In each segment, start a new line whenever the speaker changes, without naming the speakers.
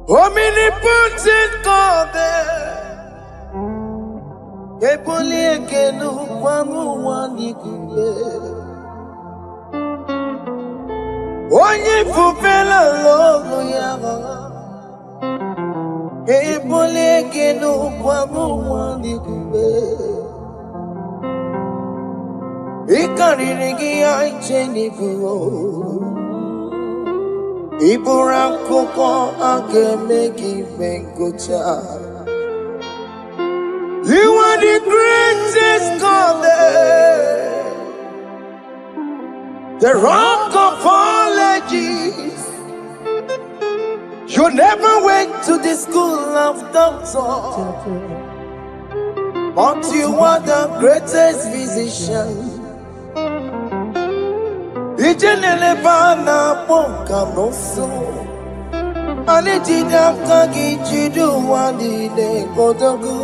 Omnipotent God, Kepoli ekenu kwamu wanikube. Onye fupela logo yaga, Kepoli ekenu kwamu wanikube. Ikarigi aicheni buo. Iburakoko akemeki bengocha. You are the greatest God, the rock of all ages. You never went to the school of doctor, but you are the greatest physician. Ijenele bana ponka noso Anejida kagi jidu wani ne kodogu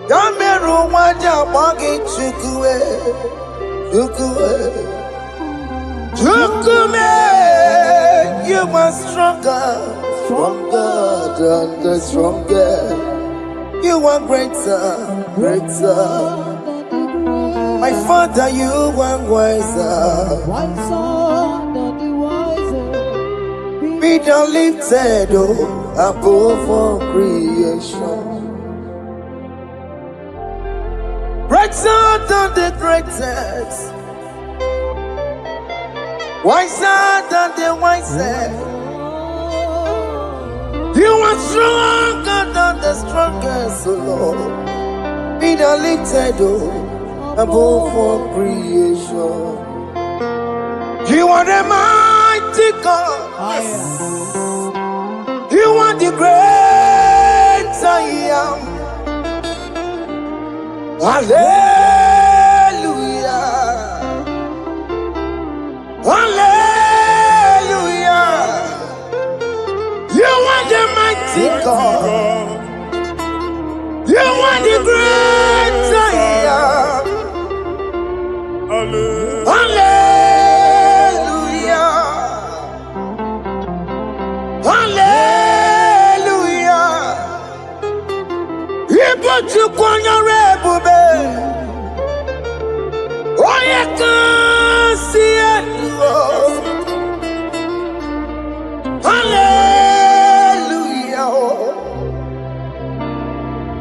Yameru waja wagi chukue Chukume You are stronger than the stronger You are greater My Father, you are wiser than the wiser. Be thou lifted above all creation. Greater than the greatest. Wiser than the wisest. You are stronger than the strongest, O Lord. Be thou lifted above all creation. You are the mighty God. You are the great I am. Hallelujah. Hallelujah. You are the mighty God. You are the great I am. Hallelujah. Hallelujah. Ibotu kwanya rebube. Oye kasi elu. Hallelujah.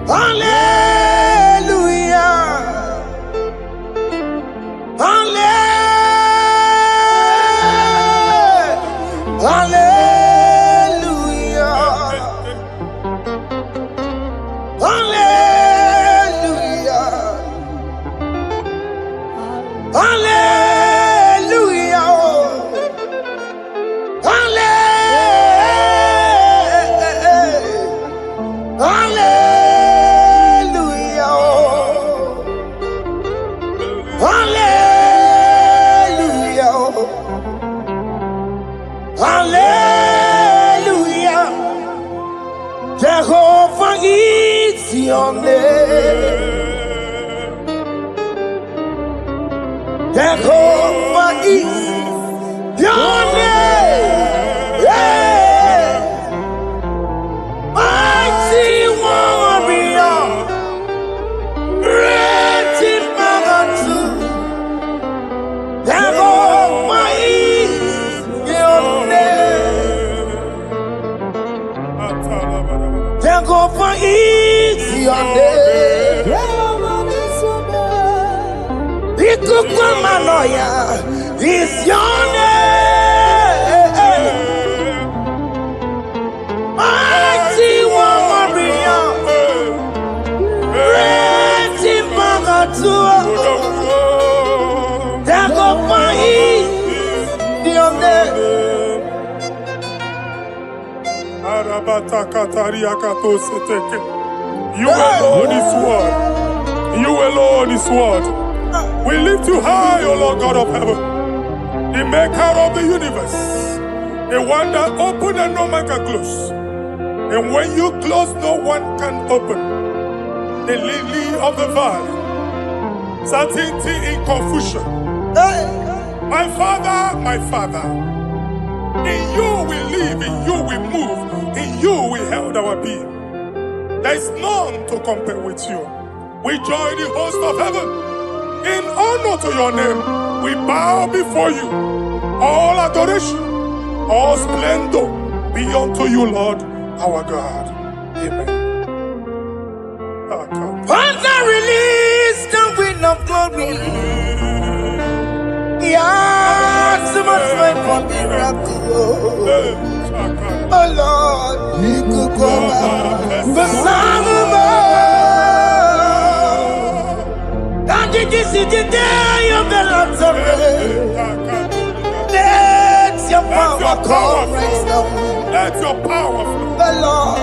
Hallelujah. Hallelujah. Hallelujah. Hallelujah. Hallelujah. Jehovah is your name. Jehovah is your name. Yeah. Mighty warrior. Great in magnitude. Jehovah is your name. Jehovah is your name. Ikukumanoya is your name. Mighty warrior, great in magnitude. Jehovah is your name.
You alone is word. You alone is word. We lift you high, O Lord God of heaven, the maker of the universe, the one that opened and no man can close. And when you close, no one can open. The lily of the valley, certainty in confusion. My Father, in you we live, in you we move, our being. There is none to compare with you. We join the host of heaven. In honor to your name, we bow before you. All adoration, all splendor be unto you, Lord, our God. Amen.
Father, release the wind of glory. Yeah, so much time for miracle. Oh Lord, you could come out. The summer. And this is the day of the Lord's rain. Let your power come right now.
Let your power flow.
The Lord,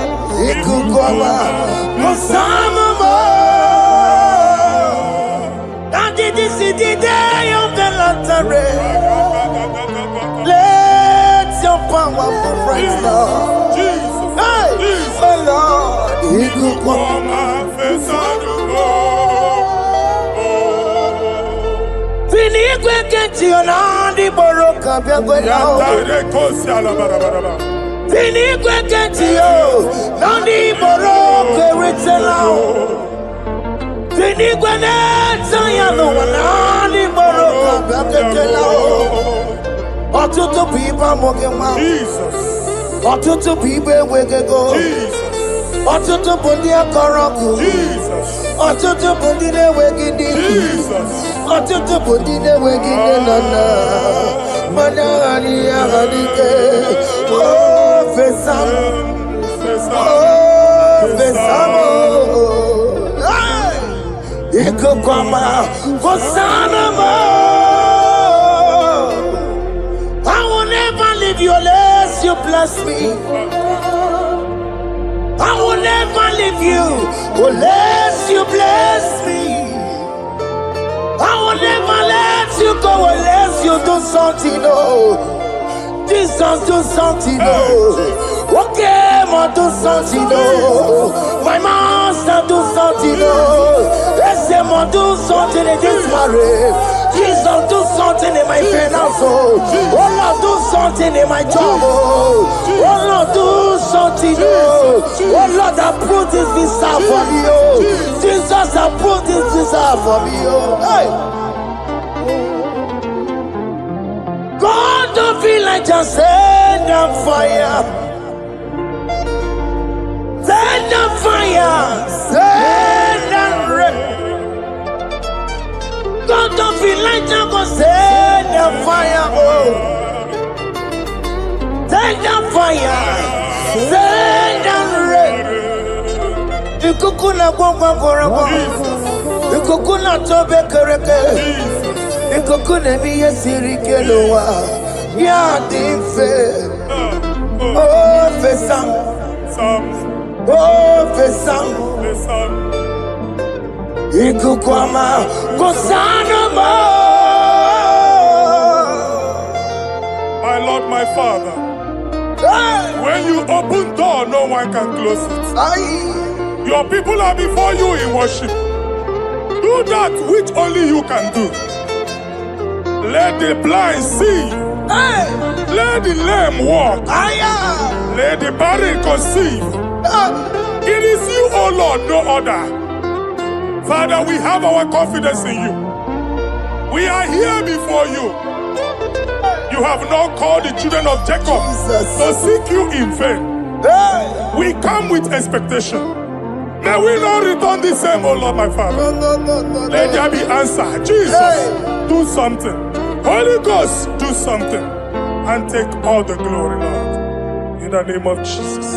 you could come out. The summer. And this is the day of the Lord's rain. Let your power come right now. Hey, the Lord, you could come out. Fini kwekenti onandi boroka byagwela. Fini kwekenti yo nandi boroka ritela. Fini kweneta ya no nandi boroka byagwela. Otutu pipa mokema.
Jesus.
Otutu pipe wegego.
Jesus.
Otutu bundi akoroku.
Jesus.
Otutu bundi ne wegindi.
Jesus.
Otutu bundi ne wegindi nana. Mana ani aganike. Oh fesam. Oh fesam. Iko kwama fosana mo. I will never leave you unless you bless me. I will never leave you unless you bless me. I will never let you go unless you do something, oh. Jesus, do something, oh. Okay, ma do something, oh. My master, do something, oh. Let's say, ma do something in this marriage. Jesus, do something in my finance, oh. Oh, Lord, do something in my job, oh. Oh, Lord, do something, oh. Oh, Lord, approve this visa for me, oh. Jesus, approve this visa for me, oh. Hey. God, don't feel like just send the fire. Send the fire. Send the rain. God, don't feel like just send the fire. Oh. Send the fire. Send the rain. Ikukuna kwa kwa. Ikukuna tobe kereke. Ikukuna miye sirikelowa. Ya dife. Oh fesam. Oh fesam. Ikukwama kosanoma.
My Lord, my Father. When you open door, no one can close it. Your people are before you in worship. Do that which only you can do. Let the blind see. Let the lame walk. Let the barren conceive. It is you, O Lord, no other. Father, we have our confidence in you. We are here before you. You have not called the children of Jacob to seek you in vain. We come with expectation. May we not return the same, O Lord, my Father. Let there be answer. Jesus, do something. Holy Ghost, do something. And take all the glory, Lord. In the name of Jesus.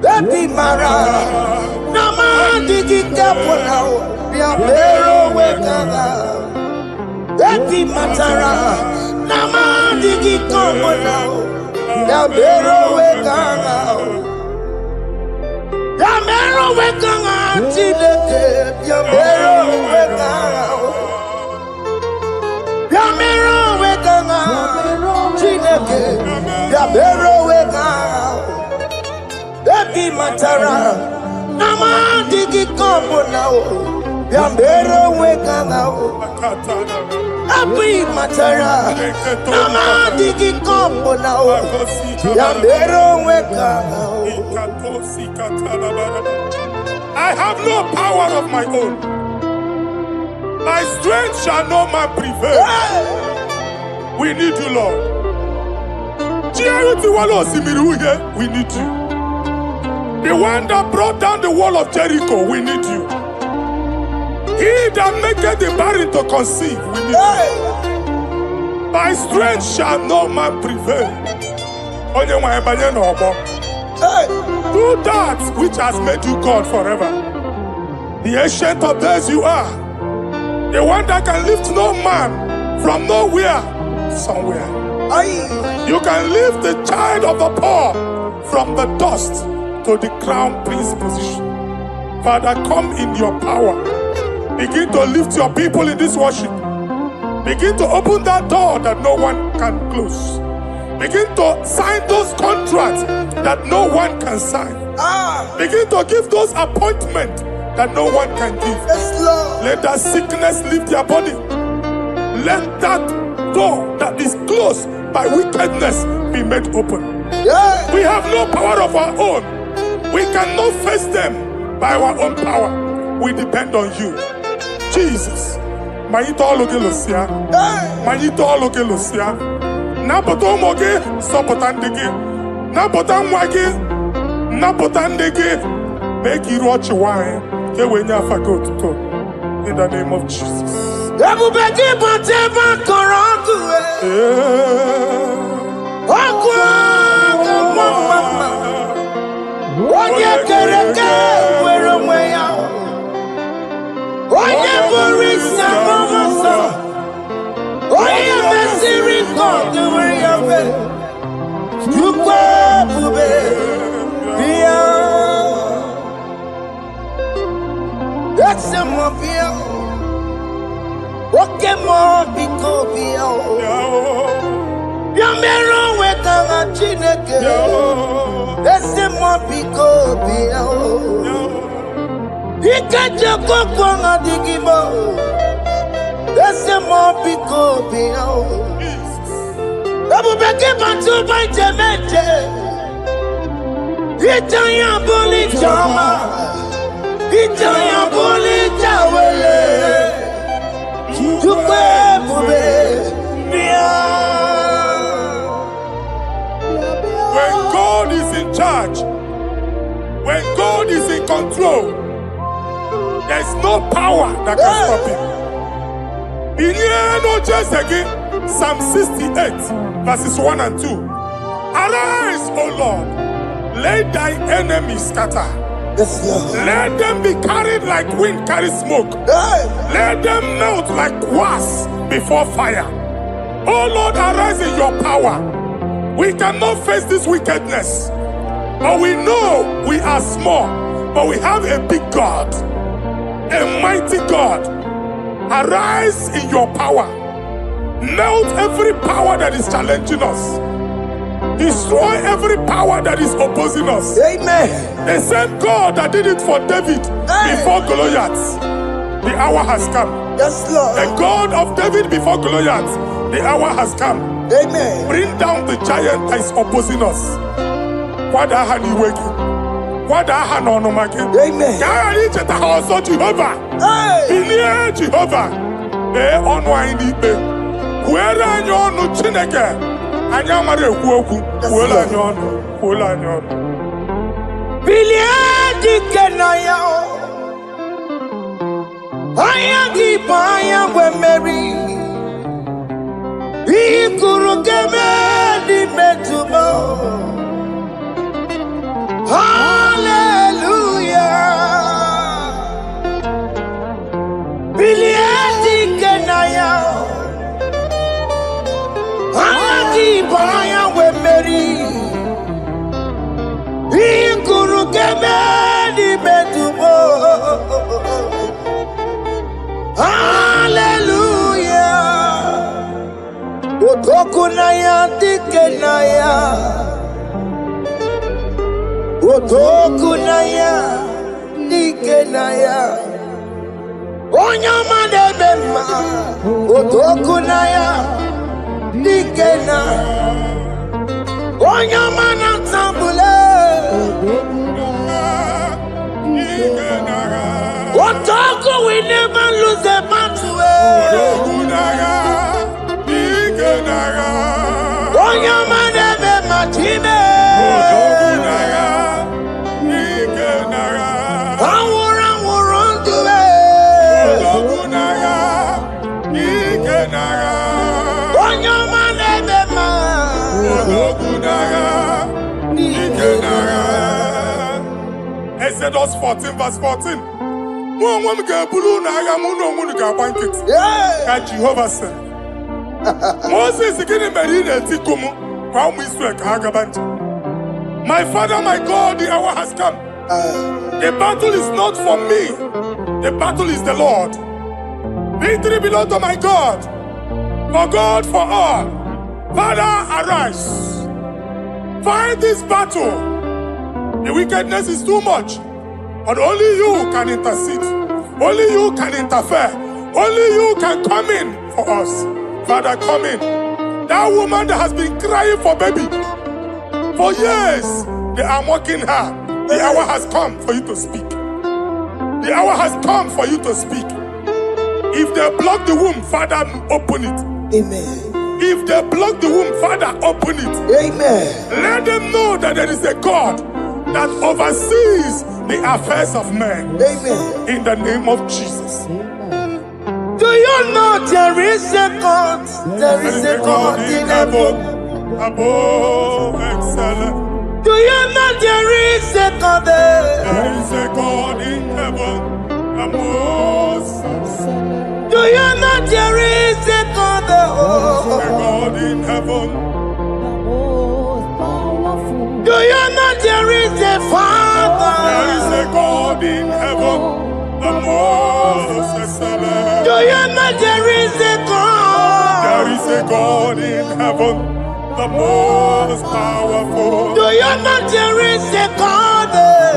Baby Mara, Namandi Gikapona, Yamero Wekana, Baby Matara, Namandi Gikapona, Yamero Wekana, Yamero Wekana, Chileke, Yamero Wekana, Yamero Wekana, Chileke, Yamero Wekana. Baby Matara, Nama digi kombo now. Yambero weka now. Abi matara. Nama digi kombo now. Yambero weka now.
I have no power of my own. My strength shall not man prevail. We need you, Lord. We need you. The one that brought down the wall of Jericho, we need you. He that maketh the barren to conceive, we need you. By strength shall no man prevail. Do that which has made you God forever. The ancient of days you are. The one that can lift no man from nowhere somewhere. You can lift the child of the poor from the dust to the crown prince position. Father, come in your power. Begin to lift your people in this worship. Begin to open that door that no one can close. Begin to sign those contracts that no one can sign. Begin to give those appointments that no one can give.
Yes, Lord.
Let that sickness leave their body. Let that door that is closed by wickedness be made open.
Yeah.
We have no power of our own. We cannot face them by our own power. We depend on you. Jesus. Manito logelosia. Manito logelosia. Napoto moge sopotandege. Napotan wage. Napotandege. Make you watch wine. In the name of Jesus.
That's a mobile. What can more be copio? Yamero weka chineke. That's a mobile copio. Ikaja kokwanga digimo. That's a mobile copio. Abu beke bantu baitemeje. Itaya boli chama. Itaya boli chawele. Tukwe bube.
When God is in charge, when God is in control, there's no power that can stop him. In no just again, Psalm 68, verses 1 and 2. Arise, O Lord, let thy enemies scatter.
Yes, Lord.
Let them be carried like wind carries smoke. Let them melt like wax before fire. Oh Lord, arise in your power. We cannot face this wickedness, but we know we are small, but we have a big God, a mighty God. Arise in your power. Melt every power that is challenging us. Destroy every power that is opposing us.
Amen.
The same God that did it for David before Goliath, the hour has come.
Yes, Lord.
The God of David before Goliath, the hour has come.
Amen.
Bring down the giant that is opposing us. What are you working? What are you making?
Amen.
Jehovah. Hey. Jehovah. Where are you on Chineke? Anyamare kuoku. Where are you on? Where are you on?
Biliadi kenaya. Ayagi paya we Mary. Ikurugeme di metumo. Hallelujah. Biliadi kenaya. Ayagi paya we Mary. Ikurugeme di metumo. Hallelujah. Otokunaya dikenaya. Otokunaya Ikenaya Onyama de Bema Otokunaya Ikena Onyama na Tambule Otoku we never lose the battle Onyama de Bema Time
Exodus 14 verse 14. Jehovah said. Moses my father, my God, the hour has come. The battle is not for me. The battle is the Lord. Victory belongs to my God. For God, for all. Father, arise. Fight this battle. The wickedness is too much. But only you can intercede. Only you can interfere. Only you can come in for us. Father, come in. That woman that has been crying for baby for years, they are mocking her. The hour has come for you to speak. The hour has come for you to speak. If they block the womb, Father, open it.
Amen.
If they block the womb, Father, open it.
Amen.
Let them know that there is a God that oversees the affairs of men.
Amen.
In the name of Jesus.
Amen. Do you know there is a God? There is a God in heaven.
Above excellent.
Do you know there is a God there?
There is a God in heaven. Above excellent.
Do you know there is a God there?
There is a God in heaven.
Do you know there is a Father?
There is a God in heaven, the most excellent.
Do you know there is a God?
There is a God in heaven, the most powerful.
Do you know there is a God?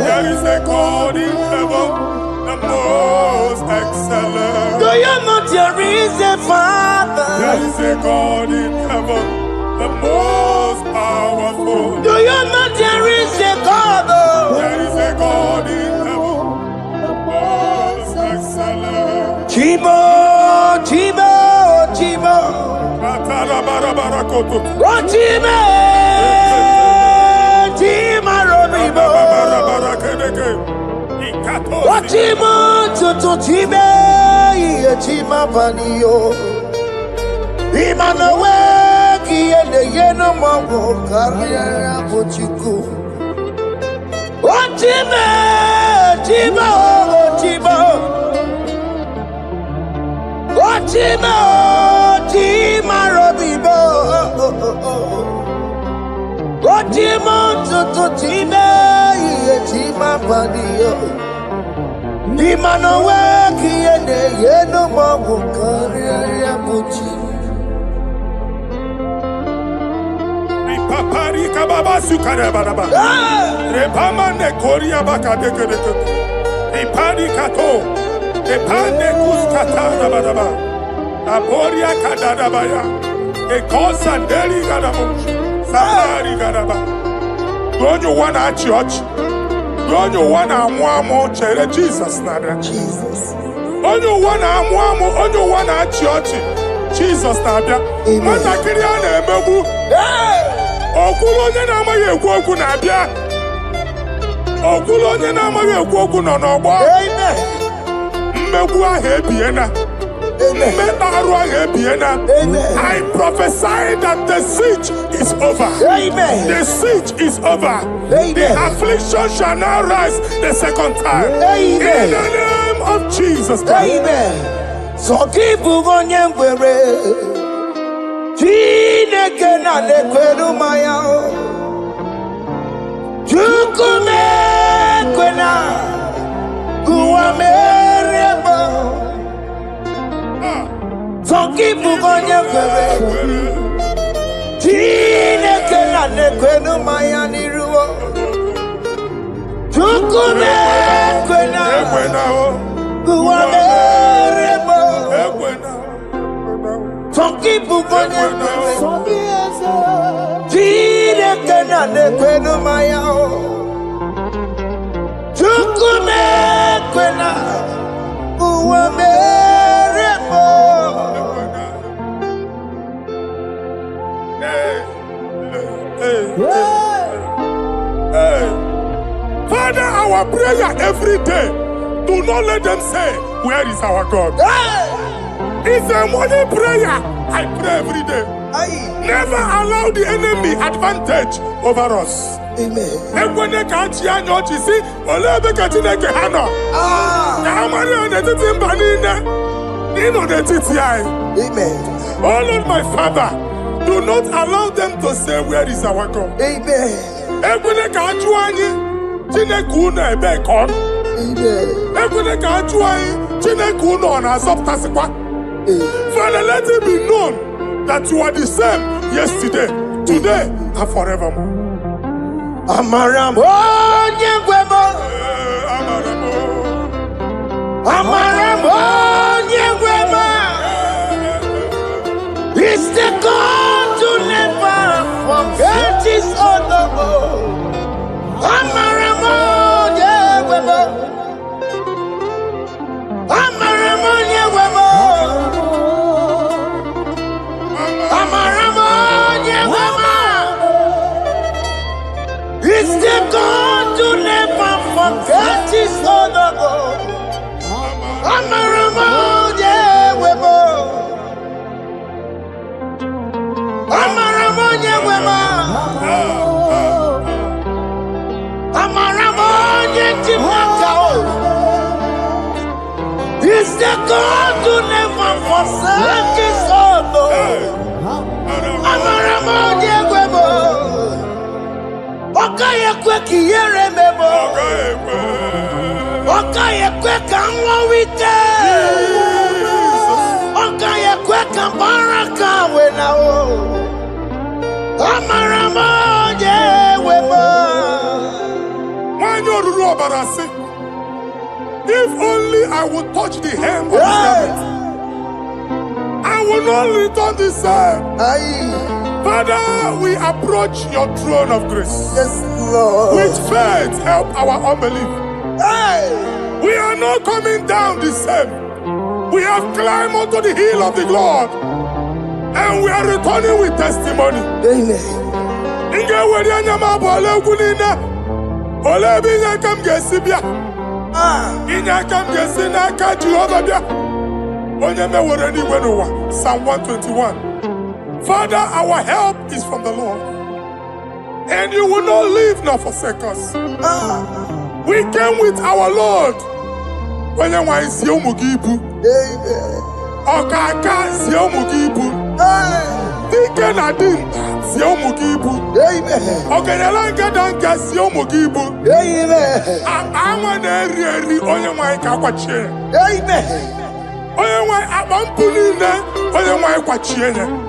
There is a God in heaven, the most excellent.
Do you know there is a Father?
There is a God in heaven, the most powerful.
Do you know there is a God?
There is a God in heaven, the most excellent.
Chibo, Chibo, Chibo. Oh, Chibo, Chima Robibo. Oh, Chimo, Tutu Chibe, Chima Panio. Imanowe, Kiene Yeno Mamo, Carriera Pochiku. Oh, Chime, Chibo, Chibo. Oh, Chimo, Chima Robibo. Oh, Chimo, Tutu Chibe, Chima Panio. Imanowe, Kiene Yeno Mamo, Carriera Pochiku.
Paparika baba sukare baraba. Repama ne koria baka deke deke. Iparika to. Epane kuskata baraba. Aporia kadada baya. E kosa deli gadabo. Samari gadaba. Don't you wanna church? Don't you wanna amuamo chere Jesus nada?
Jesus.
Don't you wanna amuamo? Don't you wanna church? Jesus nada. Mata kiriana emebu. Okulu onye na-amaghị ekwu okwu na-abịa. Okulu onye na-amaghị ekwu okwu nọ n'ọgbọ. Mmegbu ahụ ebiena. Mmeta arụ ahụ ebiena. I prophesy that the siege is over.
Amen.
The siege is over.
Amen.
The affliction shall now rise the second time.
Amen.
In the name of Jesus Christ.
Amen. So keep onye ngwere. Chineke na nekwenu maya o. Chukume kwena kuwa mereba. Zongi bugonye kwere. Chineke na nekwenu maya niruo. Chukume kwena Forgive Jide kena ne kwenu maya Chukume kwena Uwa meremo
Father, our prayer every day, do not let them say, where is our God? It's a morning prayer. I pray every day. Never allow the enemy advantage over us.
Amen.
Amen. Oh Lord, my Father, do not allow them to say, where is our God?
Amen.
Father, let it be known that you are the same yesterday, today, and forevermore.
Amaramo nyegwemo. Amaramo nyegwemo. It's the God to never forget his honor. Amaramo nyegwemo. Amaramo nyegwemo. It's the God to never forget his honor. Amaramo nyewemo. Amaramo nyewemo. Amaramo nyetimaka. It's the God to never forsake his honor. Amaramo nyewemo. Okaye kwe kiyere memo. Okaye kwe kanwa wite. Okaye kwe kambaraka wenao. Amaramo nyewemo.
If only I would touch the hem of his garment, I will not return the same. Father, we approach your throne of grace.
Yes, Lord.
With faith, help our unbelief. We are not coming down the same. We have climbed onto the hill of the Lord, and we are returning with testimony.
Amen.
Psalm 121. Father, our help is from the Lord, and you will not leave nor forsake us. We came with our Lord.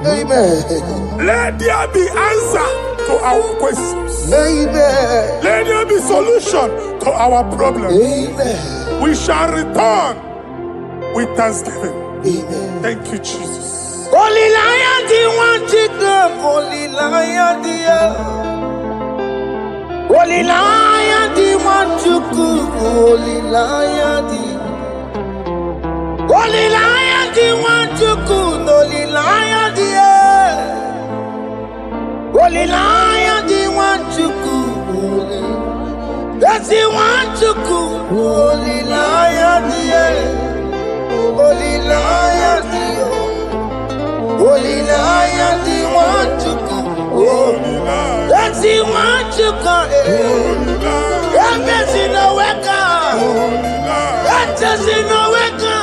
Amen. Let there be answer to our questions.
Amen.
Let there be solution to our problems.
Amen.
We shall return with thanksgiving.
Amen.
Thank you, Jesus.
Holy Lion, the one to come. Holy Lion, the Holy Lion, the one to come. Holy Lion, the Holy Lion, the one to come. Holy Lion, the Holy Lion, the one to come. That's the one to come. Holy Lion, the Holy Lion, the Holy Lion, the one to come. That's the one to come. That's in a weka. That's in a weka.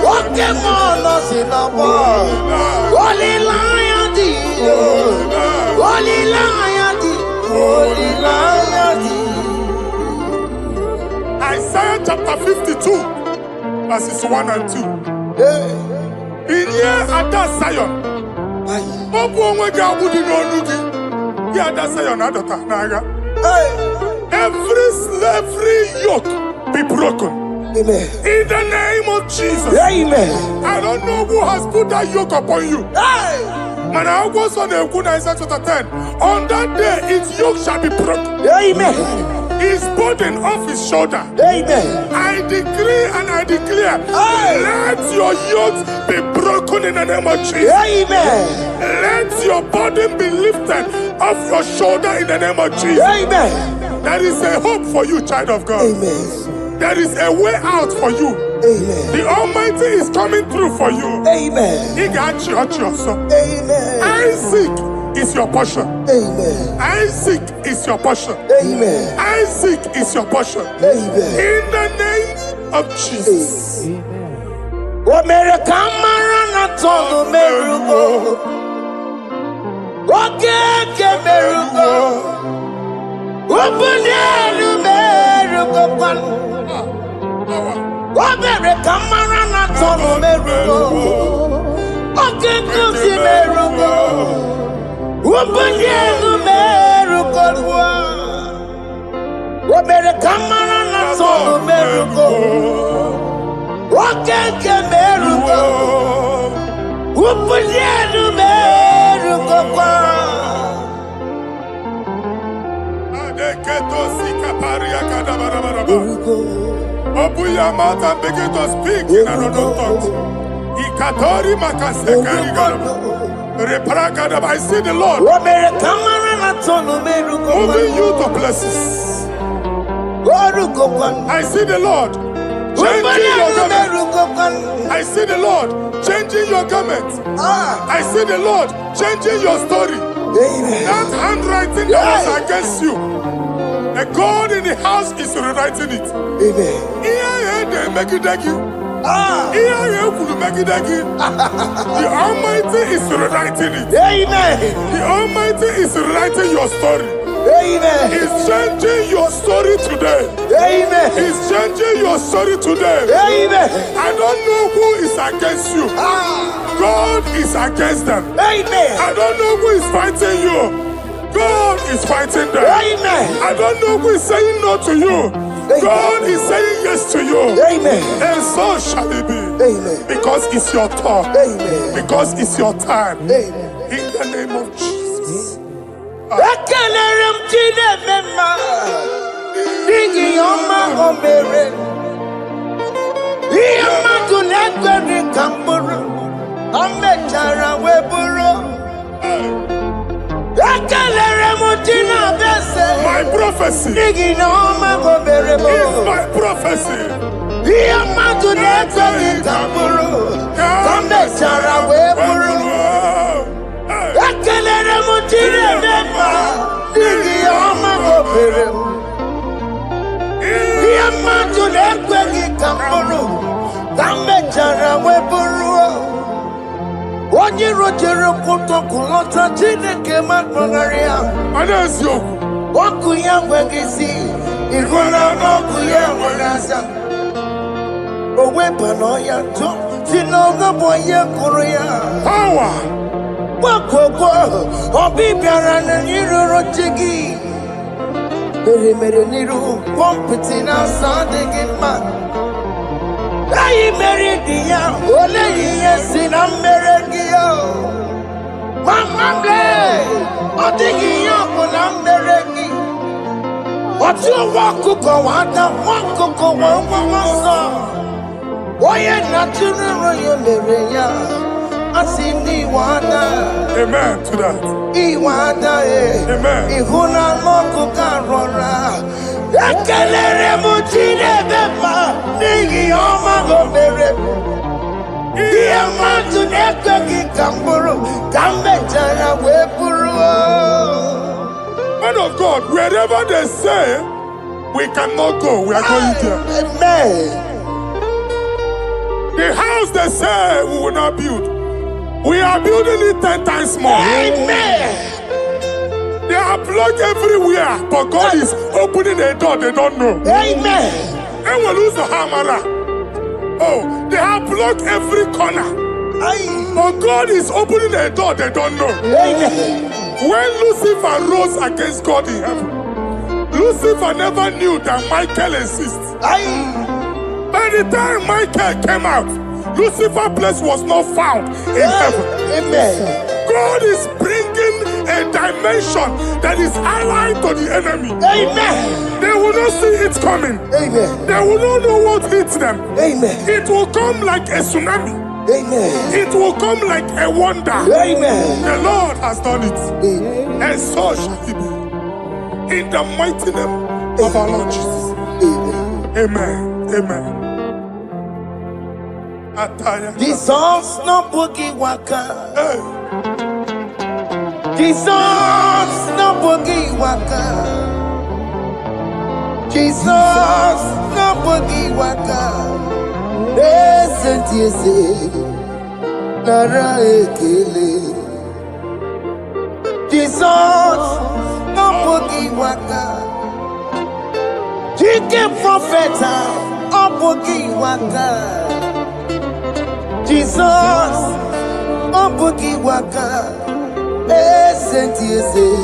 Walk him on us in a wall. Holy Lion, the Holy Lion, the Holy Lion, the
Isaiah chapter 52, verses 1 and 2. In here at that Zion, Zion adota naga. every slavery yoke be broken.
Amen.
In the name of Jesus.
Amen.
I don't know who has put that yoke upon you.
Hey.
Man, I was on the Isaiah chapter 10. On that day, its yoke shall be broken.
Amen.
His burden off his shoulder.
Amen.
I decree and I declare,
Hey.
let your yokes be broken in the name of Jesus.
Amen.
Let your burden be lifted off your shoulder in the name of Jesus.
Amen.
There is a hope for you, child of God.
Amen.
There is a way out for you.
Amen.
The Almighty is coming through for you.
Amen.
He got you, son.
Amen.
Isaac is your portion.
Amen.
Isaac is your portion.
Amen.
Isaac is your portion.
Amen.
In the name of Jesus.
America marana tolo merugo. Okeke merugo. Ubunelu merugo pan. America marana tolo merugo. Okeke merugo. Ubunelu merugo. America marana tolo merugo. Okeke merugo. Ubunelu merugo pan.
Open your mouth and begin to speak in another tongue. Ikatori makasekari garaba. Reprakadaba. I see the Lord moving you to places. I see the Lord changing your garment. I see the Lord changing your garment. I see the Lord changing your story. That handwriting that was against you, the God in the house is rewriting it. The Almighty is rewriting it. The Almighty is rewriting your story. He's changing your story today. He's changing your story today. I don't know who is against you. God is against them. I don't know who is fighting you. God is fighting them. I don't know who is saying no to you. God is saying yes to you. And so shall it be. Because it's your turn. Because it's your time. In the name of Jesus. My prophecy is my prophecy.
Onye rojere kutokulota Chineke magbonaria.
Anasio.
Oku ya nwegisi, igona n'oku ya nwegaza. Owepa n'ọya tụ, si n'ọgọbọ ya kụrụ ya.
Power.
Gbakọkọ, obi bịara na n'iruru chi gị. Mere n'iru, kọmpụti na-asa adịghị mma. Ayi mere di ya, ole ihe si na mmere gị ya. Mama ble, ọ dịghị ihe ọ bụ na mmere gị. Ọtụ ụwa ọkụkọ wada, nwa ọkụkọ nwa nwa nsọ. Onye na-atụrụ ya mere ya, asị n'iwe ada.
Amen to that.
Iwe ada
Amen.
Ihu na ọkụkọ arọra. Ekelere m Chineke ma n'ihi ọma o mere m. Ihe mmadụ na-ekweghị ka m bụrụ ka m mechara wee bụrụ.
Man of God, wherever they say we cannot go, we are going there.
Amen.
The house they say we will not build, we are building it 10 times more.
Amen.
They are blocked everywhere, but God is opening a door they don't know.
Amen.
And we lose the hammer. Oh, they have blocked every corner, but God is opening a door they don't know.
Amen.
When Lucifer rose against God in heaven, Lucifer never knew that Michael exists. By the time Michael came out, Lucifer's place was not found in heaven.
Amen.
God is bringing a dimension that is allied to the enemy.
Amen.
They will not see it coming.
Amen.
They will not know what hits them.
Amen.
It will come like a tsunami.
Amen.
It will come like a wonder.
Amen.
The Lord has done it.
Amen.
And so shall it be. In the mighty name of our Lord Jesus.
Amen.
Amen. Amen.
Jesus no boogie waka.
Hey.
Jesus no boogie waka. Jesus no boogie waka. Listen to you say, Nara ekele. Jesus no boogie waka. Jike profeta no boogie waka. Jesus no boogie waka. Listen to you say,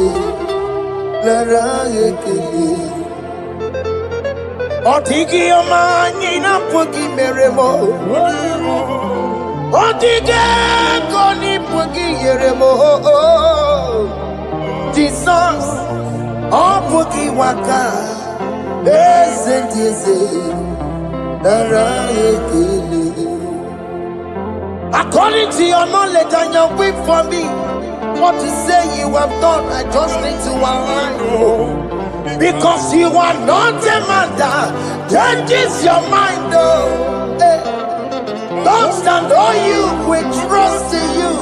Nara ekele. Otigi omani na pogi meremo. Otige koni pogi yeremo. Jesus, oh pogi waka. Listen to say, according to your knowledge and your will for me, what you say you have done, I just need to align. Because you are not a man that changes your mind, oh. Hey. Don't stand on you, we trust in you.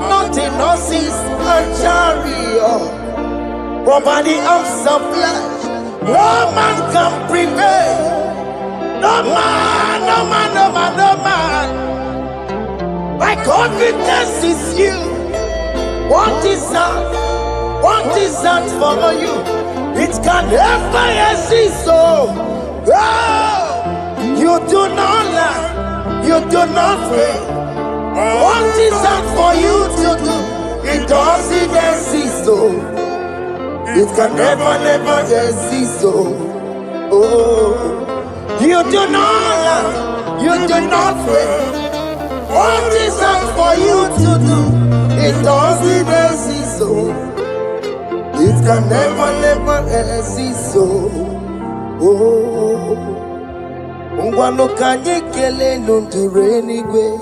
Not in horses and chariot, but by the arms of flesh, no man can prevail. No man, no man, no man, no man. My confidence is you. What is that? What is that for you? It can never exist, so you do not lie, you do not fail. What is that for you to do? It doesn't exist, so it can never, never exist, so you do not lie, you do not fail. What is that for you to do? It doesn't exist, so it can never, never exist, so Ngwano kanye kele nundure anyway.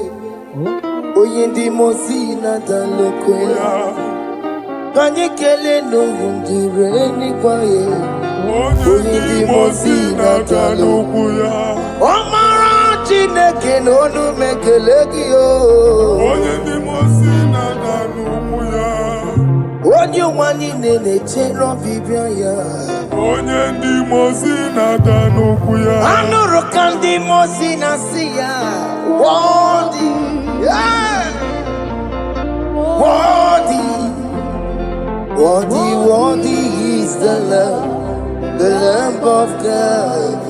Oyindi mosi na dalokwe. Kanye kele nundure anyway. Oyindi mosi na dalokwe. Omara chineke nonu mekeleki yo.
Oyindi mosi na dalokwe.
Onye wani nene chero bibia ya.
Onye ndi mosi na danukwu ya.
Anuru kandi mosi na siya. Worthy, yeah. Worthy, worthy, worthy is the Lamb of God.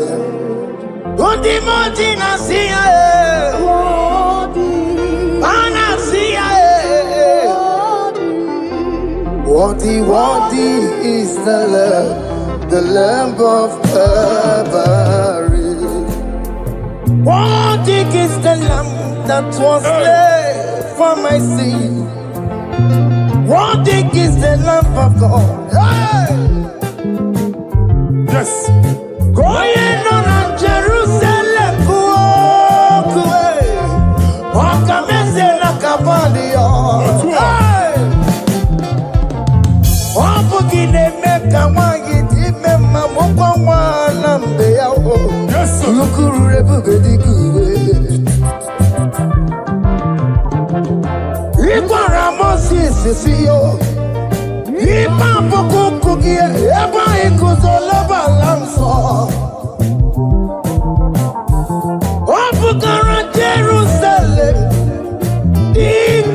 Undi mosi na siya. Ana siya. Worthy, worthy is the Lamb of Calvary. Worthy is the Lamb that was slain for my sin. Worthy is the Lamb of God. Hey!
Yes.
Going on Jerusalem,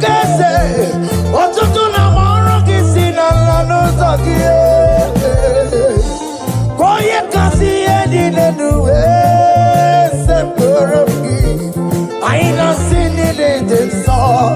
yes, sir. Jerusalem, I ain't not seen it in the song.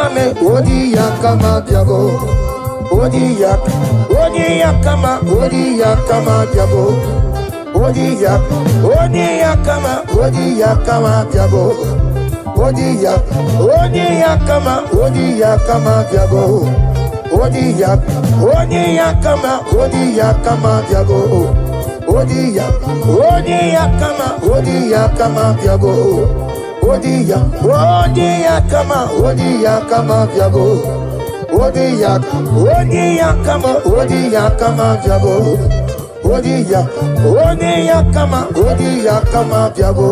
kame odi yakama diabo. Odi yakama diabo. Odi yakama diabo. Odi yakama diabo. Odi yakama diabo. Odi yakama diabo. Odi yakama diabo. Odi yakama diabo. Odi yakama diabo.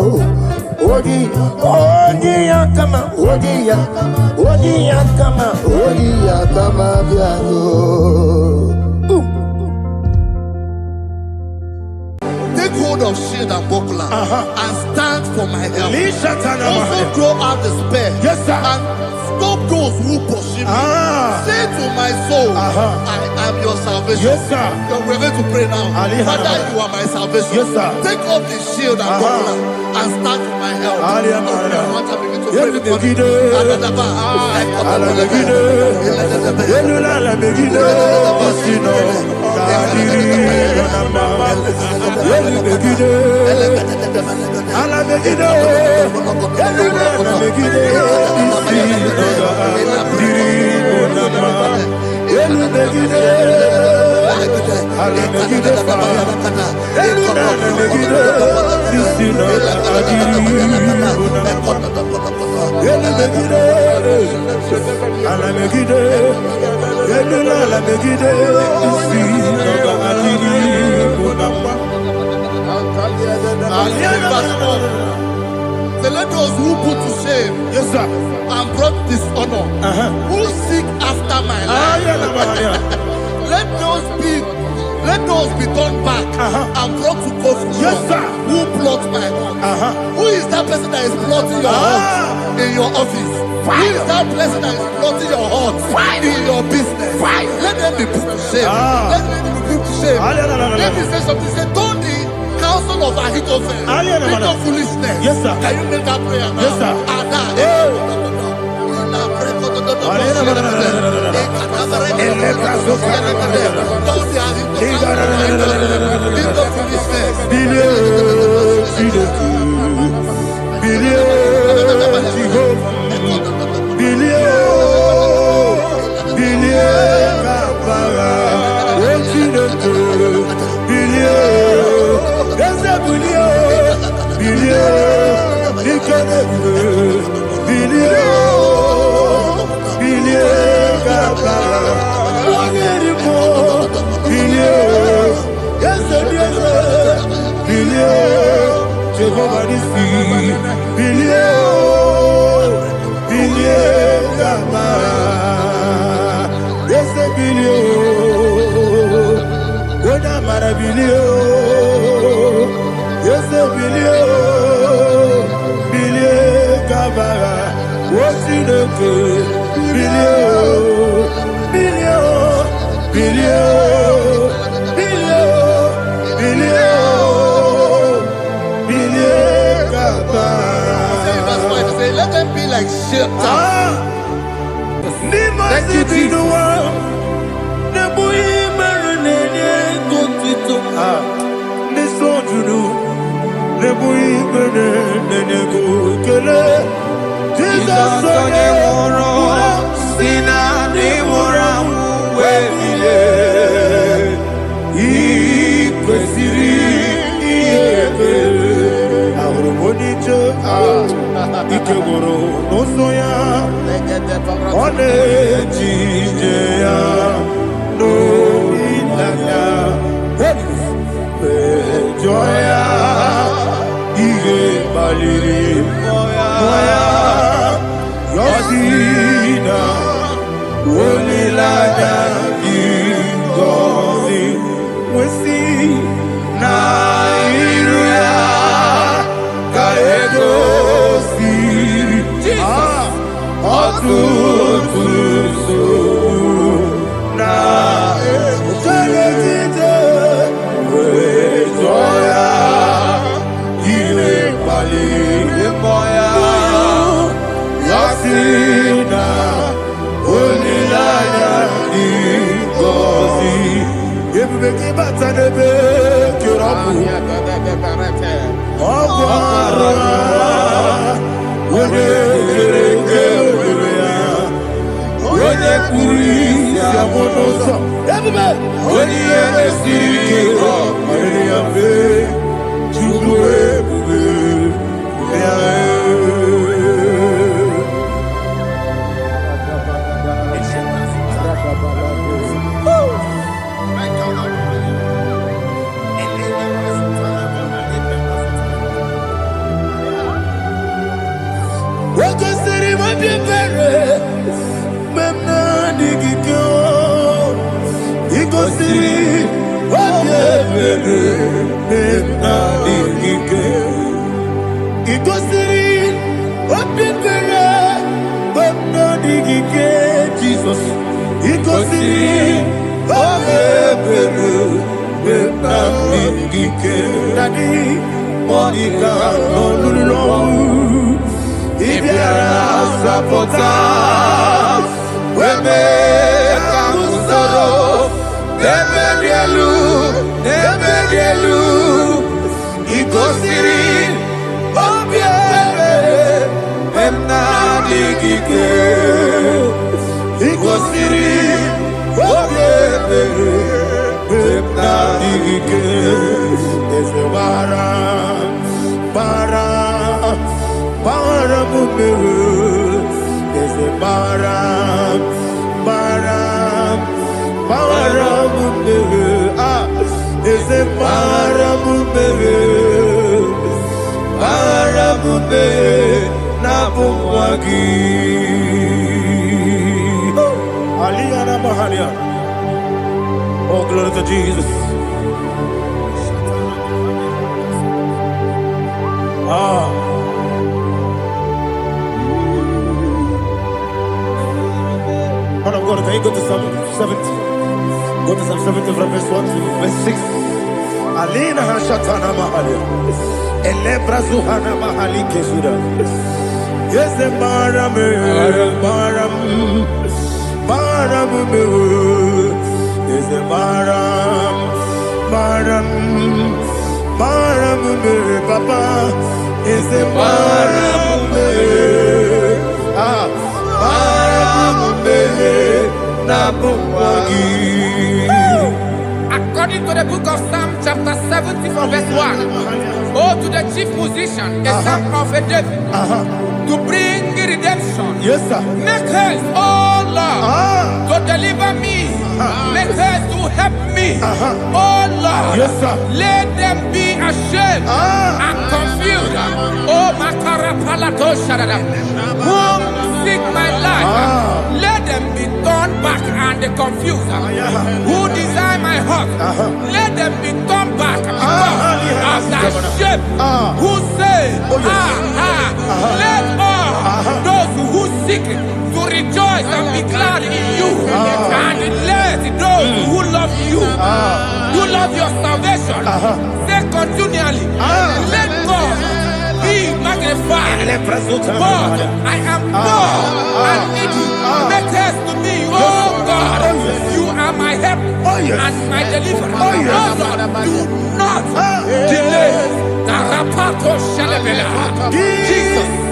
Odi yakama diabo.
Take hold of shield and buckler and stand for my help. Also throw out despair
Yes, sir.
and stop those who pursue me. Say to my soul, I am your salvation.
Yes, sir.
We're going to pray now. Father, you are my salvation.
Yes, sir.
Take off the shield and buckler and stand for my help. Let those who put to shame,
Yes, sir.
and brought dishonor, who seek after my life, let those be turned back and brought to confusion.
Yes, sir.
Who plot my hurt? Who is that person that is plotting your hurt in your office? Who is that person that is plotting your hurt in your business? Let them be put to shame. Let them be put to shame. Let me say something. Say, don't the counsel of Ahithophel think of foolishness.
Yes, sir.
Can you make that prayer now?
Yes, sir. Let them be like shelter. Thank you,
Jesus, oh, glory to Jesus. Man of God, can you go to Psalm 70? Go to Psalm 70 from verse 1 to verse 6. Alina Hashatana Mahalia. Elebra Zuhana Mahali Kesuda. Yes, the Maram, is the Maram, Papa, is the Maram,
According to the book of Psalm chapter 70 from verse 1, oh, to the chief musician, a psalm of a David, to bring redemption.
Yes, sir.
Make haste, oh Lord, to deliver me. Make haste to help me. Oh Lord,
Yes, sir.
let them be ashamed and confused. Oh Makarapalato Shadada, whom seek my life, let them be turned back and confused. Who desire my heart, let them be turned back because of that shame. Who say, let all those who seek to rejoice and be glad in you, and let those who love you, who love your salvation, say continually, let God be magnified. God, I am poor and needy. Make haste to me, oh God. You are my help and my deliverer. Oh Lord, do not delay. Tarapato Shalabela. Jesus.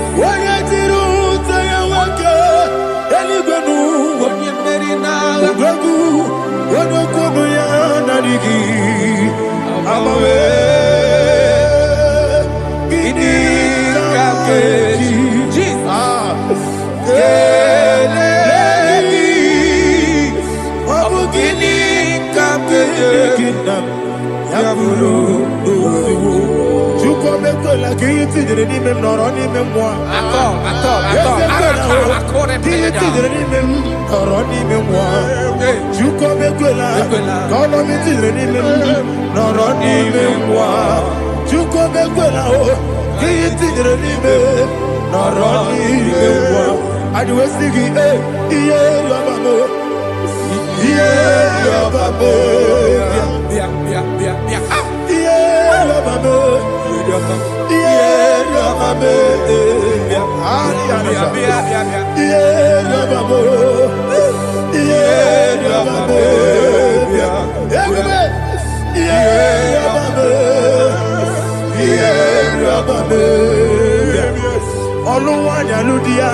Oluwanyaludia,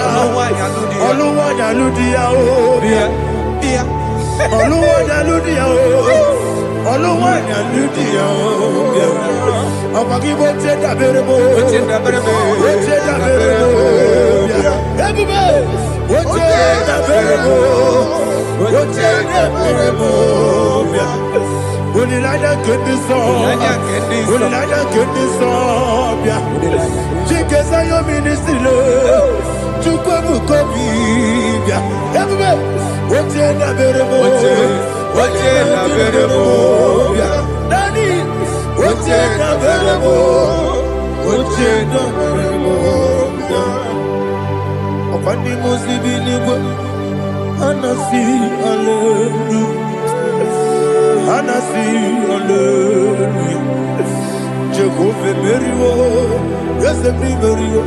Oluwanyaludia, Oluwanyaludia, Oluwanyaludia, Abagibo Tenda Berebo, Tenda Berebo, everybody, Tenda Berebo, Tenda Berebo. Unilanya kendi song, Chikesa yo ministry lo, Chukwu kobi, everybody, Tenda Berebo, Tenda Berebo, Daddy, Tenda Berebo, Tenda Berebo. Opandi musibini bo, anasi hallelujah. Anasi, hallelujah. Jehovah Merio, yes, the Merio.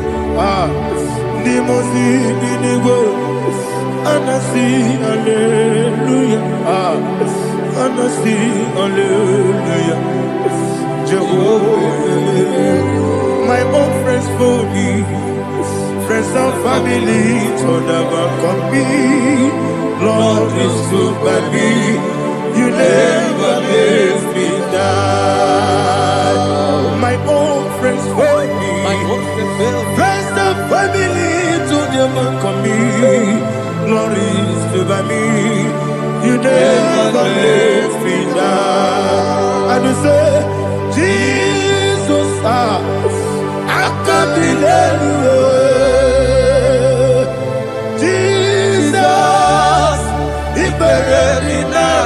Nimosi, Binigo. Anasi, hallelujah. Anasi, hallelujah. Jehovah, my own friends for me, friends and family, told about me. Lord is good by me. You never let me die. My own friends for me, friends and family to them come me. Glory is to by me. You never let me die. And you say, Jesus, I can't believe you. Jesus, He buried me now.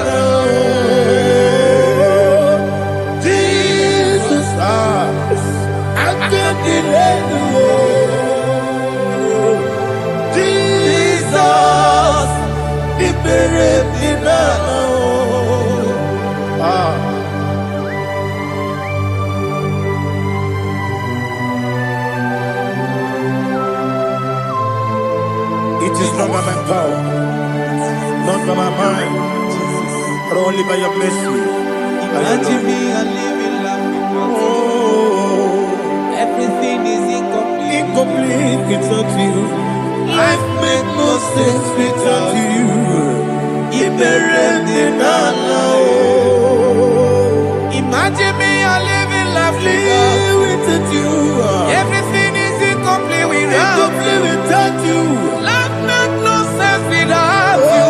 Jesus, He buried me now. It is not by my power, not by my mind, but only by your mercy.
Imagine me and living life without you. Everything is incomplete.
Incomplete without you. Life makes no sense without you.
Imagine me and living life
without you.
Everything is incomplete without
you.
Life makes no sense without you.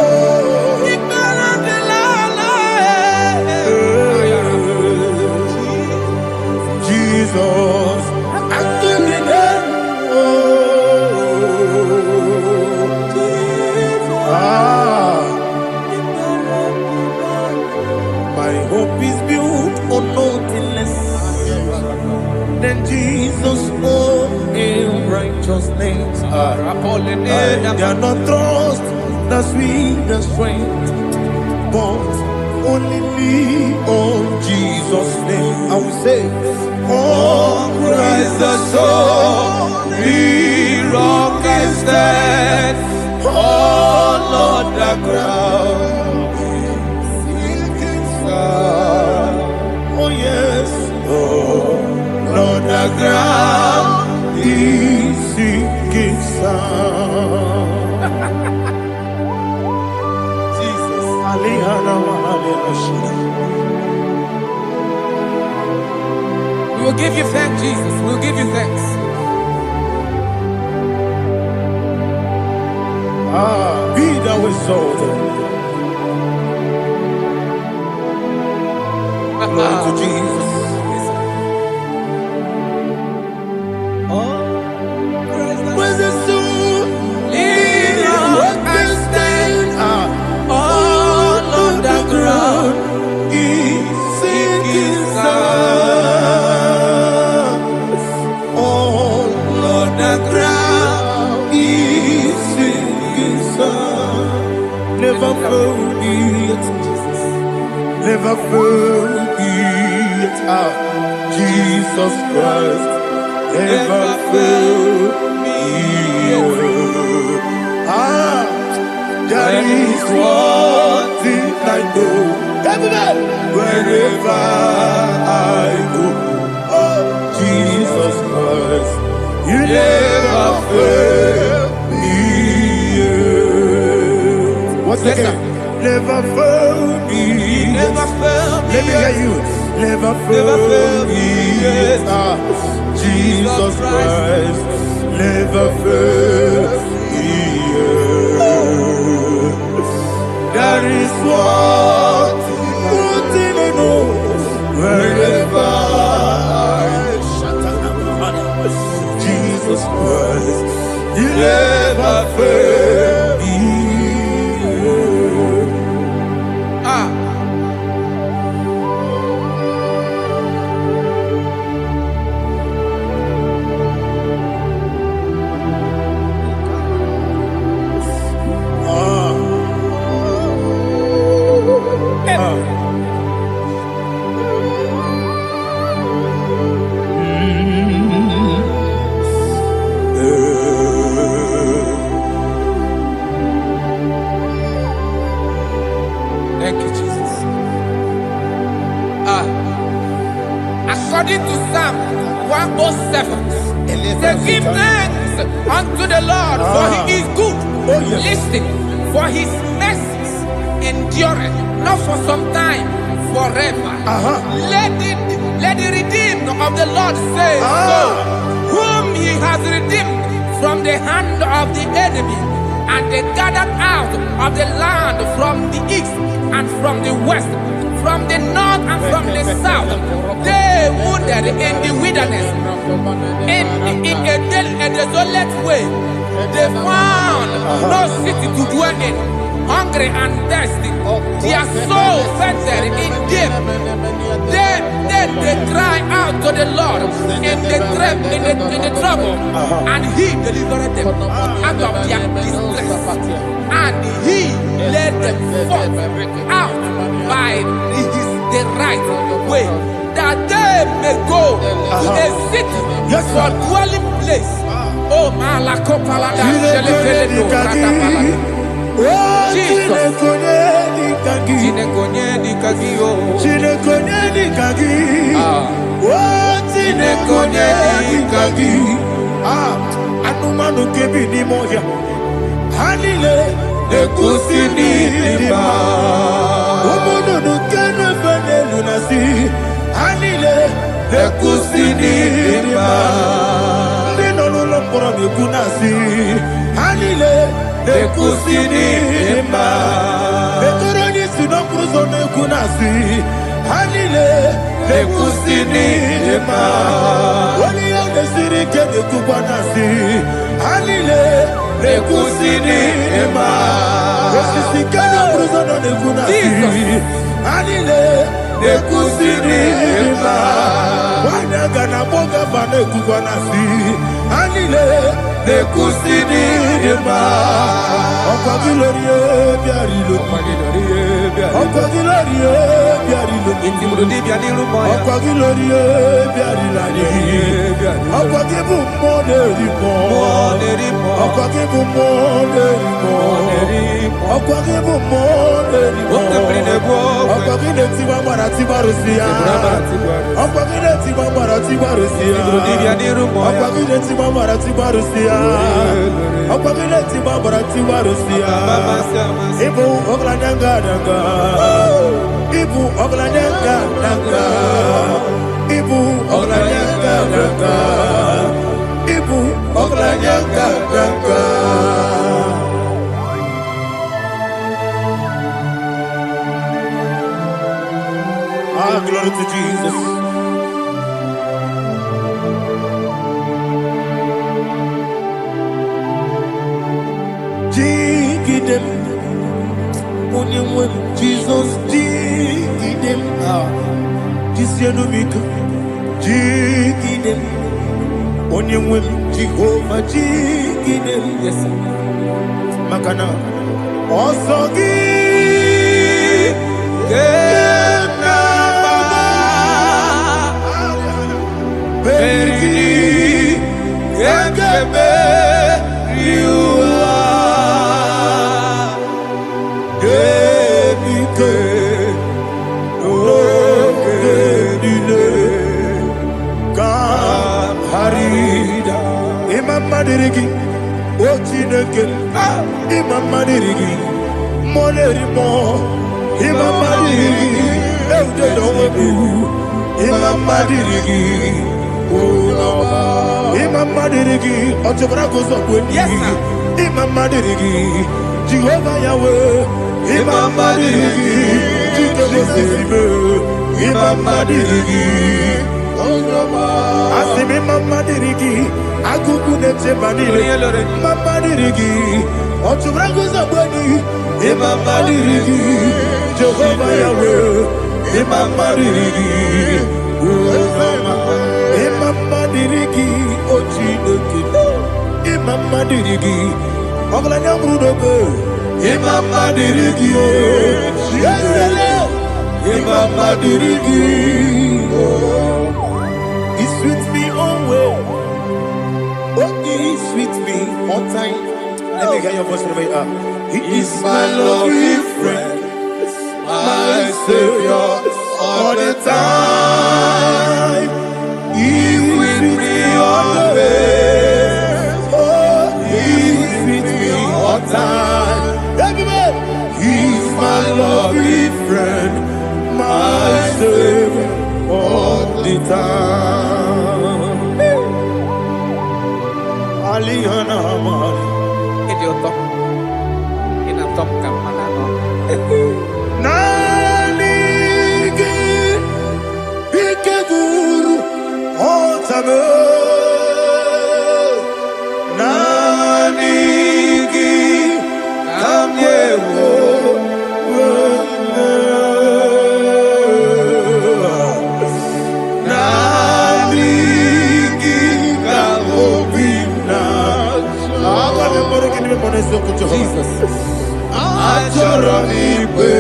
Jesus, my hope is built on nothing less than Jesus' own in righteousness. I cannot trust the sweetest strength, but only lean on Jesus' name. I will say, oh, Christ the solid rock and stand. Oh, Lord, the ground is sinking sand. Oh, yes, oh, Lord, the ground is sinking sand. Jesus,
We will give you thanks, Jesus. We will give you thanks.
Be thou exalted. Glory to Jesus. Where's the soul? What can stand? All on the ground is sinking sand. All on the ground is sinking sand. Never forget, never forget, Jesus Christ. Never fail me. There is one thing I know. Wherever I go, oh Jesus Christ, you never failed me yet. What's
Yes,
again? Never failed me.
Never failed me
Let me hear
yet.
you. Never
failed
failed me
me
yet.
yet.
Jesus Christ never failed me yet. That is what I know. Wherever Jesus Christ, He never failed me.
Thank you, Jesus. According to Psalm 107, say, give thanks unto the Lord, for He is good.
Oh, yes.
Listen, for His mercies endureth, not for some time, forever. Let the redeemed of the Lord say so, whom He has redeemed from the hand of the enemy, and they gathered out of the land from the east and from the west, from the north and from the south. They wandered in the wilderness, in a desolate way. They found no city to dwell in, hungry and thirsty. Their soul fainted in deep. Then they cry out to the Lord in the trouble, and He delivered them out of their distress, and He led them forth out by the right way, that they may go to a city for dwelling place. Oh, Malakopalada, Jesus. Tinekonyeni kagio.
Tinekonyeni kagi. Tinekonyeni kagi. Anumanu kebi ni moya. Hanile ekusini lima. Omono nukene fene lunasi. Hanile ekusini lima. Lino luloporo nikunasi. Hanile ekusini lima. Ekoroni sinokruzo nekunasi. Hanile ekusini lima. Wali yone sirike nekubanasi. Hanile ekusini lima. Esisikana kruzo nekunasi. Hanile ekusini lima. Wanaga na boga bane kubanasi. Hanile ekusini lima. Ọkwa gilorie biarilo. Ọkwa gilorie biarilo. Ọkwa gilorie biarilani. Ọkwa gibu moderimo. Ọkwa gibu moderimo. Ọkwa gibu moderimo. Ọkwa gile tiwa mara tiwa rosia. Ọkwa gile tiwa mara tiwa rosia. Ọkwa gile tiwa mara tiwa rosia. Ọkwa gile tiwa mara tiwa rosia. Ibu oglanyanga danga. Ibu oglanyanga danga. Ibu oglanyanga danga. Ibu oglanyanga danga. Glory to Jesus. Jigidem, Onyemwem, Jesus, Jigidem, Jisianomika, Jigidem, Onyemwem, Jehovah, Jigidem, yes, Makana, Osogi, Imamanirigi, Ochineke, Imamanirigi, Monerimo, Imamanirigi, Eudedobu, Imamanirigi, Imamanirigi, Ochobrakoso, Imamanirigi, Jehovah Yahweh, Imamanirigi, Imamanirigi, Asimi Mamanirigi, Agugu Neche Manire, Mamanirigi, Ochubrakoso, Imamanirigi, Jehovah Yahweh, Imamanirigi, Imamanirigi, Ochineke, Imamanirigi, Oglanya Brudobe, Imamanirigi, Imamanirigi, He sweets me always. Oh, He sweets me all time. Let me hear your voice from here. He is my lovely friend, my Savior all the time. He with me always. Oh, He with me all time. Everybody, He's my lovely friend, my Savior all the time. Aliyana Amari. Nanigi Ikeguru Otame Nanigi Kamyewo Nanigi Kamobina Jesus Achoronipe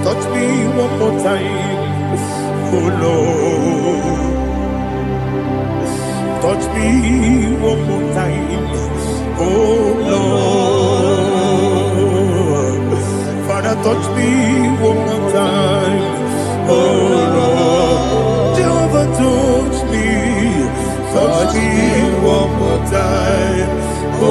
touch me one more time, oh Lord. Touch me one more time, oh Lord. Father, touch me one more time, oh Lord. Jehovah, touch me one more time, oh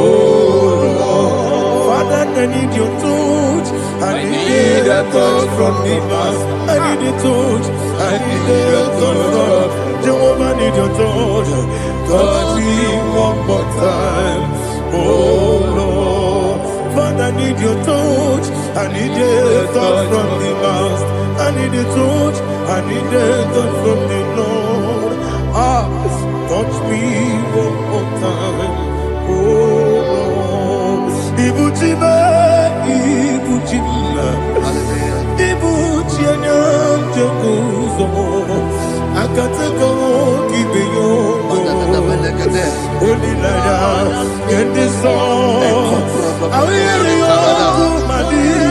Lord. Father, I need your touch. I need a touch from the past. I need a touch. I need a touch from Jehovah. I need your touch. Touch me one more time, oh Lord. Father, I need your touch. I need a touch from the past. I need a touch. I need a touch from the Lord. Touch me one more time, oh Lord. Ibuchima, Ibuchima, Ibuchina, Jacuzo, Akatako, Kibeyo, Holy Lada, and the song. I hear you, Madia,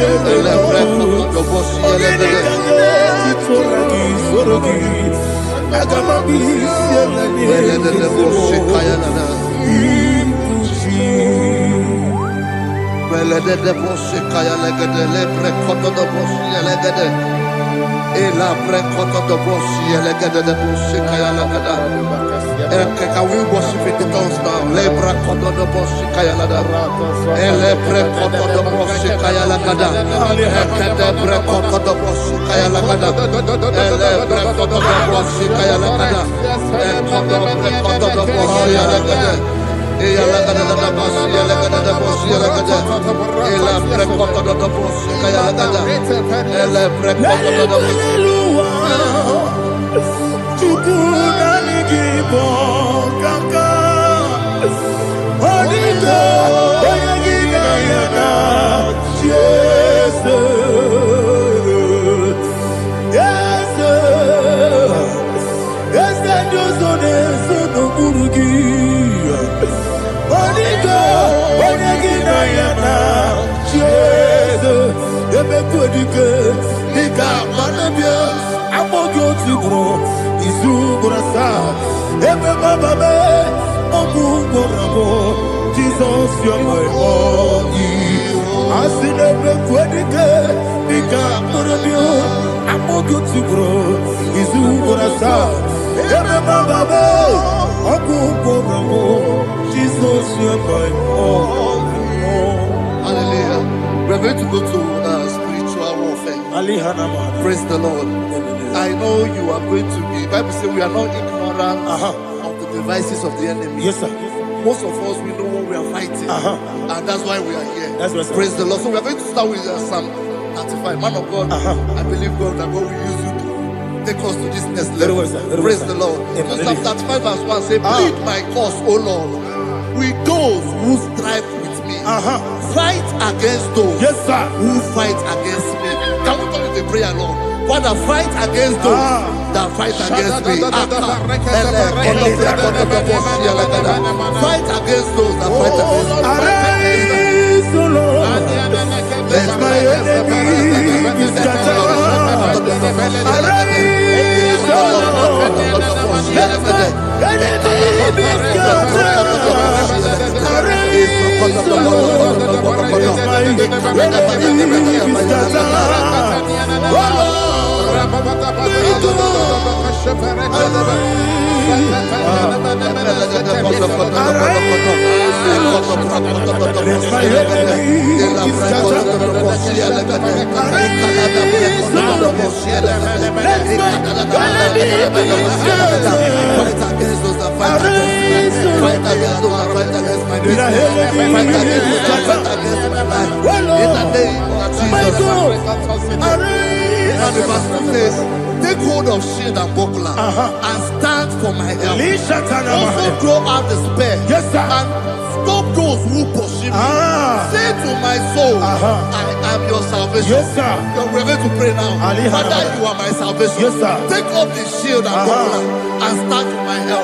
Can we worship in the tongues now? Lebra kodo do bosi kaya lada. Ele bre kodo do bosi kaya lada. Ekede bre kodo do bosi kaya lada. Ele bre kodo do bosi kaya lada. Ekodo bre kodo do bosi lada. Eya lada da bosi lada da bosi lada. Ele bre kodo do bosi kaya lada. Ele bre kodo do bosi.
IGBO kaka Odito Oyagina yana Jesus Yes Josone Sono Burugi Odito Oyagina yana Jesus Ebekodike Nika Manabia Amogo Tibro Izugrasa, Ebe Bababe, Ogugorabo, Jesus, you're my body. Asinebe Quedike, Nika Murabio, Amogo Tibro, Izugrasa, Jesus, you're my all.
Hallelujah. We're going to go to spiritual warfare. Praise the Lord. I know you are going to be. Bible says we are not ignorant of the devices of the enemy.
Yes, sir.
Most of us, we know what we are fighting. And that's why we are here.
That's right, sir.
Praise the Lord. So we are going to start with Psalm 95. Man of God, I believe God that God will use you to take us to this next level.
Very well, sir. Very
Praise
well,
the
sir.
Lord.
Amen.
So Psalm 35 verse 1 say, plead my cause, O Lord, with those who strive with me. Fight against those
Yes, sir.
who fight against me. Can we come with a prayer, Lord? Father, fight against those that fight against me. Fight against those that fight against me.
Arise, O Lord. Let my enemy be scattered. Arise, O Lord. Let my enemy be scattered. Arise, O Lord. Let my enemy be scattered. Oh Lord.
And the verse says, take hold of shield and buckler and stand for my help. Also throw out the spear.
Yes, sir.
And stop those who pursue me. Say to my soul, I am your salvation.
Yes, sir.
We're going to pray now. Father, you are my salvation.
Yes, sir.
Take off the shield and buckler and stand for my help.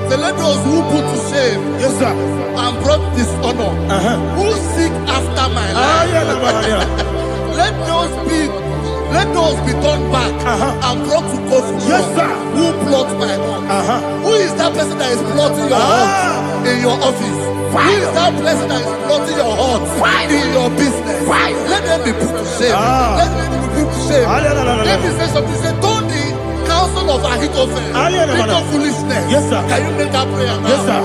So let those who put to shame,
Yes, sir.
and brought dishonor, who seek after my life, let those be turned back and brought to confusion.
Yes, sir.
Who plot my hurt? Who is that person that is plotting your hurt in your office? Who is that person that is plotting your hurt in your business? Let them be put to shame. Let them be put to shame. Let me say something. Say, don't the counsel of Ahithophel think of foolishness.
Yes, sir.
Can you make that prayer now?
Yes, sir.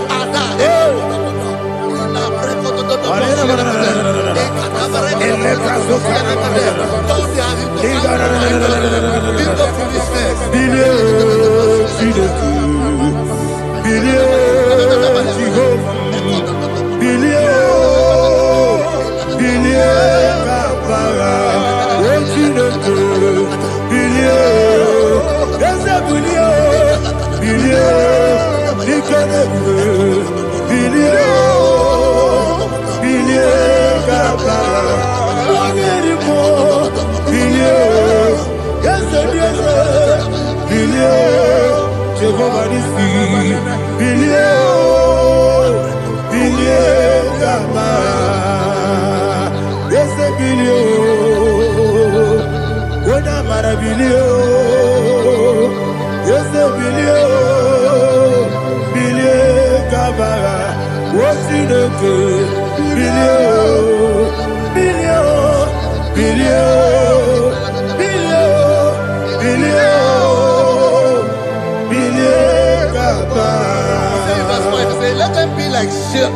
Let them be like chaff.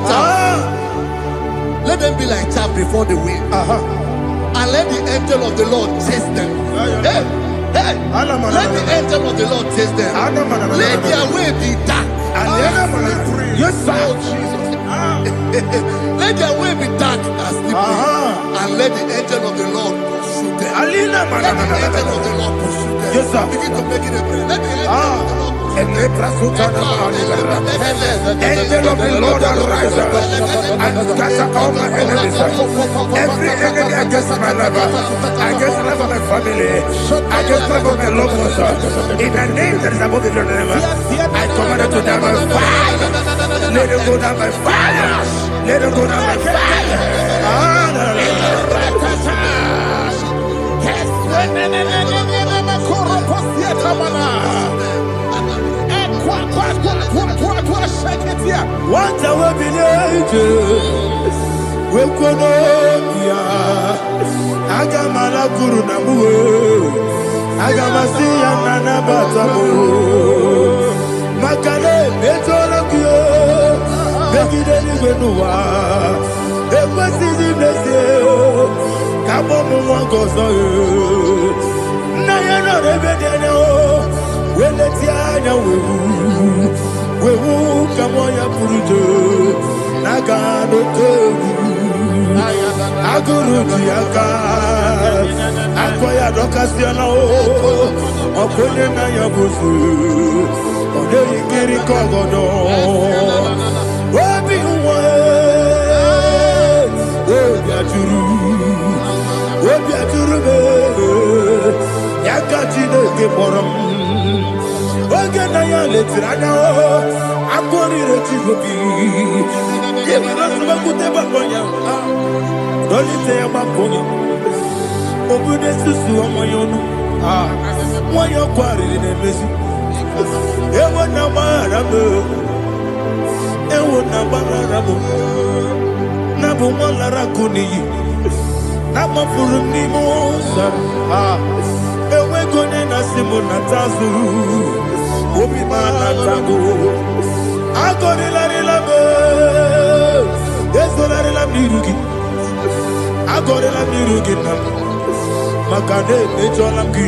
Let them be like chaff before the wind. And let the angel of the Lord chase them. Hey, hey. Let the angel of the Lord chase them. Let their way be dark. Yes, sir.
Oh, Jesus. Let their way be dark and slippery. And let the angel of the Lord pursue them. Let the angel of the Lord pursue them.
Yes, sir.
Begin to make it a prayer. Let the angel of the Lord pursue them.
Angel of the Lord arise and scatter all my enemies. Every enemy against my life, against the life of my family, against the life of my loved ones, in the name that is above the name, I command it to die by fire. Let it go down by fire. Let it go down by fire. What I will be we could Agamala Guru Namu Agamasia Nana Batamu Makale Betolakio Begideni Benua Ekwesi Blessio Kabomu Wangozo Nayano Rebedeno Weletiana Wewu Kamoya Purujo Nagano Tebu Aguru Diaka Akoya Dokasiana Okone Nayabusu Ode Ikiri Kogodo Obi Uwe Obi Aturu Yakachine Keporam Oge Nayale Tirana Akoni Rechigobi Yemirasubakute Bakonya Dolite Yabakonya Obude Susu Amoyono Moyo Kwari Nemesi Ewo Namarabo Ewo Namarabo Nabu Malarakuni Nama Furumi Mosa Ewe Gone Nasimu Natazu Obi Manatago Agori Larilabe Yesolari la Mirugi Agori la Mirugi Makane Mecholamgi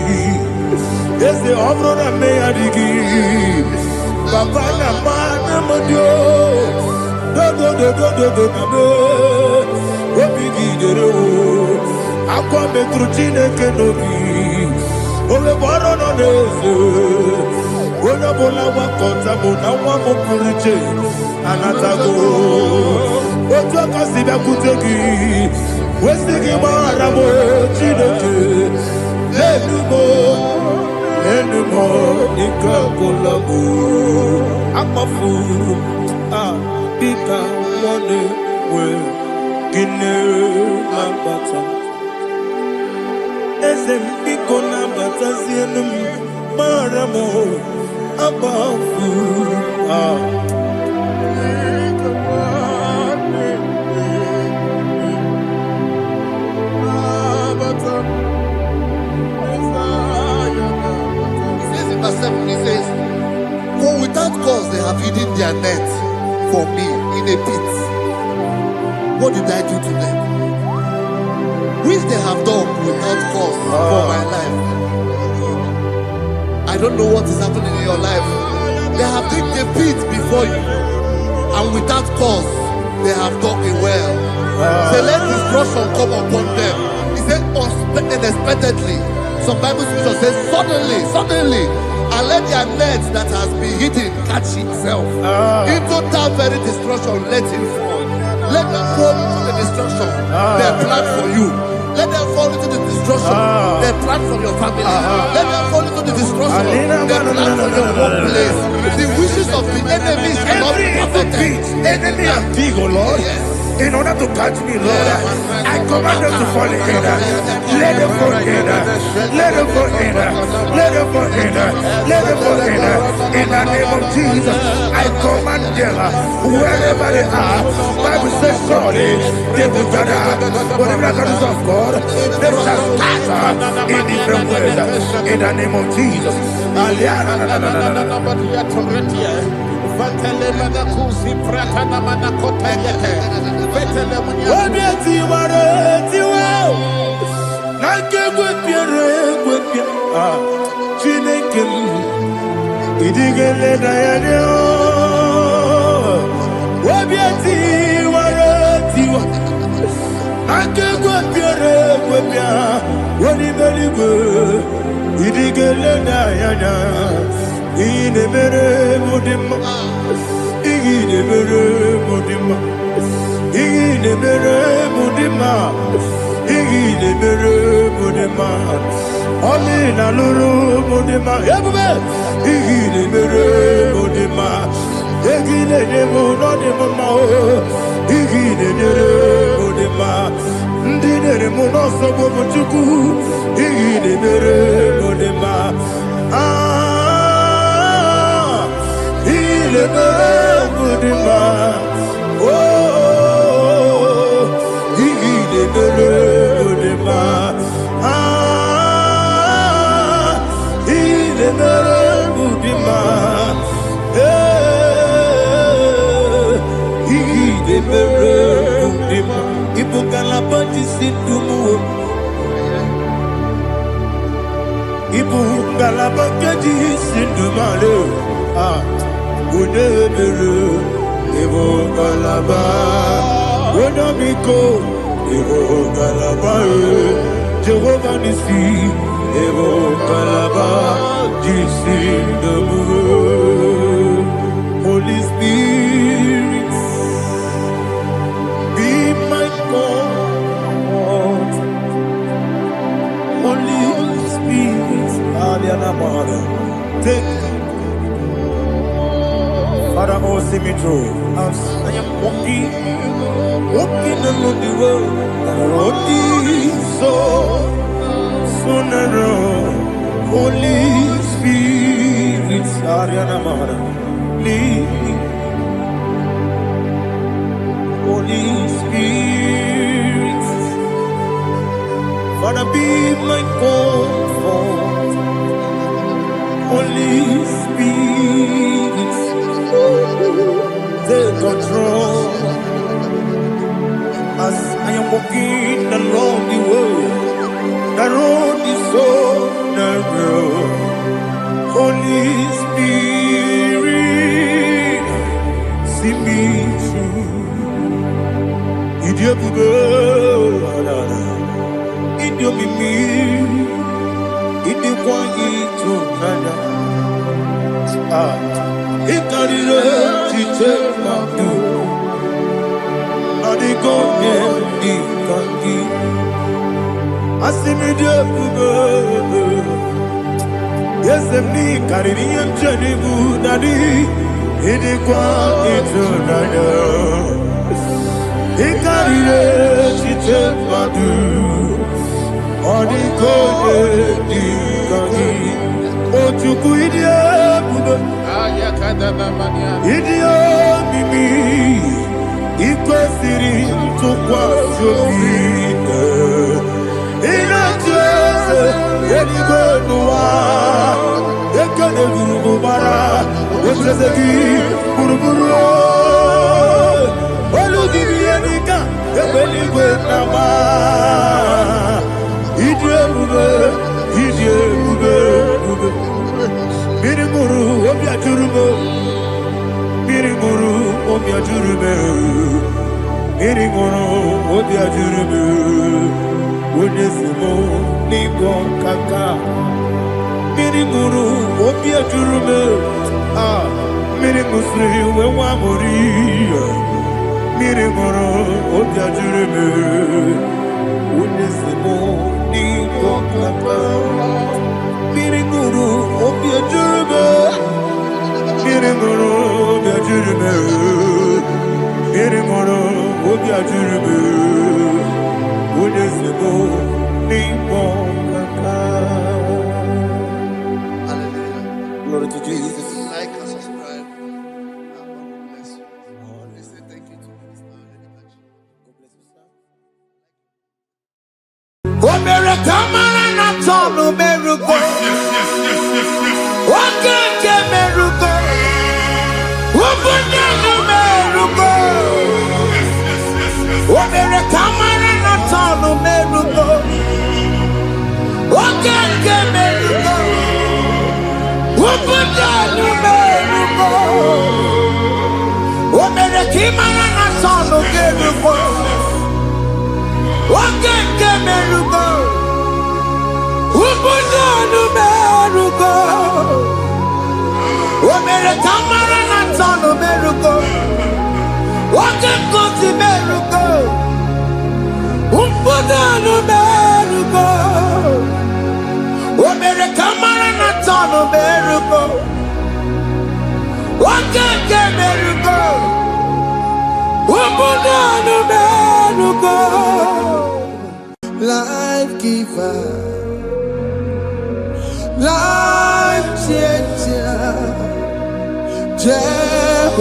Ese Obro na Meyadigi Papa na Mana Modio Do Obigi Dero Aqua Metrucine Kenobi Ole Boro no Nese Ona Bola Wakota Mona Wamo Puriche Anatago Otua Kasiba Kutegi Westigi Maramo Chineke Lenumo Nika Kolabo Amafu Bika One We Gine Mabata Ezem Biko Nabata Zienum Maramo Abafu
He says, for without cause they have hidden their net for me in a pit. What did I do to them? Which they have done without cause for my life. I don't know what is happening in your life. They have digged a pit before you, and without cause they have done it well. Say, let destruction come upon them. He said, unexpectedly. Some Bible scripture says, suddenly. And let their net that has been hidden catch itself. Into that very destruction, let it fall. Let them fall into the destruction they plan for you. Let them fall into the destruction they plan for your family. Let them fall into the destruction they plan for your workplace. The wishes of the enemies will not be perfected.
Enemy and big, oh Lord.
Yes.
In order to catch me, Lord, I command them to fall in. Let them fall in. Let them fall in. Let them fall in. Let them fall in. In the name of Jesus, I command them wherever they are. Bible says surely they will gather. Whatever the God of God, they shall scatter in different ways. In the name of Jesus. In
mere mudima. Igine mere mudima. Igine mere mudima. Igine mere mudima. Oli na luru mudima. Ebube. Igine mere mudima. Igine nemo no nemo ma. Igine mere mudima. Ndine nemo no sobo muchuku. Igine mere mudima. Ile mere mudima. Oh, ile mere mudima. Ile mere mudima. Ile mere mudima. Ibukala bati situmu. Ibukala bati situmu. Unebere, Evo Galaba, Unamiko, Evo Galaba, Jehovah Nissi, Evo Galaba, Jesus the Lord. Holy Spirit, be my God. Holy Spirit, Adiana Mother, take Father, oh, see me through. As I am walking along the road, the road is so narrow. Holy Spirit, Ariana Mara, lead me. Holy Spirit, Father, be my comfort. Holy Spirit, take control as I am walking along the road. The road is so narrow. Holy Spirit, see me through. Idio bugo, idio mimi, idio kwa ito nana. Ikarire chite madu Adigo ni kangi Asimi de bugo Yesemi kariri yemchani budadi Idikwa ito nana Ikarire chite madu Adigo ni kangi Ochuku idie bugo Idio mimi Ikwesiri tukwa shobide Inatese Yedigo nuwa Yekane gurugu bara Yetreseki Buruburu Olugibi yenika Yebeligwe nama Idio bube Idio bube Mirimuru obya jurume Mirimuru obya jurume Mirimuru obya jurume Unesimo nigo kaka Mirimuru obya jurume Mirimusri wewa mori Mirimuru obya jurume Unesimo nigo kaka Mirimuru obya jurume Mirimuru obya jurume Mirimuru obya jurume Unesimo nigo kaka.
Hallelujah.
Glory to Jesus.
Like and subscribe. God bless you. Please say thank you to Minister Lady Kachi.
God bless you, sir. Omere kamara na tonu merugo. Okeke merugo. Ubunye merugo. Omere kamara na tonu merugo. Okeke merugo. Ubunye merugo. Omere kimara na tonu merugo. Okeke merugo. Ubunye merugo. O mere kamara na tono meruko. O can go to meruko. Umpudano meruko. O mere kamara na tono meruko. O can get meruko. Umpudano meruko. Life giver, life changer,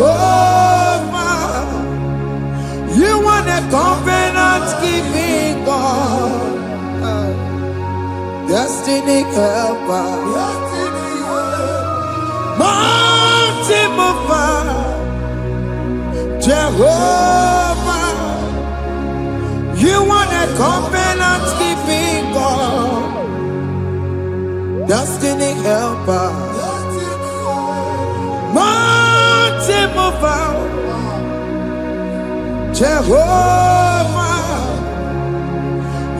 Jehovah, you are the covenant keeping God, destiny helper, mountain mover, Jehovah, you are the covenant keeping God, destiny helper, mountain mover, Jehovah,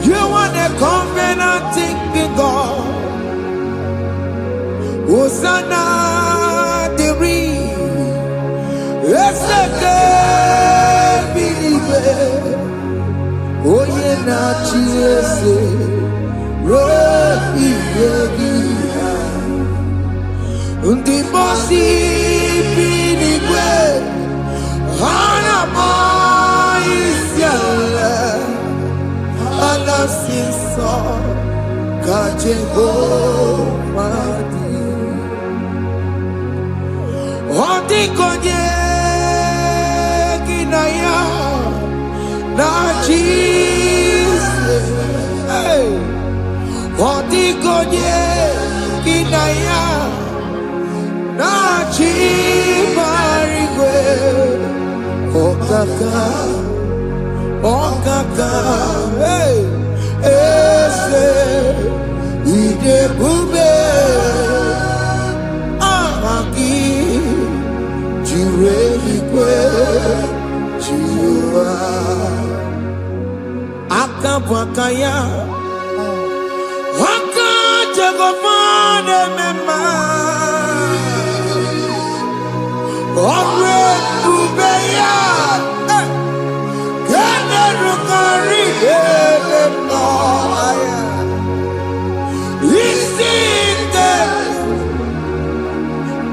you are the covenant keeping God. Hosanna, the it's the believer. Oh yeah, na chiese, rohi yegia. Undi bosi binigwe, hana moisiala, anasiso kajehomadi. Odi konye kinaya. Na Jesus, hey, Odigonye kinaya, na chimarigwe, okaka, hey, ese, ide bube, amaki, jireligwe, jiwa. Akabwakaya Waka Jagomane Mema Omre Kubeya Kene Rukari Mema Isinde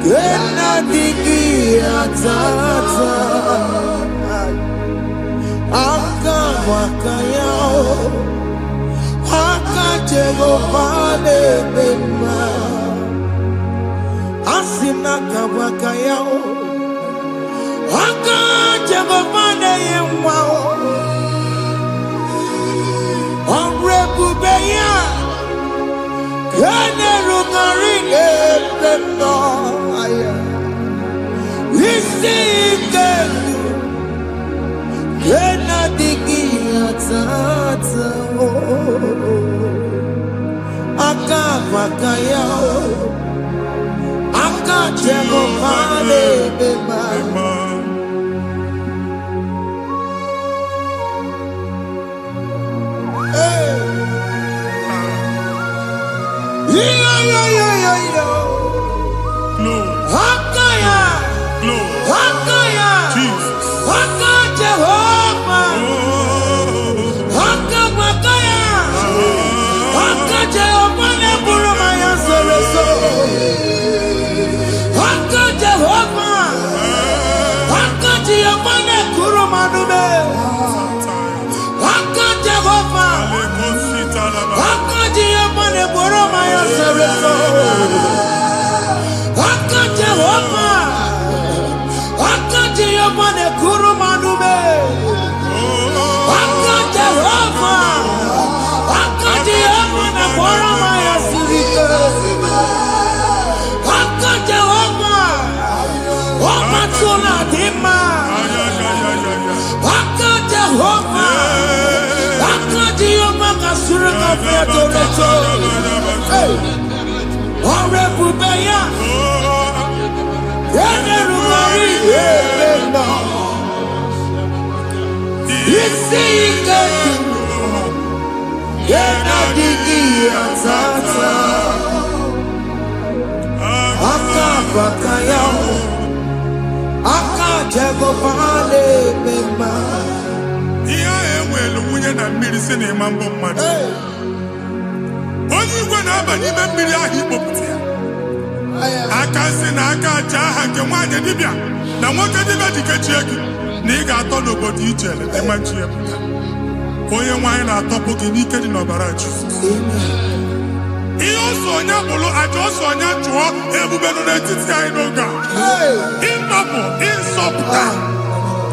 Kena Digi Atata Akabwakaya Akajegofane Bema Asina kabwakaya Akajegofane Yemwa Omrebubeya Kene Rukarine Bema Isike Kena digi atata Akabakaya Akajegofane Bema Hakaya Hakaya
Jesus.
Jehovah Hakabakaya Jehovah Neburumaya Sereso Jehovah Jehovah Nekurumanume Jehovah Jehovah Neburumaya Sereso Jehovah Jehovah Nekurumanume Jehovah Jehovah Neburumaya Sirike Jehovah Omatuna Dima Jehovah Jehovah Kasurika Featoreto Orebubeya Yenerumari Yebena Isike Yenadigi Atata bakaya aka jego vale mema
iya ewelu nwunye na mmiri si na ịma mbọ mmadụ onye igwe na-aba n'ime mmiri ahụ ikpopụta ya aka si na aka aja aha nke nwaanyị dibịa na nwoke dibịa dikechie gị na ị ga-atọ n'obodo ijele ịmachi ya pụta onye nwaanyị na-atọpụ gị n'ike dị n'ọbara Jizọs ihe ọsọ onye bụrụ aja ọsọ onye chụọ ebube nọ n'etiti anyị n'oge a ịtọpụ ịsọpụta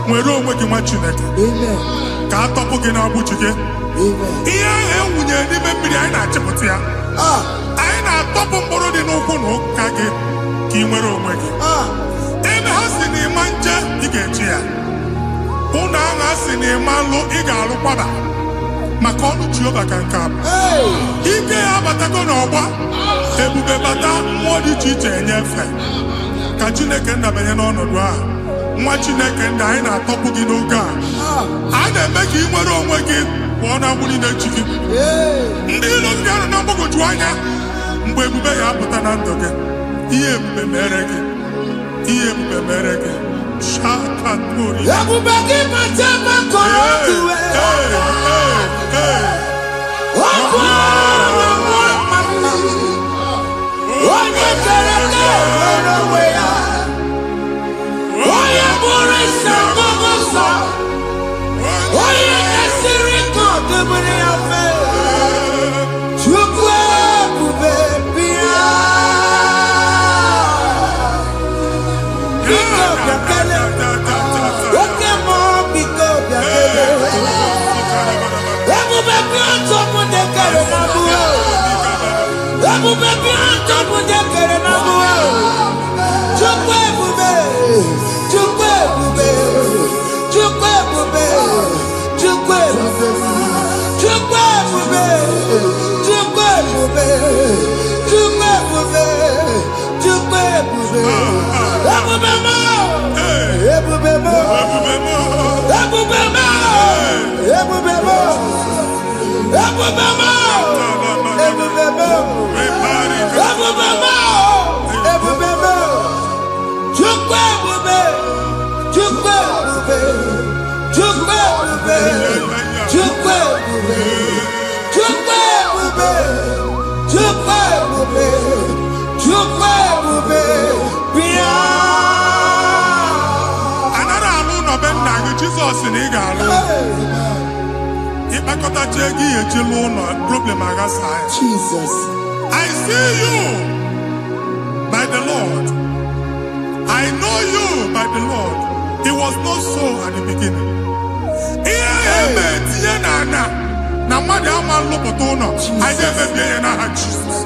nwere onwe gị nwa Chineke ka a tọpụ gị na-agbụchi gị ihe ahụ ewunye n'ime mmiri anyị na-achịpụta ya anyị na-atọpụ mkpụrụ dị n'ụkwụ na ụka gị ka ị nwere onwe gị ebe ha si na ịma nje ị ga-eji ya ụlọ ahụ ha si na ịma nlụ ị ga-alụkwaba maka ọnụ Jehova ka nke a ike ya abatago n'ọgba ebube bata mmụọ dị iche iche enyefe ka Chineke ndabanye n'ọnọdụ ahụ nwa Chineke ndị anyị na-atọpụ gị n'oge a na-eme ka ị nwere onwe gị pụọ na agbụrụ na-echi gị ndị ilo ndị ahụ na mgbagwoju anya mgbe ebube ya apụta na ndụ gị ihe ebube mere gị ihe ebube mere gị shakatori
ebube gị mata maka otuwe onye kere nwere onwe ya onye bụrụ isi ọgụgụ nsọ onye na-esiri ka ọdụbụrụ ya fe Chukwu ebube bịa biko bịakele oke mmụọ biko bịakele ebube bịa ntọpụ dekere na mbuo ebube bịa ntọpụ dekere na mbuo Chukwu ebube Chukwu ebube Chukwu ebube Chukwu ebube Chukwu ebube Chukwu ebube Chukwu ebube Chukwu ebube ebube mo ebube mo ebube mo ebube mo ebube mo ebube mo ebube mo ebube mo Chukwu ebube Chukwu ebube Chukwu ebube Chukwu ebube Chukwu ebube Chukwu ebube Chukwu ebube bịa
anara alụ nọ be nna gị Jizọs na ị ga-alụ ịkpakọtacha ego ihe eji lụọ ụlọ problem aghasa ya
Jesus
I see you by the Lord. I know you by the Lord. It was not so at the beginning. Ihe eme tinye na ana na mmadụ ama nlụpụta ụlọ anyị ga-emebie ya n'aha Jizọs.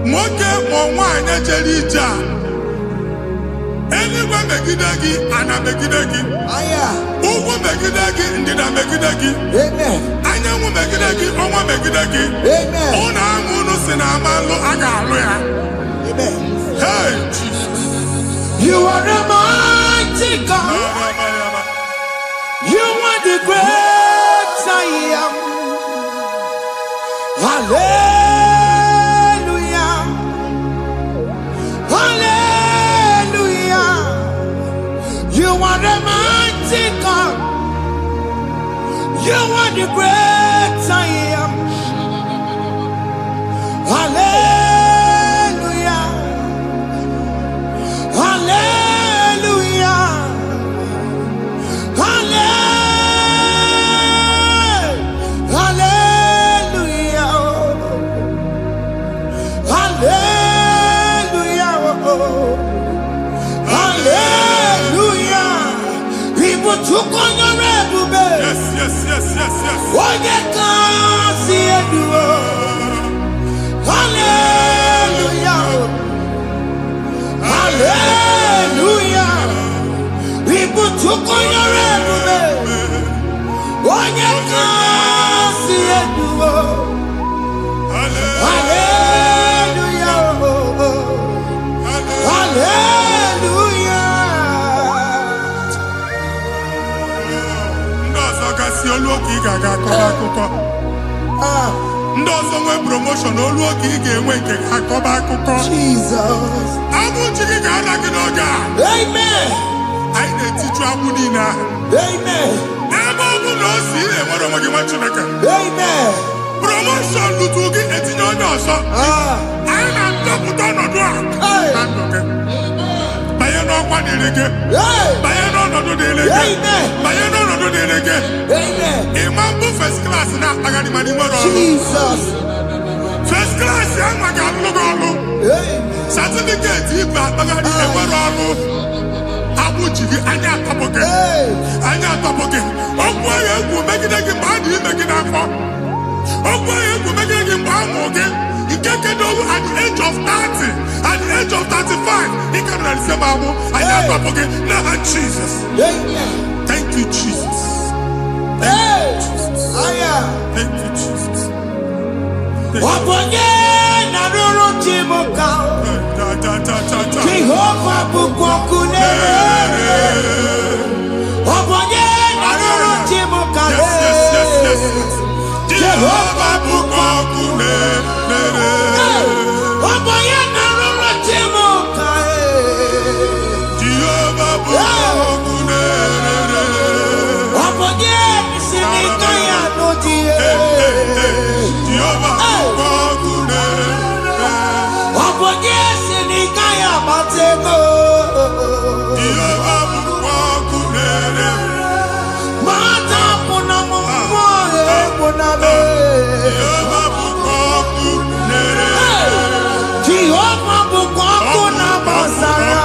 Nwoke ma nwaanyị jere ije a eluigwe megide gị ana megide gị ugwu megide gị ndịda megide gị anyanwụ megide gị ọnwa megide gị ụlọ ahụ unu si na ama nlụ a ga-alụ ya. Hey, Jesus.
You are the mighty God. You are the great I am. Hallelujah. Hallelujah. You are the mighty God. You are the great I am. Hallelujah. Hallelujah. Hallelujah. Hallelujah. Hallelujah. People took on your ebube.
Yes, yes, yes, yes, yes.
Onye kasi eduo. Hallelujah. Hallelujah. People took on your ebube. Onye kasi eduo. Hallelujah. Hallelujah.
Ndị ọzọ gasị olu oke ị ga-aga akọrọ akụkọ Ndị ọzọ nwee promotion olu oge ị ga-enwe nke akọba akụkọ.
Jesus.
Abụchi gị ga-ala gị n'oge a.
Amen.
Anyị na-etiju agbụ niile ahụ.
Amen.
Ebe ọ bụ na o si ị na-enwere onwe gị nwa Chineke.
Amen.
Promotion lutu gị etinye onye ọzọ. Anyị na-adọpụta ọnọdụ a. Na ndụ gị. Banye n'ọkwa dịrị gị. Banye n'ọnọdụ dịrị gị. Banye n'ọnọdụ dịrị gị. Ịma mbụ first class na-akpagharị ma n'ime ọrụ.
Jesus.
First class ya nwa ga-alụ gị ọrụ. Certificate ibu akpagharị enwere ọrụ. Agbụ ji gị anya atọpụ gị. Anya atọpụ gị. Okwu ahụ egwu megide gị mgbe a dị ime gị n'afọ. Okwu ahụ egwu megide gị mgbe a mụrụ gị. Nke kedu at the age of 30, at the age of 35, ị ka nọ na nsema agbụ. Anya atọpụ gị n'aha Jesus. Thank you, Jesus. Thank you, Jesus. Thank you, Jesus.
Ọbọnye na rụrụ chi m ka Jehova bụkwa ọkụ na-ere. Ọbọnye na rụrụ chi m ka Jehova bụkwa ọkụ na-ere. Ọbọnye na rụrụ chi m ka
Jehova bụkwa ọkụ na-ere.
Ọbọnye si n'ike ya n'ụdị
Jehova bụkwa ọkụ na-ere.
Ọbọnye si n'ike ya batego.
Jehova bụkwa ọkụ na-ere.
Mata pụna m mmụọ pụna m.
Jehova bụkwa ọkụ na-ere.
Jehova bụkwa ọkụ na-agbasara.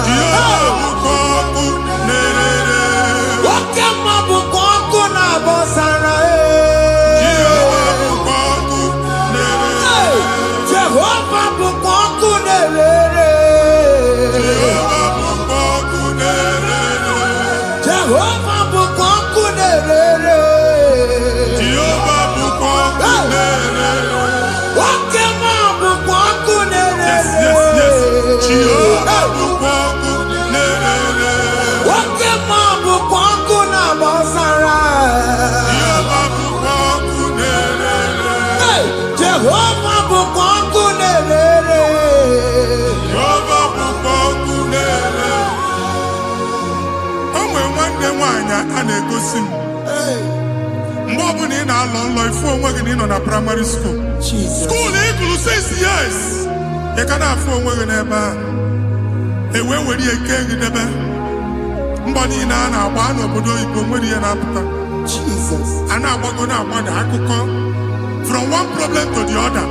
Jehova bụkwa ọkụ na-ere.
Oke mma bụkwa ọkụ na-agbasara.
Jehova bụkwa ọkụ na-ere.
Jehova bụkwa ọkụ na-ere.
Jehova bụkwa ọkụ na-ere.
Jehova bụkwa ọkụ na-ere.
Jehova bụkwa ọkụ na-ere.
Oke mma bụkwa ọkụ na-ere.
Jehova bụkwa ọkụ na-ere.
Oke mma bụkwa ọkụ na-agbasara.
Jehova bụkwa ọkụ na-ere.
Jehova bụkwa ọkụ na-ere.
Jehova bụkwa ọkụ na-ere. O nwere nwanne nwaanyị a na-egosi m. Mgbe ọbụla ị na-alọ nlọ ifu onwe gị na ị nọ na praịmarị skuul. Skuul ị gụrụ 6 years. Ị ka na-afụ onwe gị n'ebe ahụ. Ewe were ihe kee gị debe. Mbọ niile a na-agba n'obodo oyibo nwere ihe na-apụta. A na-agbago na-agbada akụkọ. From one problem to the other.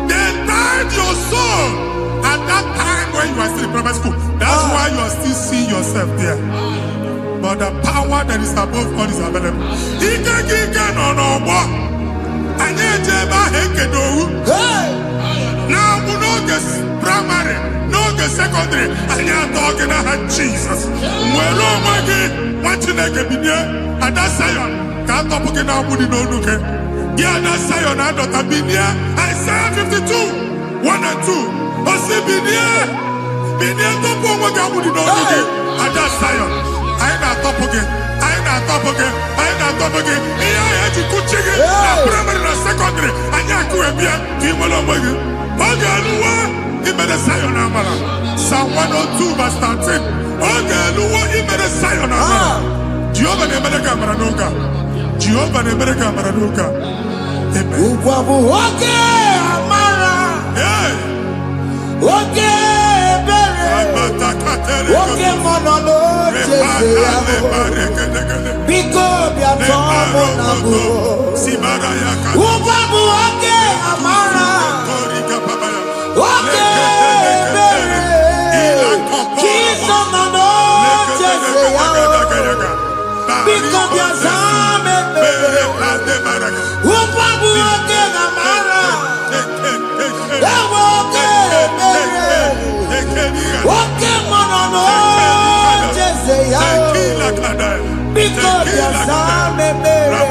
They tied your soul at that time when you are still in primary school. That's why you are still seeing yourself there. But the power that is above all is available. Ike nọ n'ọgbọ. Anyị eje ebe ahụ ekedo owu. Na-agbụ n'oge praịmarị, n'oge sekọndịrị, anyị atọ gị n'aha Jizọs. Nwere onwe gị, nwa Chineke binie, Ada Sayọn, ka atọpụ gị na-agbụ dị n'onu gị. Gị Ada Sayọn adọta binie, Isaiah 52, 1 and 2. Osi binie, binie tọpụ onwe gị agbụ dị n'onu gị. Ada Sayọn, anyị na-atọpụ gị, anyị na-atọpụ gị, anyị na-atọpụ gị. Ihe ahụ eji kụchi gị na praịmarị na sekọndịrị, anyị akụghebie ka ị nwere onwe gị. Oge eluwa imere Sayọn amara. Psalm 102 verse 13. Oge eluwa imere Sayọn amara. Jehova na-emere gị amara n'oge a. Jehova na-emere gị amara n'oge a. Amen.
Ugwu bụ oge amara. Oge ebere. Oge mmanụ n'oche ya. Biko bịa tọọ mụ na bụ. Ugwu bụ oge amara. Oge ebere. Jizọs nọ n'oche ya. Biko bịa zaa m ekpere. Ugwu bụ oge amara. Ewe oge ebere. Oge mmanụ n'oche ya. Biko bịa zaa m ekpere.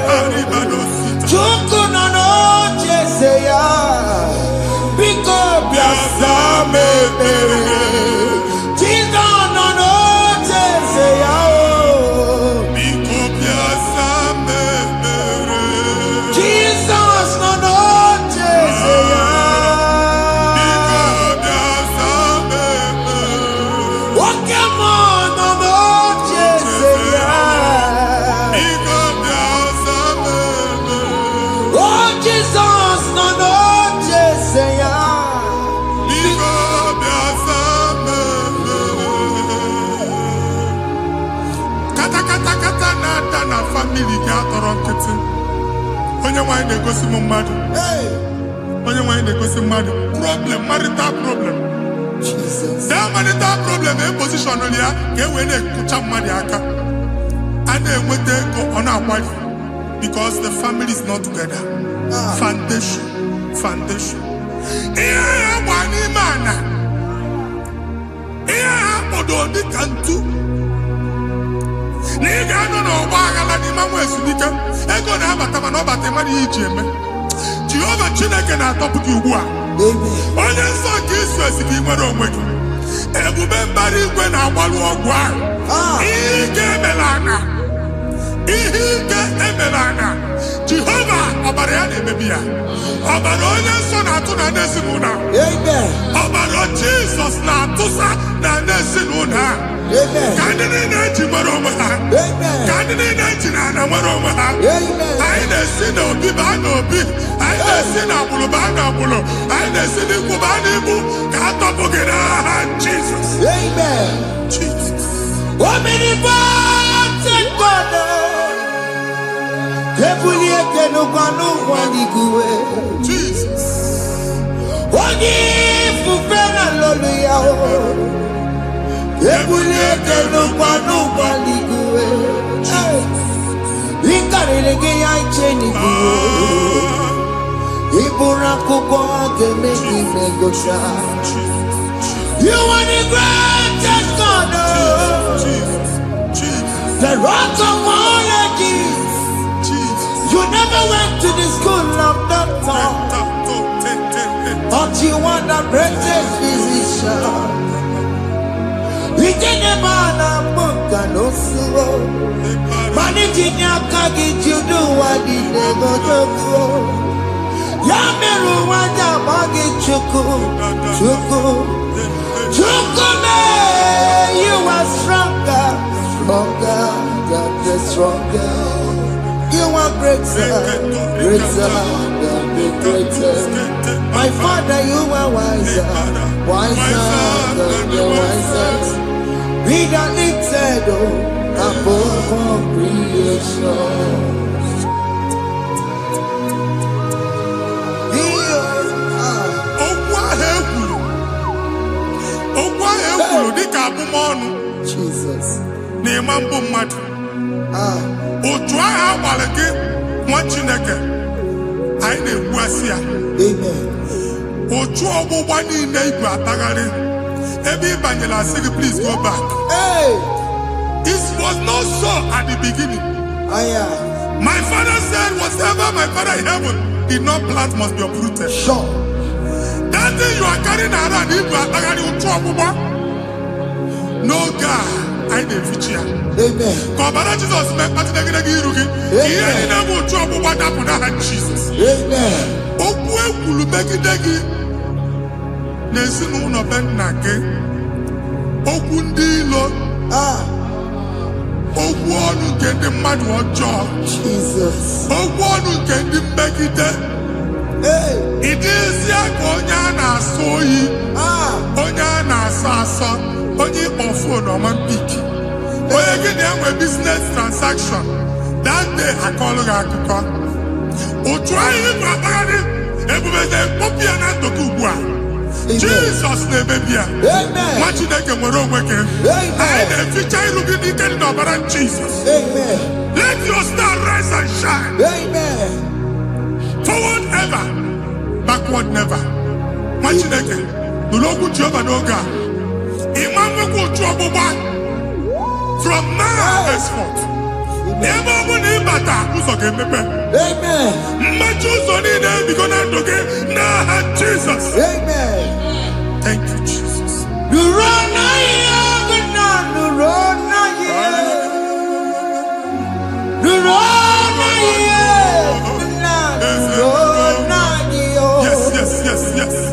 Chukwu nọ n'oche ya. Biko bịa zaa m ekpere. Jizọs nọ n'oche ya.
Biko bịa zaa m ekpere.
Jizọs nọ
ntị. Onye nwanyị na-egosi m mmadụ. Onye nwanyị na-egosi mmadụ. Problem, marital problem. That marital problem in position on ya ka e wee na-ekụcha mmadụ aka. A na-enweta ego ọ na-akwali because the family is not together. Foundation. Ihe ya gba n'ime ana. Ihe ya kpọdo dị ka ntu. Na ị ga-anọ n'ọgba aghara n'ime nwa ezumike. Ego na-abata mana ọ bata mmadụ ihe iji eme. Jehova Chineke na-atọpụ gị ugbu a. Onye nsọ nke Izrel si gị nwere onwe gị. Ebube mbara igwe na-agbalụ ọgwụ ahụ. Ihe ike emela anya. Jehova ọbara ya na-emebi ya. Ọbara onye nsọ na-atụ na n'ezinụlọ. Ọbara Jizọs na-atụsa na n'ezinụlọ. Ka ndị niile eji nwere onwe ha. Ka ndị niile eji na ana nwere onwe ha. Anyị na-esi n'obi baa n'obi. Anyị na-esi n'agbụrụ baa n'agbụrụ. Anyị na-esi n'ikwu baa n'ikwu. Ka a tọpụ gị n'aha Jizọs.
Omnipotent God, Kebulieke no kwanu waniguwe.
Jesus.
Onye fufena loluya o. Kebulieke no kwanu waniguwe. Inkarelege ya icheni kuwe. Ibura kuko ageme imegosha. You are the greatest God, the rock of all ages. You never went to the school of doctor, but you are the greatest physician. We didn't man a book and also managing your carriage. You do what you never do. Yameru wanja magi chuku. Chukume, you are stronger, stronger. You are greater than the greatest. My Father, you are wiser than the wisest. Be the lifted above all creation. Jesus.
N'ịmambụ mmadụ. Otu ahụ agbalị gị nwa Chineke anyị na-ekwu asị ya. Otu ọgbụgba niile igwe atagharị ebe ị banyere asị gị please go back. It was not so at the beginning. My father said whatever my father in heaven did not plant must be uprooted.
Sure.
That thing you are carrying around igwe atagharị otu ọgbụgba. No God, I didn't feature.
Amen.
Kọbara Jesus mee kpatụ negidegi iru gị. Ihe niile bụ otu ọgbụgba dapụ n'aha Jesus.
Amen.
Okwu ekwuru megide gị n'ezinụlọ be nna gị. Okwu ndị ilo. Okwu ọnụ nke ndị mmadụ ọjọọ.
Jesus.
Okwu ọnụ nke ndị mmegide. Ị dịzie ka onye a na-asọ oyi. Onye a na-asọ asọ. Onye ịkpọ phone ọma mpiki. Onye gị na-enwe business transaction. That day akọlụ gị akụkọ. Otu anyị bụ akpagharị ebube na-ekpọpụ ya na ndụ gị ugbu a. Jizọs na-emebi ya. Nwa Chineke nwere onwe gị. Anyị na-eficha iru gị n'ike dị n'ọbara Jizọs. Let your star rise and shine. Forward ever, backward never. Nwa Chineke nụrụ okwu Jehova n'oge a. From now henceforth, ebe ọ bụ na ịbata ụzọ ga-emepe. Mmechi ụzọ niile ebigo na ndụ gị n'aha Jizọs. Thank you, Jesus. Yes.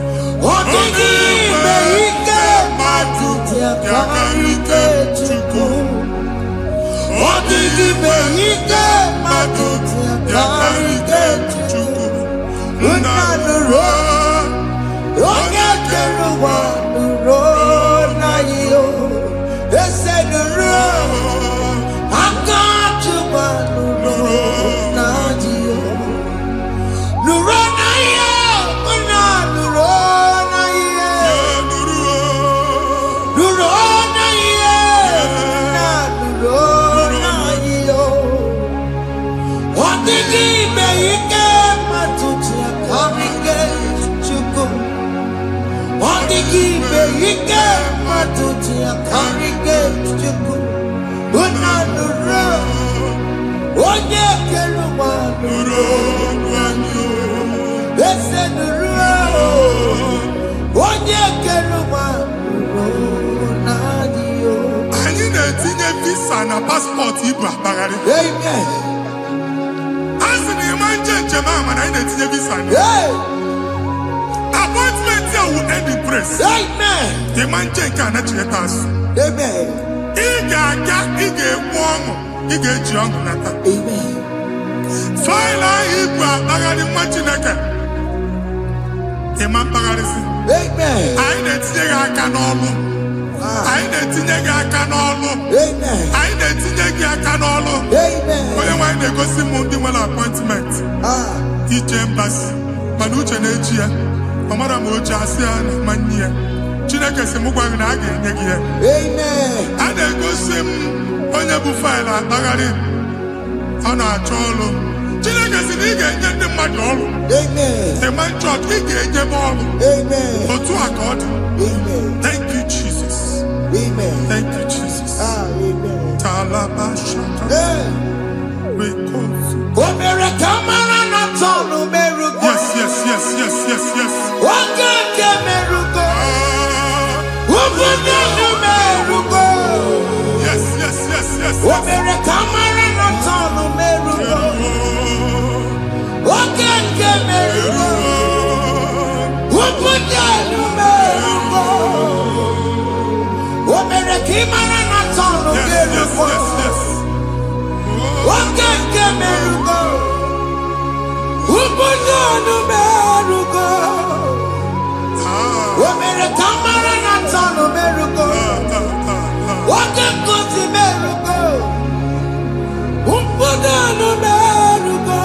ya karike chuku. Unanuro. Onye keluwa nuro. Ese nuro. Onye keluwa nuro. Nadio.
Anyị na-etinye visa na passport ibu akpagharị.
Amen.
Asị na ịma njem ahụ mana anyị na-etinye visa na. Appointment ya will end in praise.
Amen.
Ịma njem nke a na-echeta azụ.
Amen.
Ị ga-aga, ị ga-ekwu ọṅụ, ị ga-eji ọṅụ nata.
Amen.
Faịlụ ahụ ibu akpagharị nwa Chineke. Ịma mkpagharịsị.
Amen.
Anyị na-etinye gị aka n'ọlụ. Anyị na-etinye gị aka n'ọlụ.
Amen.
Anyị na-etinye gị aka n'ọlụ.
Amen.
Onye nwaanyị na-egosi m ndị nwere appointment ije mbasi mana uche na-eji ya ọ mara ma oche asị ya na ma nne ya Chineke sị m gwa gị na a ga-enye gị ya.
Amen.
A na-egosi m onye bụ faịlụ akpagharị ọ na-achọ ọrụ. Chineke sị na ị ga-enye ndị mmadụ ọrụ.
Amen.
Ema chọọchị ị ga-enye m ọrụ.
Amen.
Otu a ka ọ dị.
Amen.
Thank you Jesus.
Amen.
Thank you Jesus.
Amen.
Talabashaka. Rekosu.
Omere kamara na tonu merugo.
Yes, yes, yes, yes, yes, yes.
Okeke merugo. Ubunye merugo.
Yes, yes, yes, yes.
Omere kamara na tonu merugo. Okeke merugo. Ubunye merugo. Omere kamara na tonu merugo. Okeke merugo. Ubunye merugo. Omere kamara na tonu merugo. Okeke merugo. Ubunye merugo.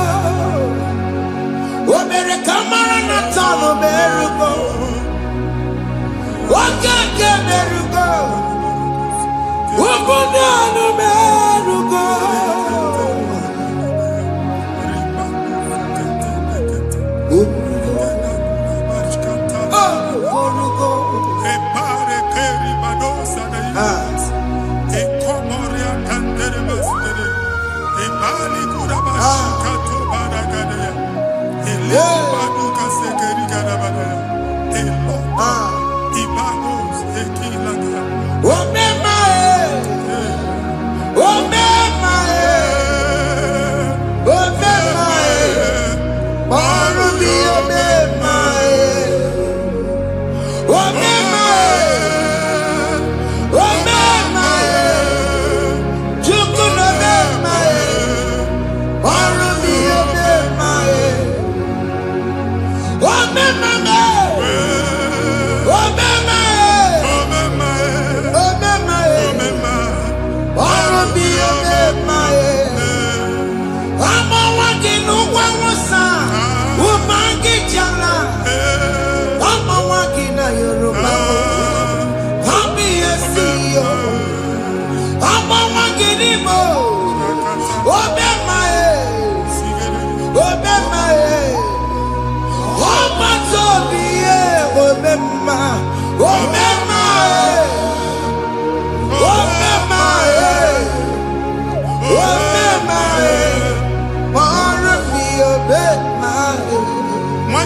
Omere kamara na tonu merugo. Okeke merugo. Ubunye merugo.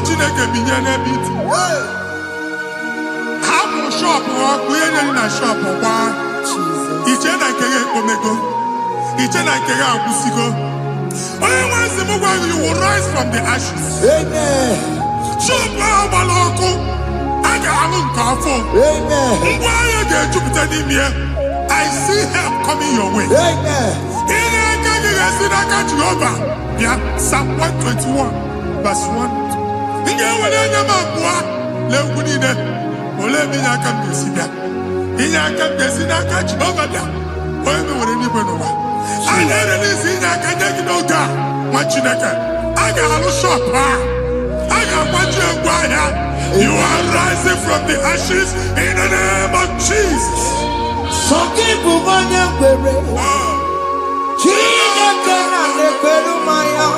Chineke binye n'ebe iti. Hapụ shọpụ ọkụ ihe nyere na shọpụ kwa. Iche na nke ya ekpomego. Iche na nke ya agwụsigo. Onye nwe nsị m gwa gị, you will rise from the ashes.
Amen.
Shọpụ ahụ gbara ọkụ. A ga-alụ nke afọ.
Amen.
Ngwa ahịa ga-ejupụta n'ime ya. I see help coming your way.
Amen.
Ihe aka gị ga-esi n'aka Jehova. Bịa, Psalm 121 verse 1. Ị ga-ewere anya m abụọ n'egwu niile. Olee ebe inye aka m ga-esi bịa? Inye aka m ga-esi n'aka Jehova bịa. Onye mewere n'igwe n'ụwa. A na-erelisi inye aka nye gị n'oge a, nwa Chineke. A ga-alụ shọpụ a. A ga-agbaji egwu ahịa. You are rising from the ashes in the name of Jesus.
Sọgị bụ onye kwere. Chineke na-ekwere mmanya.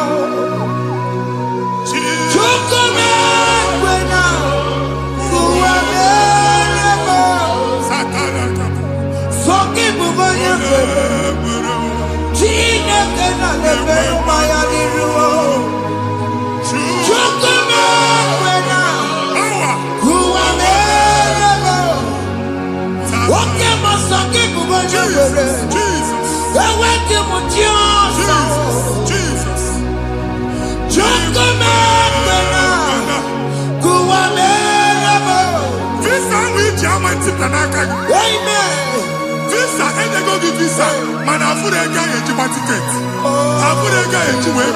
Chukwu na-ekwe na ụwa mere m.
Visa, and they go give visa. Man, I put a guy in your ticket. I put a guy in your way.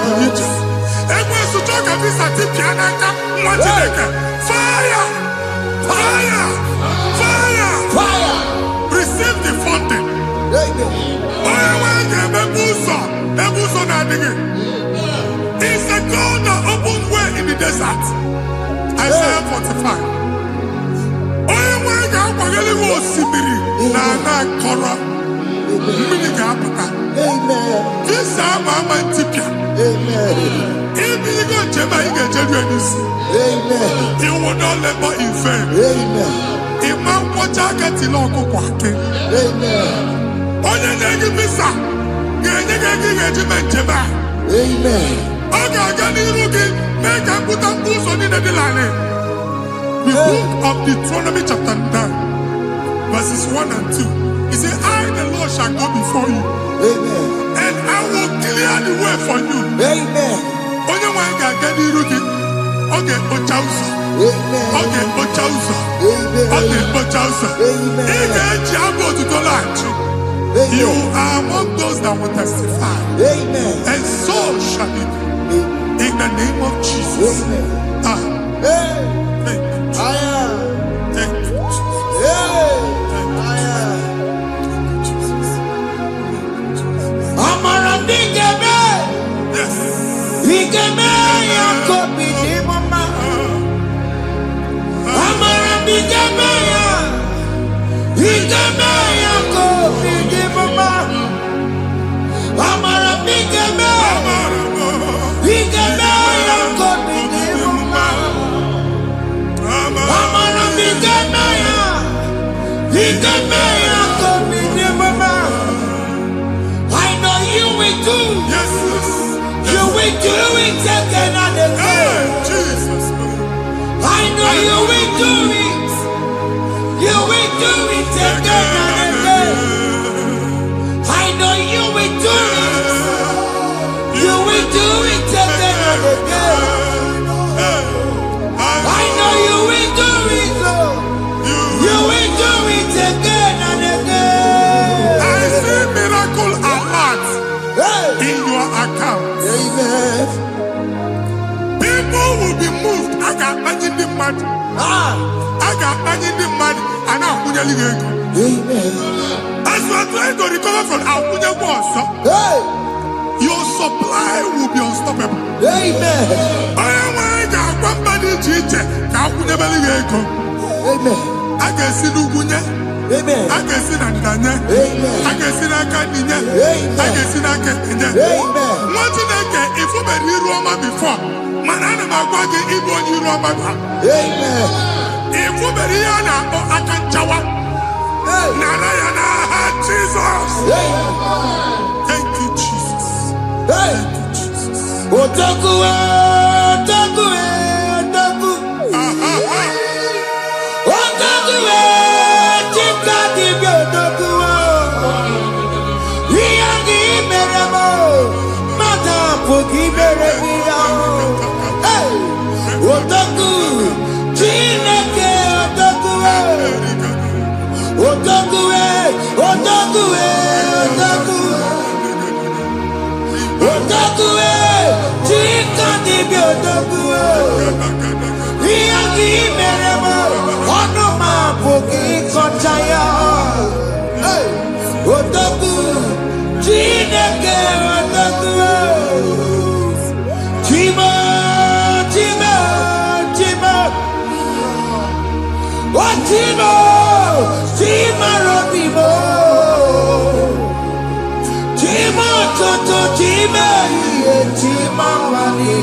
And when you talk a visa, tip Yanaka, fire! Fire! Fire! Fire! Receive the funding. It's a God that opened way in the desert. Isaiah 45. This is my tipia. If you go to you will not labor in vain. Imam Pochaka Tiloko Kwake. Onye negi visa. Amen. The book of Deuteronomy chapter 9, verses 1 and 2. He said, I, the Lord, shall go before you. Amen. And I will clear the way for you. Amen. Onye wanga gani rugi. Okay, Ochausa. Amen. Okay, Ochausa. Amen. Okay, Ochausa. Amen. You are among those that will testify. Amen. And so shall it be. In the name of Jesus. Amen. Thank you. Thank you, Jesus.
Amara bigeme.
Yes.
Bigeme ya kopi di mama. Amara bigeme ya. Bigeme ya kopi di mama. Amara bigeme. Bigeme ya kopi di mama. Amara bigeme ya. Bigeme ya kopi di mama. I know you will do.
Yes.
You will do it again and again.
Jesus.
I know you will do it. You will do it again and again. I know you will do it. You will do it again and again. I know you will do it, Lord. You will do it again and again.
I see miracle alert in your account.
Amen.
People will be moved. I got imagine the mad. I got imagine the mad. And I'm going to
Amen.
as you are trying to recover from Abuja Boss, your supply will be unstoppable.
Amen.
I am one body teacher.
Amen.
I can see Lugunya.
Amen.
I can see Nandanya.
Amen.
I can see Nakaninya.
Amen.
I can see Nakaninya.
Amen.
What did I get if you were here Roma before? Manana Magwagi, Ibo, you Roma.
Amen.
If you were here now, I can Jawa. Narayana, Jesus. Thank you, Jesus. Thank you, Jesus.
Otaku, otaku, otaku. Otaku, chika dibi otaku. Iyagi meremo, mata pogi meremia. Otaku, chineke otaku. Otaku, otaku, otaku. Otaku, chika dibi otaku. Iyagi meremo, onoma pogi kochaya. Otaku, chineke otaku. Chima, chima, chima. Chima, chima robimo. Chima toto, chima iye, chima wani.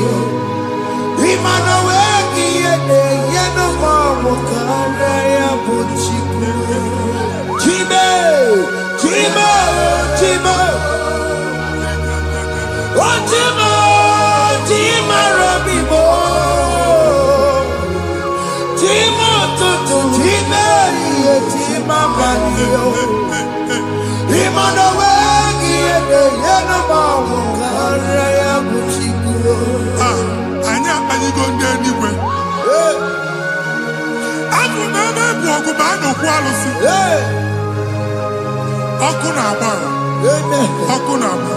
Imano weki yene, yeno mawo kare ya buchiku. Chima, chima, chima. Imana wengi ene yena mawu kare ya buchikuyo.
Anya ayigo ndenigwe. Abu meme bu oguba no ku alusi. Oku na agba. Oku na agba.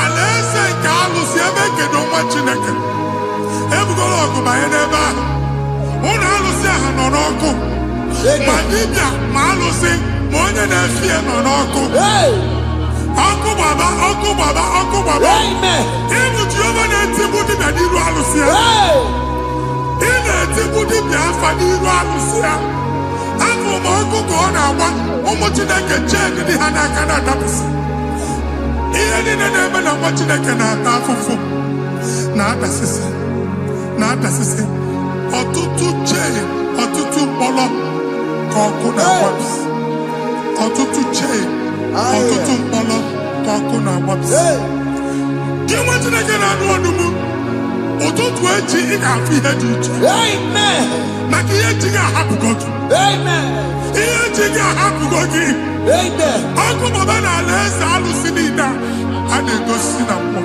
Alese ka alusi ebe kedo nwa Chineke. Ebugolo oguba ye n'ebe ahụ. Ụlọ alụsị ahụ nọ n'ọkụ. Ma dibịa ma alụsị ma onye na-efie nọ n'ọkụ. Ọkụ gbaba, ọkụ gbaba, ọkụ gbaba. Ịbụ Jehova na-etigbu dibịa n'iru alụsị ya. Ị na-etigbu dibịa afa n'iru alụsị ya. Afọ ma ọkụ ka ọ na-agba ụmụ Chineke chee dị ha n'aka na-adapụsị. Ihe niile na-eme na nwa Chineke na-ata afụfụ na-adasịsị na-adasịsị. Ọtụtụ chee, ọtụtụ mkpọrọ ka ọkụ na-agbapụsị. Ọtụtụ chee, ọtụtụ mkpọrọ ka ọkụ na-agbapụsị. Gị nwa Chineke na-anụ ọdụm, ụtụtụ echi ị ga-afụ ihe dị iche. Maka ihe echi ga-ahapụgo gị. Ihe echi ga-ahapụgo gị. Ọkụ baba na ala eze alụsị niile a na-egosi na mmụọ.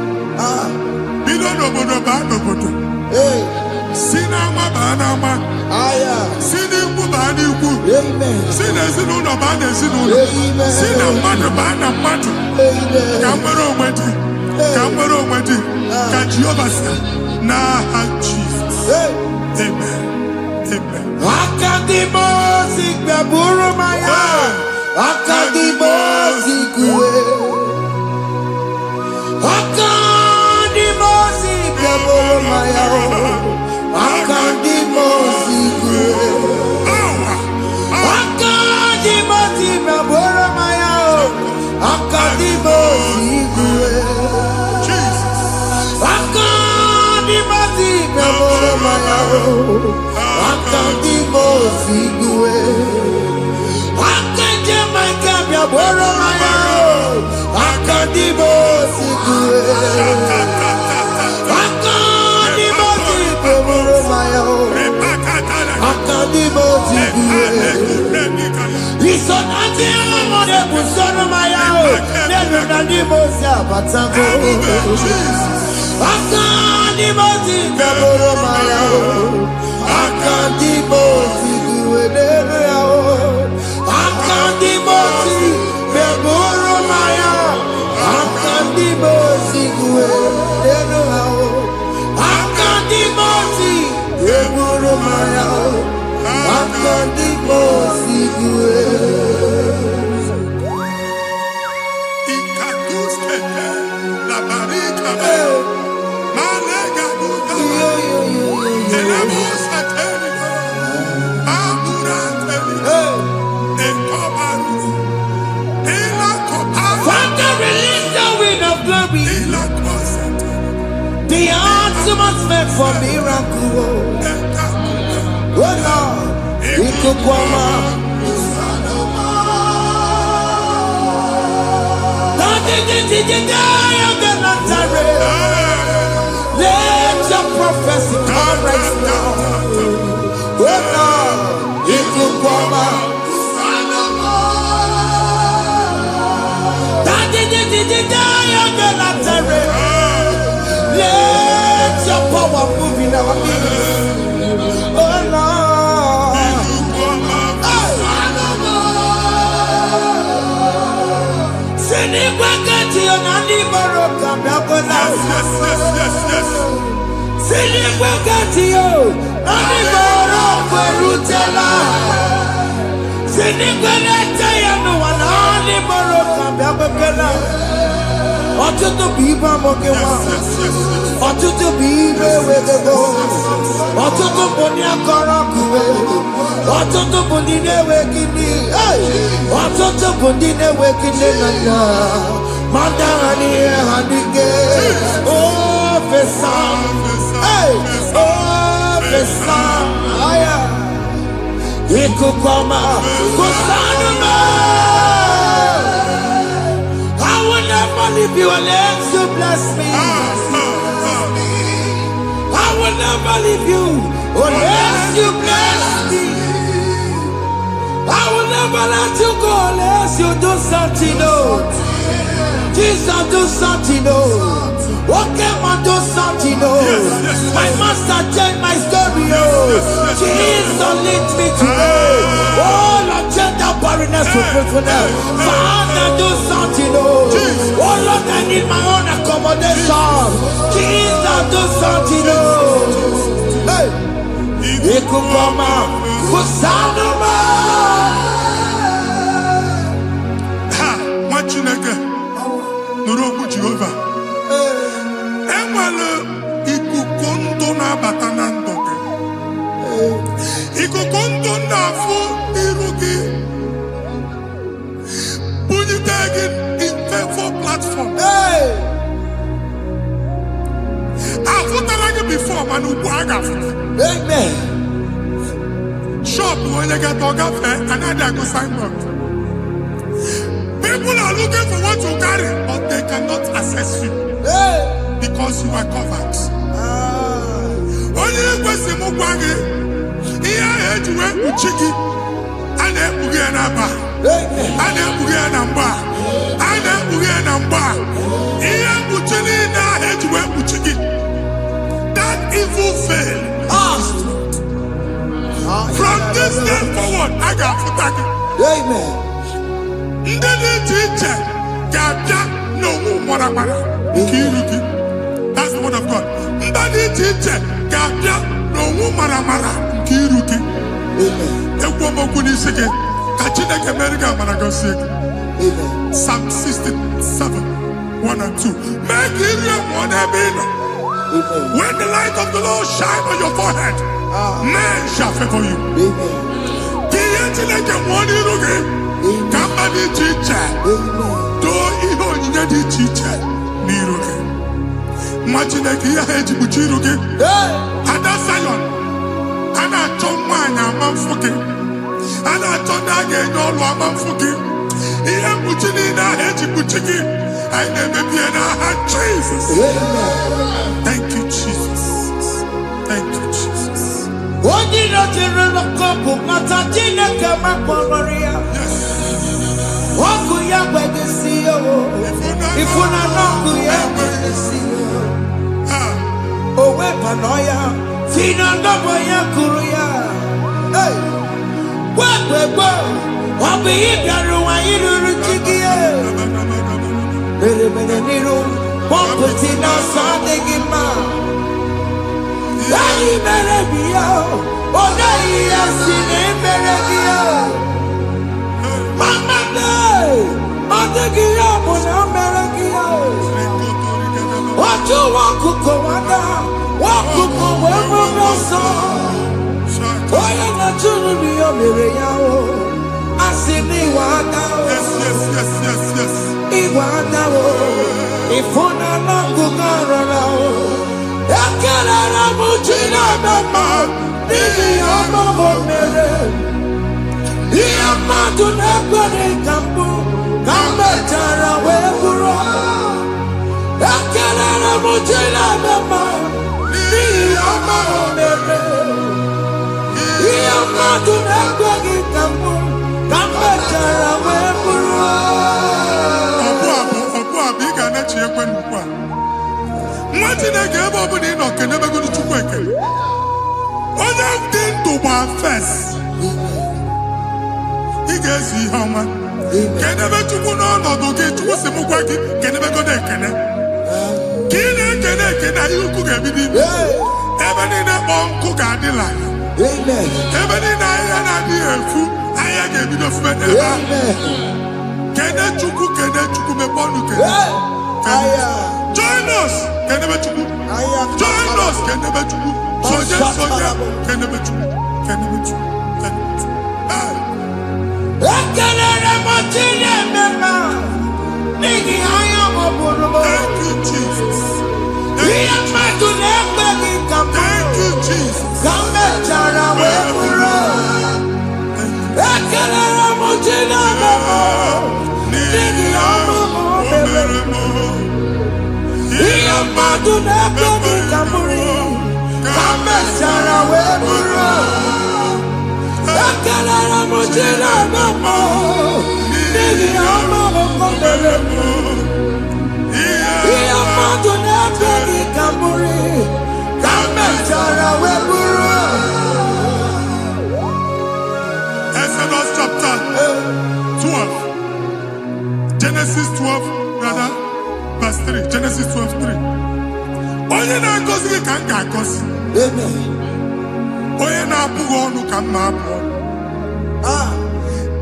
Bido n'obodo baa n'obodo. Si n'ama baa n'ama. Si n'ikwu baa n'ikwu. Si n'ezinụlọ baa n'ezinụlọ. Si na mmadụ baa na mmadụ. Ka nwere onwe dị. Ka nwere onwe dị. Ka Jehova si n'aha Jizọs. Amen. Amen.
Akadimosi gbaburu maya. Akadimosi kuwe. Akadimosi gbaburu maya. Akadimosi kuwe. Akadimosi gbaburu maya. Akadimosi kuwe. Akadimosi gbaburu maya. Akadimosi kuwe. Akadimosi gbaburu maya. Akadimosi kuwe. Akadimosi kuwe. Isonati amone busono maya. Nenu nadimosi abatango. Akadimosi gbaburu maya. Akadimosi kuwe nenu yao. Akadimosi gbaburu maya. Akadimosi kuwe nenu yao. Akadimosi gbaburu maya. Akadimosi kuwe.
Ikaduskete la barika be. Malega buda. Elemos atenida. Abura atenida. Ekobaru. Ela koparu.
Father, release the wind of glory.
Ela kwasete.
The ultimate meant for miracle. Oh Lord, Ikukwama. Let your prophecy come right now. Oh Lord, Ikukwama. Let your power move in our midst. Oh Lord. Ọtụtụ bụ ibe amụghị nwa. Ọtụtụ bụ ibe ewegego. Ọtụtụ bụ ndị akọrọ ọkụwe. Ọtụtụ bụ ndị na-enweghị nne. Ọtụtụ bụ ndị na-enweghị nne na nna. Ma dara n'ihe ha n'ike. Ofesa. Ofesa. Ikuku ọma. Kusanụ m. I will never leave you unless you bless me. I will never leave you unless you bless me. I will never never let you go unless you do something, oh. Jesus, do something, oh. Okay, man, do something, oh. My master changed my story, oh. Jesus, lead me today. Oh, Lord, change that barrenness to fruitfulness. Father, do something, oh. Oh, Lord, I need my own accommodation. Jesus, do something, oh. Hey. Ikukoma, kusanuma.
Ha, machineke. Nuru Jehovah. Enwere ikuku ndụ na-abata na ndụ gị. Ikuku ndụ na-afụ iru gị. Bunyite gị in favor platform. Afụtara gị before mana ugbu a ga-afụta.
Amen.
Shop onye ga-atọ gafee anaghị agụ signboard. People are looking for what you carry, but they cannot access you because you are covered. Onye kwesị m gwa gị ihe ahụ eji wee kpuchi gị a na-ekpughe ya n'aba, a na-ekpughe ya na mgba, a na-ekpughe ya na mgba. Ihe mkpuchi niile ahụ eji wee kpuchi gị, that evil veil. From this day forward, I ga-afụta gị.
Amen.
Ndị dị iche iche ga-abịa n'onwe maramara nke iru gị. That's the word of God. Ndị dị iche iche ga-abịa n'onwe maramara nke iru gị. Ekwu m okwu n'isi gị ka Chineke mere gị amara gọzie gị. Psalm 67, 1 and 2. Mee ka iru enwe n'ebe ị nọ. When the light of the Lord shine on your forehead, men shall favor you. Ka ihe Chineke nwụọ n'iru gị. Ka mba dị iche iche doo ihe onyinye dị iche iche n'iru gị. Nwa Chineke ihe ha eji kpuchi iru gị. Ada Zion, a na-achọ nwaanyị ama mfụ gị. A na-achọ ndị a ga-enye ọlụ ama mfụ gị. Ihe mkpuchi niile ahụ eji kpuchi gị, anyị na-emebi ya n'aha Jesus. Thank you, Jesus. Thank you, Jesus.
Onye nọchiri n'ọkọpụ mata Chineke makpọrọ ya. Ọkụ ya gbegesi ya o. Ifuna n'ọkụ ya gbegesi ya. O wepụ n'ọya, si na ndọbọ ya kụrụ ya. Gbegbe, ọ bụ ihe bịara ụwa iruru chi gị ya. Mere n'iru, pọmpụti n'ọsọ adịghị mma. Anyị mere bi ya, ọ naghị ya si na emere gị ya. Mama day, ọ dịghị ya bụ na o mere gị ya. Otu nwakuku nwada, nwakuku wee bụrụ ọsọ. Onye na-achụrụ m ya mere ya o. Asị na ịwa aka o. Ịwa aka o. Ịfụna n'ọkụkụ ọrọrọ o. Ekelere m Chineke mma n'ihi ya ọmụmụ mere. Ihe mmadụ na-ekweghị ka mbụ ka m mechara wee bụrụ. Ekelere m Chineke mma n'ihi ya ọmụmụ mere. Ihe mmadụ na-ekweghị ka mbụ ka m mechara wee bụrụ.
Ọbụ abụ ị ga-anachi ekwe n'ukwu a. Nwa Chineke ebe ọ bụla ị nọ kenebegoro Chukwu ekele. Onye dị ndụ gba fes. Ị ga-ezi ihe ọma. Kenebe Chukwu n'ọnọdụ gị, Chukwu si m gwa gị kenebegodo ekele. Ka ị na-ekene ekene ihe ukwu ga-ebido ime. Ebe niile kpọọ nkụ ga-adịla. Ebe niile ahịhịa na-adịghị efu, ahịhịa ga-ebido fube n'ebe ahụ. Kene Chukwu mepe ọnụ kene. Join us, kenebe Chukwu. Join us, kenebe Chukwu. Sonye, kenebe Chukwu. Kenebe Chukwu. Kenebe Chukwu.
Ekelere m Chineke mma n'ihi anya m bụrụ m.
Thank you, Jesus.
Ihe mmadụ na-ekweghị ka m
Thank you, Jesus.
ka m mechara wee bụrụ. Ekelere m Chineke mma n'ihi ọmụmụ mere. Ihe mmadụ na-ekweghị ka m bụrụ ka m mechara wee bụrụ. Akalala mojina mamo. Nini amamo komelemu. Iya maduna begi kamuri. Kametara weburu.
Exodus chapter 12. Genesis 12, rather, verse 3. Genesis 12, 3. Onye na-agọzi gị ka m ga-agọzi. Onye na-abụghị ọnụ ka m na-abụ.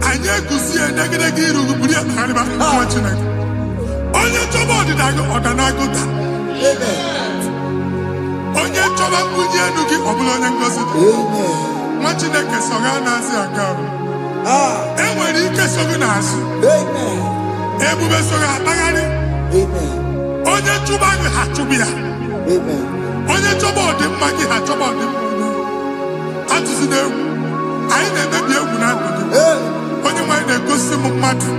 Anyị eguzie edegedege iru buru ya karịba nwa Chineke. Onye chọba ọdịda gị ọdanagụta. Onye chọba mbunye elu gị ọ bụla onye ngọzi. Nwa Chineke so gị na-azị aga arụ. E nwere ike so gị n'azụ. Ebube so gị akpagharị. Onye chụba gị ha chụbụ ya. Onye chọba ọdịmma gị ha chọba ọdịmma. Atụzina egwu. Anyị na-emebi egwu na ndụ gị. Onye nwanyị na-egosi m mmadụ.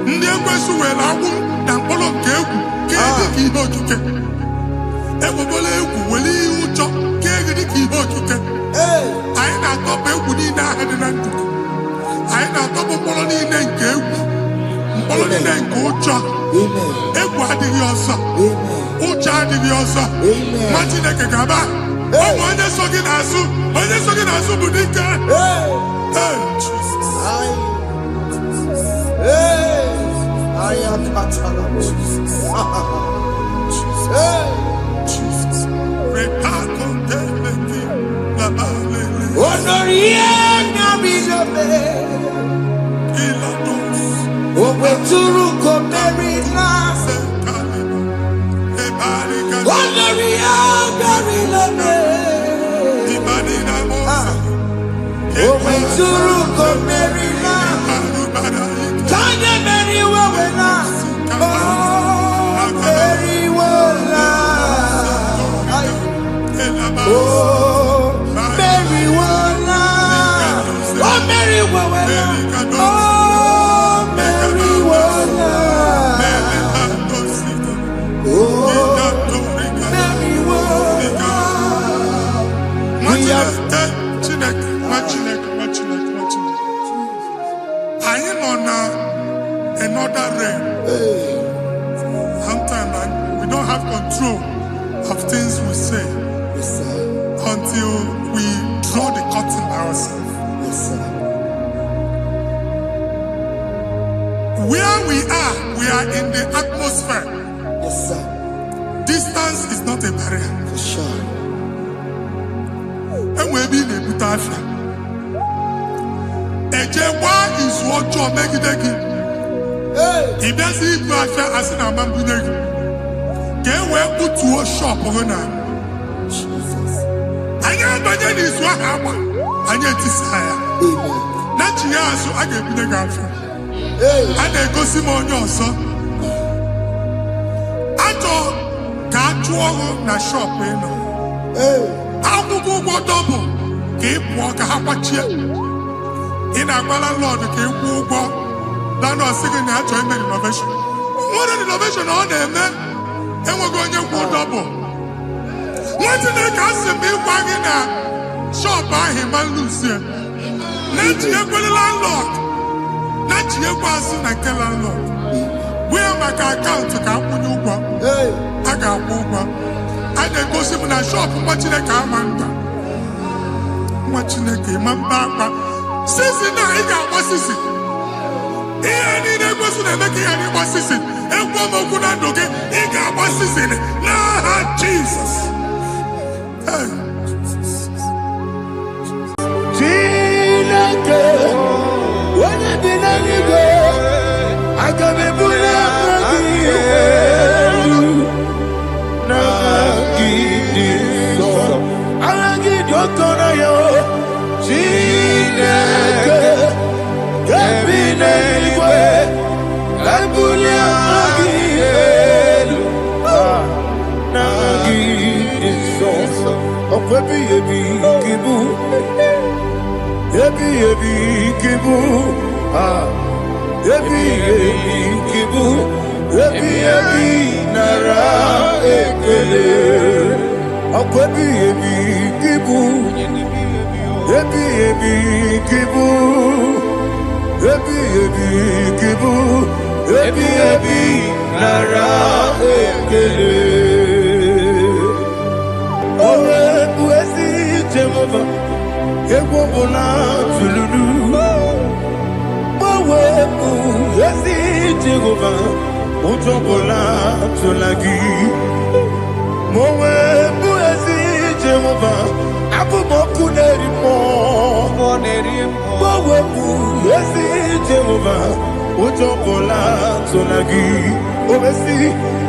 Ndị ekwensu were agwụ na mkpụrụ nke egwu kee dị ka ihe okike. Egbebola egwu were ihe ụjọ kee gị dị ka ihe okike. Anyị na-atọpụ egwu niile ahụ dị na ndụ gị. Anyị na-atọpụ mkpụrụ niile nke egwu. Mkpụrụ niile nke ụjọ. Egwu adịghị ọzọ. Ụjọ adịghị ọzọ. Nwa Chineke ga-aba. Ọ bụ onye so gị n'azụ. Onye so gị n'azụ bụ dike. Another realm. Sometimes we don't have control of things we say until we draw the curtain by ourselves. Where we are in the atmosphere. Distance is not a barrier.
For sure.
And we'll be in a butafia. Ejewa is what you're making. If there's a butafia as in a bamboo, get where put to a shop or not. I am by the is what happened. I get desire. Not you, so I get the girlfriend. And then go see more your son. I thought, can't you na shop, you know? How to go double? Keep walk a hapachi. In a Lord, keep walk. Then I was singing that to him innovation. What an innovation on them, man. And we're going to go double. What did they cast me wagging a shop by him and Lucia? Let you go to landlord. Let you pass in a landlord. We are my account to come with you. I got over. And then go see in a shop watching a commander. Watching a game and back. Sissy, now he got what's this? He ain't a person that make any what's this? And one more good and okay, he got what's this in it. Nah, Jesus. Hey.
When I did I can be put Ebi ebi kibu, ebi ebi kibu, ebi ebi nara ekele. Owe buezi Jehova, egwo bona tululu. Owe buezi Jehova, ojo bona tulagi. Owe buezi Jehova, abu moku nerimo. Owe buezi Jehova, ojo bona tulagi. Owe si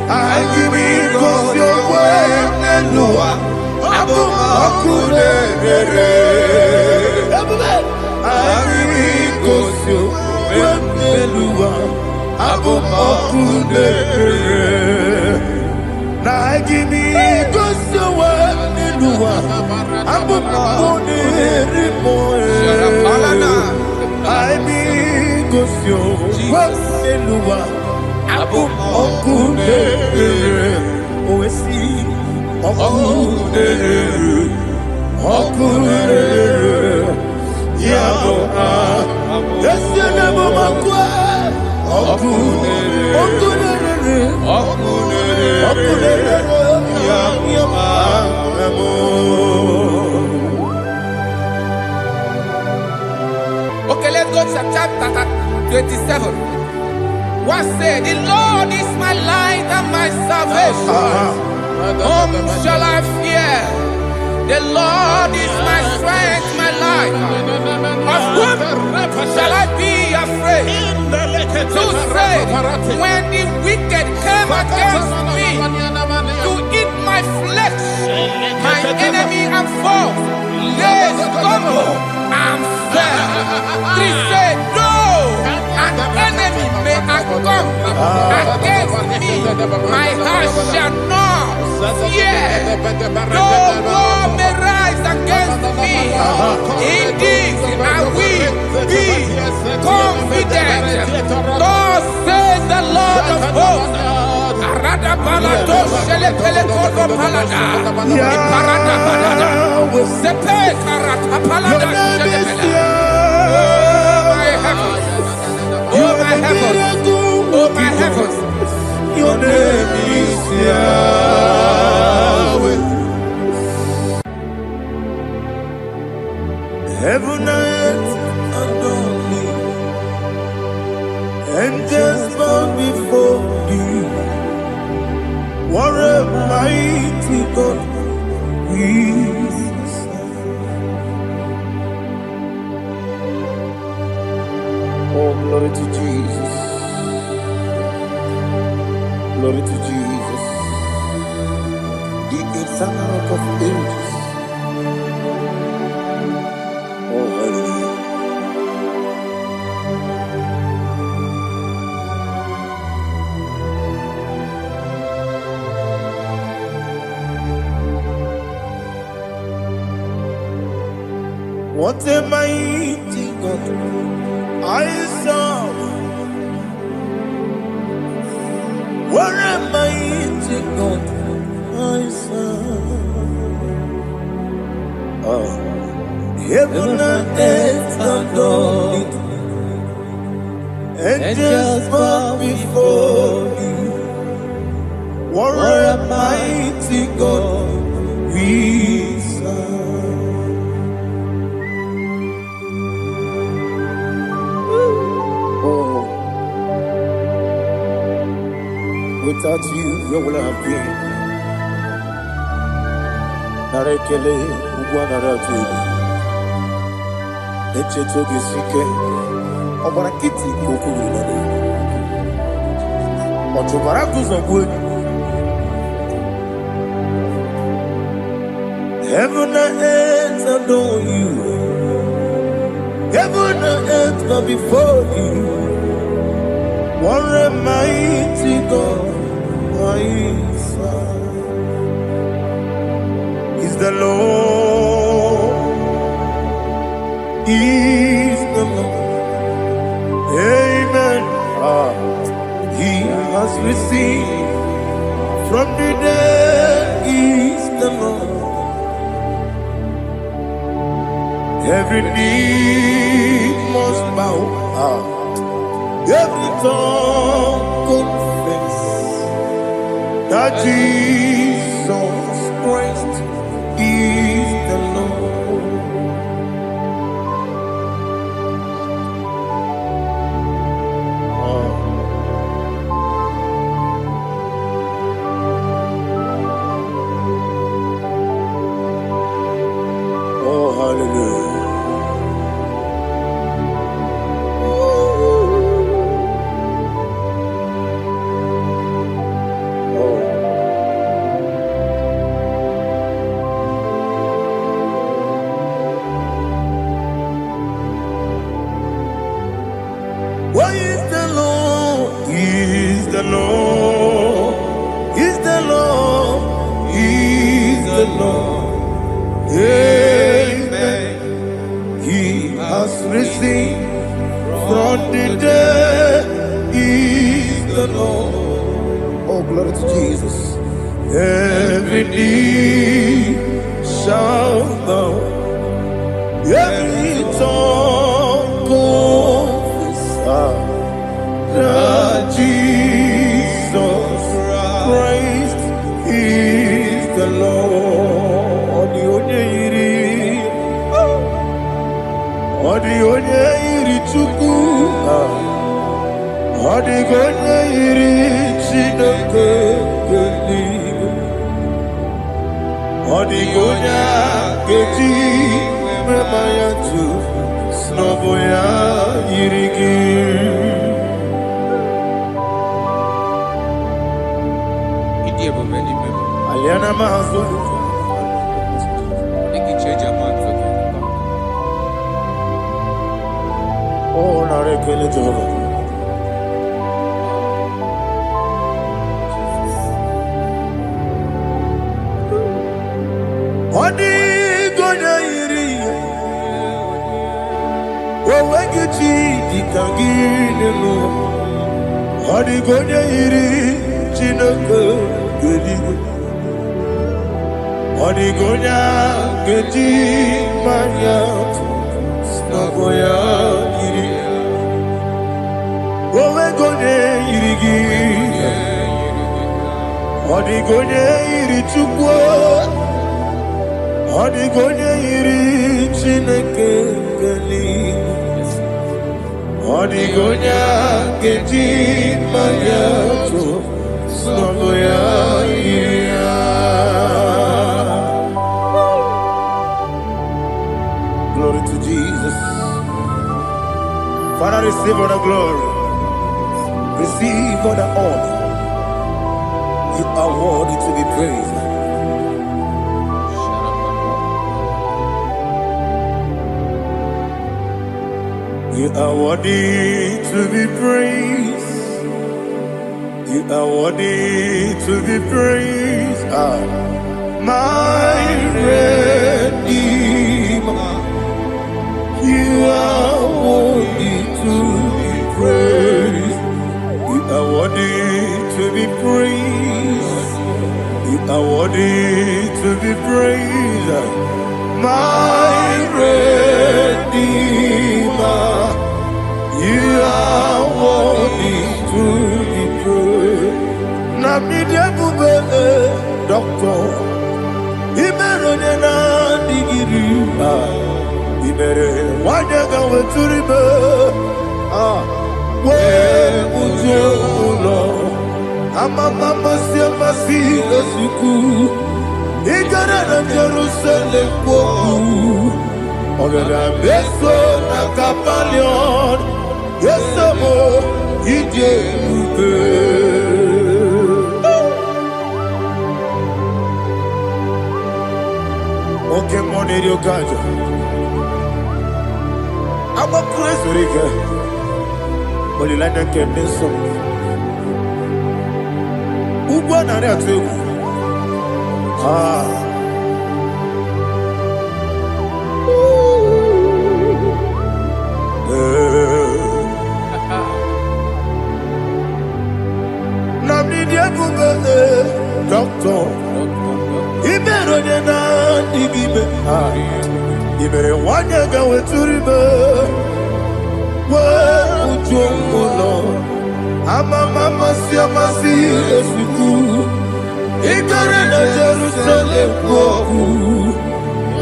agimi kosyo wenelua. Abu makunere, agimi kosyo wenelua. Abu makunere, na agimi kosyo wenelua. Abu makunere moe, agimi kosyo wenelua. Abu makunere, oesi. Okunere, yabo yesene bomakwe. Okunere, yabo.
Okay, let's go to chapter 27. What said, the Lord is my light and my salvation. Whom shall I fear? The Lord is my strength, my life. Of whom shall I be afraid? To say, when the wicked came against me to eat my flesh, my enemy and foe, they stumble and fell. Three said, no, an enemy may come against me, my heart shall not fear. No war may rise against me. In this I will be confident. Thus says the Lord of hosts. Arada balado shele pele kodo palada. Iparada balada. Sepe karata palada shele pele. Oh my heavens. Oh my heavens.
Your name is Yahweh. Heaven and earth adore me, angels bow before thee. What a mighty God we serve. Oh, glory to Jesus. Glory to Jesus, the eternal rock of ages. Oh, hallelujah. What a mighty God I serve. What a mighty God I serve. Heaven and earth adore it. Angels bow before you. What a mighty God we serve. Oh. Without you, where would I have been? Narekele, Ugwanaratu, Echetoge Sike, Obarakiti, Kokuru, Otobarakus of wood. Heaven and earth adore you. Heaven and earth bow before you. What a mighty God I serve. Is the Lord, is the Lord. Amen. He has received from the dead, is the Lord. Every knee must bow. Every tongue confess that Jesus Christ is the Lord. Oh, hallelujah. What is the Lord? Is the Lord? Is the Lord? Is the Lord? Amen. He has risen from the dead. Is the Lord? Oh, glory to Jesus. Every knee shall bow. Every tongue confess that Jesus Christ is the Lord. Odi iri chuku, odi iri chineke geli, odi keji memaya tu snoboya irigi. Aliana mahazo. Oh, narekele Jehovah. Odi gonya iri, owegichi dikangine no. Odi gonya iri chineke geli. Odi gonya keji manya snoboya iri. Owe gonya irigi. Odi gonya iri chukwu. Odi gonya iri chineke geli. Odi gonya keji manya snoboya iri. Glory to Jesus. Father, receive all the glory. Receive all the honor. You are worthy to be praised. You are worthy to be praised. You are worthy to be praised. My Redeemer. You are worthy to be praised. You are worthy to be praised. You are worthy to be praised. My Redeemer. You are worthy to be praised. Namidebube, Doctor. Imeronena digiri. Ibere wanyanga weturibe we ujulo amama masi lesuku igara na Jerusalem kwoku ogara beso na kapalion yesomo ije ube oke money yokajo. I'm a crazy rigger. Only like that can be so. Who won on that too? Namni dia kumbe doctor. Ibero de na digibe. Ibere wanya ga weturibe. We ujongulo. Mama si esuku. Ikare na Jerusalem koku.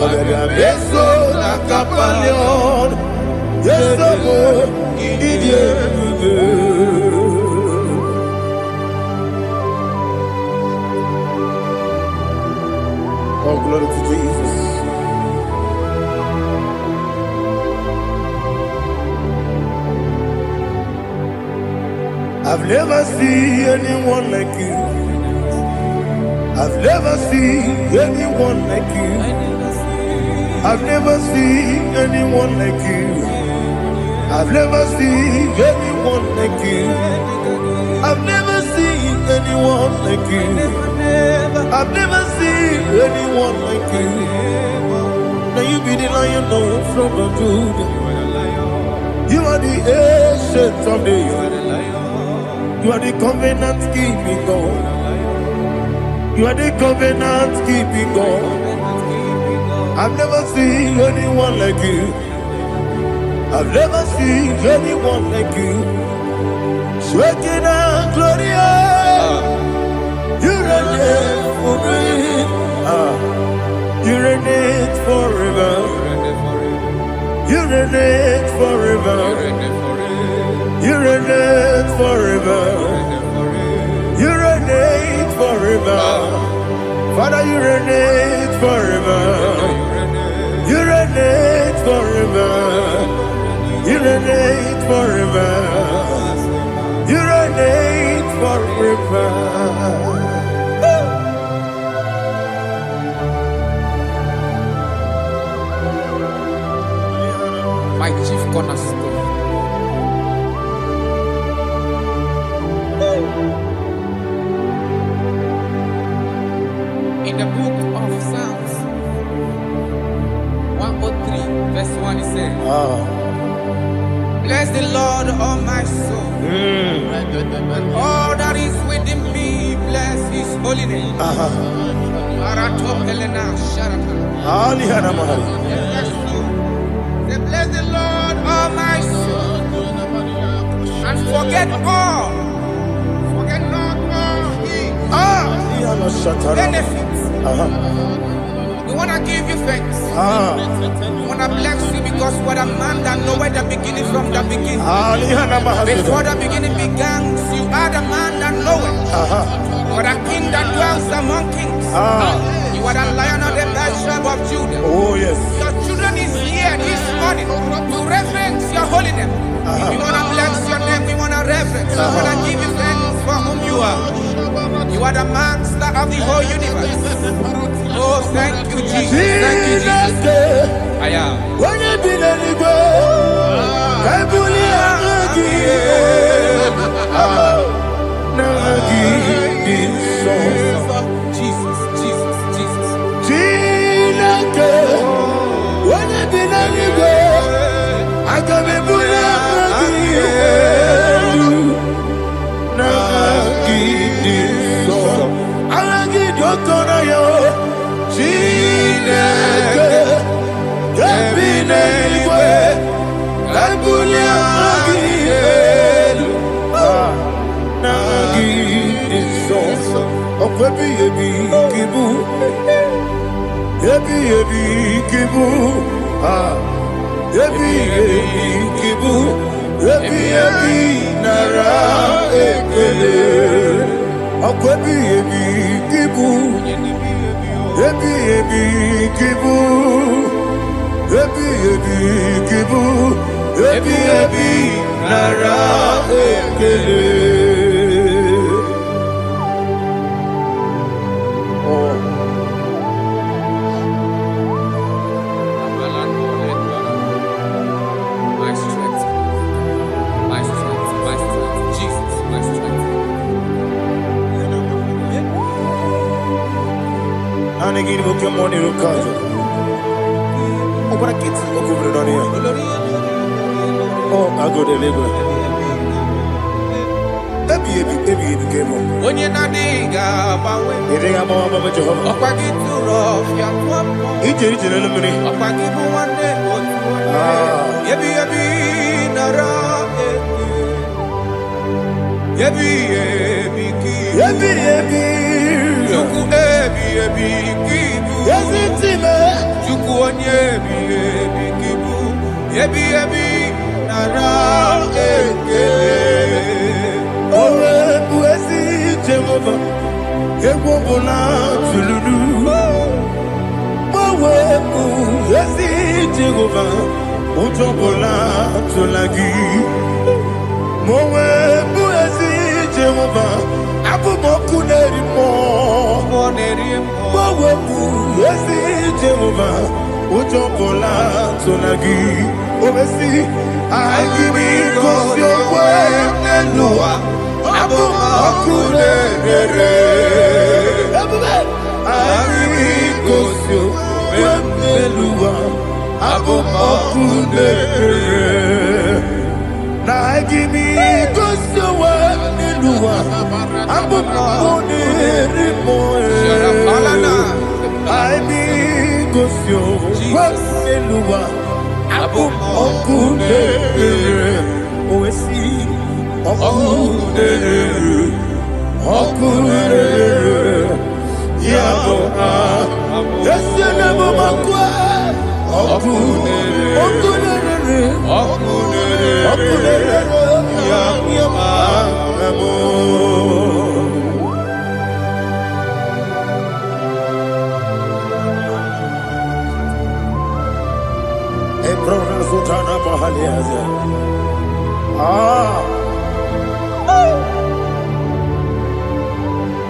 Abega beso na kapalion. Yeso mo idie. Oh, glory to Jesus. I've never seen anyone like you. I've never seen anyone like you. I've never seen anyone like you. I've never seen anyone like you. I've never seen anyone like you. I've never seen anyone like you. Now you be the Lion from the Judah. You are the ancient of days. You are the covenant keeping God. You are the covenant keeping God. I've never seen anyone like you. I've never seen anyone like you. Shaking and glorious. You reign forever. You reign forever. You reign forever. You reign forever. You reign forever. Father, you reign forever. You reign forever. You reign forever. You reign forever.
My chief cornerstone. In the book of Psalms 103, verse 1, it says, bless the Lord, all my soul, and all that is within me, bless his holy name. Marato Helena Sharata. Say, bless the Lord, all my soul, and forget not all his benefits. We want to give you thanks. We want to bless you because what a man that know where the beginning from the beginning. Before the beginning began, you are the man that know it. You are the king that dwells among kings. You are the Lion of the tribe of Judah.
Oh yes.
Your children is here this morning to reverence your holy name. We want to bless your name. We want to reverence. We want to give you thanks for whom you are. You are the master of the whole universe. Oh, thank you, Jesus. Thank you, Jesus. I am.
When you be the
Jesus, Jesus, Jesus.
When you be the I can be
My strength, my strength, my strength, Jesus, my strength.
And again, we'll come on here. Oh, but I can't see what over on here. Oh, I go to Lagos.
Onye na diga bawe. Opagi turo fia tuampo. Opagi muwane otuwane. Yebi nara eki. Yebi ki. Juku kibu. Juku onye kibu. Yebi nara eki.
Owe buezi Jehovah, Egwobona tululu. Owe buezi Jehovah, Ujobola tulagi. Owe buezi Jehovah, Abumoku nerimo. Owe buezi Jehovah, Ujobola tulagi. Obesi, IGBO your way, Nelua. IGBO your way, Nelua. Now give me go way, Nelua.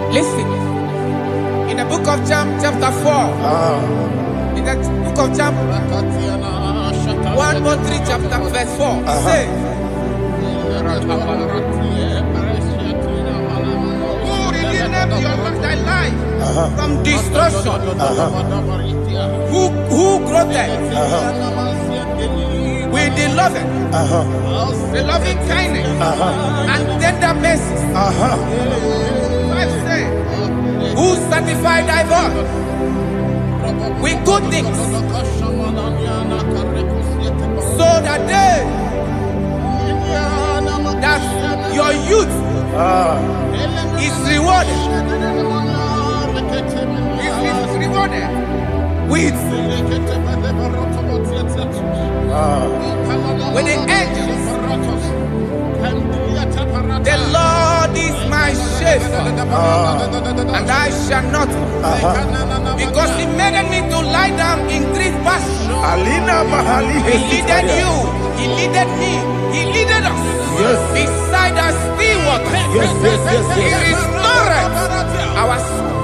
Listen, in the book of John chapter 4, in the book of John 1:3 chapter verse 4, it says, who redeemed thy life from destruction, who groweth with the loving kindness and tender mercies. Who sanctify thy body with good things, so that your youth is rewarded. Is rewarded with the angels. The Lord is my shepherd, and I shall not, because He made me to lie down in green pastures. He leaded you, He leaded me, He leaded us beside the still waters. He restored our soul.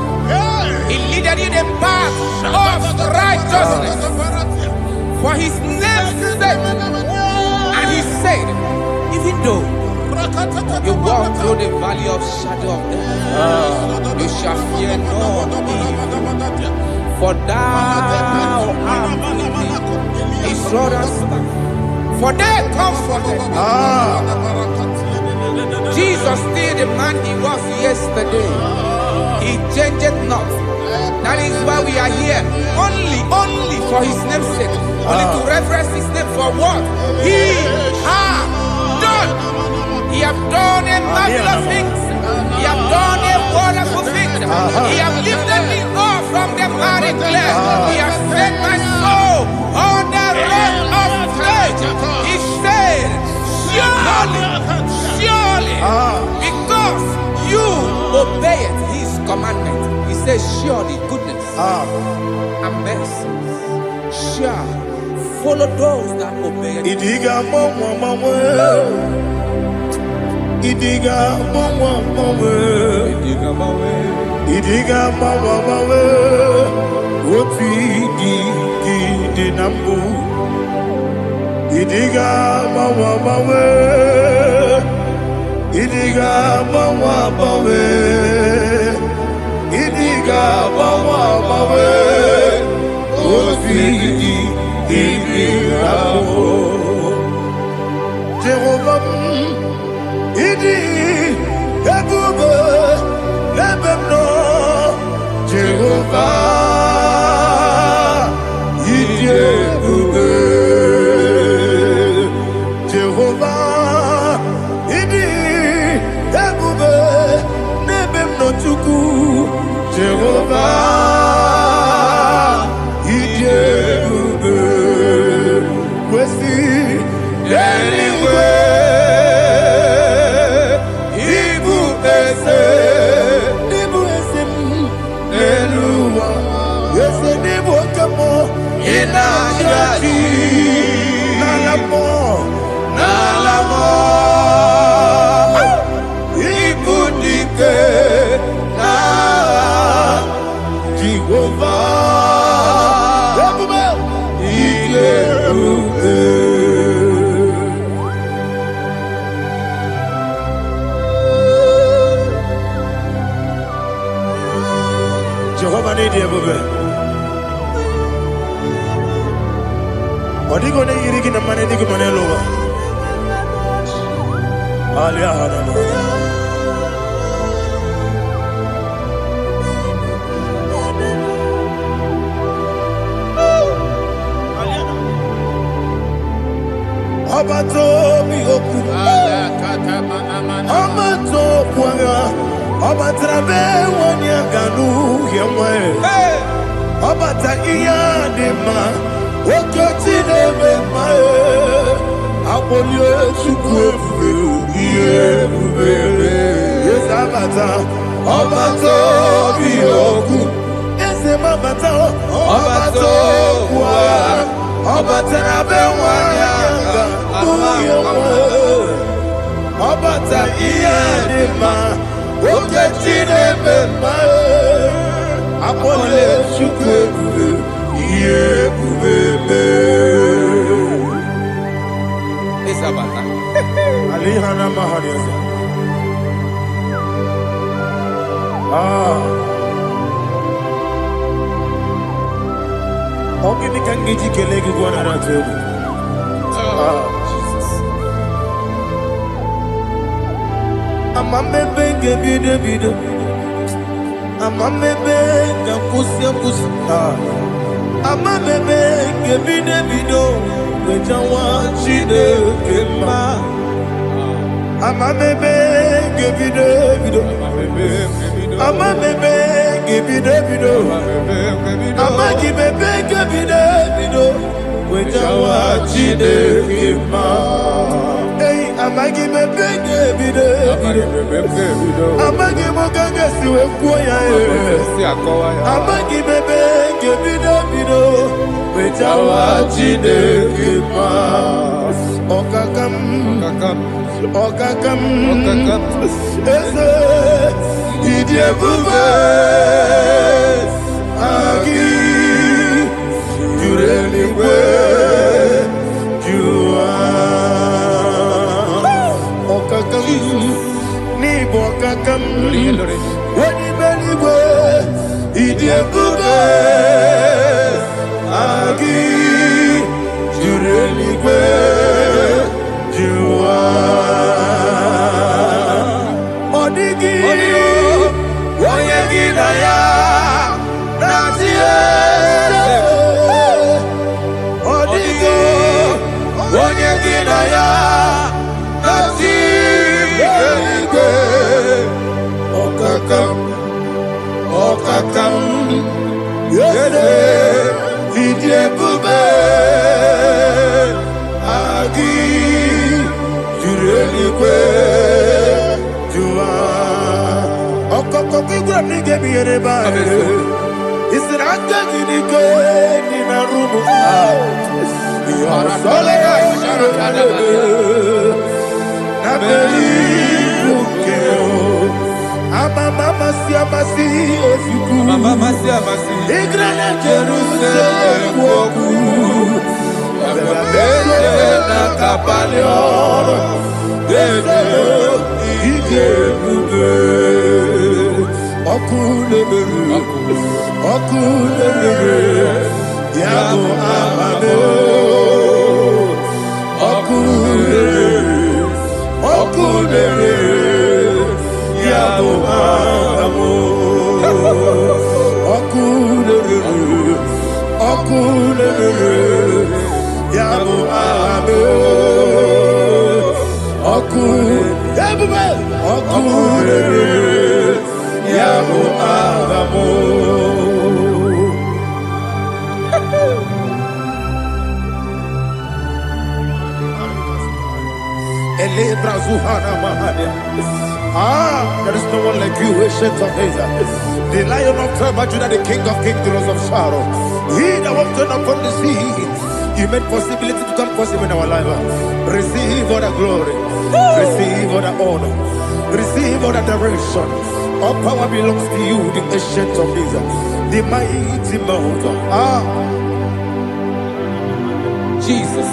He leaded in the path of righteousness for His name's sake. And He said, even though you walk through the valley of shadow of death, you shall fear no evil, for thou art with me. His rod and staff, for they comforted. Jesus still the man He was yesterday. He changed not. That is why we are here. Only for His name's sake. Only to reverence His name for what He has done. He has done a marvelous things. He has done a wonderful thing. He has lifted me up from the miry clay. He has set my soul on the rock of faith. He said, surely, because you obeyed His commandment. He says, surely goodness and mercy shall follow those that obey Him.
Idiga mawe Oti di nambu Idiga mawe Idiga mawe Idiga mawe Oti di nambu Jehovah Idi ese nibu esim eluwa ese nibu kamo ina jaji nalamo ibudike na Jehovah Jehovah need you, baby. Odi go ne yiri gina mane di go mane loba. Alia hana mo. Abato mi oku. Abato puanga. Abatrabe wanya ganu yemwe. Abata iya dema. Okoti nebe mae. Abolio chukwe iye bubebe. Yes abata. Abato mi oku. Ese mabata. Abato kwa. Abatrabe wanya ganu yemwe. Abata iya dema. Oketi nebe mae. Apole chukwe iye bubebe.
Isabata.
Alihana mahariasa. Ogi ni kangiji kelegi gwana ratobu. Jesus. Amamebe gebide bide. Amamebe gakusia kusi. Amamebe gebide bido. Wejawa chide kema. Amamebe gebide bido. Amamebe gebide bido. Amagibebe gebide bido. Wejawa chide kema. Hey, amagibebe gebide bido. Amagimogaga siwe kuya. Amagibebe gebide bido. Wejawa chide kema. Okakam. Eze idie bube agi jureligwe jua okakam ni bokakam wani beligwe idie bube agi jureligwe jua odigi oyegi na ya natie odigi oyegi na ya natie okakam yede idie bube agi jureligwe jua okoko gram ni gebi yereba isiranga ginike ni na rumu sole na beli bukeo mama siamasi ofiku mama siamasi igrana Jerusalem woku bele na kapaleon bele ije bube okulele yabo amamo okulele yabo amamo okulele yabo amamo okulele yabo amamo. There is no one like you, ancient of days. The Lion of tribe of Judah, the King of kings, the Rose of Sharon. He that walked upon the sea, He made possibility to come possible in our life. Receive all the glory, receive all the honor, receive all the direction. All power belongs to you, the ancient of days, the mighty mountain.
Jesus.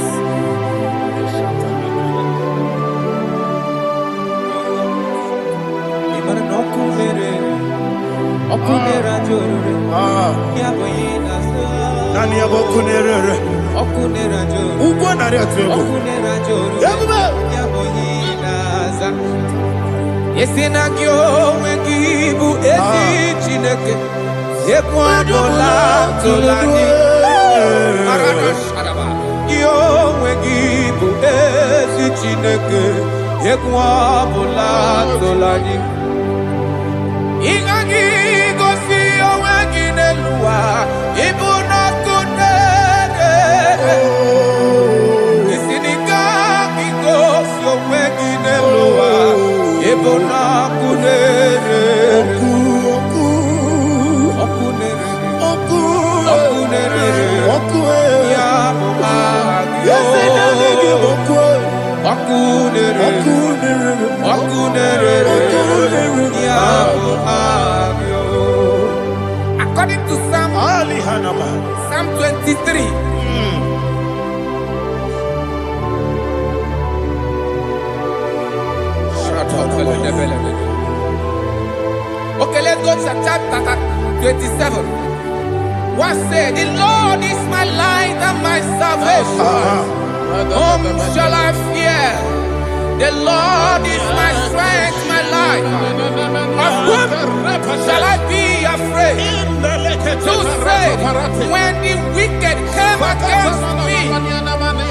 Yesinagyo wegibu ezi chineke ekwadola tolani arana sharaba yo wegibu ezi chineke ekwadola tolani ingagi gosi oweginelua ibuna kunere yesinika gosi oweginelua ibuna kunere According to Psalm 23. Okay, let's go to chapter 27. What said? The Lord is my light and my salvation. Whom shall I fear? The Lord is my strength, my life. Of whom shall I be afraid? To say, when the wicked came against me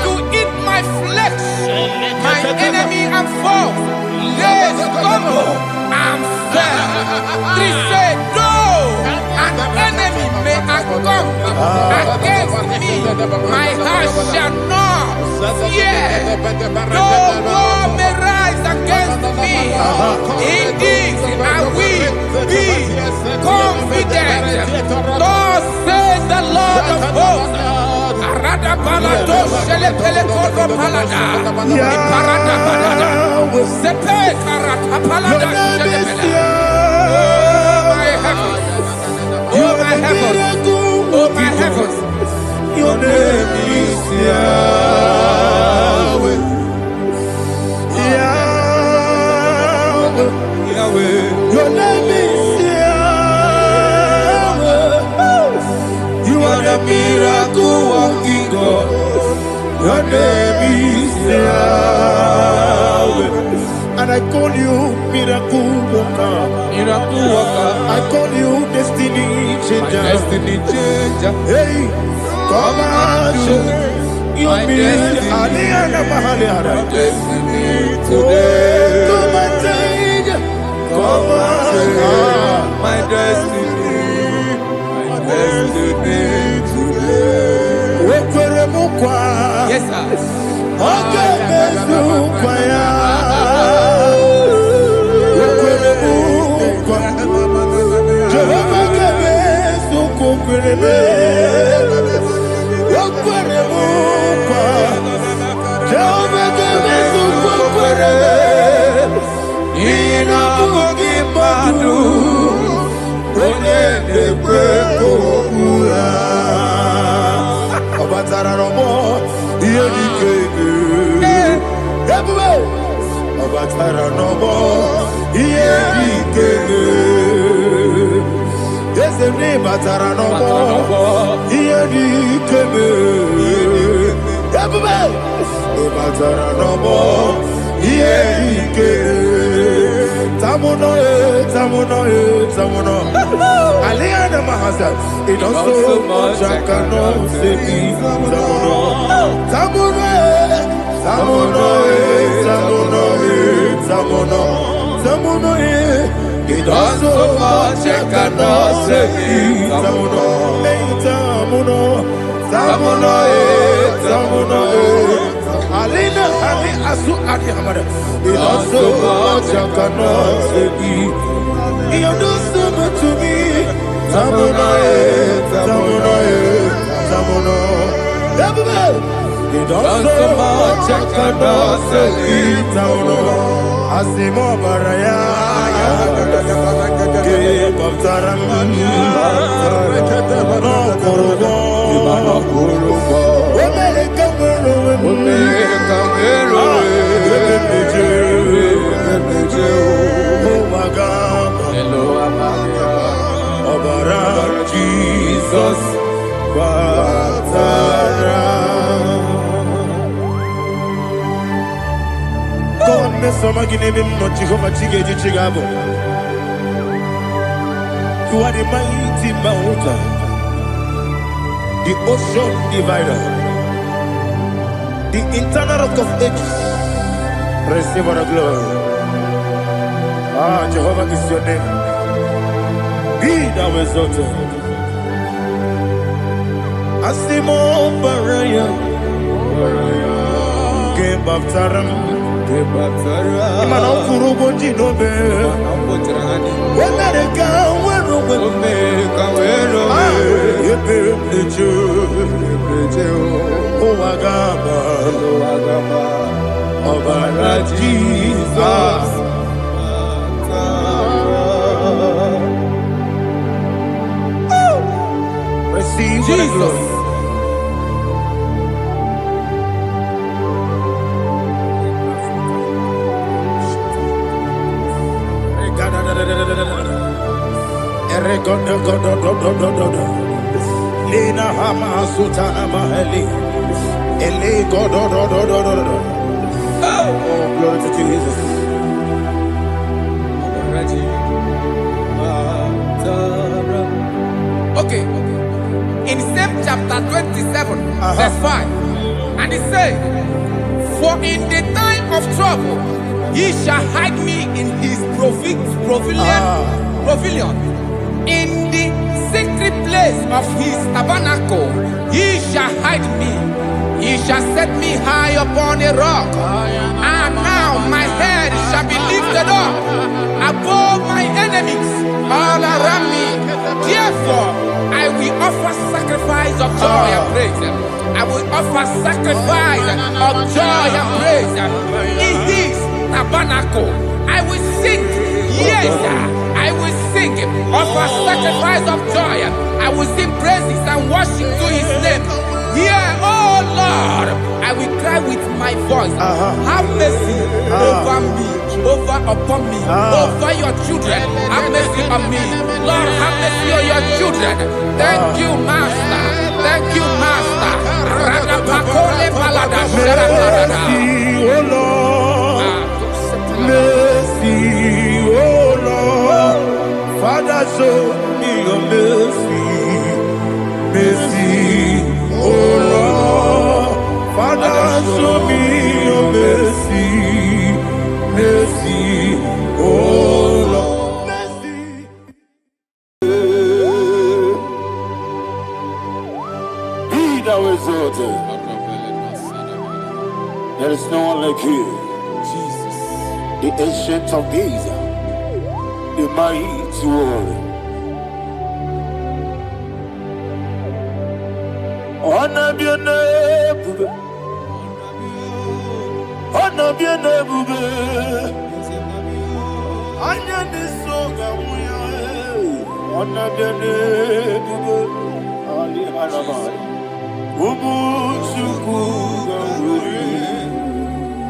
to eat my flesh, my enemy and foe, they stumble and fell. 3 say, though an enemy may come against me, my heart shall not fear. Though war may rise against me, in this I will be confident. Thus says the Lord of hosts. Arada balado shele pele kodo palada. Iparada balada. Sepe karata palada shele pele. Oh my heavens. Oh my heavens. Your name is Yahweh. Yahweh. Yahweh. Your name is Yahweh. You are the miracle working God. Your name is Yahweh. And I call you miracle worker. Miracle worker. I call you destiny changer. Destiny changer. Hey, come on, you destiny. Destiny today. Come and change. Come on, my destiny. My destiny today. Yes, sir. Okay, it also much I cannot say. It also much I cannot say. Alina.
Ani asu adi hamada. He does so much I cannot say. He does so much to me. Tamuna, Tamuna, Tamuna. He does so much I cannot say. Tamuna. Asimo baraya. Give up taram. No kurubo. Jesus, God, me some give him no Jehovah Chigabo. You are the mighty mountain, the ocean divider, the internal rock of ages. Receive all the glory. Ah, Jehovah is your name. Be thou exalted. Asimo baraya, game baptaram, imana kurubo jinobe. When I go, when oh agama, Obara Jesus. Receive Jesus. Lina hama sutana mahali. Ele go do. Oh, glory to Jesus.
Okay. In same chapter 27, verse 5, and it says, for in the time of trouble, he shall hide me in his pavilion. In the secret place of his tabernacle, he shall hide me. He shall set me high upon a rock. And now my head shall be lifted up above my enemies all around me. Therefore, I will offer sacrifice of joy and praise. I will offer sacrifice of joy and praise in his tabernacle. I will sing, yes, I will sing, offer sacrifice of joy. I will sing praises and worship to his name. Here, oh Lord, I will cry with my voice. Have mercy over me, upon me, over your children. Have mercy on me. Lord, have mercy on your children. Thank you, Master. Thank you, Master.
Mercy, oh Lord. Mercy, oh Lord. Father, show me your mercy. Mercy, oh Lord. Father, show me your mercy. Mercy, oh Lord. Mercy. Be thou exalted. There is no one like you.
Jesus.
The ancient of days, the mighty warrior. Honor be your name, honor be your name, honor be your name, Ali Alabari, Ubu Suku Ganguri,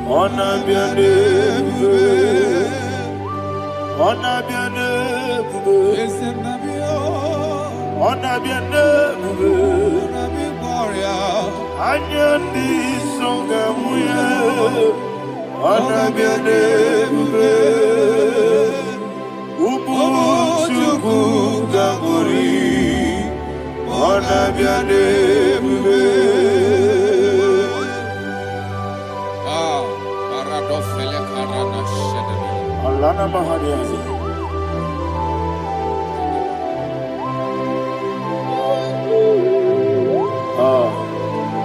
honor be your name, honor be your name, honor be your name. Anyandi songa muye, anabiane mbe, ubu chuku ganguri, anabiane mbe.
Paradofele karana shedemi.
Alana mahadiazi.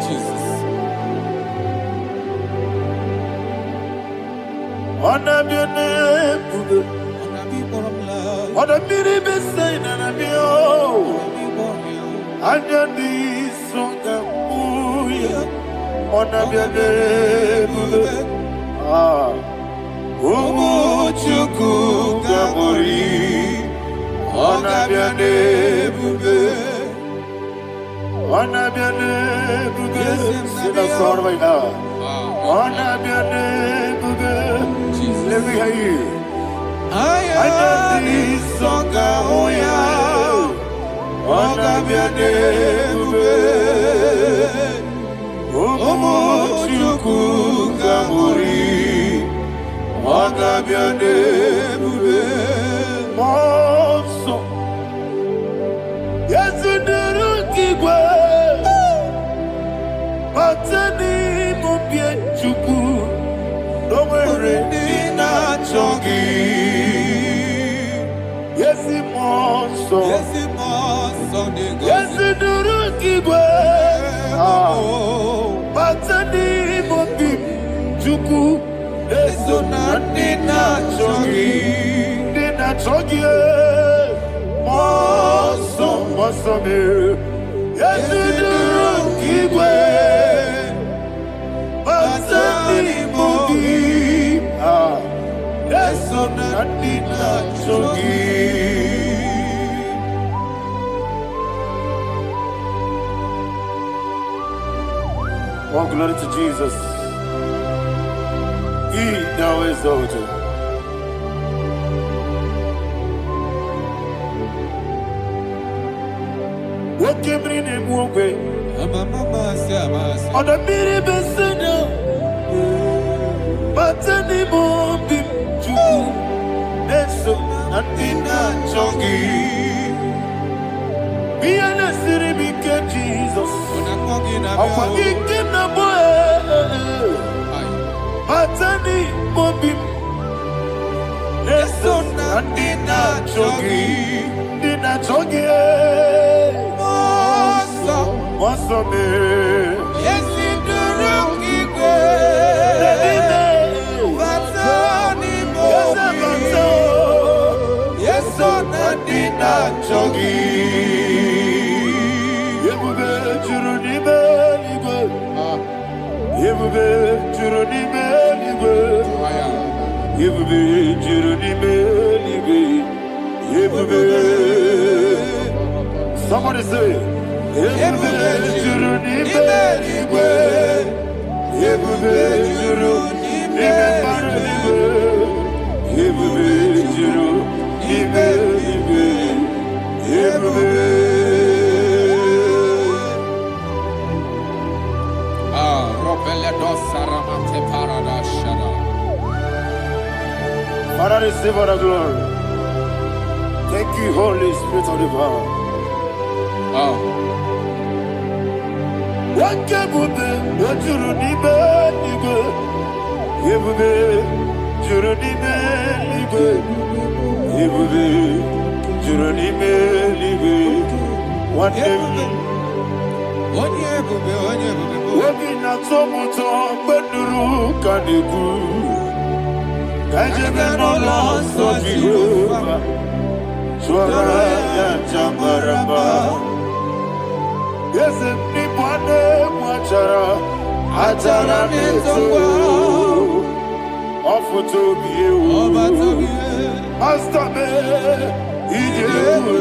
Jesus.
Onabiane bube. Onabiri besai na nabio. Anyandi songa uya. Onabiane bube. Umuchuku gamori. Onabiane bube. Onabiane bube. Sing a song right now. Onabiane bube. Let me hear you. Anyandi songa uya. Onabiane bube. Umuchuku gamori. Onabiane bube. Monso. Yezunduru kigwe. Matani mubye chuku. Nomere nina chongi. Yesi monso. Yezunduru kigwe. Matani mubye chuku. Eso nina chongi. Nina chongi. Monso. Monso me. Yezunduru kigwe. Matani mubye. Eso nina chongi. Oh, glory to Jesus. He now exalted. What came in him walk way? On the mini besena. But anymore be true. Eso nina chongi. Be an city became Jesus. I'm forgetting the boy. Matani mobim. Eso nina chongi. Nina chongi. Monso me.
Yesi duruki gwe. Matani mobim. Yeso
Nina chongi. Yebube churuni beligwe. Yebube churuni beligwe. Yebube churuni beligwe. Yebube. Somebody say. Yebube churuni beligwe. Yebube churuni beligwe. Yebube churuni beligwe. Yebube. Father, receive all the glory. Thank you, Holy Spirit of the Father. What can we do? What you do? Yebube, juruni melibe. Yebube, juruni melibe. What Wabina tomuto beduru kaniku. Kajebe no loso Jehovah. Swara ya jambaramba. Yese ni pwane mwachara. Achara nezogo. Ofuto biyewu. Master me. Ijewu.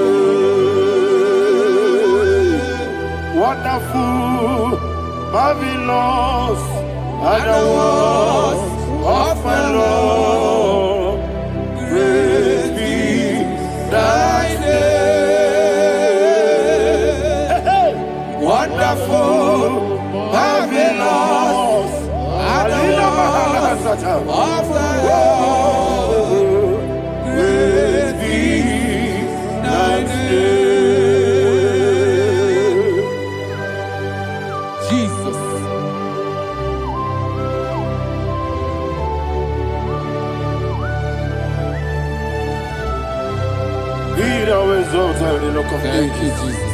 Wonderful, marvelous, and the words of my Lord. Great be thy name. Wonderful, marvelous, and the words of my Lord. Great be thy name. Thank you, Jesus.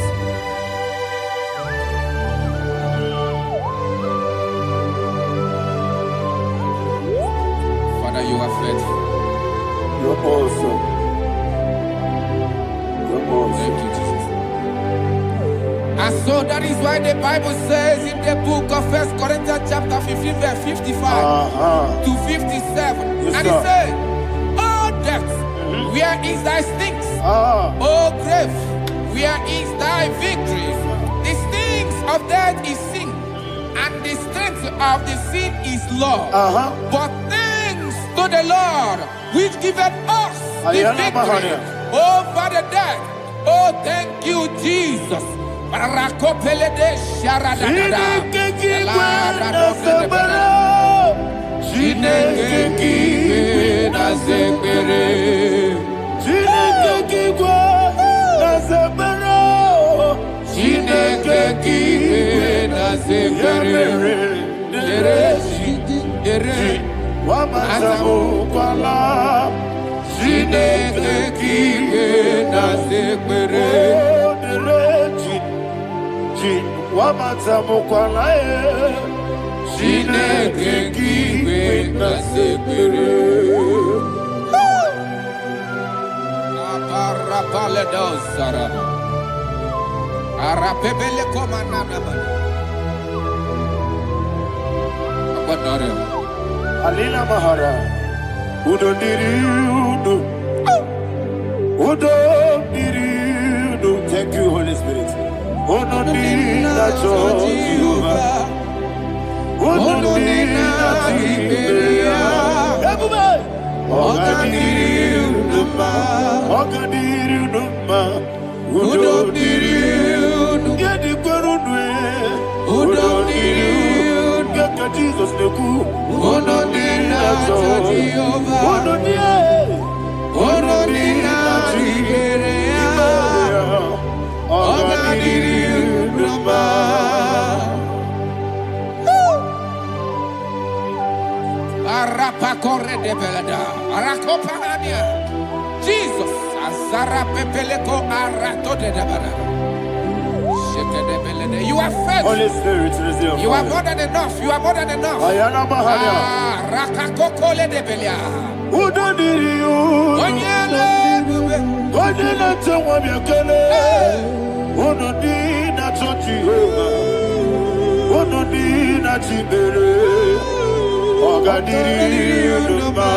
Father, you are faithful.
And so that is why the Bible says in the book of 1 Corinthians chapter 15 verse 55 to 57.
Yes,
and
sir.
it said, "Oh death, where is thy stings? Oh grave, where is thy victory? The stings of death is sin, and the strength of the sin is law. But thanks to the Lord, which giveth us the victory over the death. Oh, thank you, Jesus." Rakopelede sharadadada. Chineke na zekere. Chineke na zekere.
Wamazamu kwala.
Chineke na zekere.
Wamazamu kwala.
Chineke na zekere. Aparapale dosara. Arapebele komanana bana. Abadare.
Alina Mahara. Udo diri udo. Udo diri udo. Thank you, Holy Spirit. Udo diri na Jehovah. Udo diri na Jehovah. Everybody. Oga diri udo ma. Oga diri udo ma. Udo diri udo. Yedi kwerudwe. Udo diri udo. Gaka Jesus neku. Udo diri na Jehovah. Udo diri. Udo diri na Jehovah. Oga diri udo ma.
Arapa corre de belada. Arakopa ania. Jesus. Azara pepeleko arato de dabara. Sheke de belede. You are faithful.
Holy Spirit, receive.
You are more than enough. You are more than enough.
Ayana Mahara.
Rakakokole de belia.
Udo diri udo.
Onyele bube.
Udo na Jehovah biakele. Udo diri na Jehovah. Udo diri na Jibere. Oga diri udo ma.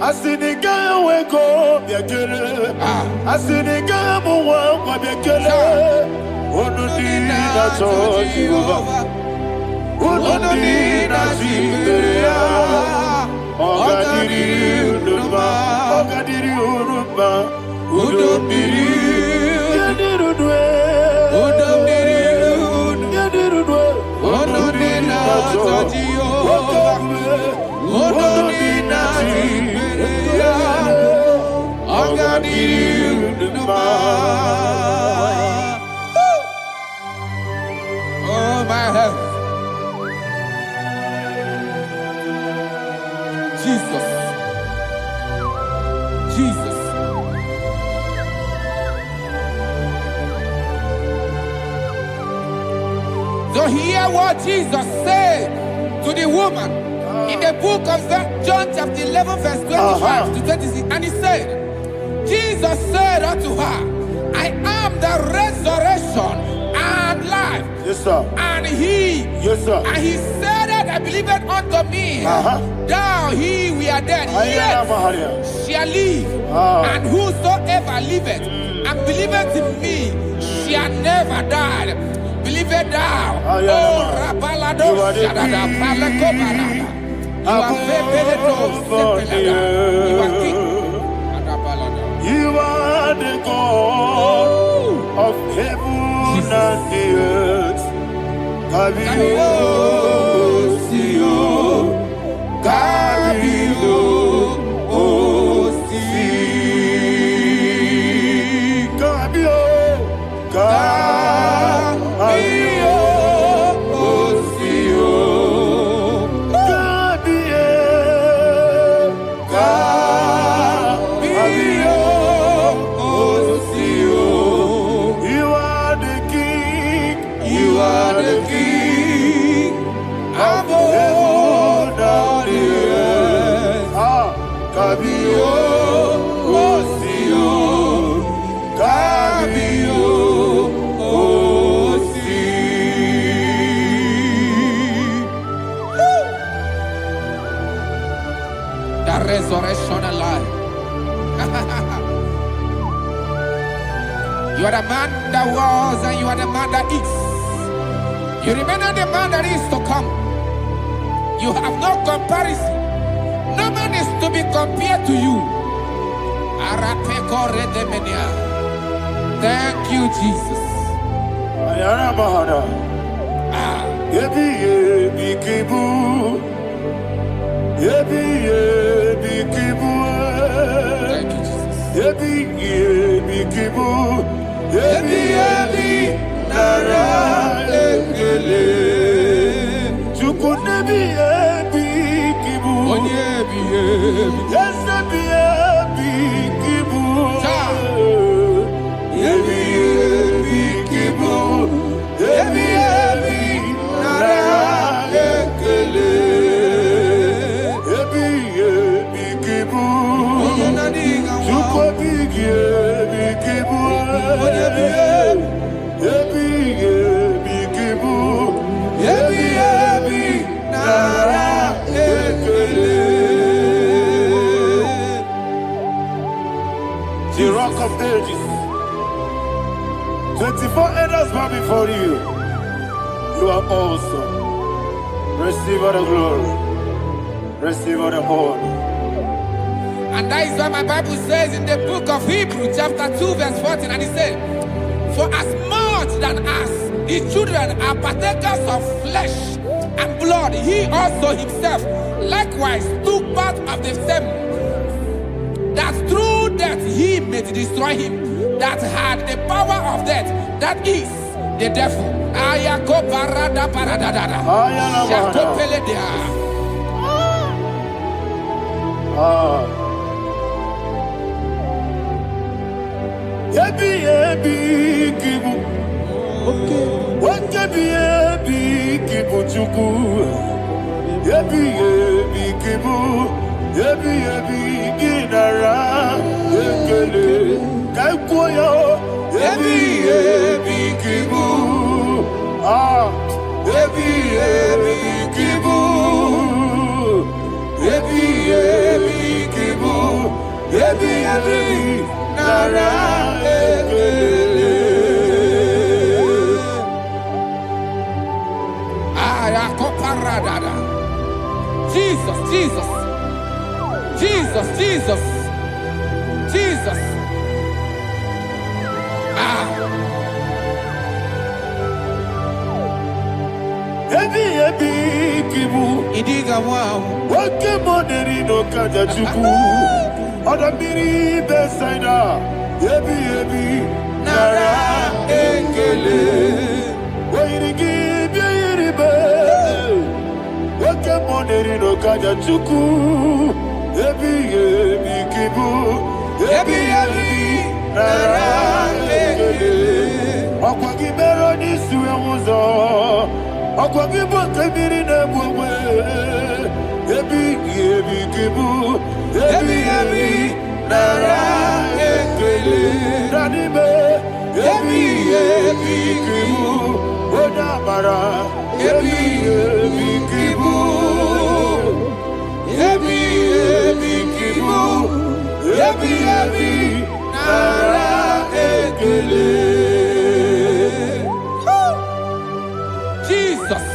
Asiniga weko biakele. Asiniga muwa kwa biakele. Udo diri na Jehovah. Udo diri na Jibere. Oga diri udo ma. Oga diri udo ma. Udo diri. Yadiru dwe.
Udo diri udo.
Yadiru dwe.
Udo diri na Jehovah. Udo diri na Jibere. Oga diri udo ma. Oh my health. Jesus. Jesus. So hear what Jesus said to the woman in the book of John chapter 11 verse 25 to 26. And he said, Jesus said unto her, I am the resurrection and life.
Yes, sir.
And he,
Yes, sir.
and he said that I believed unto me, thou he we are dead,
Ayana
yet
Mahara.
shall live. And whosoever liveth and believeth in me shall never die. Believe it thou.
Ayana
Oh,
Mahara.
Rabalado,
You are the
Shadada, Palakobarada. You are Febeleto, Sepelada. You are king. Adabalada.
You are the God of heaven and the earth. Kabio, Sio, Kabio, Si, Kabio, Kabio, Sio, Kabio, Kabio, Sio. You are the King. You are the King of heaven and the earth.
You are the man that was and you are the man that is. You remain the man that is to come. You have no comparison. No man is to be compared to you. Thank you, Jesus.
Yebi yebi kibu, yebi yebi kibu.
Thank you, Jesus.
Yebi yebi kibu, yebi yebi nara engele. Chukunebi yebi kibu,
Onyebi yebi.
yes yebi yebi kibu. Yebi yebi kibu, yebi yebi nara engele. Yebi yebi kibu. The Rock of Ages. 24 elders bow before you. You are awesome. Receive all the glory. Receive all the honor.
And that is what my Bible says in the book of Hebrews chapter 2 verse 14. And it says, for as much than as the children are partakers of flesh and blood, he also himself likewise took part of the same, that through death he may destroy him that had the power of death, that is the devil.
Yebi yebi kibu, wakebi yebi kibu chuku. Yebi yebi kibu, yebi yebi ginara engele. Kaikuyo, yebi yebi kibu, yebi yebi kibu, yebi yebi kibu, yebi yebi nara.
Jesus, Jesus, Jesus, Jesus, Jesus.
Yebi yebi kibu,
Idiga wow.
wake moneri no kaja chuku. Odamiri besaida. Yebi yebi nara engele. Wairigi biiribe. Wake moneri no kaja chuku. Yebi yebi kibu. Yebi yebi nara engele. Okwagi bero ni suwe muzo. Okwagi bokebiri ne bwe. Yebi yebi kibu. Yebi yebi nara engele. Danime. Yebi yebi kibu. Odamara. Yebi yebi kibu. Yebi yebi kibu. Yebi yebi nara engele.
Jesus.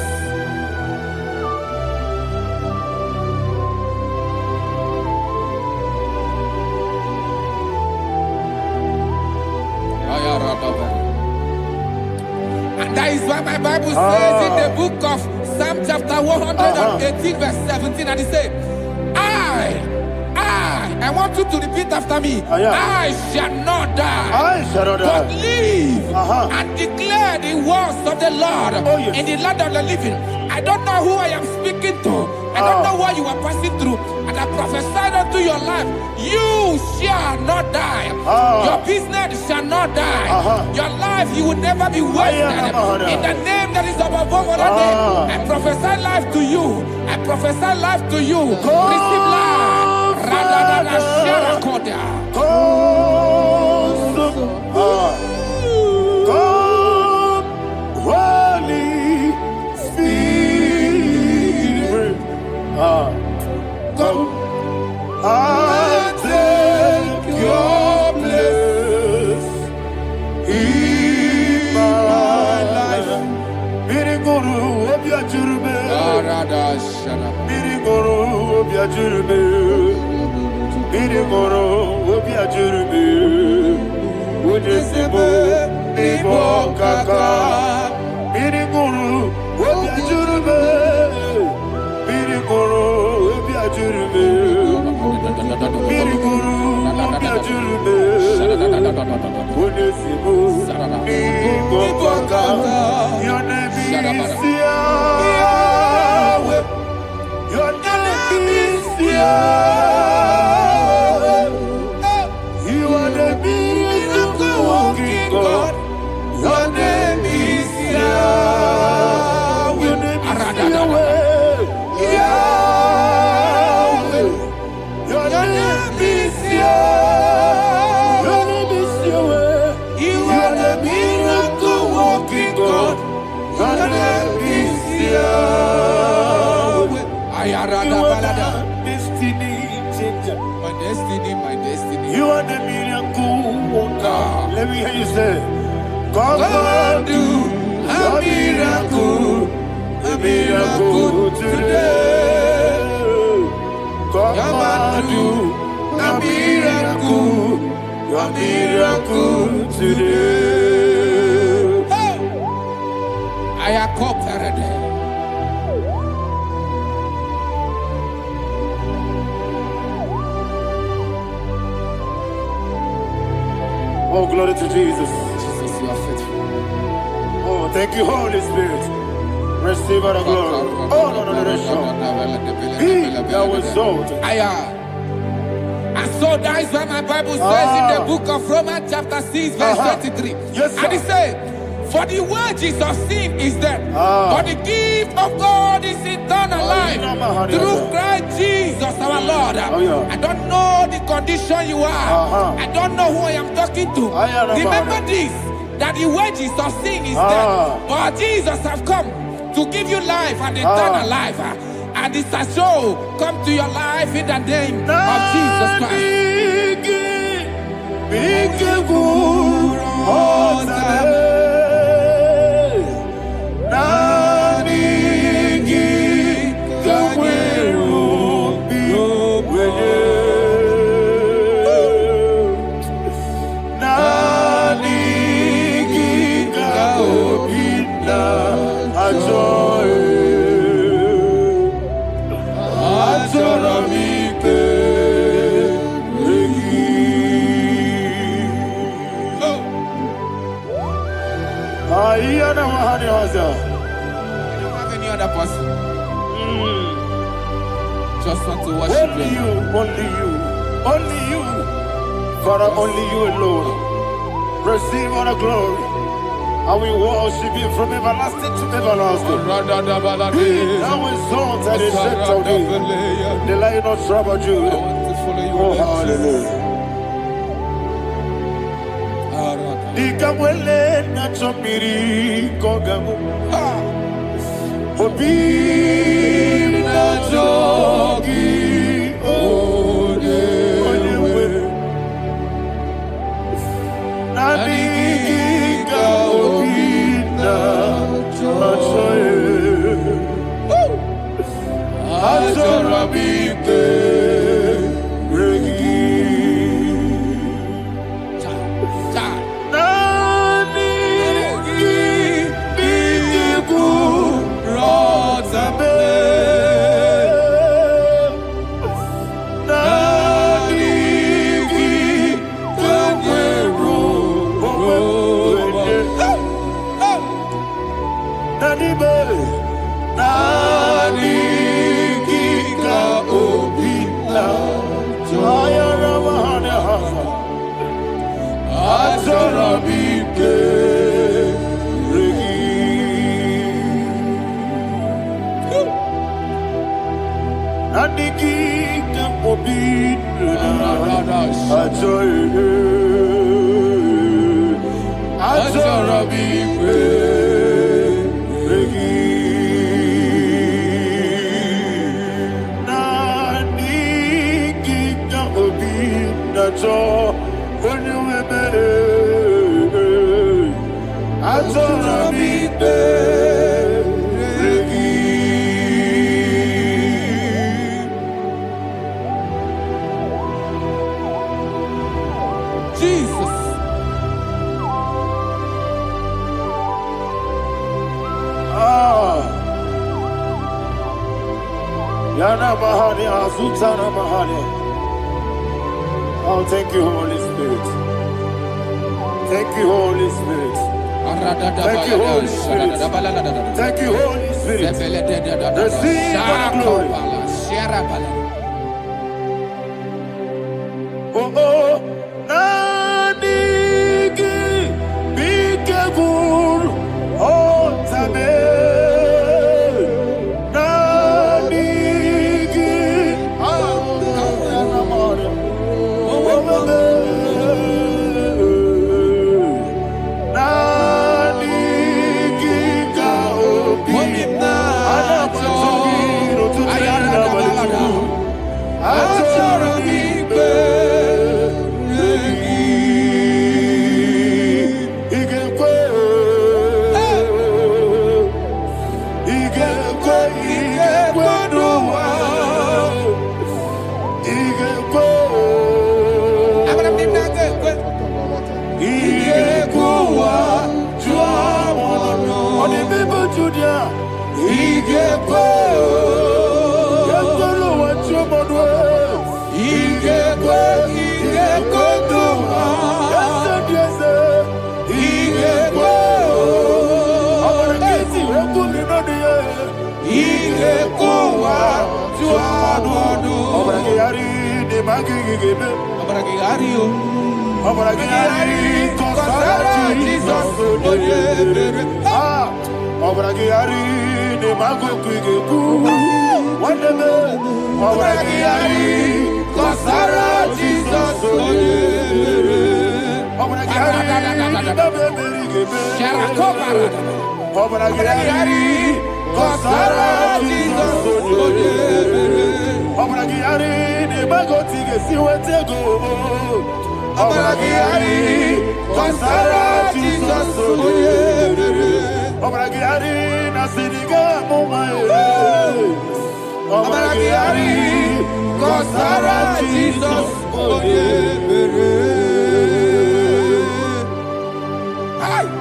And that is why my Bible says in the book of Psalm chapter 118 verse 17, and it says, I want you to repeat after me. I shall not die,
I shall not die,
but live and declare the words of the Lord in the land of the living. I don't know who I am speaking to. I don't know what you are passing through. And I prophesied unto your life, you shall not die. Your business shall not die. Your life, you will never be wasted. In the name that is above all other name, I prophesy life to you. I prophesy life to you. Receive life. Radadada Sherakoda.
Come, Holy Spirit. Come and take your place
Birigoro obiajurube. Birigoro obiajurube. Ujesebo nibo kaka. Birigoro obiajurube. Birigoro obiajurube. Birigoro obiajurube. Ujesebo nibo kaka. Your name is Yahweh. Your name is Yahweh. You are the miracle working God. Your name is Yahweh. Your name is Yahweh. Yahweh. Your name is Yahweh. Your name is Yahweh. You are the miracle working God. Your name is Yahweh. You are the destiny changer.
My destiny, my destiny.
You are the miracle worker. Let me hear you say, come and do a miracle today. Come and do a miracle today.
I am cooperated.
Oh, glory to Jesus.
Jesus, you are faithful.
Oh, thank you, Holy Spirit. Receive our glory. Oh, no, Be thou exalted.
So that is what my Bible says in the book of Romans chapter 6 verse 23.
Yes, sir.
And it says, for the wages of sin is death, but the gift of God is eternal life through Christ Jesus our Lord. I don't know the condition you are. I don't know who I am talking to. Remember this, that the wages of sin is death, but Jesus have come to give you life and eternal life. And this has so come to your life in the name of Jesus Christ.
I don't
have any other person. Just want to worship
only you, only you, only you. Father, only you alone. Receive all the glory. I will worship you from everlasting to everlasting. Be thou exalted and set of thee. The Lion of tribe of Judah. Oh, hallelujah. Nikamwele na chomiri kogamu. Obi na jogi odewe. Naniga obi na joye. Azorabite regi.
Yana Mahani, Azutana Mahani. Oh, thank you, Holy Spirit. Thank you, Holy Spirit. Thank you, Holy Spirit. Thank you, Holy Spirit. Receive my glory. Oh, oh, Nanigi, be careful. Oh, Tabe, Nanigi,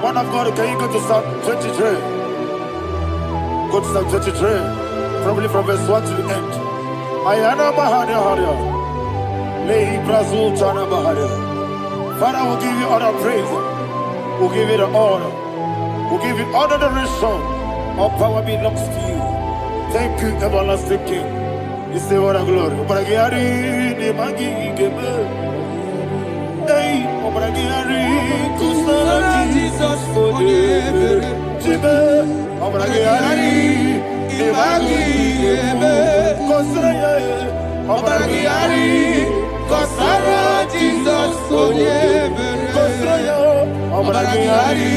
Man of God, can you go to Psalm 23? Go to Psalm 23, probably from verse 1 to the end. Ayana Mahania Haria. Lei Brazil Chana Bahania. Father, we'll give you all the praise. We'll give you the honor. We'll give you all the adoration. All power belongs to you. Thank you, everlasting King. You say what a glory. Obragiari, Nemagi, Gebe. Hey, Obragiari, Kusara, Jesus, for you. Jibe, Obragiari, Nemagi, Gebe. Kusara, Obragiari, Kusara, Jesus, for you. Kusara, Obragiari,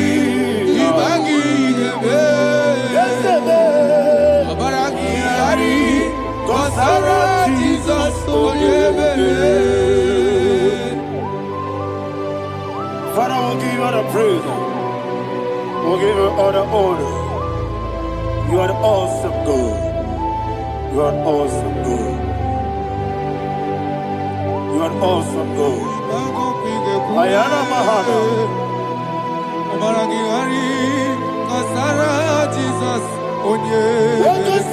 Nemagi, Gebe. Obragiari, Kusara, Jesus, for you. Father, we'll give you all the praise. We'll give you all the honor. You are the awesome God. You are an awesome God. You are an awesome God. Ayana Mahana.
Jesus, on you.
Jesus.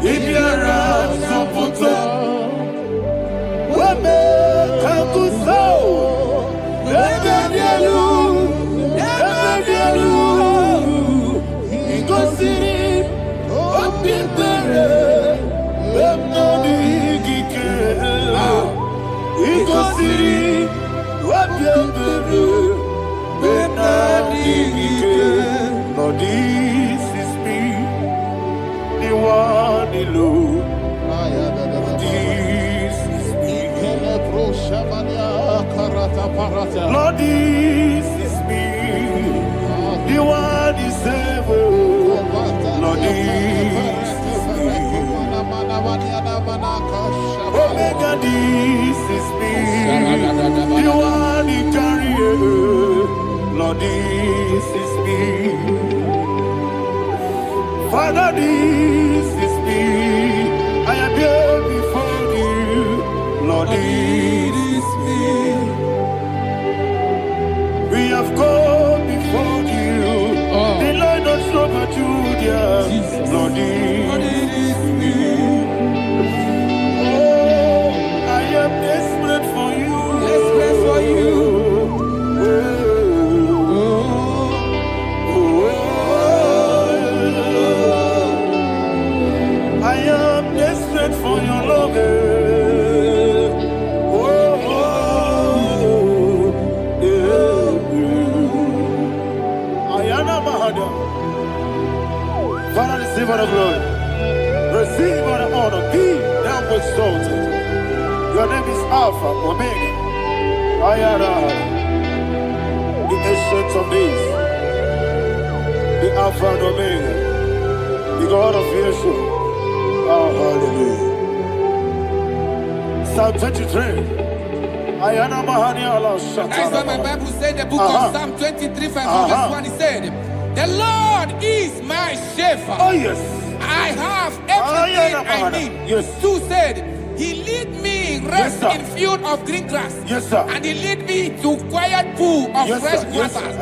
If you're Lord, this is me, the one alone. This is me. Lord, this is me, the one is able. Lord, this is Omega, this is me. You are the carrier. Lord, this is me. Father, this is me. I am here before you. Lord, this is me. We have come before you. The Lord of Strong Judah. Lord, this is me. Oh, I am desperate for you.
Desperate for you.
I am desperate for your love. Father, receive all the glory. Receive all the honor. Be thou exalted. Your name is Alpha, Omega. Ayara, the ancient of days, the Alpha and Omega, the God of creation. Oh, hallelujah. Psalm 23. Ayana Mahani Allah
That's why my Bible said the book of Psalm 23, 5, verse 1, it said, the Lord is my shepherd.
Oh, yes.
I have everything I need.
Yes.
2 said, he lead me rest in field of green grass.
Yes, sir.
And he lead me to quiet pool of fresh waters.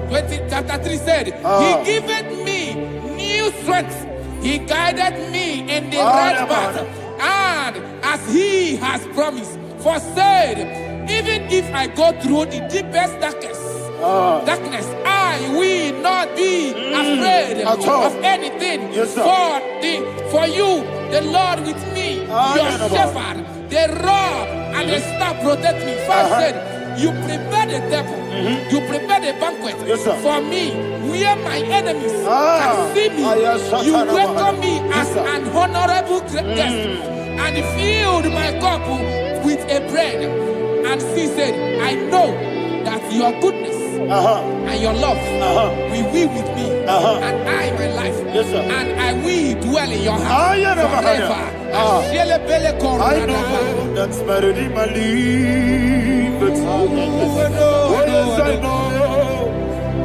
20, chapter 3 said, he giveth me new strength. He guided me in the right path. And as he has promised, for said, even if I go through the deepest darkness, I will not be afraid of anything.
Yes, sir.
For you, the Lord with me, your shepherd, the rod and the staff protect me. 5 said, you prepare the table, you prepare the banquet for me, where my enemies can see me. You welcome me as an honorable guest, and filled my cup with a bread. And she said, I know that your goodness and your love will be with me, and I, my life, and I will dwell in your house forever.
I know that's better than my life. What else I know?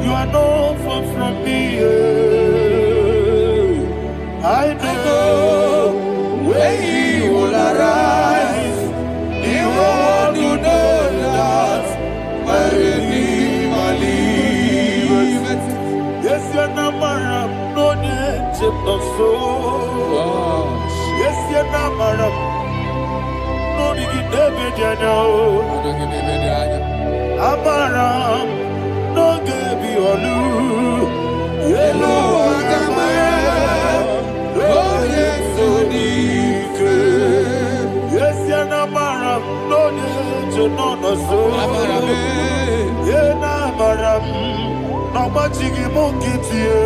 You are not far from me. I know when he will arise, he will do that. My Redeemer liveth. Yes, you're not married, no need to so. Yes, you're not married, no need to be Amaram, no give you a loo. Yellow, oh, yes, so deep. Yes, you're not married, no need to know no so. Yeah, Amaram, no much you monkey to you.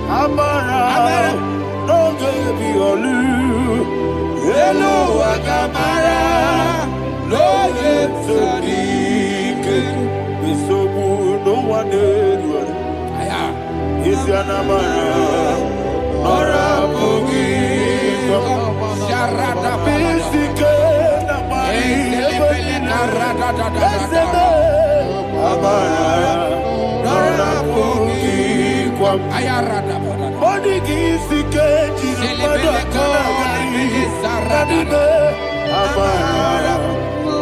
Amaram, no give you a loo. Yellow, Agamara. No yet Sadiq is so good, no one did. Is your number? Nora Boogie, Sharada Basic, Nora Boogie, Ayarada, Body gives the cage,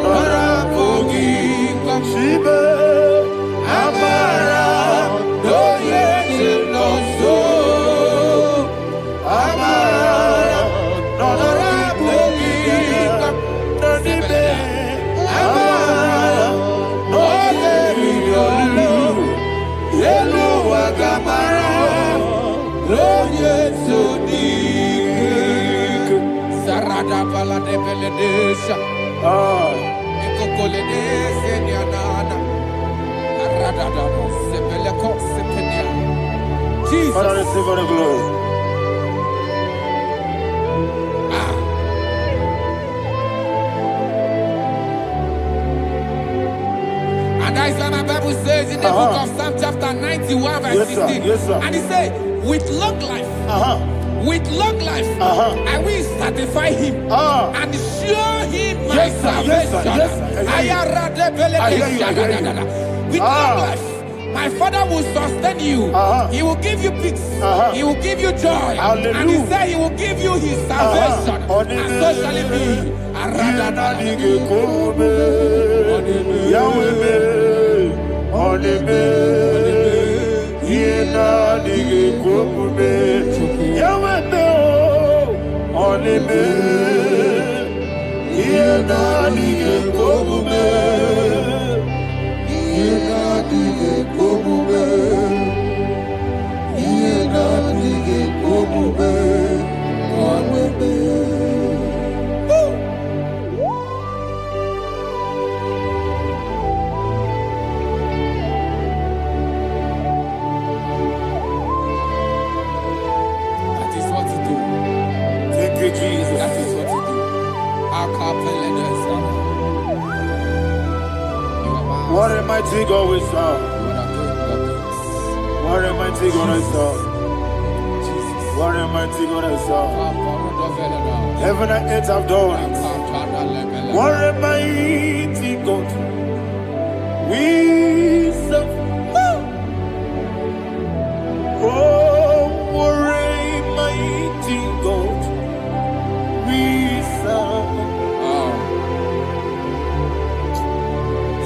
Nora Boogie, Shiba, Amara, no yet no so. Amara, Nora Boogie, Nanibe, Amara, no yet no Yellow Agamara, no yet so deep. Sarada Balade Beledesha. Jesus. Father, receive all the glory. And that is why my Bible says in the book of Psalm chapter 91 verse 16. And it says, with long life
with long life, I will satisfy him and show him my salvation. With long life, my Father will sustain you. He will give you peace. He will give you joy. And he said he will give you his salvation. And so shall it be. That is what to do.
Thank you, Jesus.
That is what to do.
What a mighty God we serve. What a mighty God I serve. What a mighty God I serve. Heaven and earth have done it. What a mighty God we serve. Oh, what a mighty God we serve.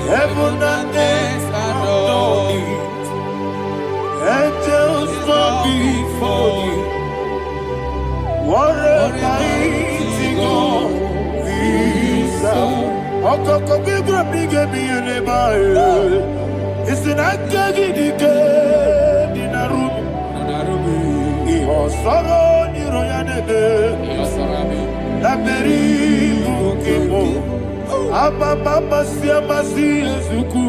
Heaven and earth adore it. Angels bow before you. What a mighty God we serve. Okoko bigro bige bi eneba. Isina kagi dike dinaru. Iho soro ni royanebe. Laberi bukimo. Ababa siama si ezuku.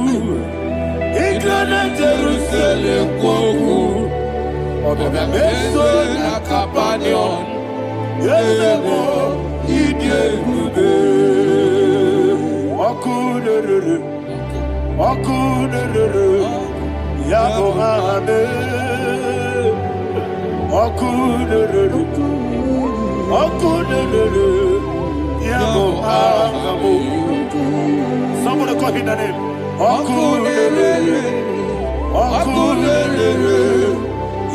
Igrana Jerusalem kwoku. Odobe meso na kapanion. Yelemo idye kube. Okuderere. Okuderere. Yabo hame. Okuderere. Okuderere. Yabo hame. Somebody call him the name. Okulele, Okulele,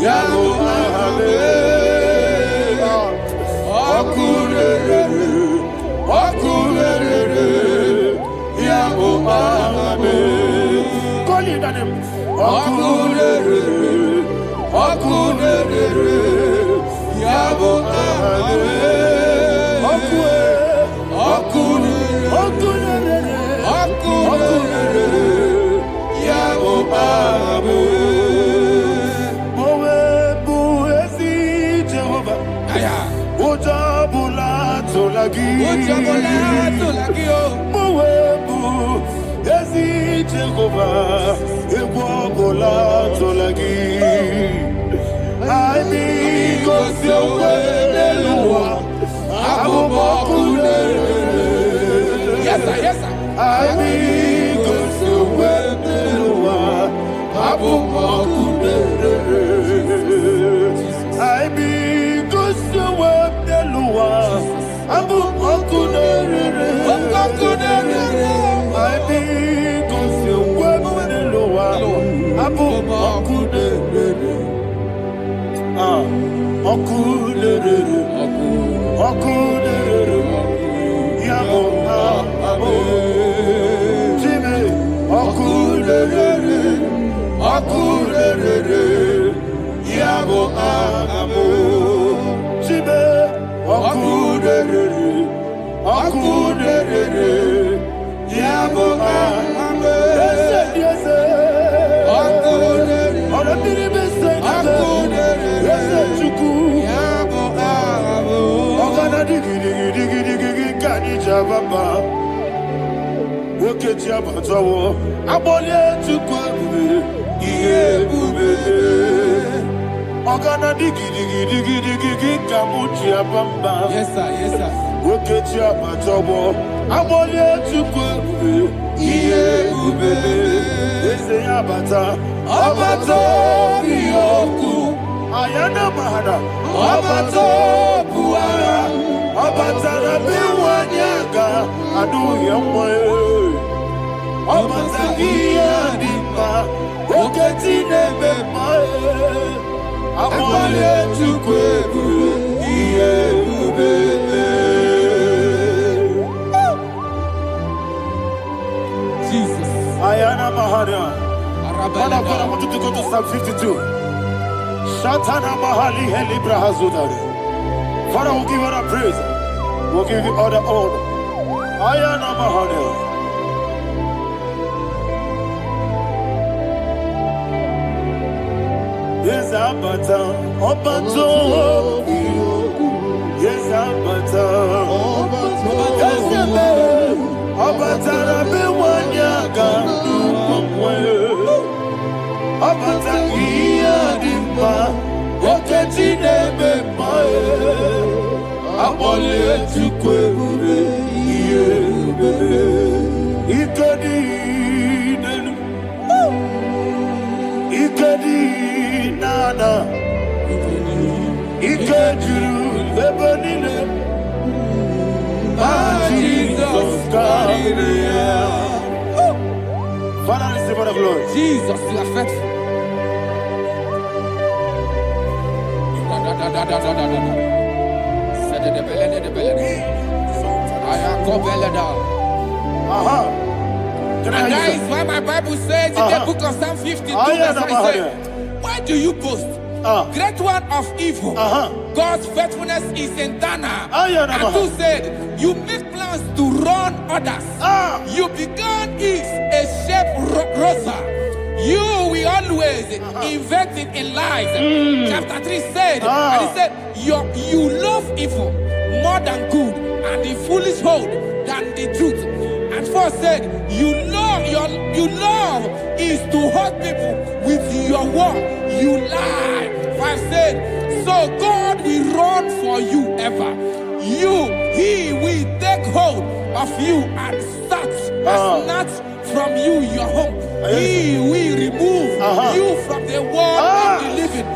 Yabo Ahame. Okulele, Okulele, Yabo Ahame. Call him the name. Okulele, Okulele, Yabo Ahame. Okulele, Okulele. Yes, sir. Yes, sir.
Ayana Mahada, Abato Puara, Abatara Biwanyaga, Adu Yamwe, Abatagia Dima, Oketine Bemae, Amale Tukwebu, Iebube.
Jesus.
Ayana Mahada. Father, I want you to go to Psalm 52. Shatana Mahali Helibra Hazudari. Father, we'll give you all the praise. We'll give you all the honor. Ayana Mahada. Yes, Abata. Obato. Yes, Abata. Yes, Abata. Rabiwanyaga. Abata iya dimba, oketine bemae, abole tukwebube iye bebe, ikadi nenu, ikadi nana, ikadiru lebanile, Jesus God. Father, receive all the glory.
Jesus, you are faithful. And that is why my Bible says in the book of Psalm 52, verse 5, why do you boast? Great one of evil. God's faithfulness is eternal. And who said, you make plans to run others. You began is a shape rosa. You will always invent it in lies. Chapter 3 said, and he said, you love evil more than good, and the foolish hold than the truth. And 4 said, you love is to hurt people with your word. You lie. 5 said, so God will run for you ever. He will take hold of you and snatch from you your home. He will remove you from the world of the living.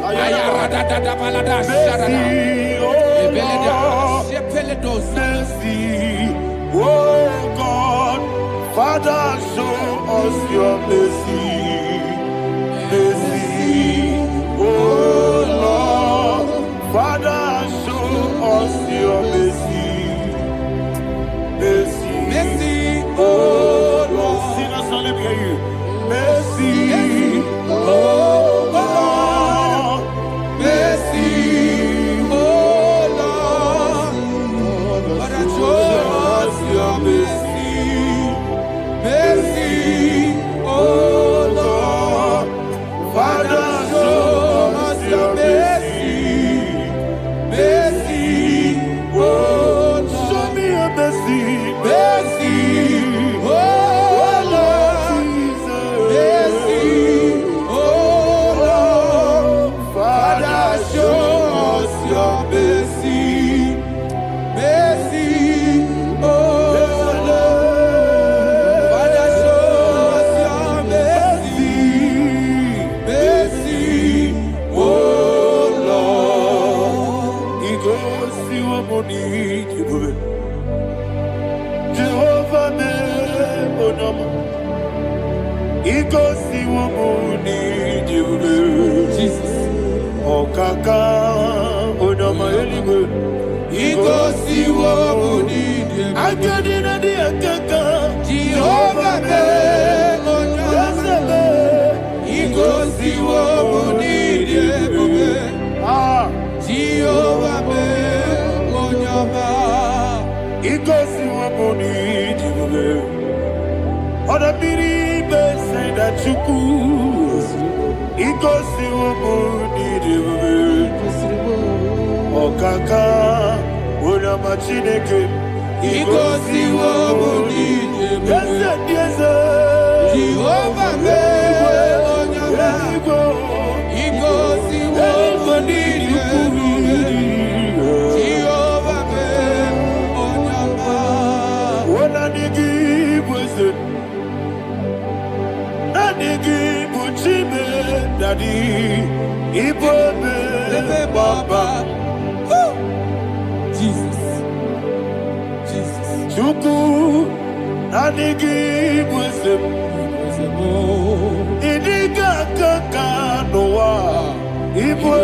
Oh God, Father, show us your mercy. Mercy, oh Lord, Father, show us your mercy. Mercy, mercy, oh Lord. Sinners, let me hear you. Mercy, oh Lord. Mercy, oh Lord. Father, show us your mercy. Mercy, oh Lord. Father, show us your mercy. Mercy, oh Lord. Show me your mercy. Mercy, oh Lord. Mercy, oh Lord. Father, show us your mercy. Mercy, oh Lord. Father, show us your mercy. Mercy, oh Lord. He goes to a money. Jehovah me onama. He goes to a money. Jesus. Oh kaka onama eligwe. He goes to a money. I get in the akaka. Jehovah me onama. He goes to a money. Jehovah me onama. He goes to a money. Other people say that you could. He goes to a money. Oh kaka, una machineke. He goes to a money. Yes, yes, Jehovah me onama. He goes to a money. Jehovah me onama. What I give was it? Daddy, Ibobe,
Jesus. Jesus.
Chuku nanigi wisdom. Idiga kaka noa. Ibwe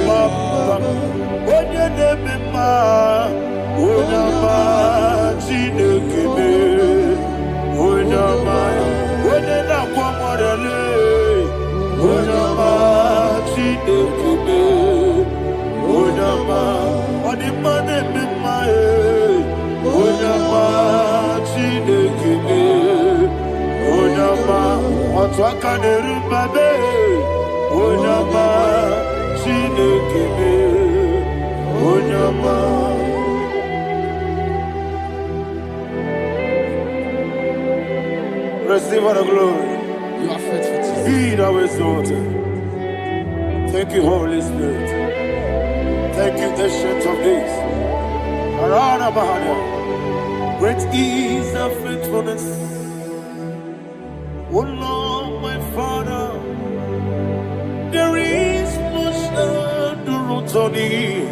papa. Onye neme ma. Onyama chinekebe. Onyama. Onye na kwa morele. Onyama chinekebe. Onyama. Onima neme ma. Onyama chinekebe. Onyama. Otwaka nerubabe. Onyama chinekebe. Onyama. Receive all the glory.
You are faithful, Jesus.
Be thou exalted. Thank you, Holy Spirit. Thank you, Ancient of Days. Arana Bahana. Great is thy faithfulness. O Lord, my Father, there is much endurance on thee.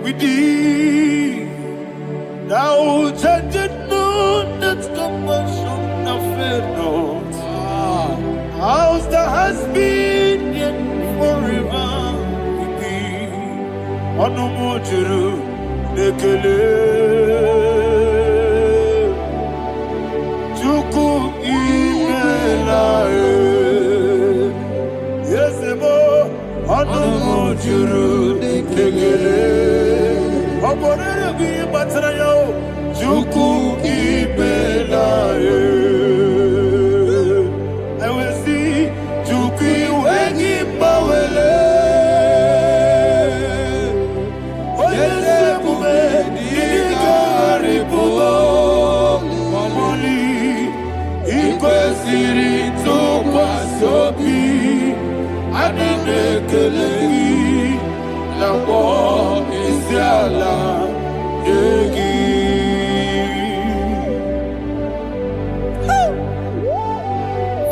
With thee, thou judgest not that compassion of faith not. How's the has been yet forever with thee? Anumujuru nekele. Chuku imelae. Yesemo anumujuru nekele. Oborere bi batrayo. Chuku imelae.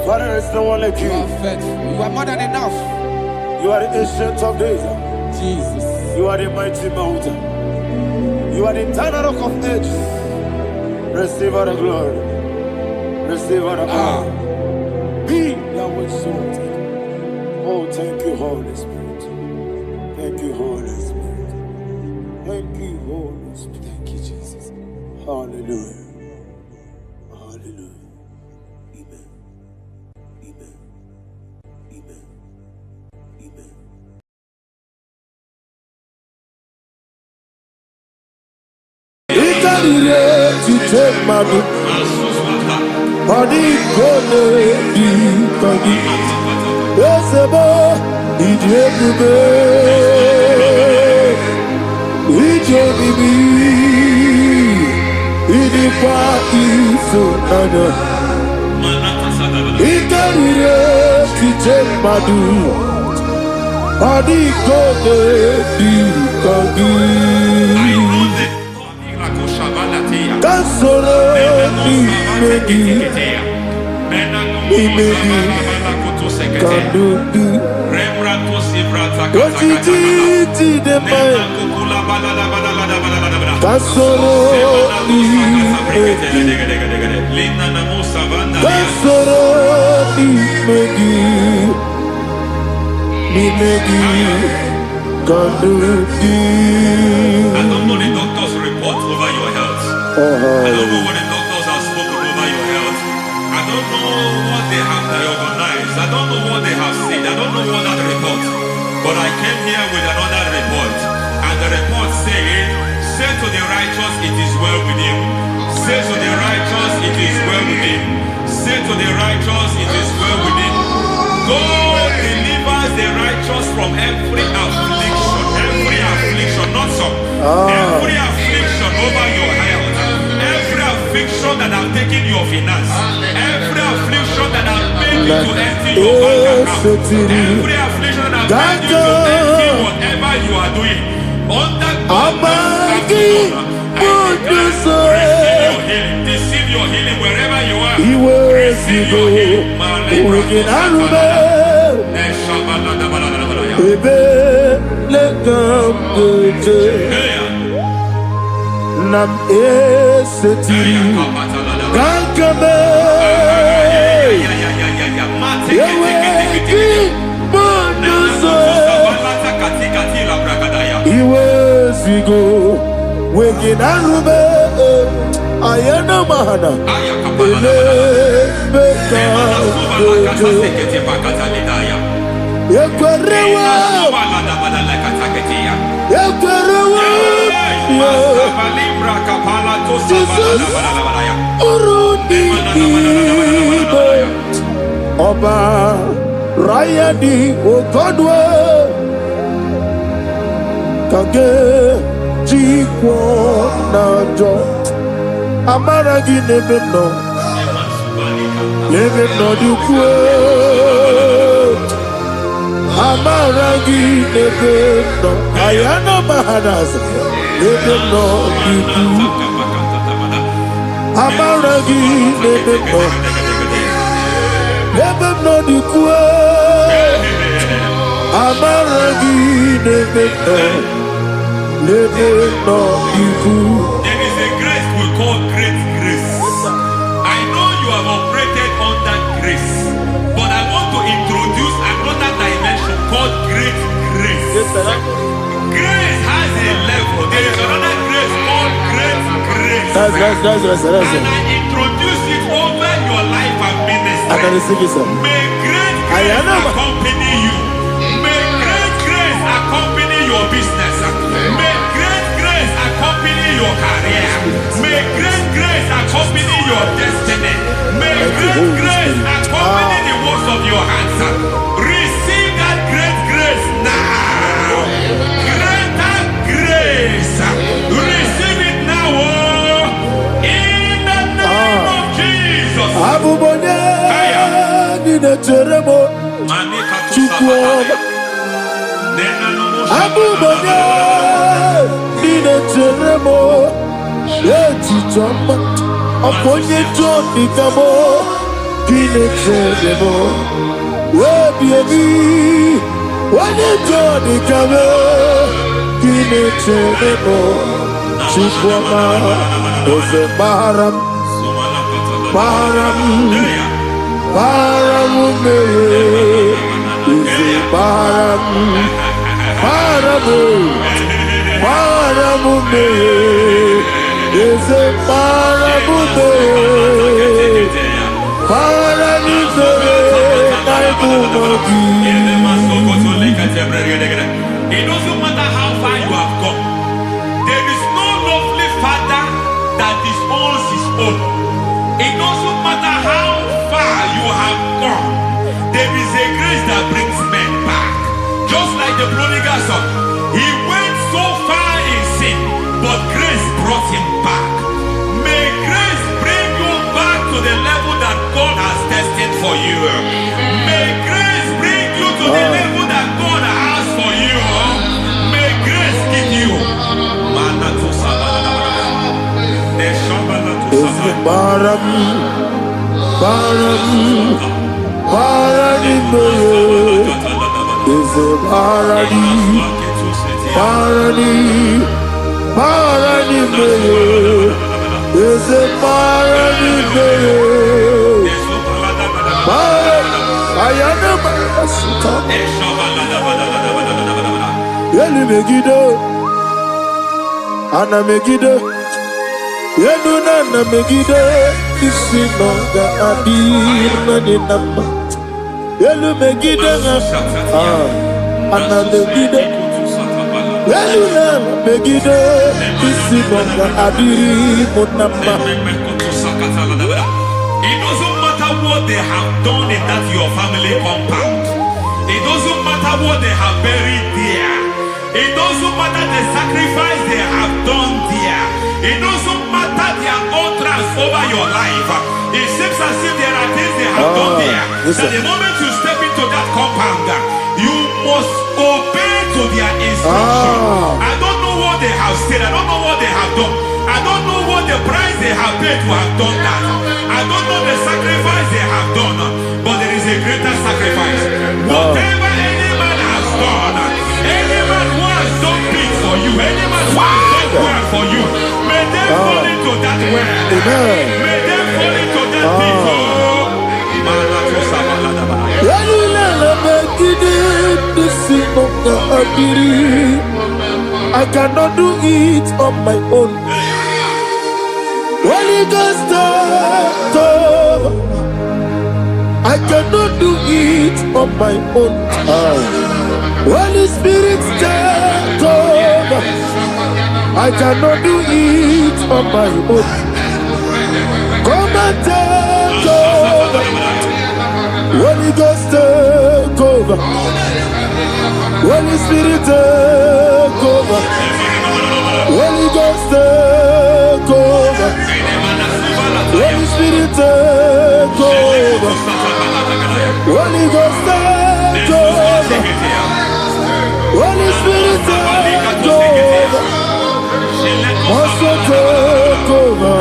Father, there is no one like you.
You are faithful. You are more than enough.
You are the ancient of days.
Jesus.
You are the mighty mountain. You are the eternal rock of ages. Receive all the glory. Receive all the power. Be thou exalted. Oh, thank you, Holy Spirit. Thank you, Holy Spirit. Thank you, Holy Spirit.
Thank you, Jesus.
Hallelujah. Hallelujah. Amen. Amen. Amen. Amen. To take my book, body gone, body. Yes, about it, it party so nana. It to take my book, body gone, body. Kasoro imegi kandudu ojiji deme kasoro imegi kasoro imegi kandudu.
I don't know the doctor's report over your health. I don't know what the doctors have spoken over your health. I don't know what they have diagnosed. I don't know what they have said. I don't know what that report. But I came here with another report. And the report said, say to the righteous, it is well with him. Say to the righteous, it is well with him. Say to the righteous, it is well with him. God delivers the righteous from every affliction. Every affliction, not some. Every affliction over your health. Every affliction that have taken your finance. Every affliction that have made you to empty your bank account. Every affliction that have made you to empty whatever you are doing. Under God's receive your healing wherever you are. Receive your healing.
legam gete nam eseti gankame yeweki bonuso iwe zigo weginanube ayana mahana ele beka gete Yekwerewa Jesus Urundi Ibe Oba Rayadi Okodwe Kage Jikwo Najo Amaragi Nebeno Nebeno Dukwe Amaragi Nebeno Ayana Mahadas Nebeno Ibu Amaragi Nebeno Nebeno Dukwe Amaragi Nebeno Nebeno Ibu.
There is a grace we call great grace. I know you have operated under grace, but I want to introduce another dimension called great grace. Grace has a level. There is another grace called great grace.
That's
And I introduce it over your life and ministry. May great grace accompany you. May great grace accompany your business. May great grace accompany your career. May great grace accompany your destiny. May great grace accompany the works of your hands. Receive that great grace now. Greater grace. Receive it now. In the name of Jesus.
Abubone Nina Teremo Chukwu Abubone Nina Teremo Eti Joma Aponye Joni Kamo Nina Teremo Webi Wane Joni Kamo Nina Teremo Chukwu Ose Baram Baram Paramume Ise Paramume Paramume Ise Paramume Paramume Naibumogi.
It doesn't matter how far you have come. There is no lovely father that disowns his own. It doesn't matter how far you have gone. There is a grace that brings men back. Just like the prodigal son. He went so far in sin, but grace brought him back. May grace bring you back to the level that God has destined for you. May grace bring you to the level that God has for you. May grace give you.
Baram Parani is a Parani is a Parani Ayana Masita Yeli Megido Ana Megido Yenuna na Megide Isinonga Adirna ni Nama Yelu Megide Ana Megide Yenuna na Megide Isinonga Adirna Nama.
It doesn't matter what they have done in that your family compound. It doesn't matter what they have buried there. It doesn't matter the sacrifice they have done there. It doesn't matter their utterance over your life. It seems as if there are things they have done there. That the moment you step into that compound, you must obey to their instruction. I don't know what they have said. I don't know what they have done. I don't know what the price they have paid to have done that. I don't know the sacrifice they have done. But there is a greater sacrifice. Whatever any man has done, any man word for you. May they fall into that word.
Amen.
May they fall into that people.
I cannot do it on my own. Holy Ghost, I cannot do it on my own. Holy Spirit, take over. I cannot do it on my own. Come and take over. Holy Ghost, take over. Holy Spirit, take over. Holy Ghost, take over. Holy Spirit, take over. Holy Ghost, take over. Holy Spirit, take over. Also take over.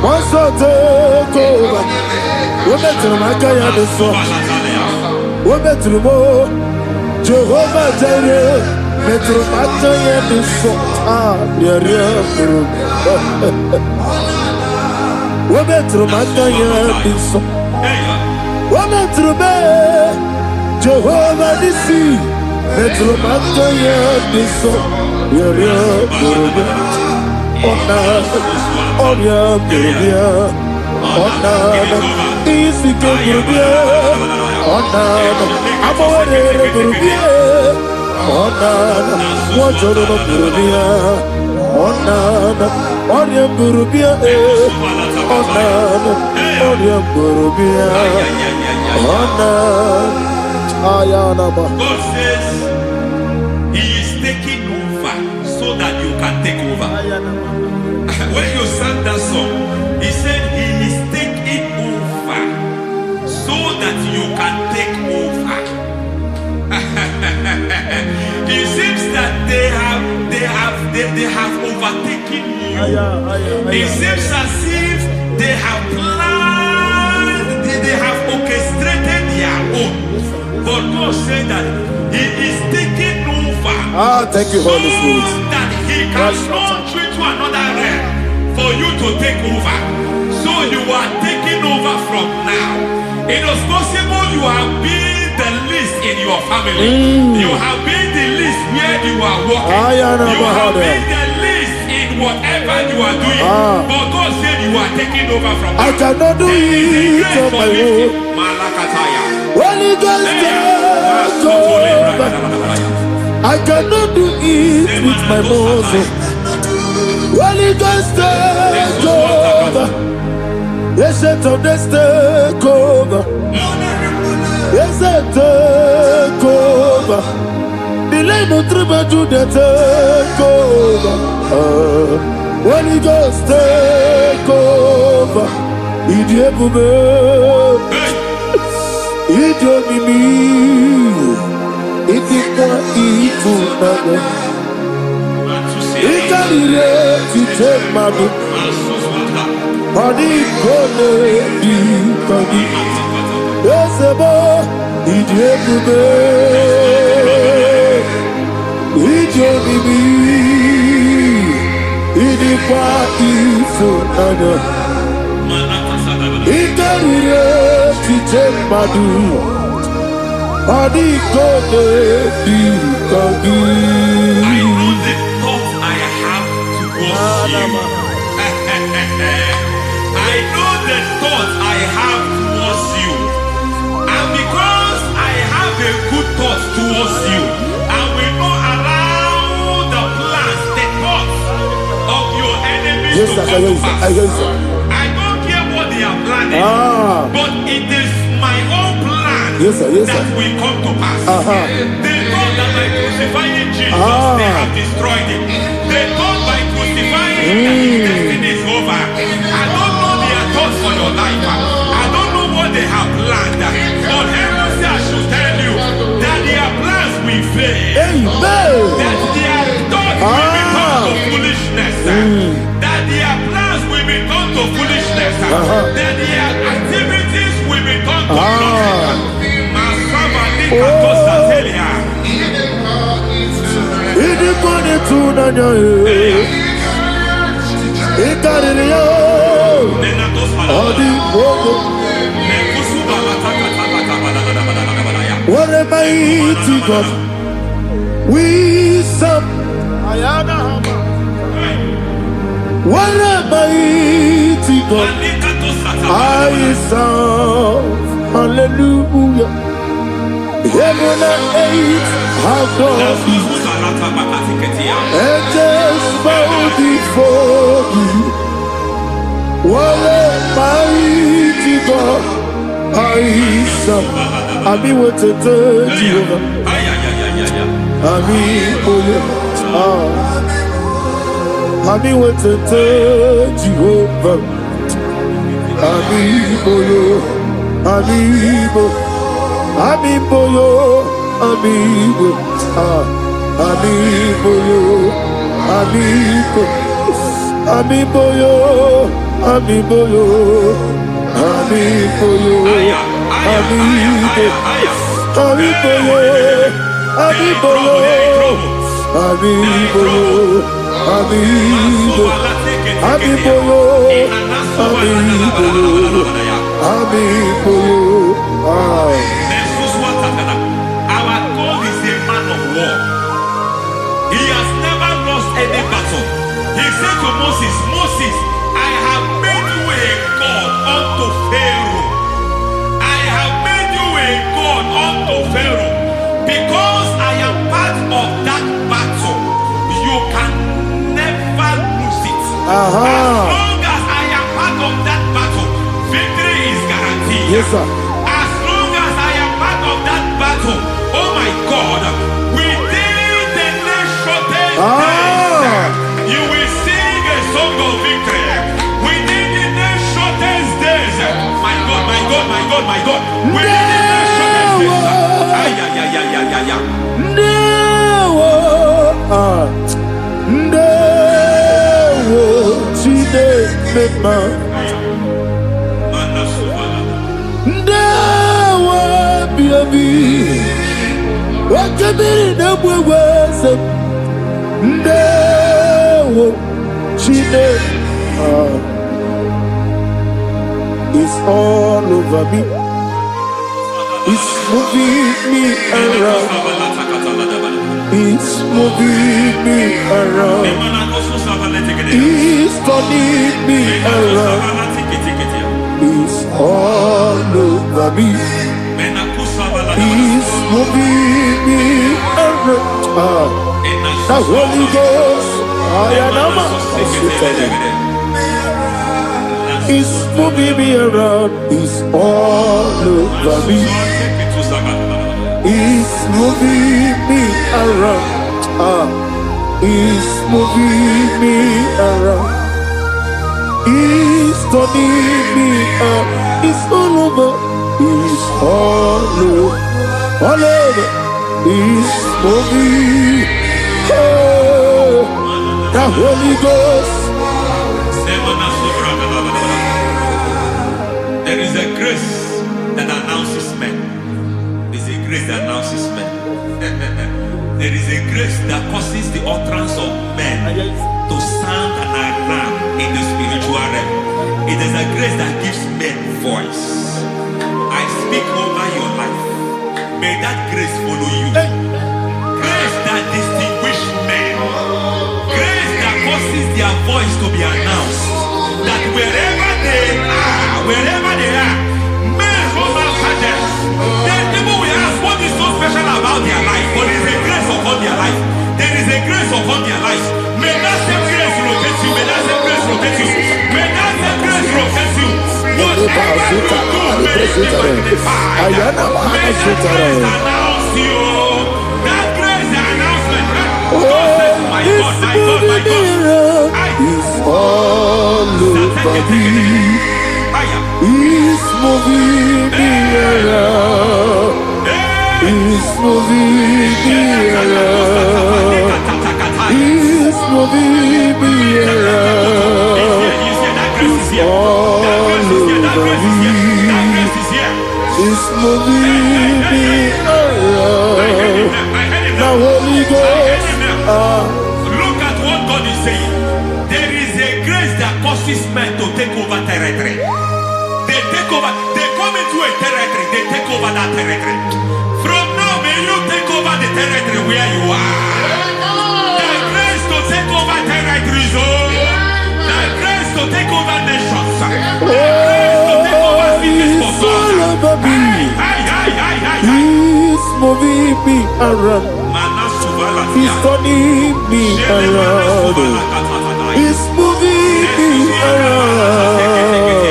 Also take over. We better make a decision. We better move. Jehovah Jireh, metro makaya decision. We better makaya decision. We better be Jehovah Nissi, metro makaya decision.
God says He is taking over so that you can take over. When you sang that song, He said He is taking over so that you can take over. It seems that they have overtaken you. It seems as if they have planned, they have orchestrated their own. But God said that He is taking over.
Thank you, Holy Spirit.
So that He can launch you to another realm for you to take over. So you are taking over from now. It is possible you have been the least in your family. You have been the least where you are working. You have been the least in whatever you are doing. But God said you are taking over from now.
I cannot do it on my own. Holy Ghost, take over. I cannot do it with my muscle. Holy Ghost, take over. Yes, take over. Yes, take over. Delay no trouble to the take over. Holy Ghost, take over.
I know the thoughts I have towards you. I know the thoughts I have towards you. And because I have a good thought towards you, I will not allow the plans, the thoughts of your enemies to come to pass. I don't care what they are planning, but it is my own plan that will come to pass. They thought that by crucifying Jesus, they have destroyed him. They thought by crucifying that his destiny is over. I don't know their thoughts for your life. I don't know what they have planned. But heaven says I should tell you that their plans will fail. That their thoughts will be turned to foolishness. That their plans will be turned to foolishness. That their activities will be turned to nothing.
gonna do na it got it yo. All the what a mighty God we serve. What a mighty God I serve. Hallelujah. Heaven and earth have gone and just bow before you. What a mighty God I serve. I mean what to do, Jehovah. I mean what to do, Jehovah. I mean
Our God is a man of war. He has never lost any battle. He said to Moses, Moses, I have made you a God unto Pharaoh. I have made you a God unto Pharaoh. Because I am part of that battle, you can never lose it. As long as I am part of that battle, victory is guaranteed.
Yes, sir.
As long as I am part of that battle, oh my God, within the next shortest days, you will sing a song of victory. Within the next shortest days, my God, my God, my God, my God, within the next shortest
it's all over me. It's moving me around. It's moving me around. It's turning me around. It's all over me. It's moving me around. The Holy Ghost, it's moving me around. It's all over me. It's moving me around. It's moving me around. It's turning me up. It's all over. It's all over. All over. It's moving. Oh, the Holy Ghost.
There is a grace that announces men. There is a grace that announces men. There is a grace that causes the utterance of men to sound an alarm in the spiritual realm. It is a grace that gives men voice. I speak over your life. May that grace follow you. Grace that distinguishes men. Grace that causes their voice to be announced. That wherever they are, men come after them. Then people will ask, what is so special about their life? But there is a grace upon their life. There is a grace upon their life. May that same grace rotate you. May that same grace rotate you. May that same grace rotate you. Whatever you do, may it be magnified. May that grace announce you. That grace announcement. God says, my God, my God, my God.
It's all over me. It's moving me around. It's moving me around. It's moving me around. It's all over me. It's moving me around. The Holy Ghost,
Look at what God is saying. There is a grace that causes men to take over territory. They take over, they come into a territory, they take over that territory. From now, may you take over the territory where you are. The grace to take over territories, the grace to take over nations, the grace to take over cities for God.
He's moving me around. He's turning me around. He's moving me around.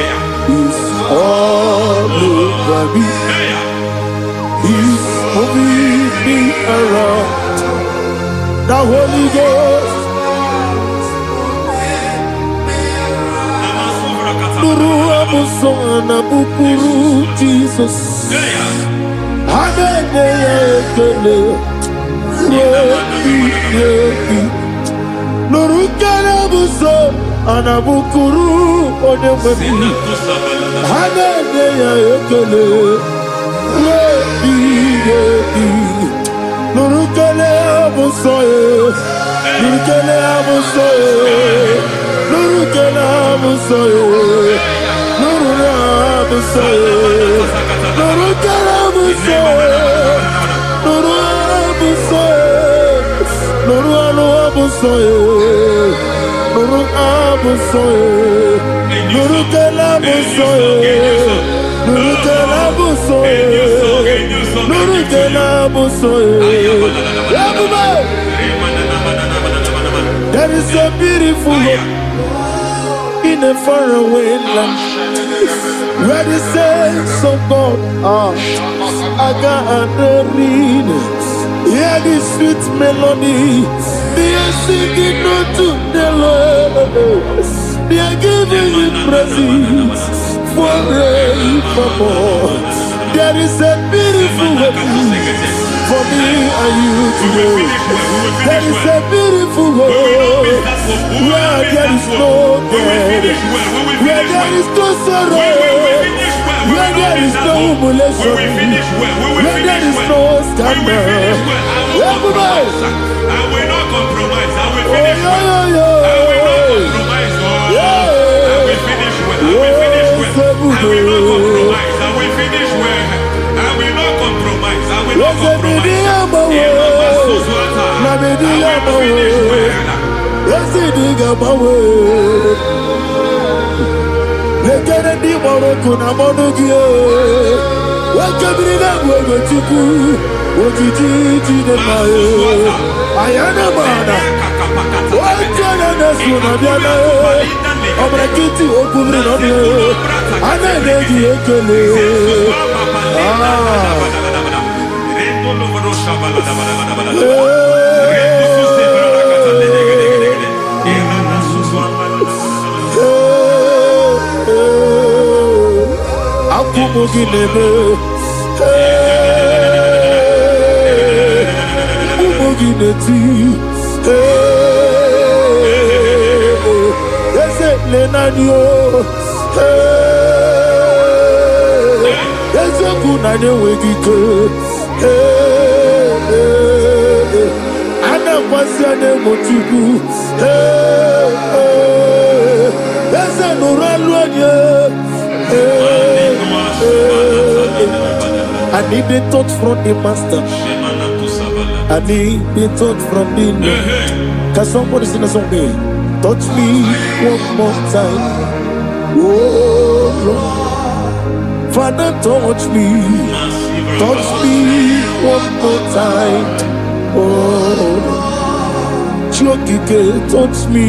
He's all over me. He's moving me around. The Holy Ghost. Nuru amusona bukuru Jesus. Nurukana buso anabukuru onemani hanene ya ekele nurukele buso nurukele buso nurukele buso nurukele buso nurukele buso There is a beautiful hope in a faraway land where the saints of God are. I got the reading. Hear the sweet melody. They are singing unto the Lord. They are giving you praise forevermore. There is a beautiful hope for me and you today. There is a beautiful hope where there is no death, where there is no sorrow, where there is no humiliation, where there is no scandal.
I will not compromise. I will finish well. I will not compromise. I will finish well. I will finish well. I will not compromise. I will finish well. I will not compromise. I will not compromise.
I need the touch from the master. I need the touch from the Lord. Can somebody sing a song me? Touch me one more time. Oh Lord, Father, touch me. Touch me one more time. Oh Lord, Chokike, touch me.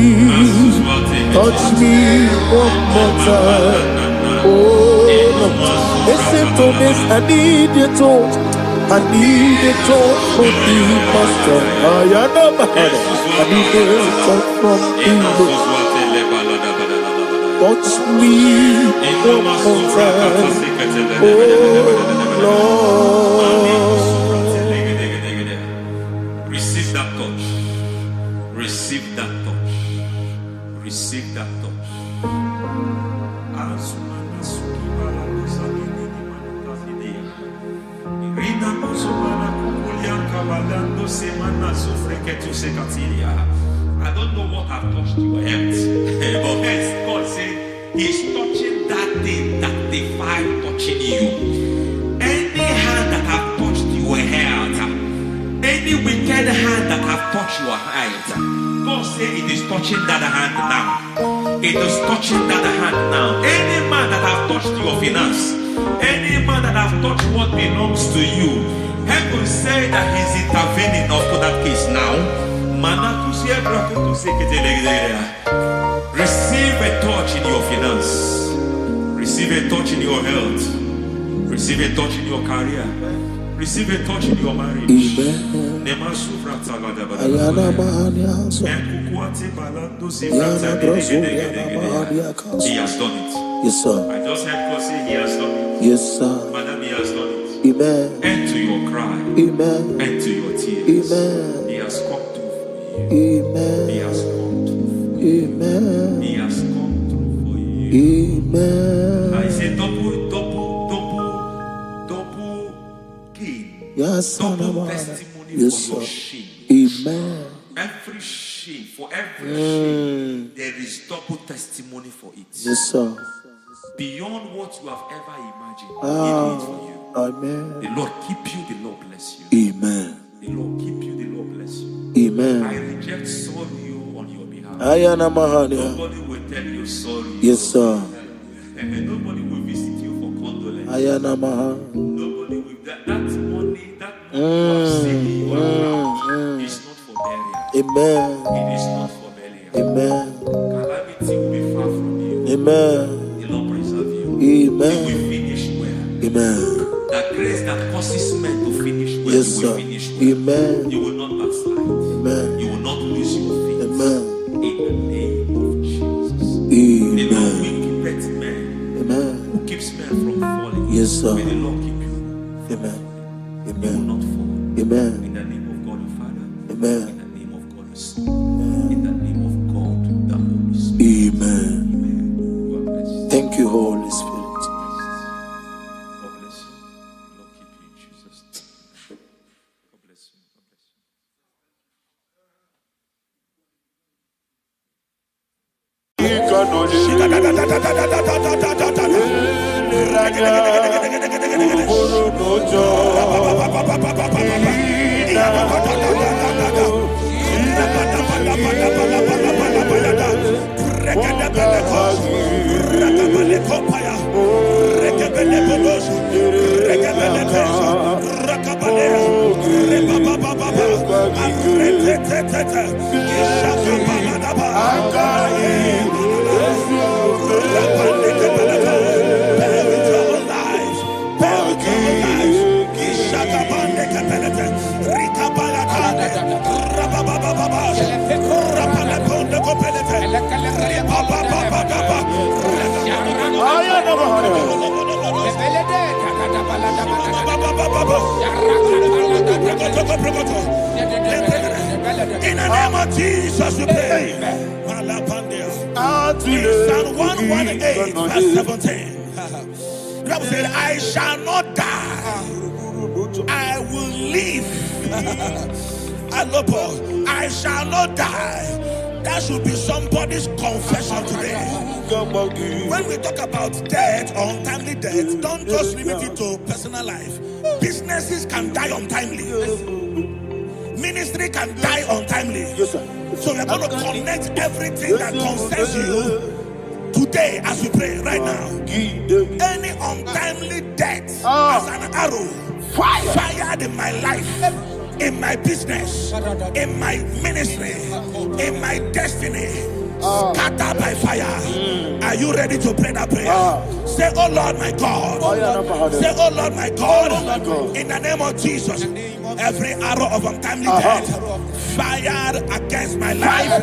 Touch me one more time. Oh Lord, listen to this. I need your touch. I need a touch from the master. I need a touch from the Lord. Touch me one more time. Oh
Lord. Receive that touch. Receive that touch. Receive that touch.
I don't know what I've touched your health, but hence God said He's touching that thing that defied touching you. Any hand that have touched your health, any wicked hand that have touched your health, God said it is touching that hand now. It is touching that hand now. Any man that have touched your finance, any man that have touched what belongs to you, heaven say that He's intervening up to that case now. Receive a touch in your finance. Receive a touch in your health. Receive a touch in your career. Receive a touch in your marriage.
Amen.
He has done it.
Yes, sir.
I just heard God say He has done it.
Yes, sir.
Madam, He has done it.
Amen.
End to your cry.
Amen.
End to your tears.
Amen.
He has come through for you.
Amen.
He has come through for you.
Amen.
He has come through for you.
Amen.
I say double gain.
Yes,
Double
sir.
testimony
Yes,
for your
sir.
shame.
Amen.
Every shame, for every shame, there is double testimony for it.
Yes, sir.
Beyond what you have ever imagined, He did it for you.
Amen.
The Lord keep you, the Lord bless you.
Amen.
The Lord keep you, the Lord bless you.
Amen.
I reject sorrow on your behalf.
Ayana Mahania.
Nobody will tell you sorry.
Yes, sir.
And nobody will visit you for condolence.
Ayana Mahania.
Nobody will. That money you have saved in your account is not for burial.
Amen.
It is not for burial.
Amen.
Calamity will be far from you.
Amen.
The Lord preserve you.
Amen.
You will finish well.
Amen.
That grace that causes men to finish well,
Yes,
you will
sir.
finish well.
Amen.
You will not backslide.
Amen.
You will not lose your faith.
Amen.
In the name of Jesus. The Lord
Amen.
will keep men
Amen.
who keeps men from falling.
Yes, sir.
May the Lord keep you.
Amen.
You will
Amen.
not fall.
Amen.
In the name of God the Father.
Amen.
In the name of God the Son. In the name of God the Holy Spirit.
Amen.
Amen. God bless you.
Thank you, Holy Spirit.
God bless you. The Lord keep you in Jesus' name. God bless you. God bless you.
In the name of Jesus, we pray. In Psalm 118, verse 17, the Bible said, I shall not die, I will live. I shall not die. That should be somebody's confession today. When we talk about death or untimely death, don't just limit it to personal life. Businesses can die untimely. Ministry can die untimely.
Yes, sir.
So we're going to connect everything that concerns you today as we pray right now. Any untimely death as an arrow fired in my life, in my business, in my ministry, in my destiny, scattered by fire. Are you ready to pray that prayer? Say, oh Lord my God. Say, oh Lord my God. In the name of Jesus, every arrow of untimely death fired against my life,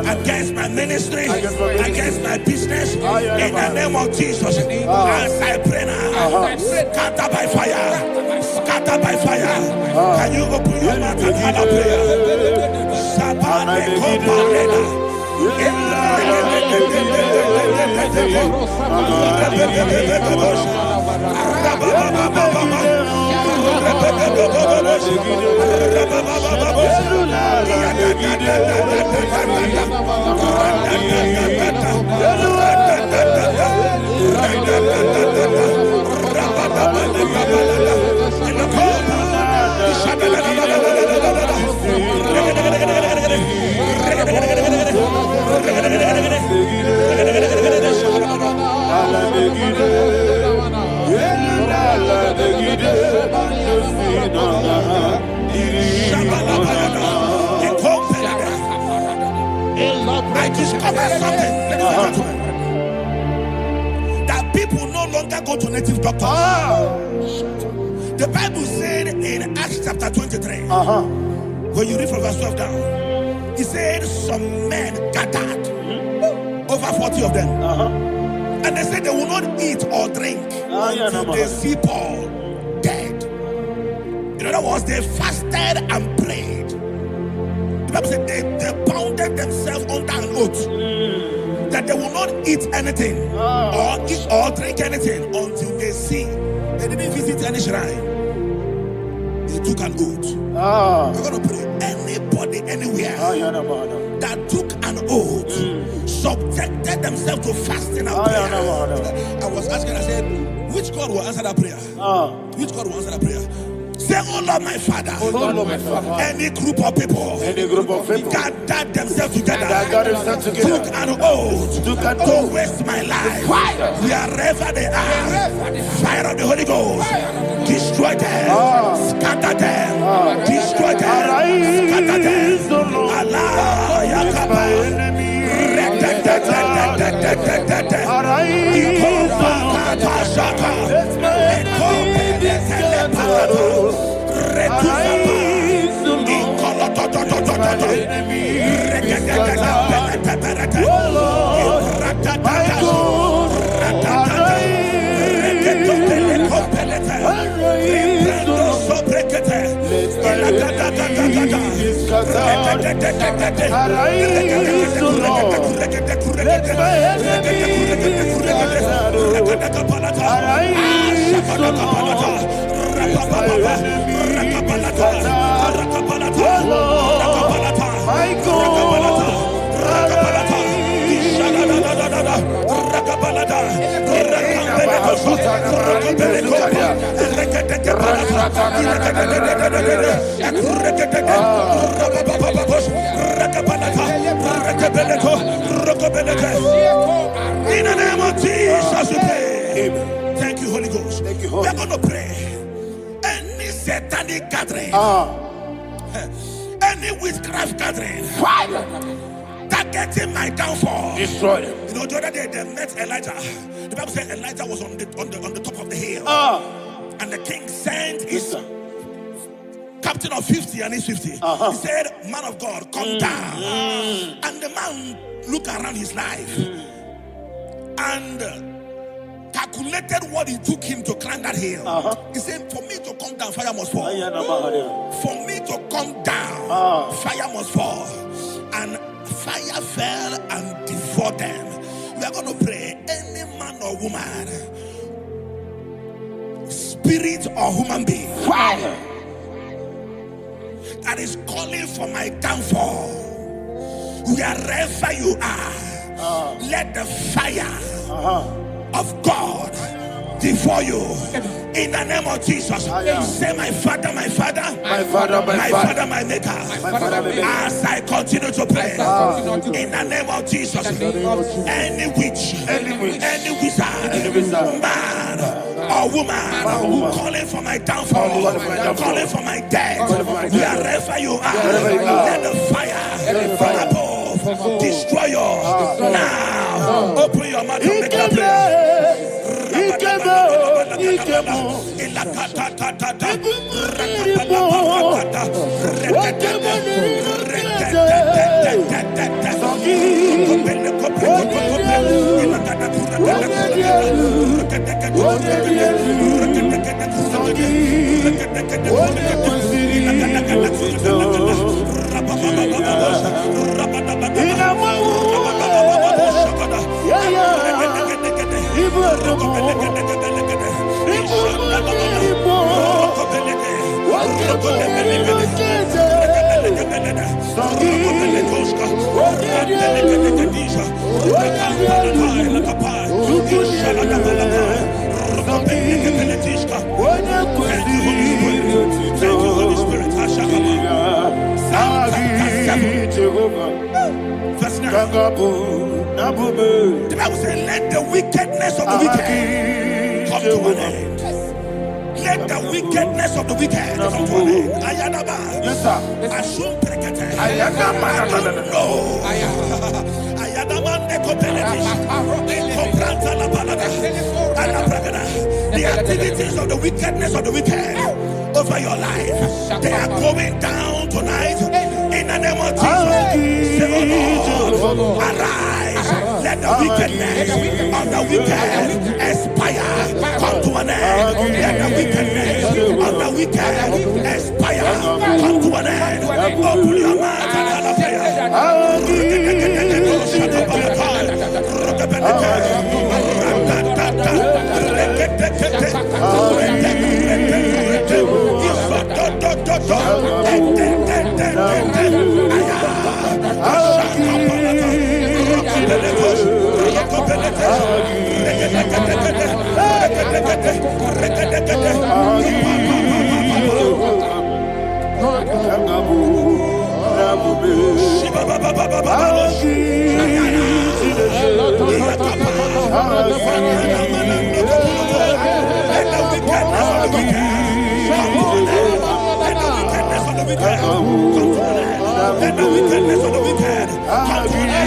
against my ministry, against my business, in the name of Jesus, as I pray now, scattered by fire, scattered by fire. Can you open your mouth and have a prayer? I discovered something. That people no longer go to native doctors. The Bible said in Acts chapter 23, when you read from verse 12 down, it said some men gathered, over 40 of them, and they said they will not eat or drink until they see Paul dead. In other words, they fasted and prayed. The Bible said they bounded themselves under an oath that they will not eat anything or eat or drink anything until they see. They didn't visit any shrine. They took an oath. We're going to pray. Anybody, anywhere that took an oath, subjected themselves to fasting and prayer. I was asking, I said, which God will answer that prayer? Which God will answer that prayer? Say, oh Lord, my Father.
Oh Lord, my Father.
Any group of people gathered themselves together, took an oath to waste my life. Wherever they are, fire of the Holy Ghost, destroy them, scatter them, destroy them, scatter them. Allah, Yakaba, in the name of Jesus, we pray. Thank you, Holy Ghost. We're going to pray. Any satanic gathering, any witchcraft gathering, targeting my downfall, destroy them. You know, the other day they met Elijah. The Bible said Elijah was on the top of the hill, and the king sent his captain of 50 and his 50. He said, man of God, come down. And the man looked around his life and calculated what it took him to climb that hill. He said, for me to come down, fire must fall. For me to come down, fire must fall. And fire fell and devoured them. We are going to pray. Any man or woman, spirit or human being, that is calling for my downfall, wherever you are, let the fire of God devour you in the name of Jesus. Say, my Father, my Father, my Father, my Father, my Maker. As I continue to pray in the name of Jesus, any witch, any wizard, man or woman calling for my downfall, calling for my death, wherever you are, let the fire from above destroy you now. Open your mouth and make a prayer.
Thank you, Holy Spirit. Thank you, Holy Spirit. Verse 9. The Bible says, let the wickedness of the wicked come to an end. Let the wickedness of the wicked come to an end. Ayadaba.
Yes, sir.
Assume prekete.
Ayadaba.
No. Ayadaba nekopeletish. Kompranta la balada. Ala prekete. The activities of the wickedness of the wicked over your life, they are going down tonight in the name of Jesus. Say, oh Lord, arise. Let the wickedness of the wicked expire. Come to an end. Let the wickedness of the wicked expire. Come to an end. Open your mouth and let the wickedness of the wicked come to an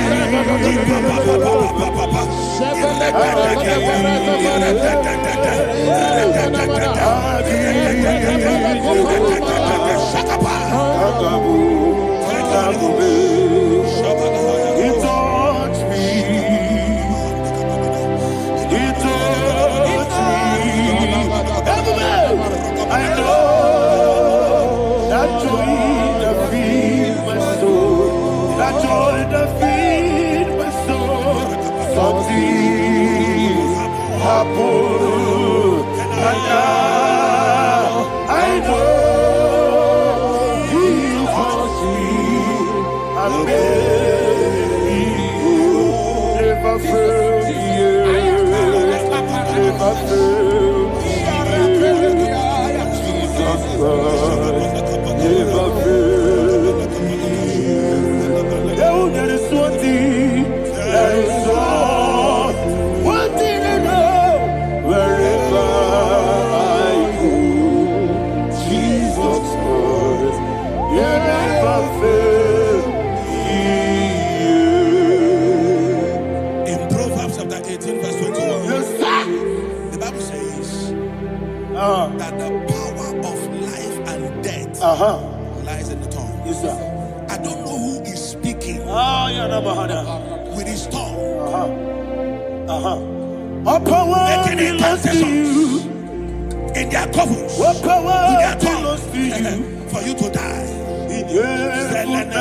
that the power of life and death lies in the tongue.
Yes, sir.
I don't know who is speaking with his tongue, making incantations in their couples with their tongue for you to die. He said in the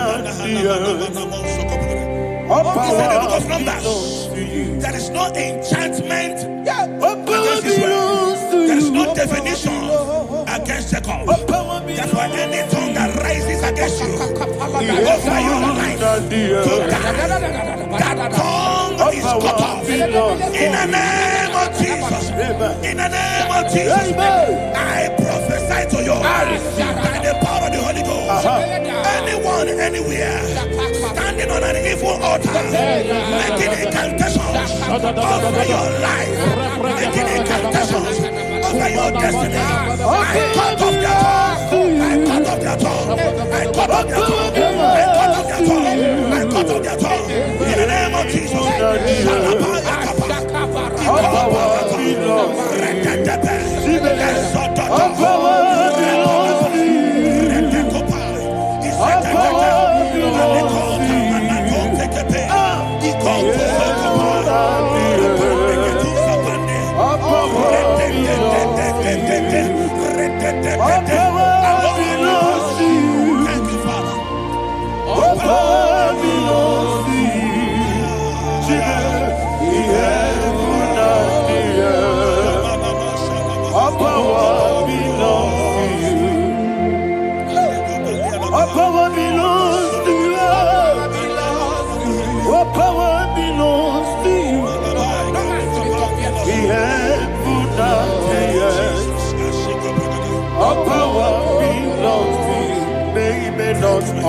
book of Numbers, there is no enchantment against Israel. There is no definition against Jacob. Therefore, any tongue that rises against you over your life to die, that tongue is cut off. In the name of Jesus. In the name of Jesus. I prophesy to you by the power of the Holy Ghost. Anyone, anywhere, standing on an evil altar, making incantations over your life, making incantations over your destiny, I cut off their tongue. I cut off their tongue. I cut off their tongue. I cut off their tongue. I cut off their tongue. In the name of Jesus.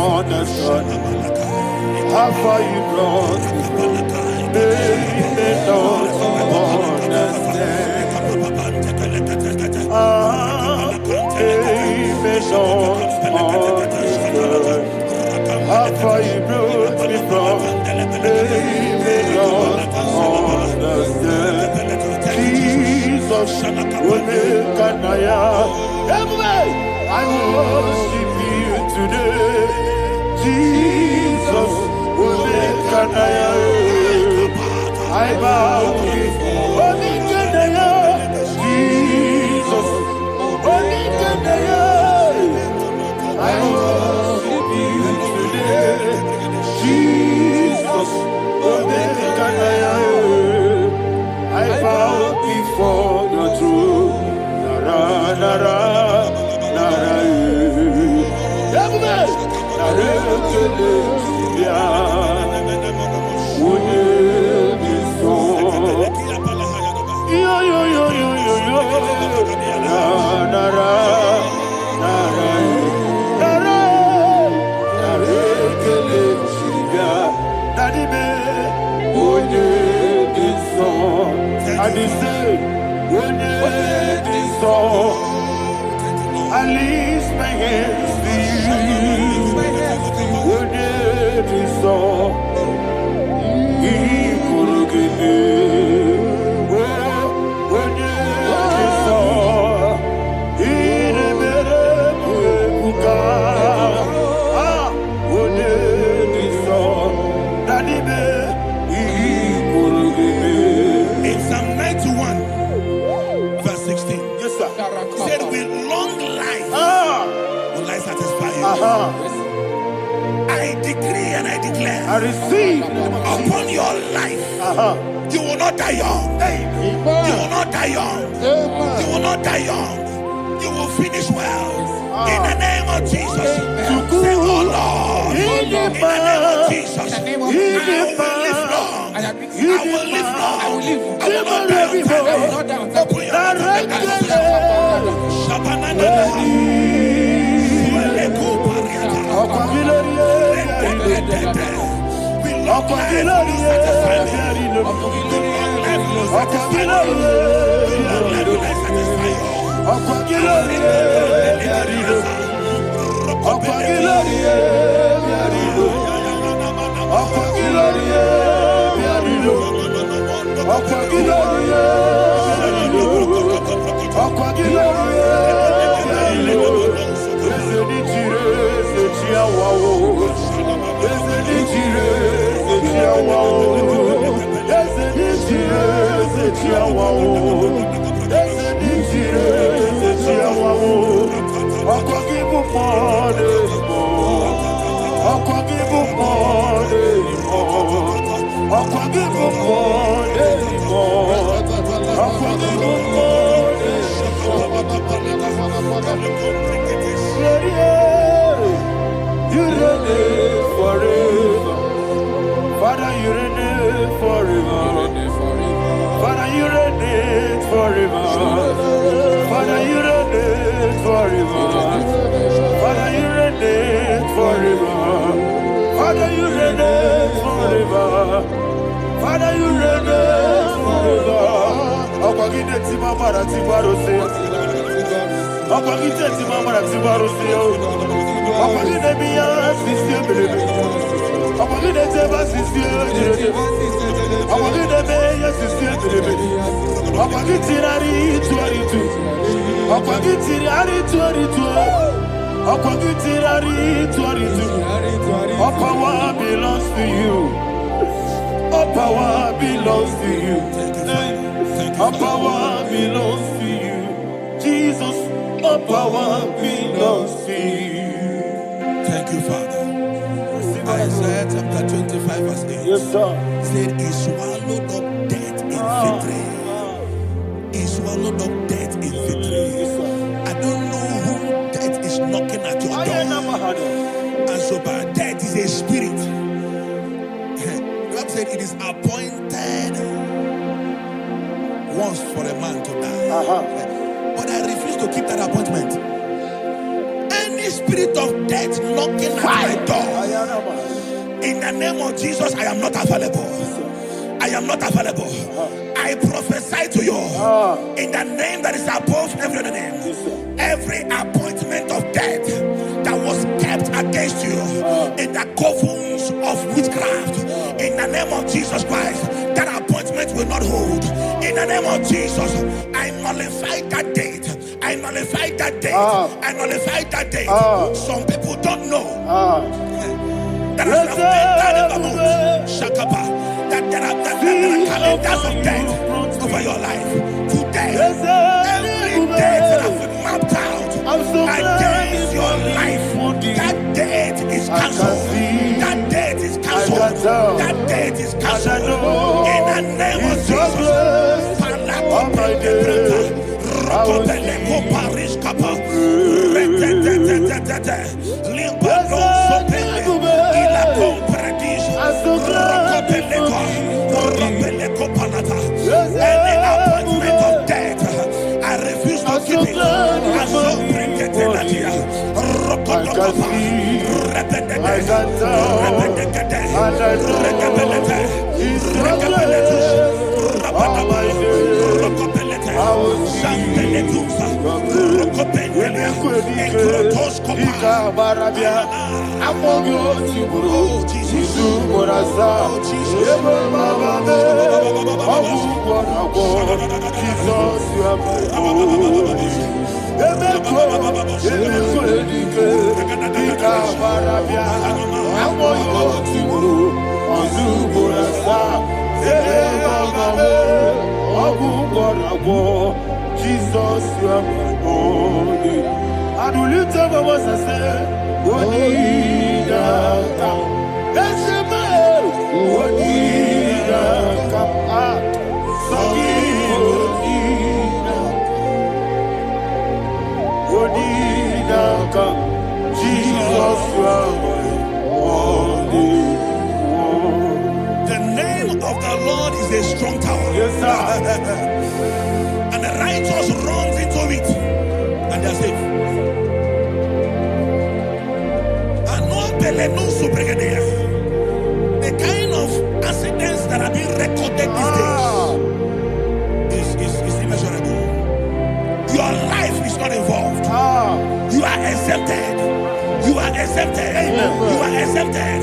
understand how far you brought me from. They may not understand. They may not understand how far you brought me from. They may not understand. Jesus, Kanaya. I worship you today. Jesus, Kanaya. I bow before Kanaya. Jesus, Kanaya. I worship you today. Jesus, Kanaya. I bow before your throne. Nara, nara, nara, I lift my hands to you. When it is so, when it is so,
In Psalm 91, verse 16,
yes, sir.
he said, with long life will I satisfy you. I decree and I declare,
I receive
upon your life, you will not die young. You will not die young. You will not die young. You will finish well. In the name of Jesus. Say, oh Lord, in the name of Jesus, I will live long. I will live long. I will not die on time. Open your mouth and make long life will satisfy me. Long life will satisfy me. Long life will satisfy you. You reign forever. Father, you reign forever. Father, you reign forever. Father, you reign forever. Father, you reign forever. Father, you reign forever. Father, you reign forever. Akagite timamara tibarose. Akagite timamara tibarose. Akagite biya sistemele. Akagite teba sistemele. Akagite beya sistemele. Akagite rari tuaritu. Akagite rari tuaritu. Akagite rari tuaritu. All power belongs to you. All power belongs to you. All power belongs to you. Jesus, all power belongs to you. Thank you, Father. Isaiah chapter 25 verse 8.
Yes, sir.
Said he swallowed up death in victory. He swallowed up death in victory. I don't know who death is knocking at your door. And so by death is a spirit. God said it is appointed once for a man to die. But I refuse to keep that appointment. Any spirit of death
death knocking at my door, in the name of Jesus, I am not available. I am not available. I prophesy to you in the name that is above every other name. Every appointment of death that was kept against you in the covens of witchcraft, in the name of Jesus Christ, that appointment will not hold. In the name of Jesus, I nullify that date. I nullify that date. I nullify that date. Some people don't know that as of Shakapa, that there are calendars of death over your life. Today, every date that has been mapped out against your life, that date is cancelled. That date is cancelled. That date is cancelled. In the name of Jesus. Rokopeleko Paris Kappa, Limbalo Sopele, Ila Compradis, Rokopeleko Palata. Any appointment of death, I refuse to keep it. Azopreketelatia, Rokodokapa,
Jesus, you are my holy. I do lift up my voice and say, Odida Kam. Let's say, Odida Kam. Odida Kam. Jesus, you are my holy.
The name of the Lord is a strong tower.
Yes, sir.
And the righteous runs into it and they are safe. The kind of accidents that are being recorded these days is immeasurable. Your life is not involved. You are exempted. You are exempted. You are exempted.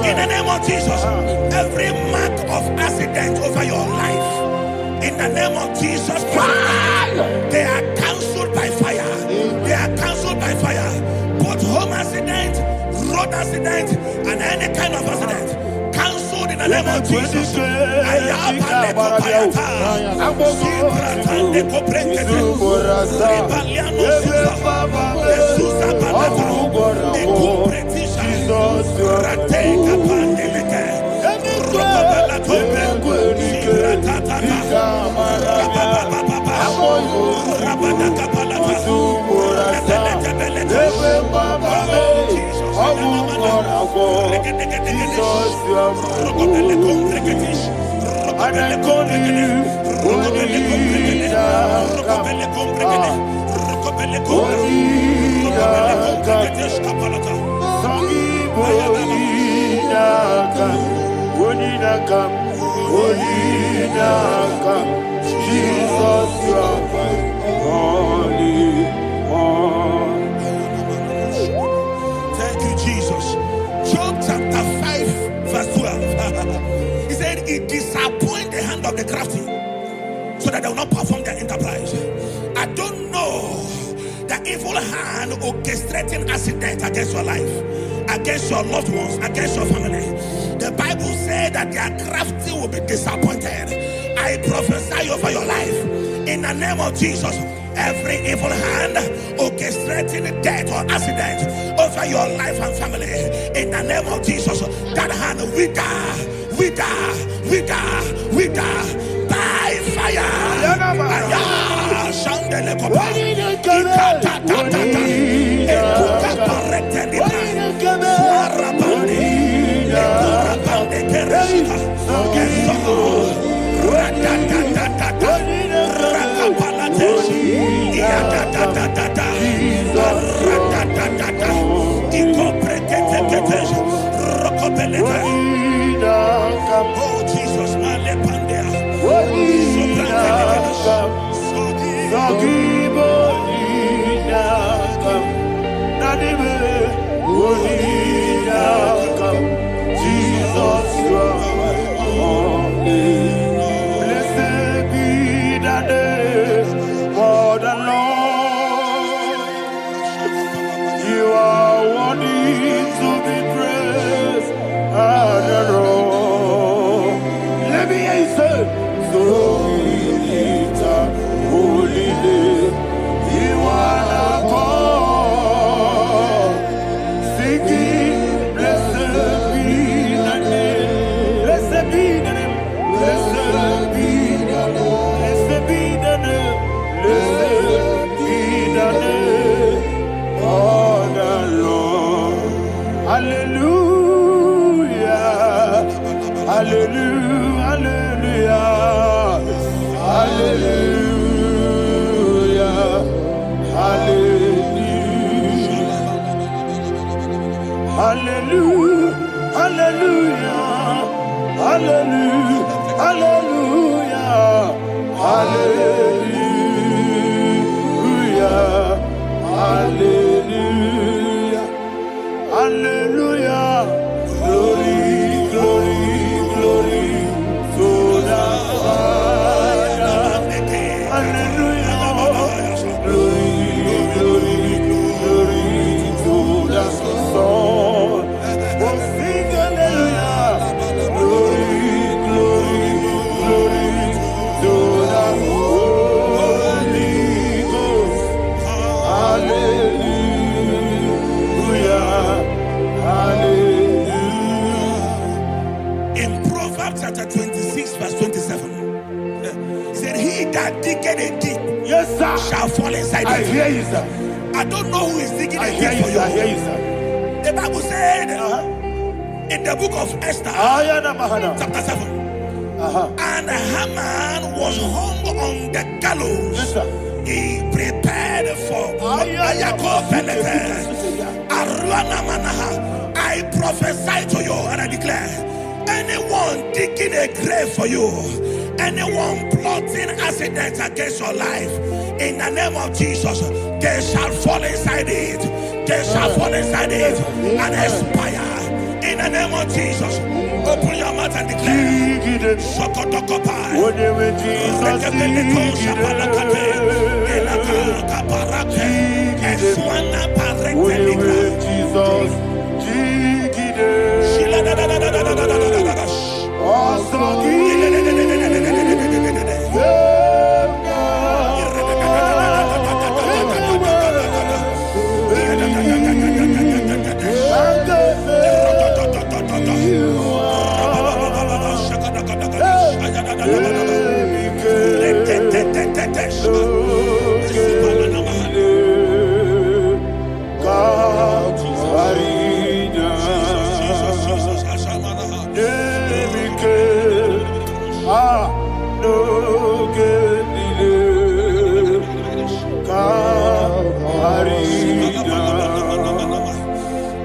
In the name of Jesus, every mark of accident over your life, in the name of Jesus Christ, they are cancelled by fire. They are cancelled by fire. Both home accident, road accident, and any kind of accident, cancelled in the name of Jesus. Jesus, you are my holy. Thank you, Jesus. Job chapter 5, verse 12. He said, it disappoints the hand of the crafty so that they will not perform their enterprise. I don't know the evil hand orchestrating accident against your life, against your loved ones, against your family. The Bible said that their crafty will be disappointed. I prophesy over your life in the name of Jesus. Every evil hand orchestrating death or accident over your life and family, in the name of Jesus, that hand wither by fire.
Ogibo Inakam Nadibe Inakam Jesus you are holy. Blessed be the name for the Lord. You are worthy to be praised and adored. Let me hear you say, so we lift up holy name. You are the God. Singing, blessed be the name. Blessed be the name. Blessed be the name. Blessed be the name. Blessed be the name of the Lord. Hallelujah. Hallelujah. Hallelujah. Hallelujah. Hallelujah. Hallelujah. Hallelujah. Hallelujah. Hallelujah. Hallelujah. Hallelujah. Glory, glory, glory to the Father. Hallelujah. Glory, glory, glory to the Son. Oh, sing hallelujah. Glory, glory, glory to the Holy Ghost. Hallelujah. Hallelujah.
In Proverbs chapter 26, verse 27, said, he that diggeth a deep,
Yes, sir.
shall fall inside
I
it.
hear you, sir.
I don't know who is digging
I
a
hear
deep
you,
for
sir. I
you.
hear you, sir.
The Bible said in the book of Esther,
Ayana Mahana.
chapter 7, and Haman was hung on the gallows.
Yes, sir.
He prepared for I prophesy to you and I declare, anyone digging a grave for you, anyone plotting accidents against your life, in the name of Jesus, they shall fall inside it. They shall fall inside it and expire. In the name of Jesus, open your mouth and declare. Sokotokopai.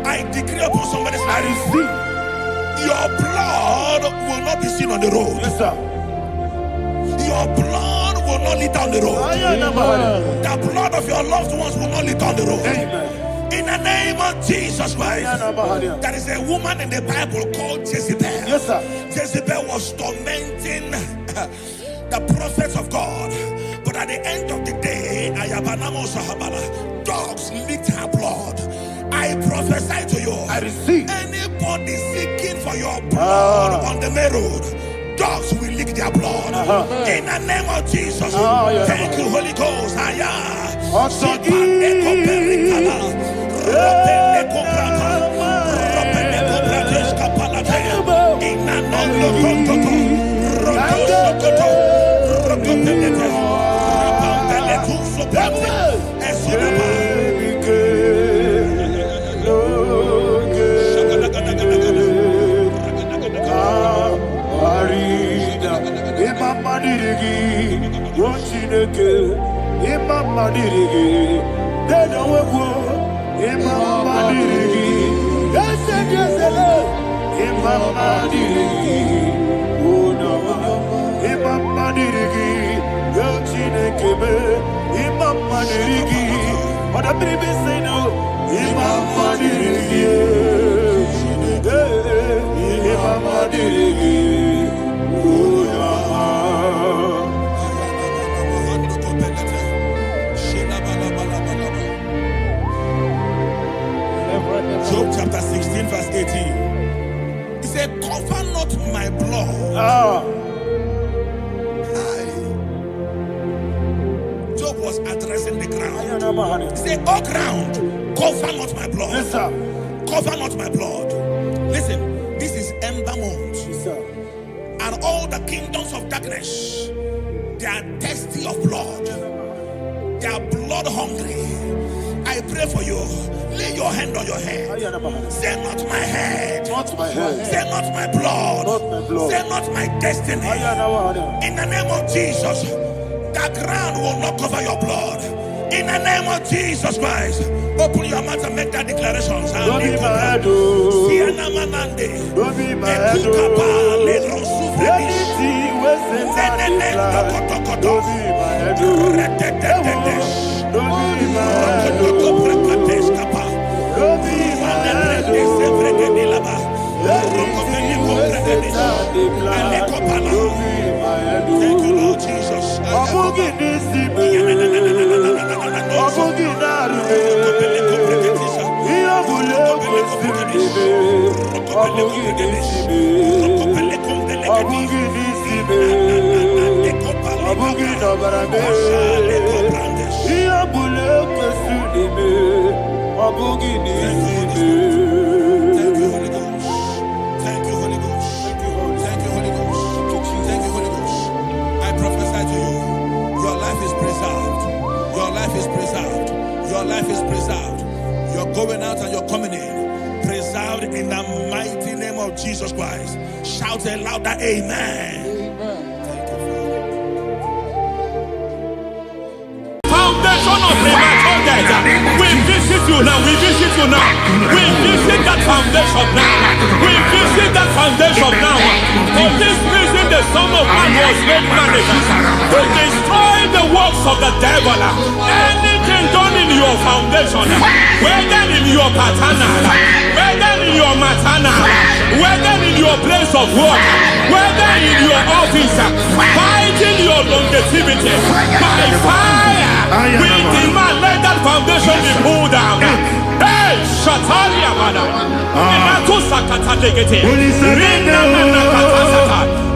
I decree upon somebody's life, your blood will not be seen on the road.
Yes, sir.
Your blood will not lead down the road. The blood of your loved ones will not lead down the road.
Amen.
In the name of Jesus Christ. There is a woman in the Bible called Jezebel.
Yes, sir.
Jezebel was tormenting the prophets of God. But at the end of the day, dogs licked her blood. I prophesy to you.
I receive.
Anybody seeking for your blood on the main road, dogs will lick their blood. In the name of Jesus. Thank you, Holy Ghost.
Imam
Job chapter 16 verse 18. He said, cover not my blood. Job was addressing the ground. He said, oh ground, cover not my blood.
Yes, sir.
Cover not my blood. Listen, this is ember month.
Yes, sir.
And all the kingdoms of darkness, they are thirsty of blood. They are blood hungry. I pray for you. Lay your hand on your head. Say not my head.
Not my head.
Say not my blood.
Not my blood.
Say not my destiny. In the name of Jesus, the ground will not cover your blood. In the name of Jesus Christ, open your mouth and make that declaration.
Don't be mad, oh. Don't be mad, oh. Anything was in that plan. Don't be mad, oh. Don't be mad, oh. Don't be mad, oh. Anything was in that plan. Don't be mad, oh.
Thank you, Lord Jesus. Your life is preserved. You're going out and you're coming in. Preserved in the mighty name of Jesus Christ. Shout a louder amen. Thank you, Father.
Foundation of premature death. We visit you now. We visit you now. We visit that foundation now. We visit that foundation now. For this reason, the Son of Man was made manifest to destroy the works of the devil. Anything done in your foundation, whether in your paternal, whether in your maternal, whether in your place of work, whether in your office, fighting your longevity by fire, we demand let that foundation be pulled down. Hey, Shatalia Bada, Sakata Legate,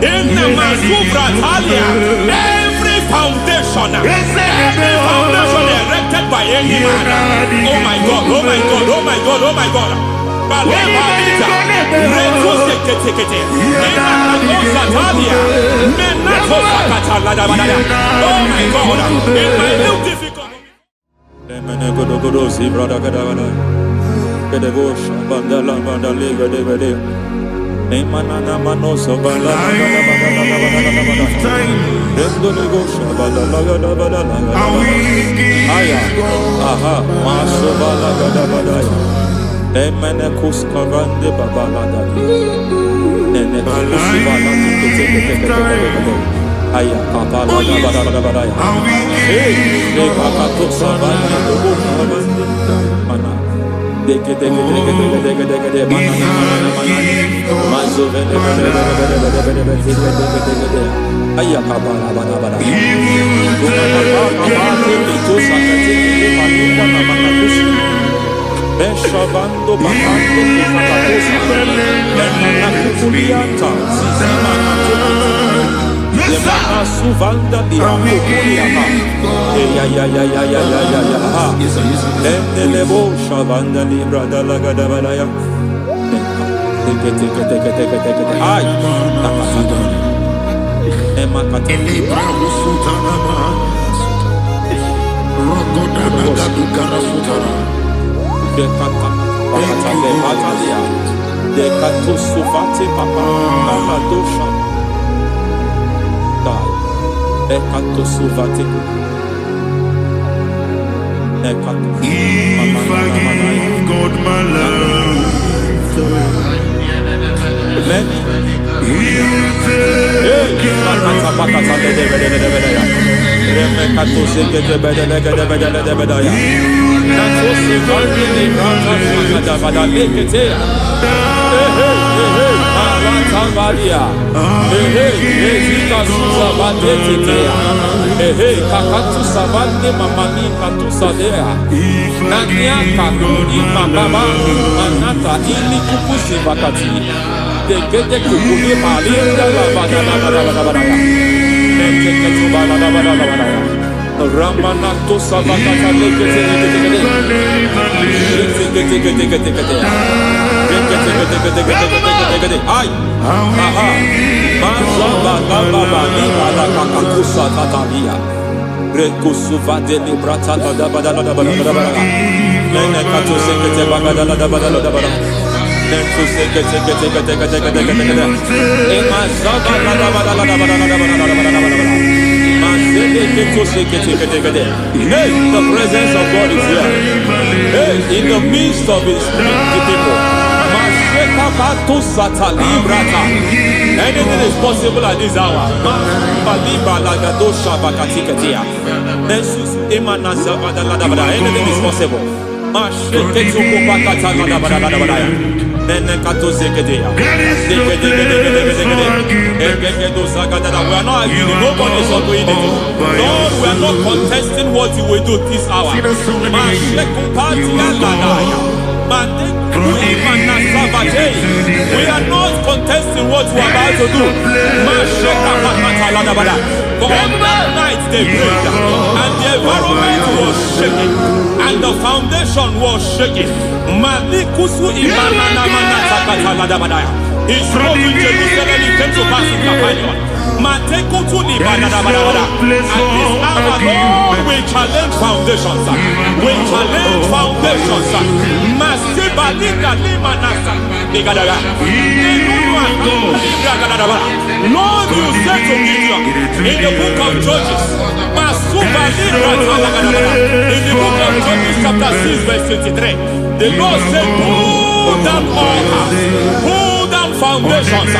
in the Masufra Talia, every foundation erected by any man. Oh my God, oh my God, oh my God, oh my God. Balebita, Retusekete, Menato Sakata Ladabada. Oh my God, in my new difficult. Lemenegodogodosi, brother Gadavana. Gedegosha, Bandala, Bandaliga, Devede. Emanana Manoso, Bandala, Rendogosha, Bandala, Bandala, Aya, Aha, Maso Balaga, Dabadaya. Emenekus Kavande, Babalaga. Enekus Balaga, Aya, Kapala, Badabadaya. Hey, Ekato Savana, Mana. Deke, Suvanda di Akuliama. Endelebo Shavanda Libra Dalagadabaya. Take. Ay, Nakasata. Emakata.
Libra Sutanama. Rogodana Karasutara.
Dekata. Bakata Batalia. Dekato Suvati Papa. Amadosha. Ekato Suvati. Ekato.
If I give God my love,
Ramanato Savakata Ay, aha, Mazaba Baba Nibala Kakakusa Tatalia, Rekusuva de Librata da Badala, Nenekato Sekete Bagada da Badala, Nentu Sekete, Emazaba da Badala. Hey, the presence of God is here. Hey, in the midst of His people. Anything is possible at this hour. Anything is possible. We are not arguing, nobody is doing it. Lord, we are not contesting what you will do this hour. We are not contesting what you are about to do. For all night they prayed, and the environment was shaking, and the foundation was shaking. He spoke in Jerusalem, he came to pass in Capernaum. At this hour, Lord, we challenge foundations. We challenge foundations. Lord, you said to Gideon in the book of Judges, in the book of Judges chapter 6 verse 23, the Lord said, pull down altars, pull down foundations.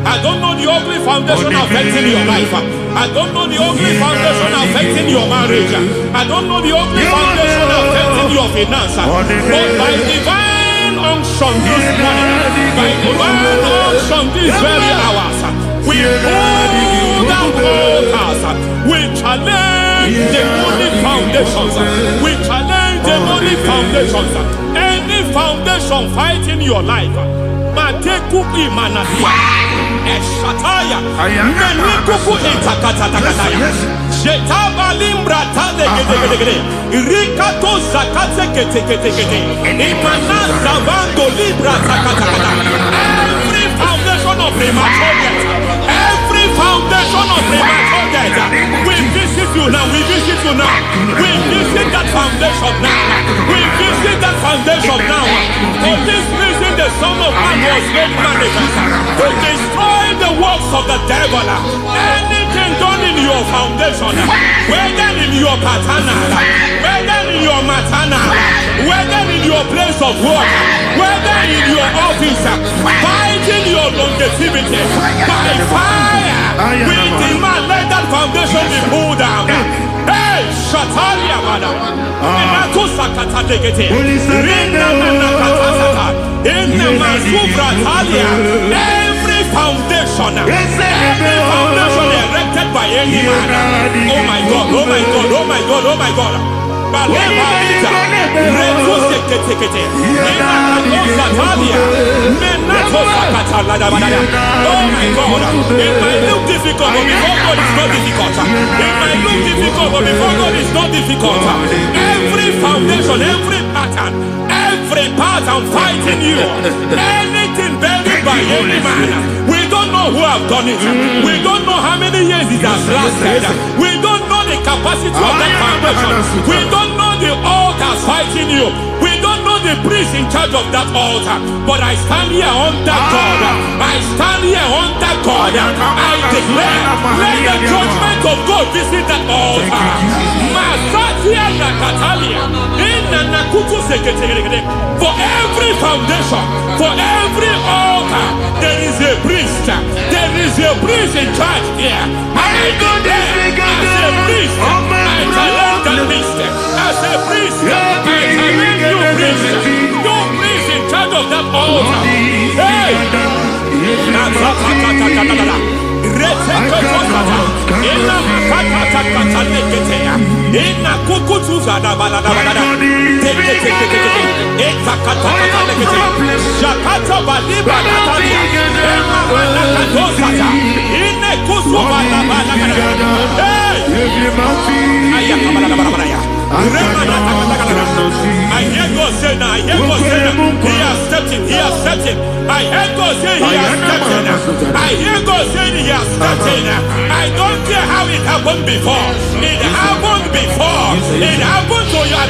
I don't know the ugly foundation affecting your life. I don't know the ugly foundation affecting your marriage. I don't know the ugly foundation affecting your finance. But by divine unction this morning, by divine unction these very hours, we pull down altars. We challenge demonic foundations. We challenge demonic foundations. Any foundation fighting your life, Matekuki Manatia, Eshataya, Menikuku Itakatatakataya, Shetabalim Tade, Rikato Zakate, Imana Bando Libra Zakata. Every foundation of premature death, every foundation of premature death, we visit you now, we visit you now, we visit that foundation now, we visit that foundation now. For this reason, the Son of Man was made manifest to destroy the works of the devil. Anything done in your foundation, whether in your paternal, whether in your maternal, whether in your place of work, whether in your office, fighting your longevity by fire, we demand let that foundation be pulled down. Hey, Shatalia Madam, every foundation erected by any man. Oh my God, oh my God, oh my God, oh my God. Oh my God, it might look difficult, but before God it's not difficult. It might look difficult, but before God it's not difficult. Every foundation, every pattern fighting you, anything buried by any man, we don't know who have done it. We don't know how many years it has lasted. We don't know the capacity of that foundation. We don't know the altars fighting you. We don't know the priest in charge of that altar. But I stand here under God. I stand here under God. I declare, let the judgment of God visit that altar. Masatia Nakatalia. In For every foundation, for every altar, there is a priest. There is a priest in charge here. I go there as a priest. I challenge the priest. As a priest, I challenge you priest. You priest in charge of that altar. Hey! I hear God say now, I hear God say now, He has stepped in, He has stepped in. I hear God say He has stepped in. I hear God saying He has stepped in. I don't care how it happened before. It happened before. It happened to your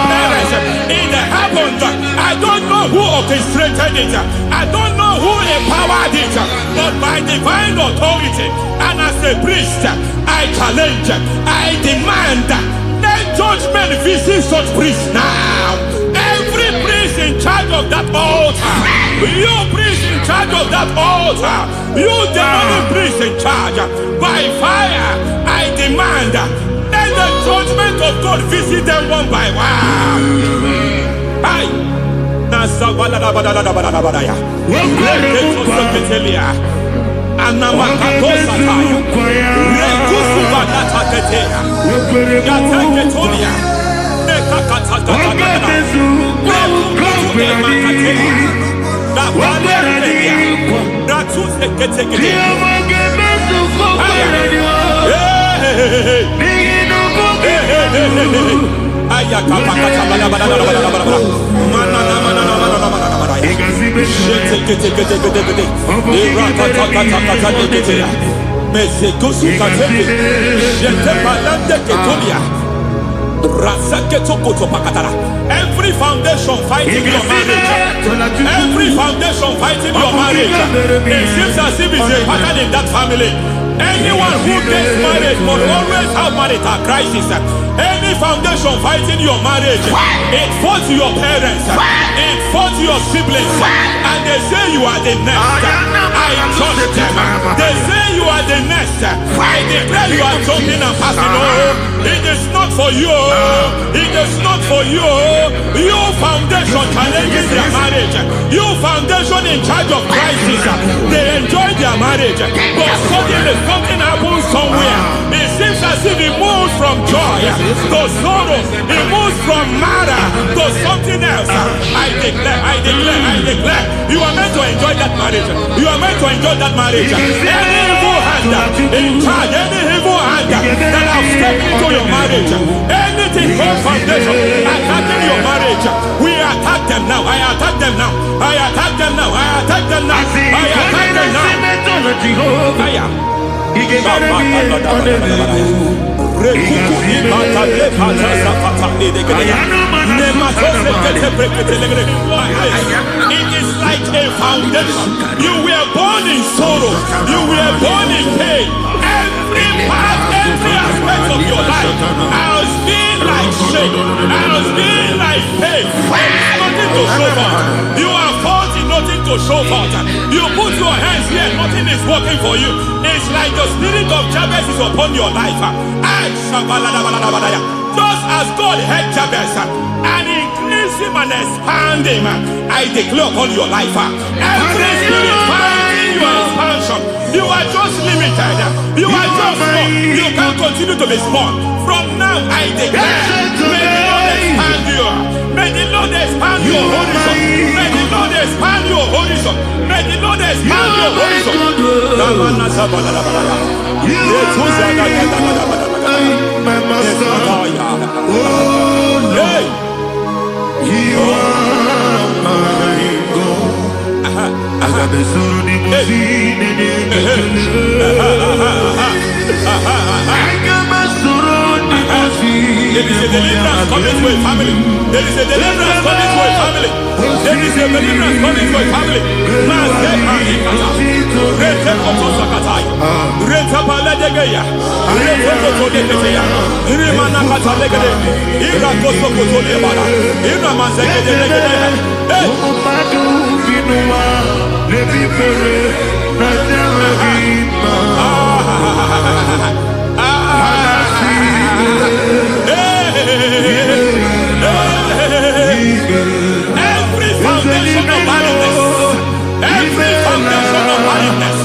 parents. It happened. I don't know who orchestrated it. I don't know who empowered it. But by divine authority and as a priest, I challenge, I demand, let judgment visit such priests now. Every priest in charge of that altar, you priest in charge of that altar, you demonic priest in charge, by fire, I demand, let the judgment of God visit them one by one. Aye. Every foundation fighting your marriage, every foundation fighting your marriage, it seems as if it's a pattern in that family. Anyone who gets married must always have marital crisis. Any foundation fighting your marriage, it fought your parents, it fought your siblings, and they say you are the next. I judge them. They say you are the next. I declare you are jumping and passing. Oh, it is not for you. It is not for you. You foundation challenges their marriage. You foundation in charge of crisis. They enjoy their marriage, but suddenly something happens somewhere. It seems as if it moves from joy to sorrow. It moves from matter to something else. I declare, you are meant to enjoy that marriage. You are meant to enjoy that marriage. Any evil hand in charge, any evil hand that have stepped into your marriage, anything called foundation attacking your marriage, we attack them now. I attack them now. I attack them now. I attack them now. I attack them now. It is like a foundation. You were born in sorrow. You were born in pain. Every part, every aspect of your life has been like shame. Has been like pain. Nothing to show for. You are faulty, nothing to show for. You put your hands here, nothing is working for you. It's like the spirit of Jabez is upon your life. Just as God had Jabez and increased him and expand him, I declare upon your life. Every spirit finding your expansion, you are just limited. You are just small. You can't continue to be small. From now, I declare, may the Lord expand you. May the Lord expand your horizon. May the Lord expand your horizon. May the Lord expand your horizon.
My master,
hey,
you are my God. I got the soul in the
there is a deliverance coming to a family. There is a deliverance coming to a family. There is a deliverance coming to a family. Renta Paladegeya, Rekotodekeya, Rimana Catalegade, Ira Kosokotolebana, Ira Mazegede. Every foundation of barrenness, every foundation of barrenness,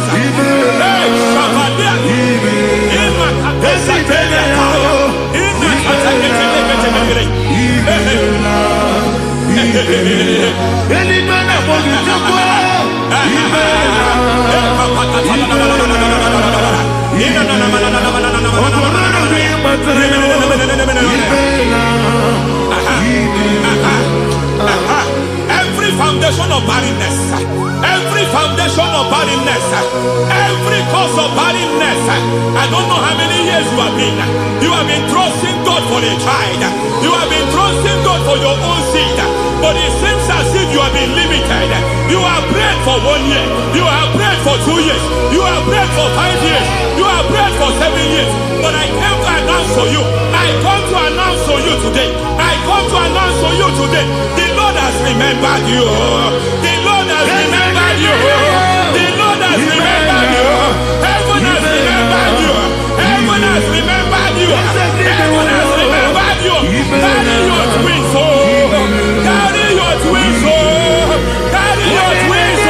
every foundation of barrenness, every foundation of barrenness, every cause of barrenness. I don't know how many years you have been trusting God for a child, you have been trusting God for your own seed, but it seems as if you have been limited. You have prayed for 1 year, you have prayed for 2 years, you have prayed for 5 years, you have prayed for 7 years, but I came to announce to you, I come to announce to you today, I come to announce to you today, the Lord has remembered you, the Lord has remembered you, the Lord has remembered you, heaven has remembered you, heaven has remembered you, heaven has remembered you. Carry your twins, carry your twins, carry your twins.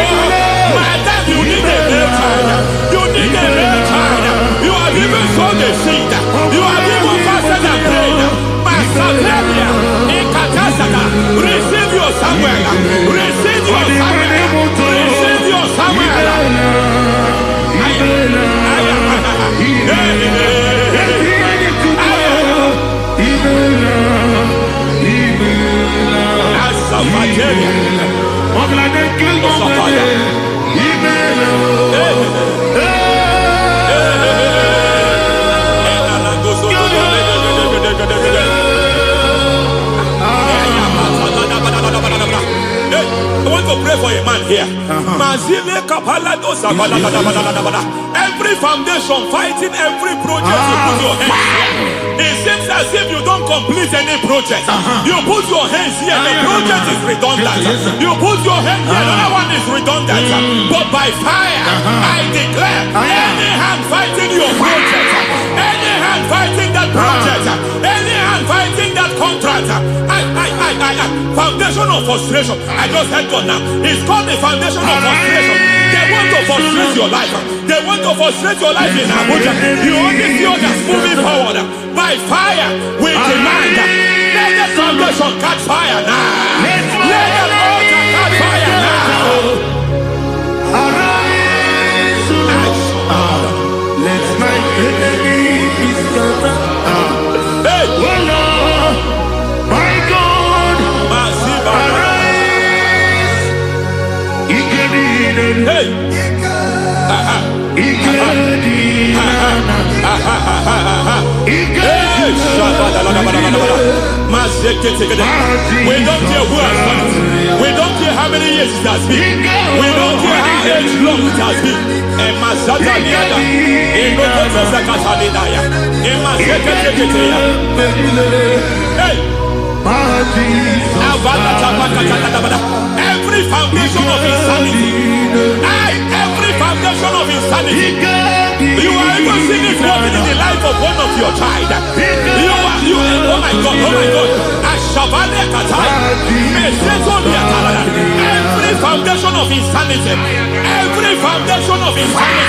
Madam, you need a real child, you need a real child. You have even sown the seed, you have even fasted and prayed. Masapelia, Ekatasaka, receive your Samuel, receive your Samuel, receive your Samuel. I want to pray for a man here. Every foundation fighting every project you put your hands here. It seems as if you don't complete any project. You put your hands here, the project is redundant. You put your hand here, another one is redundant. But by fire, I declare, any hand fighting your project, any hand fighting that project, any hand fighting that contract, foundation of frustration. I just heard God now. It's called the foundation of frustration. They want to frustrate your life. They want to frustrate your life in Abuja. You only see others moving forward. By fire, we demand. Let the foundation catch fire now. Let the altar catch fire now.
Arise, let my enemy be scattered.
Hey,
Oh Lord, my God, arise.
hey. We don't care who has done it. We don't care how many years it has been. We don't care how age long it has been. Every foundation of insanity, every foundation of insanity, you are even seeing it working in the life of one of your child. Oh my God, every foundation of insanity, every foundation of insanity,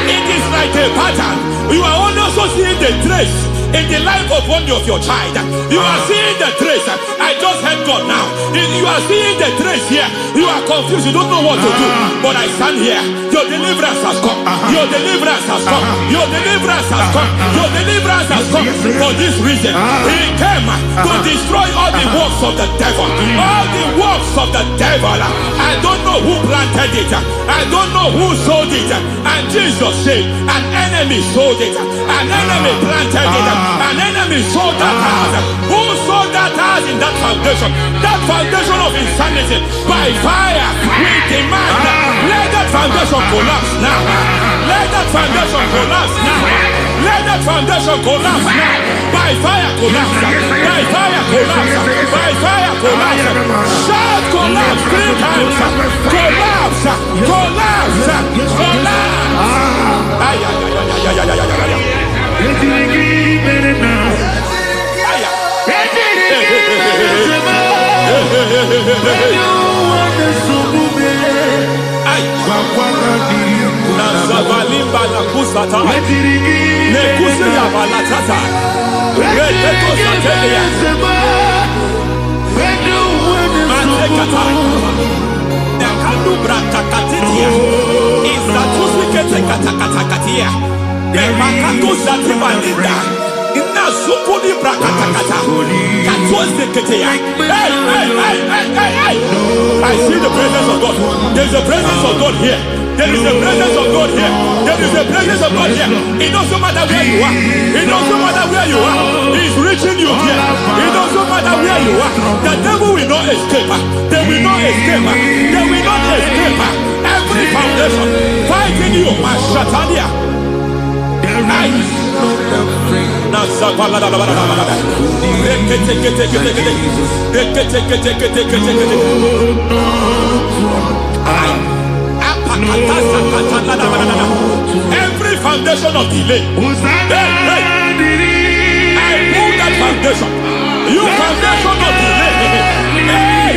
it is like a pattern. You are also seeing the trace in the life of one of your child. You are seeing the trace. I just heard God now. You are seeing the trace here. You are confused. You don't know what to do. But I stand here. Your deliverance has come. Your deliverance has come. Your deliverance has come. Your deliverance has come. For this reason, He came to destroy all the works of the devil. All the works of the devil. I don't know who planted it. I don't know who sold it. And Jesus said, an enemy sold it. An enemy planted it. An enemy sold that house. Who sold that house in that foundation? That foundation of insanity. By fire, we demand. Let that foundation collapse now. Let that foundation collapse now. Let that foundation collapse now. By fire collapse. By fire collapse. By fire collapse. Shout collapse 3 times. Collapse. Collapse. Collapse. Ay, ay, ay, ay, ay, ay, ay, ay, ay. Nazavalimba la kusata, nekusi ya balatata, reteto satelia, mantekata, nekalu brakakatitia, izatusi kete katakatakatia, nepakato zatibalinda, inazukuni brakatakata, katuose ketea. Hey! I see the presence of God. There's a presence of God here. There is a presence of God here. There is a presence of God here. It doesn't matter where you are. It doesn't matter where you are. He's reaching you here. It doesn't matter where you are. The devil will not escape. They will not escape. They will not escape. Every foundation fighting you, Mashatalia. Every foundation of delay. I pull that foundation. You foundation of delay.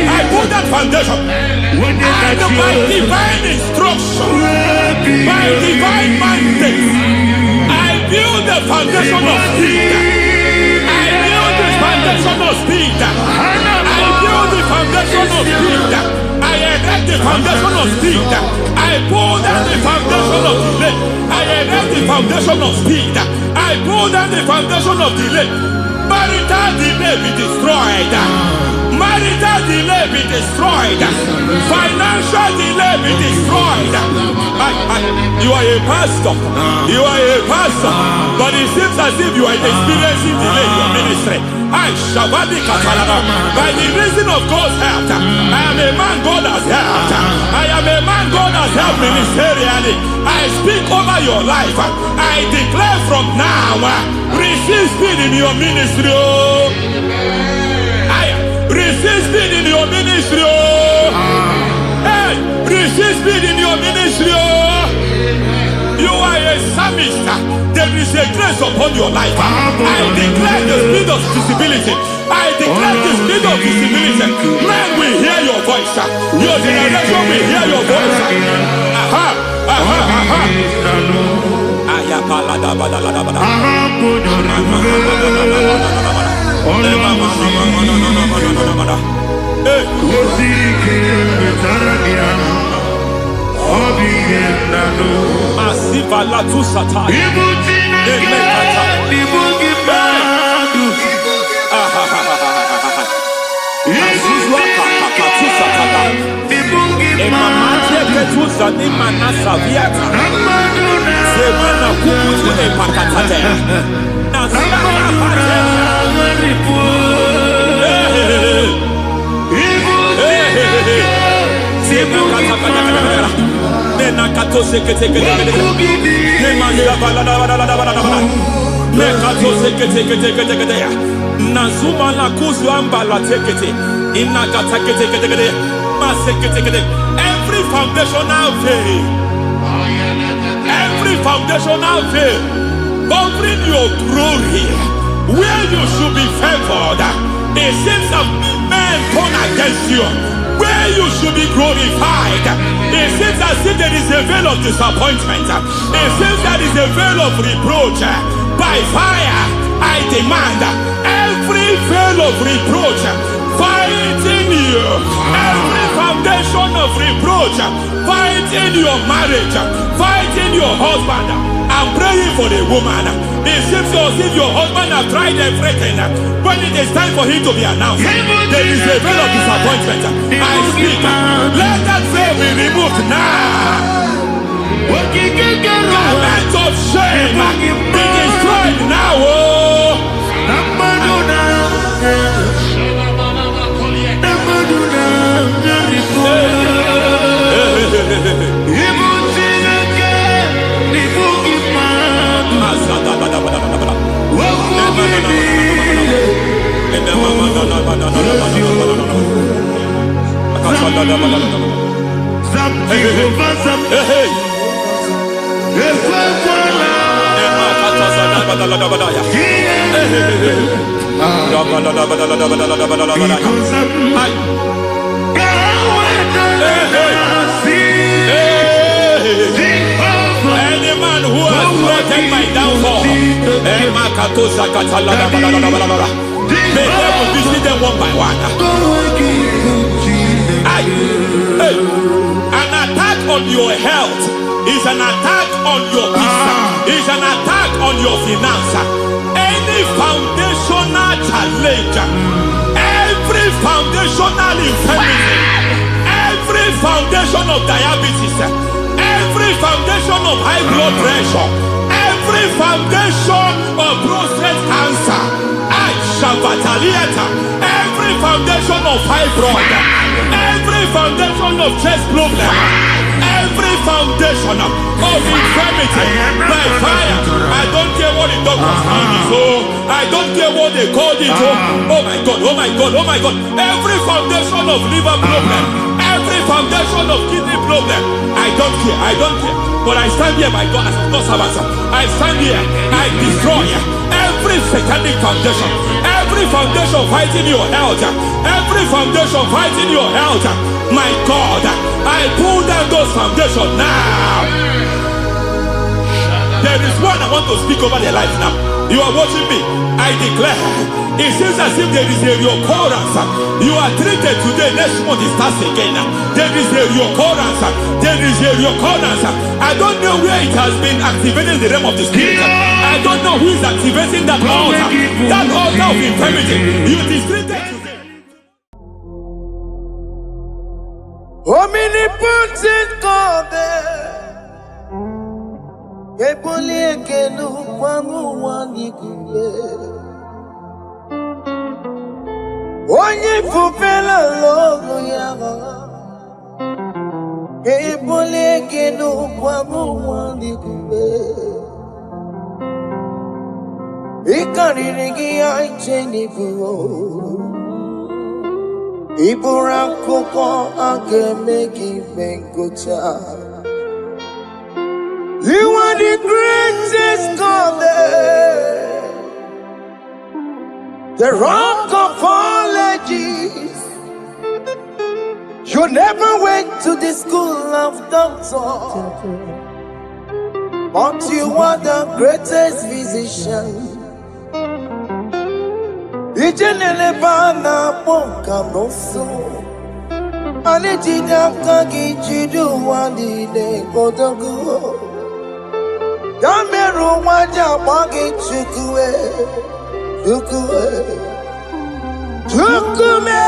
I pull that foundation. And by divine instruction, by divine mandate, I build the foundation of speed. I build the foundation of speed. I build the foundation of speed. I erect the foundation of speed. I pull down the foundation of delay. I erect the foundation of speed. I pull down the foundation of delay. Marital delay be destroyed. Marital delay be destroyed. Financial delay be destroyed. You are a pastor. You are a pastor. But it seems as if you are experiencing delay in your ministry. By the reason of God's help, I am a man God has helped. I am a man God has helped ministerially. I speak over your life. I declare from now, receive speed in your ministry. Receive speed in your ministry. Hey, receive speed in your ministry. You are a psalmist. There is a grace upon your life. I declare the speed of visibility. I declare the speed of visibility. Men will hear your voice. Your generation will hear your voice. Masiva la tu sata. Nazuma la kuzwamba la tekete inakata kete masekete. Every foundational veil, every foundational veil covering your glory, where you should be favored, it seems that men turn against you. Where you should be glorified, it seems as if there is a veil of disappointment. It seems there is a veil of reproach. By fire, I demand every veil of reproach fighting you, every foundation of reproach fighting your marriage, fighting your husband. I'm praying for the woman. It seems as if your husband has tried everything. When it is time for him to be announced, there is a veil of disappointment. I speak. Let that veil be removed now. Garment of shame be destroyed now. Any man who has threatened my downfall, may devil visit them one by one. An attack on your health is an attack on your peace, is an attack on your finance. Any foundational challenge, every foundational infirmity, every foundation of diabetes, every foundation of high blood pressure, every foundation of prostate cancer, every foundation of fibroid, every foundation of chest problem, every foundation of infirmity, by fire. I don't care what the doctors call it, I don't care what they called it. Oh my God, oh my God, oh my God. Every foundation of liver problem, every foundation of kidney problem, I don't care, I don't care. But I stand here, my God, as a servant. I stand here, I destroy every satanic foundation, every foundation fighting your health, every foundation fighting your health. My God, I pull down those foundations now. There is one I want to speak over their life now. You are watching me. I declare, it seems as if there is a reoccurrence. You are treated today, next month it starts again. There is a reoccurrence. There is a reoccurrence. I don't know where it has been activated in the realm of the spirit. I don't know who is activating that altar of infirmity. You is treated today.
Omnipotent God, onye fufela lolo yaga ebole kenu kwamu wandi kube ikarigi aicheni buo ibura koko akemeki bengocha. You are the greatest God, the rock of all ages. You never went to the school of doctor, but you are the greatest physician. Ijenelebana ponka noso, anejida kagi jidu wandi ne kodogo. Yameru waja magi chukue, chukue, chukume.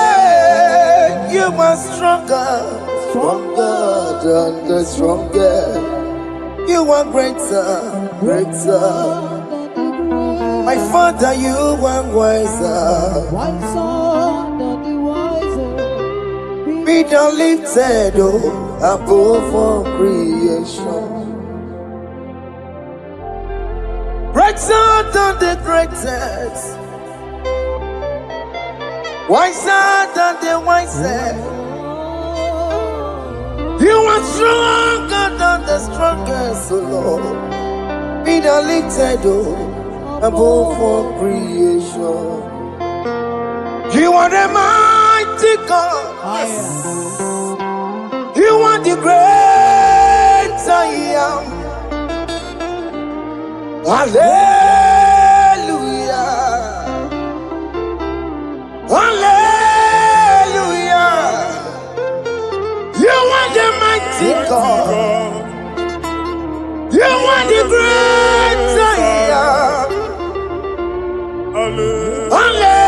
You are stronger, stronger than the strongest. You are greater, greater. My Father, you are wiser, wiser than the wiser. Be thou lifted, oh, above all creation. Greater than the greatest, wiser than the wisest. You are stronger than the strongest, oh Lord. Be thou lifted, oh, above all creation. You are the mighty God. Yes. You are the great I am. Hallelujah. Hallelujah. You are the mighty God. You are the great I am. Hallelujah.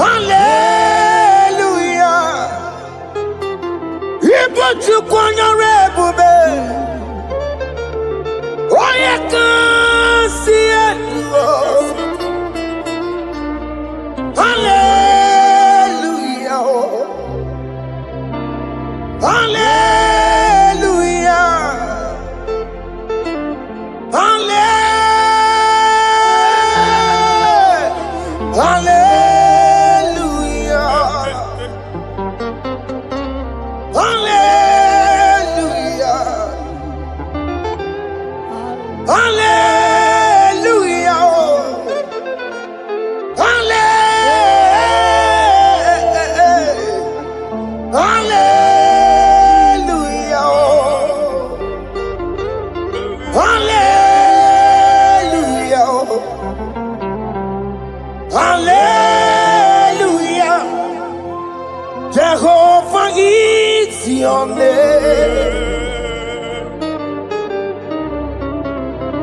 Hallelujah. He put you on your rebel. Oh, you can see it. Hallelujah.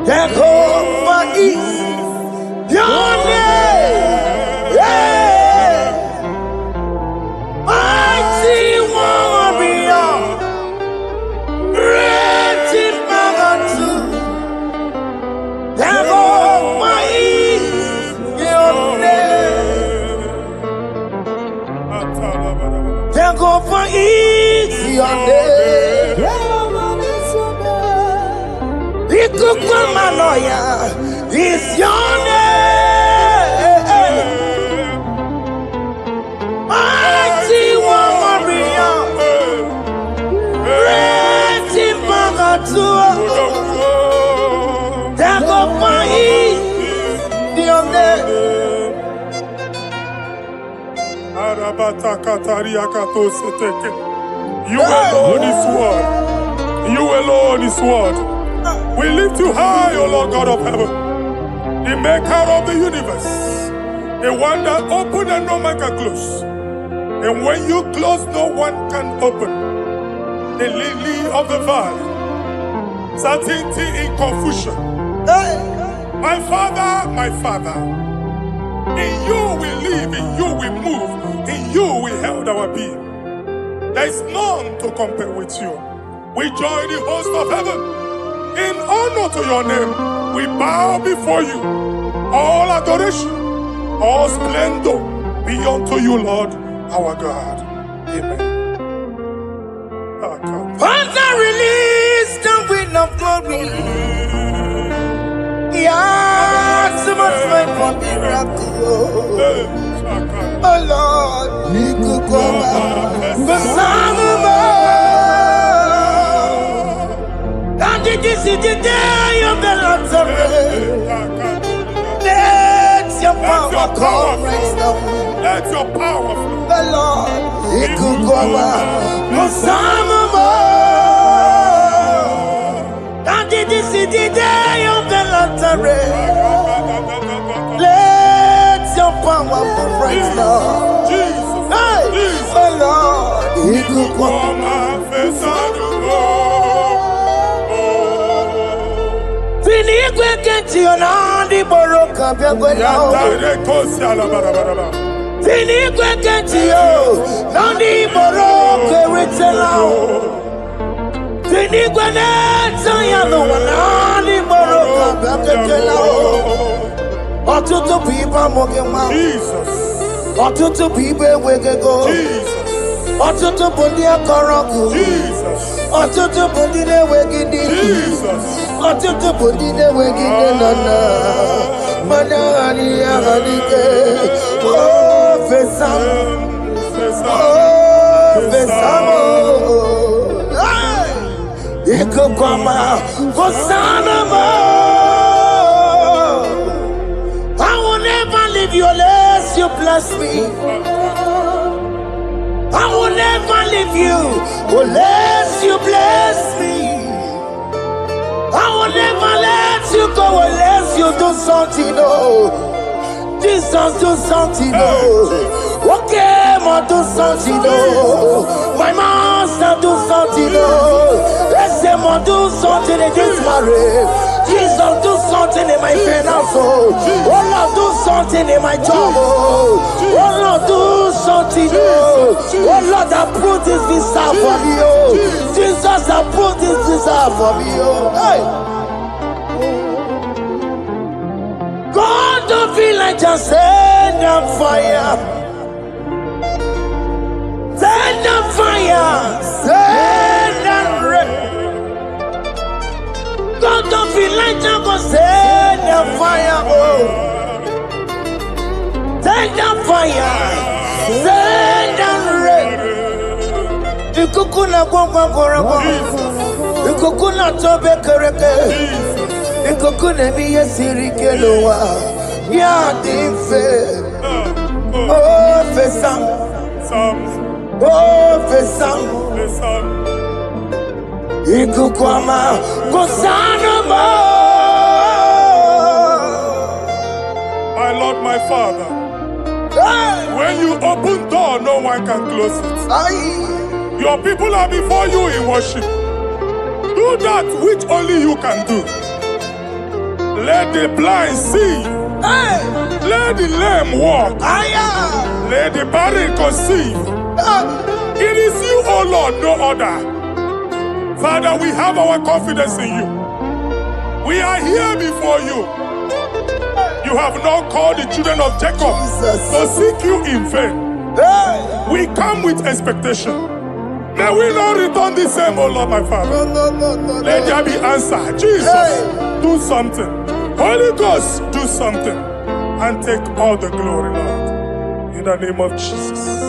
Jehovah is your name. Yeah. Mighty warrior, great in magnitude. Jehovah is your name. Jehovah is your name. Ikukumanoya is your name. Mighty warrior, great in magnitude. Jehovah is your name.
You alone is word. You alone is word. We lift you high, O Lord God of heaven, the maker of the universe, the one that opened and no man can close. And when you close, no one can open. The lily of the valley, certainty in confusion. My Father, in you we live, in you we move, in you we held our being. There is none to compare with you. We join the host of heaven. In honor to your name, we bow before you. All adoration, all splendor be unto you, Lord, our God. Amen.
Father, release the wind of glory. Yeah, so much faith for miracle. Oh Lord, we could go back. The Son of God. And this is the day of the Lord's rain. Let your power come right now.
Let your power flow.
The Lord, we could go back. The Son of God. And this is the day of the Lord's rain. Let your power come right now.
Jesus,
Hey,
Jesus.
the Lord, we could go back. Finigwe kenti onandi boroka biagwela. Finigwe kenti yo nandi boroka ritela. Finigwe neta ya no nandi boroka biagwela. Otutu pipa mogema.
Jesus,
Otutu pipa wegego.
Jesus,
Otutu bundi akoroku.
Jesus,
Otutu bundi ne wegidi.
Jesus.
Otutu bundi ne wegidi nana. Manani ahanike. Oh, fesam. Oh, fesamo. Ikukwama. Kosanamo. I will never leave you unless you bless me. I will never leave you unless you bless me. I will never let you go unless you do something. Oh, Jesus, do something. Oh, okay, ma do something. Oh, my master, do something. Oh, let's say, ma do something in this marriage. Jesus, do something in my finance. Oh, Lord, do something in my job. Oh, Lord, do something. Oh, Lord, approve this visa for me. Oh, Jesus, approve this visa for me. Oh, hey. God, don't feel like just send on fire. Send on fire. Send on rain. God, don't feel like just go send on fire. Oh, send on fire. Send on rain. Ikukuna gwangwa gwangwa. Ikukuna tobe kereke. Ikukuna miye sirikelowa. Ya dife. Oh, fesam. Oh, fesam. Ikukwama. Kosanamo.
My Lord, my Father, when you open door, no one can close it. Your people are before you in worship. Do that which only you can do. Let the blind see. Let the lame walk. Let the barren conceive. It is you, O Lord, no other. Father, we have our confidence in you. We are here before you. You have not called the children of Jacob to seek you in vain. We come with expectation. May we not return the same, O Lord, my Father. Let there be answer. Jesus, do something. Holy Ghost, do something. And take all the glory, Lord. In the name of Jesus.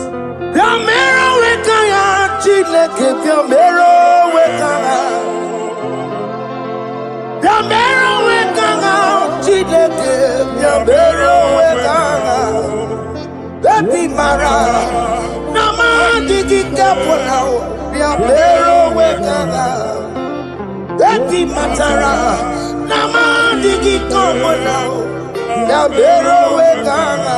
Baby Mara, Nama Digi Kapona, Yabero Wekana, Baby Matara, Nama Digi Kapona, Yabero Wekana,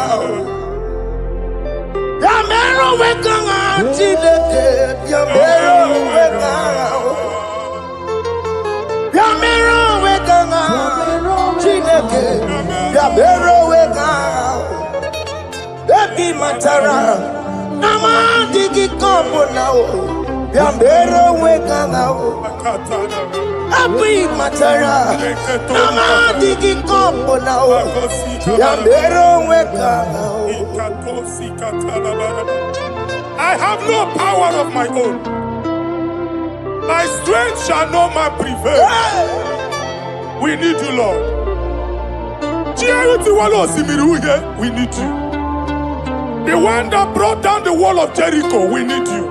Yamero Wekana, Chideke, Yabero Wekana, Yamero Wekana, Chideke, Yabero Wekana. Baby Matara, Nama Digi Combo now, Yambero Weka now. Baby Matara, Nama Digi Combo now, Yambero Weka now.
I have no power of my own. My strength shall no man prevail. We need you, Lord. We need you. The one that brought down the wall of Jericho, we need you.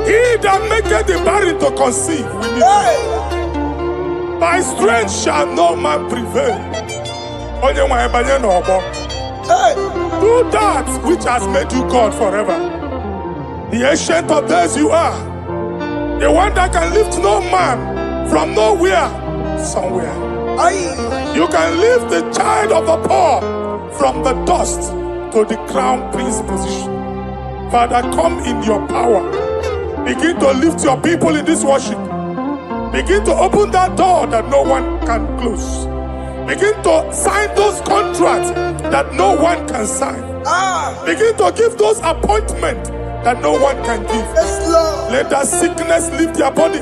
He that maketh the barren to conceive, we need you. By strength shall no man prevail. Do that which has made you God forever. The ancient of days you are. The one that can lift no man from nowhere, somewhere. You can lift the child of the poor from the dust to the crown prince position. Father, come in your power. Begin to lift your people in this worship. Begin to open that door that no one can close. Begin to sign those contracts that no one can sign. Begin to give those appointments that no one can give. Let that sickness leave their body.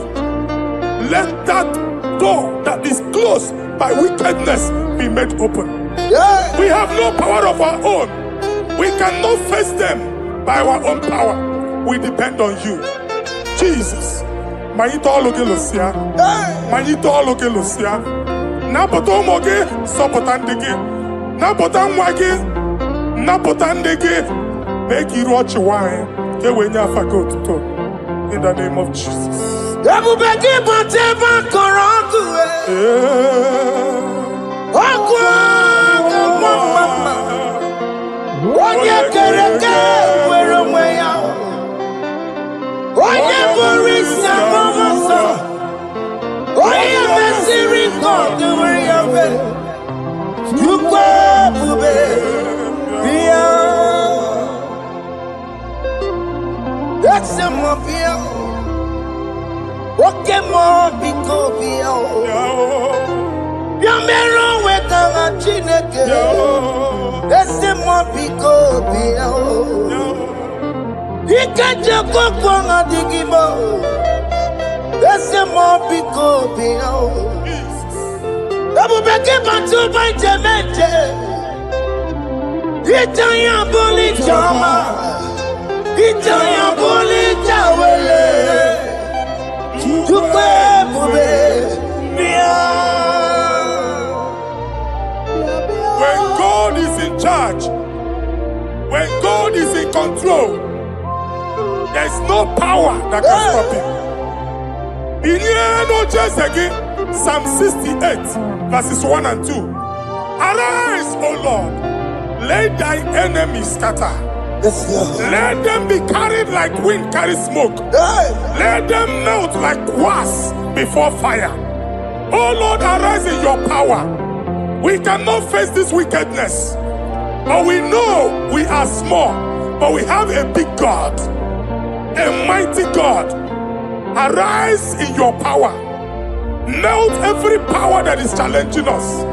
Let that door that is closed by wickedness be made open. We have no power of our own. We cannot face them by our own power. We depend on you. Jesus. Manito loge losia. Manito loge losia. Na poto moge sopotandege. Na potan wage. Na potandege. Make you watch wine. Ke wenya fagot to. In the name of Jesus.
Everybody whatever korangu. Mama. Oye kereke wero mweya. Oye borisa momoso. Oye mesiri kote weya we. Yukwe bube bia. That's a mafia. Oke mo biko bia. Yamero weka chineke. Ese mo biko bia. Ikaje koko na IGBO. Ese mo biko bia. Abu beke bantu banje meje. Itanya boli chama. Itanya boli chawele. Tukwe bube bia.
When God is in charge, when God is in control, there's no power that can stop him. In just again, Psalm 68, verses 1 and 2. Arise, O Lord, let thy enemies scatter. Let them be carried like wind carries smoke. Let them melt like wax before fire. O Lord, arise in your power. We cannot face this wickedness, but we know we are small, but we have a big God, a mighty God. Arise in your power. Melt every power that is challenging us.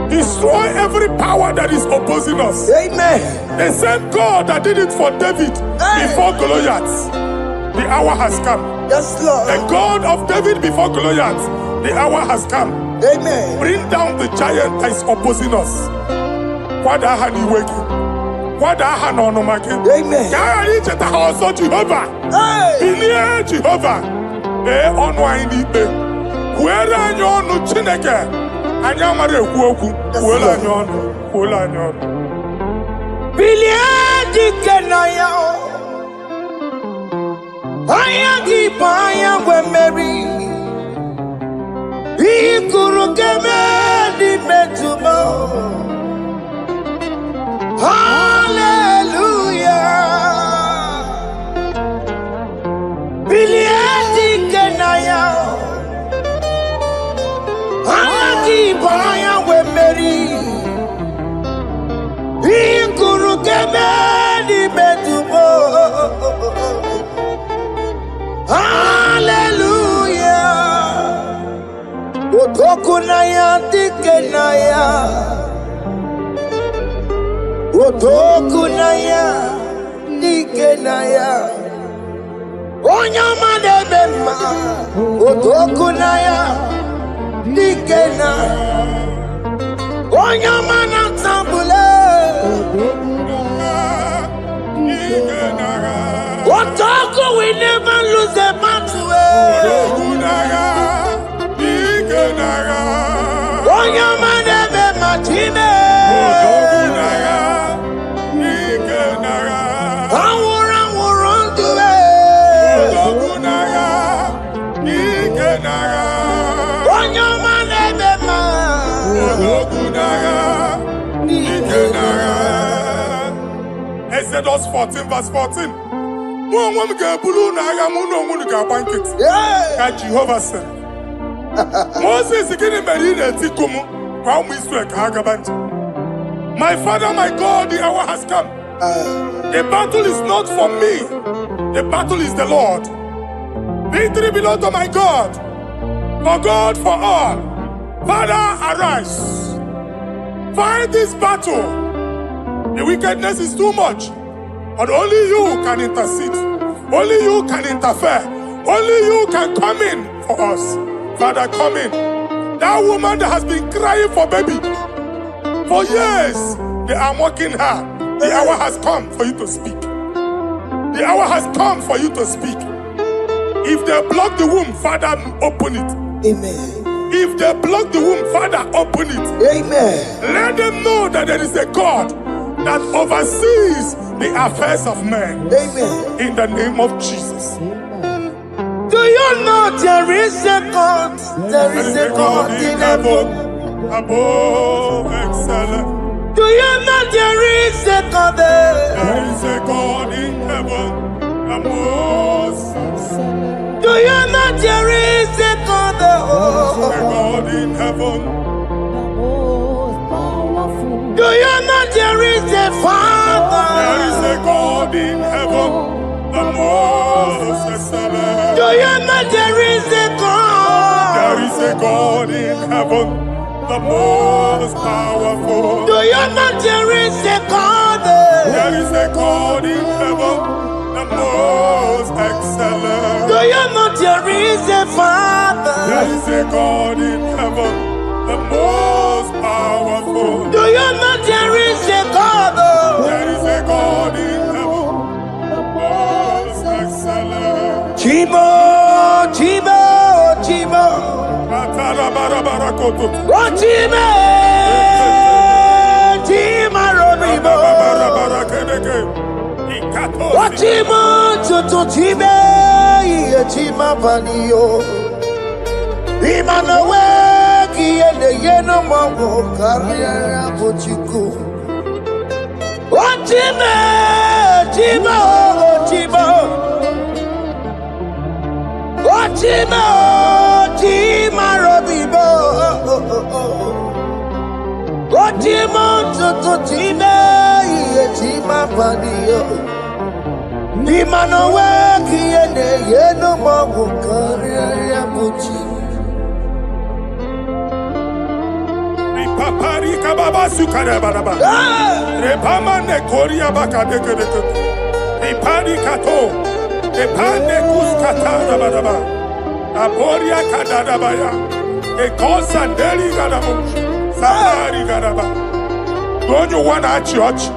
Destroy every power that is opposing us.
Amen.
The same God that did it for David before Goliath, the hour has come.
Yes, Lord.
The God of David before Goliath, the hour has come.
Amen.
Bring down the giant that is opposing us.
Amen.
Jehovah.
Hey.
Jehovah. Where are you on Chineke? And Yamare Woku, Willa Nyon.
Biliadi Kenaya. Ayagi Paya were Mary. He could get me metumo. Hallelujah. Biliadi Kenaya. Ayagi Paya were Mary. He could get me metumo. Hallelujah. Otokunaya dikenaya. Otokunaya dikenaya. Onyama debema. Otokunaya dikena. Onyama natambule. Otoku we never lose a battle. Onyama debema chime.
Exodus 14 verse 14. Jehovah said, Moses my father, my God, the hour has come. The battle is not for me. The battle is the Lord. Victory belongs to my God. For God, for all. Father, arise. Fight this battle. The wickedness is too much. But only you can intercede. Only you can interfere. Only you can come in for us. Father, come in. That woman that has been crying for baby for years, they are mocking her. The hour has come for you to speak. The hour has come for you to speak. If they block the womb, Father, open it.
Amen.
If they block the womb, Father, open it.
Amen.
Let them know that there is a God that oversees the affairs of men.
Amen.
In the name of Jesus.
Do you know there is a God? There is a God in heaven.
Above excellent.
Do you know there is a God there?
There is a God in heaven. The most excellent.
Do you know there is a God there?
There is a God in heaven.
Do you know there is a Father?
There is a God in heaven. The most excellent.
Do you know there is a God?
There is a God in heaven, the most powerful.
Do you know there is a God?
There is a God in heaven, the most excellent.
Do you know there is a Father?
There is a God in heaven, the most powerful.
Do you know there is a God?
There is a God in heaven, the most excellent.
Chibo, Chibo, Chibo. Oh, Chibo, Chima Robibo. Oh, Chibo, Tutu Chibe, Chima Panio. Imanowe, Kiende Yeno Mongo, Carriera Pochiku. Oh, Chibo, Chibo, Chibo. Chima, Chima Robibo. Chima, Tutu Chima, Chima Padio. Imanowe, Kiene, Yeno Mawu, Karia Puchi.
Apari kababa sukare baraba. Repama ne koria baka deke deke. Ipari kato. Epande kuskata baraba. Aporia kadada baya. Ekosa deri garabo. Samari garaba. Don't you wanna church?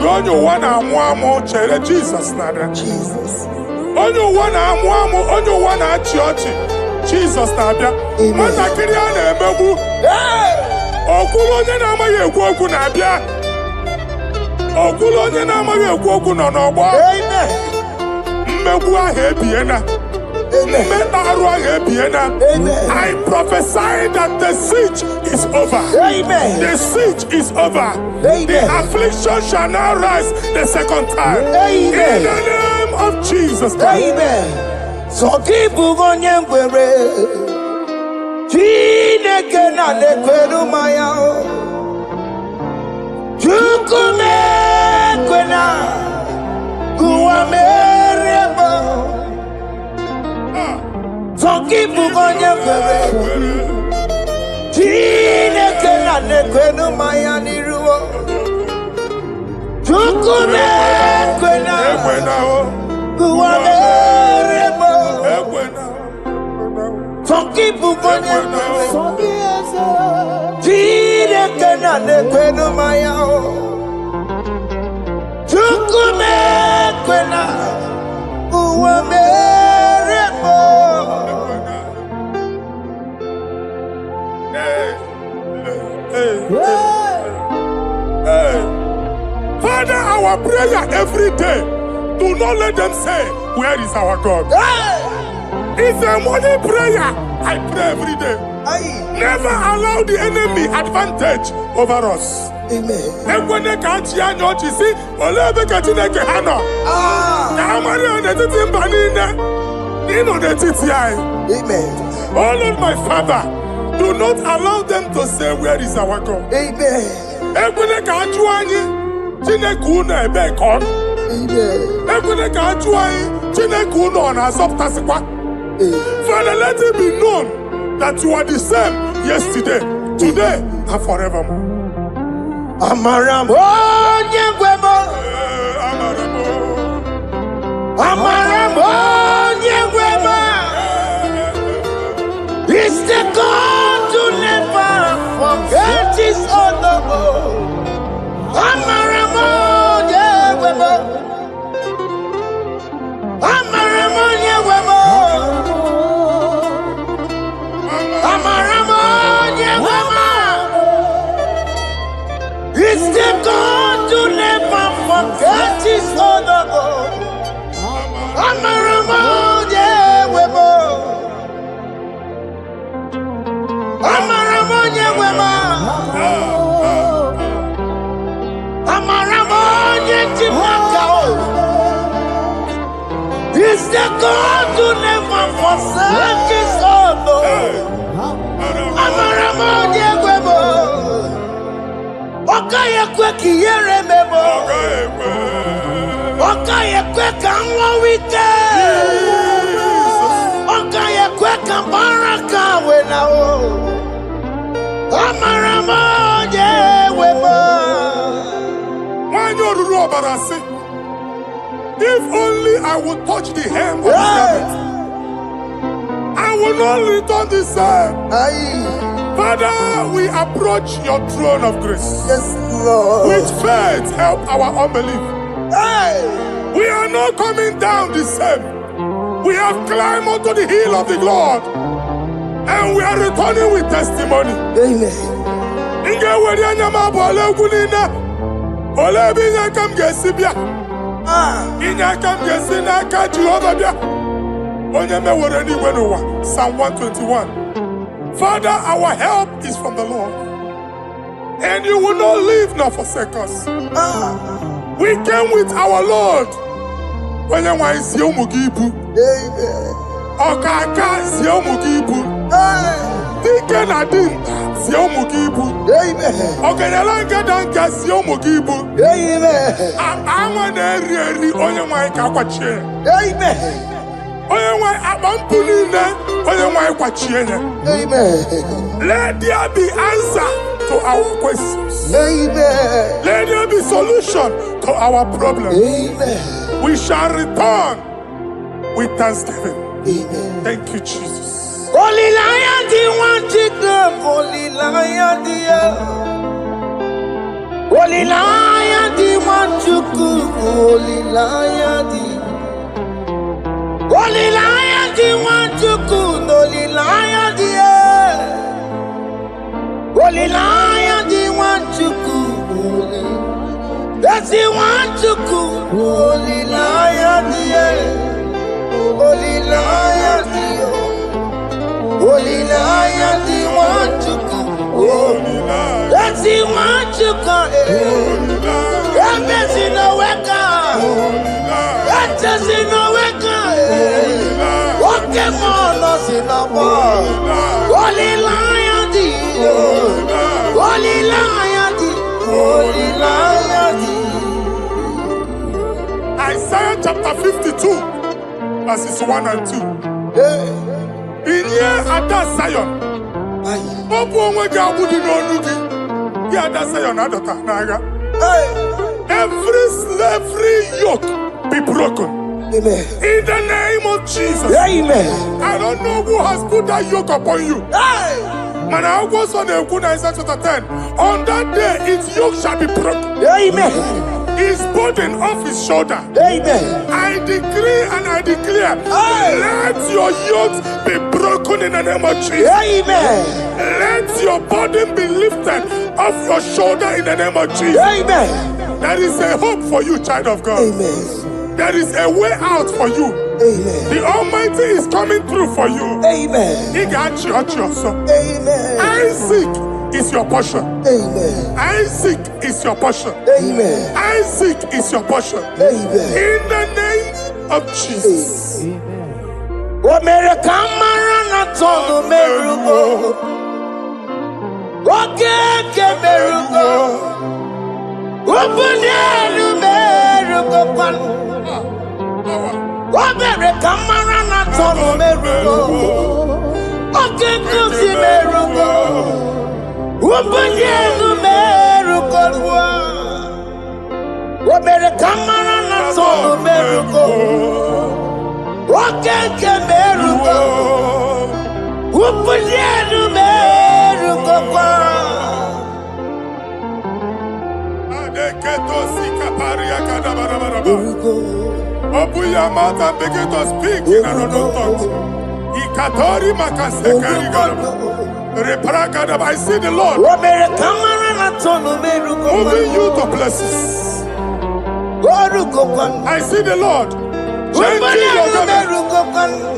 Don't you wanna mwamo chere Jesus nada?
Jesus.
Don't you wanna mwamo? Don't you wanna church? Jesus nabia. Mana kiri ana emegu. Okulo onye na-amaghị ekwu okwu na-abịa. Okulo onye na-amaghị ekwu okwu nọ n'ọgbọ. Mmegbu ahụ ebiena. Mmekpa arụ ahụ ebiena. I prophesy that the siege is over. The siege is over. The affliction shall not rise the second time. In the name of Jesus Christ.
So keep onye ngwere. Chineke na lekwenu maya o. Chukwume kwena kuwa merebo. So keep onye ngwere. Chineke na lekwenu maya niruo. Chukwume kwena kuwa merebo. Some people go there. Chineke na lekwenu maya o. Chukwume kwena uwa merebo.
Father, our prayer every day. Do not let them say, where is our God? It's a morning prayer. I pray every day. Never allow the enemy advantage over us.
Amen.
When they can't hear you, you see, Olebe Katineke Hano. Kamari on the Timbanina. Nino the TTI.
Amen.
Oh Lord, my Father, do not allow them to say, where is our God?
Amen.
When they can't join you, Tinekuna Ebekon.
Amen.
When they can't join you, Tinekuna on a subtasikwa. Father, let it be known that you are the same yesterday, today, and forevermore.
Amaramo nyegwemo. Amaramo nyegwemo. It's the God to never forget his honor. Amaramo nyegwemo. Amaramo nyegwemo. It's the God to never forget his honor. Amaramo nyewemo. Amaramo nyewemo. Amaramo nyechimaka. It's the God to never forsake his honor. Amaramo nyewemo. Okaye kwe kiyere memo. Okaye kwe kanwa wite. Okaye kwe kambaraka wenao. Amaramo nyewemo.
Wanyoruru obarasi. If only I would touch the hem of his garment, I will not return the same. Father, we approach your throne of grace.
Yes, Lord.
With faith, help our unbelief. We are not coming down the same. We have climbed onto the hill of the Lord, and we are returning with testimony.
Amen.
Psalm 121. Father, our help is from the Lord, and you will not leave nor forsake us. We came with our Lord. When you want to see Mugibu, Okaka see Mugibu, Deacon Adin see Mugibu, Okanalanga Danka see Mugibu. I'm an area on your mic. Let there be answer to our questions.
Amen.
Let there be solution to our problems.
Amen.
We shall return with thanksgiving.
Amen.
Thank you, Jesus.
Holy Lion, the one chicken, Holy Lion, Holy Lion, the one chicken, Holy Lion, Holy Lion, the one chicken, Holy Lion, Holy Lion, the one chicken, that's the one chicken, Holy Lion, Holy Lion, Holy Lion, the one to go. That's the one to go. That's in the weka. That's in the weka. Okay, man, us in the war. Holy Lion, the Holy Lion, the Holy Lion, the
Isaiah chapter 52, verses 1 and 2. In here at that Zion, every slavery yoke be broken.
Amen.
In the name of Jesus.
Amen.
I don't know who has put that yoke upon you. Man, I was on the Isaiah chapter 10. On that day, its yoke shall be broken.
Amen.
His burden off his shoulder.
Amen.
I decree and I declare, let your yokes be broken in the name of Jesus.
Amen.
Let your burden be lifted off your shoulder in the name of Jesus.
Amen.
There is a hope for you, child of God.
Amen.
There is a way out for you.
Amen.
The Almighty is coming through for you.
Amen.
He got you, son.
Amen.
Isaac is your portion.
Amen.
Isaac is your portion.
Amen.
Isaac is your portion.
Amen.
In the name of Jesus.
What made a camarana told the Merugo? What gave Merugo? Open the Merugo. What made a camarana told the Merugo? What gave the Merugo? Open the Merugo. What made a camarana told the Merugo? What can Merugo? Who put the Merugo?
Open your mouth and begin to speak in another tongue. I see the Lord moving you to places. I see the Lord changing your garment.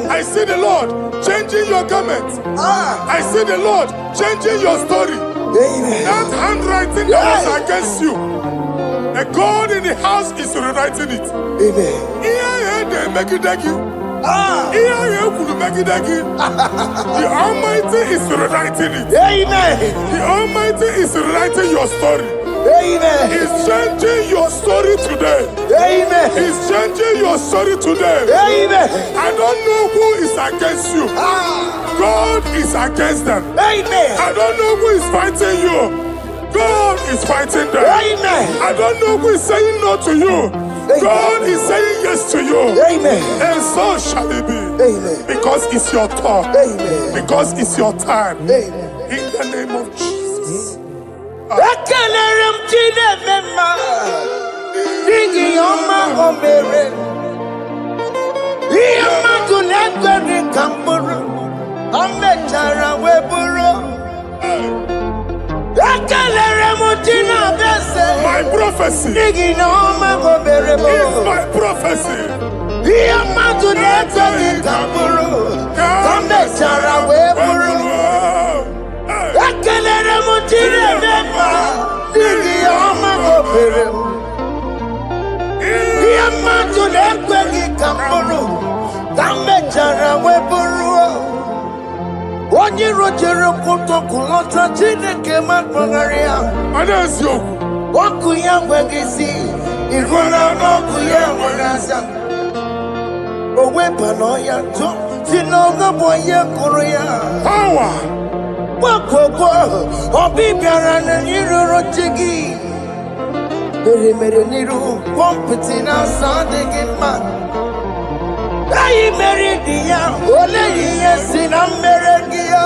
I see the Lord changing your garment. I see the Lord changing your story. That handwriting that was against you, the God in the house is rewriting it. The Almighty is rewriting it. The Almighty is rewriting your story. He's changing your story today. He's changing your story today. I don't know who is against you. God is against them. I don't know who is fighting you. God is fighting them. I don't know who is saying no to you. God is saying yes to you. And so shall it be. Because it's your turn. Because it's your time. In the name of Jesus. My prophecy is my prophecy.
Onye rojere mpoto kulota Chineke matpagaria.
Adesio.
Waku ya mwegisi Iguna moku ya mwegasa. Owe pano ya to Sinoga boye kuruya.
Power
Wakoko, Obi Biarana Niro Jiggy. Very Mereniru, Pompitina Sunday man. I married the young, Ole, yes, in America.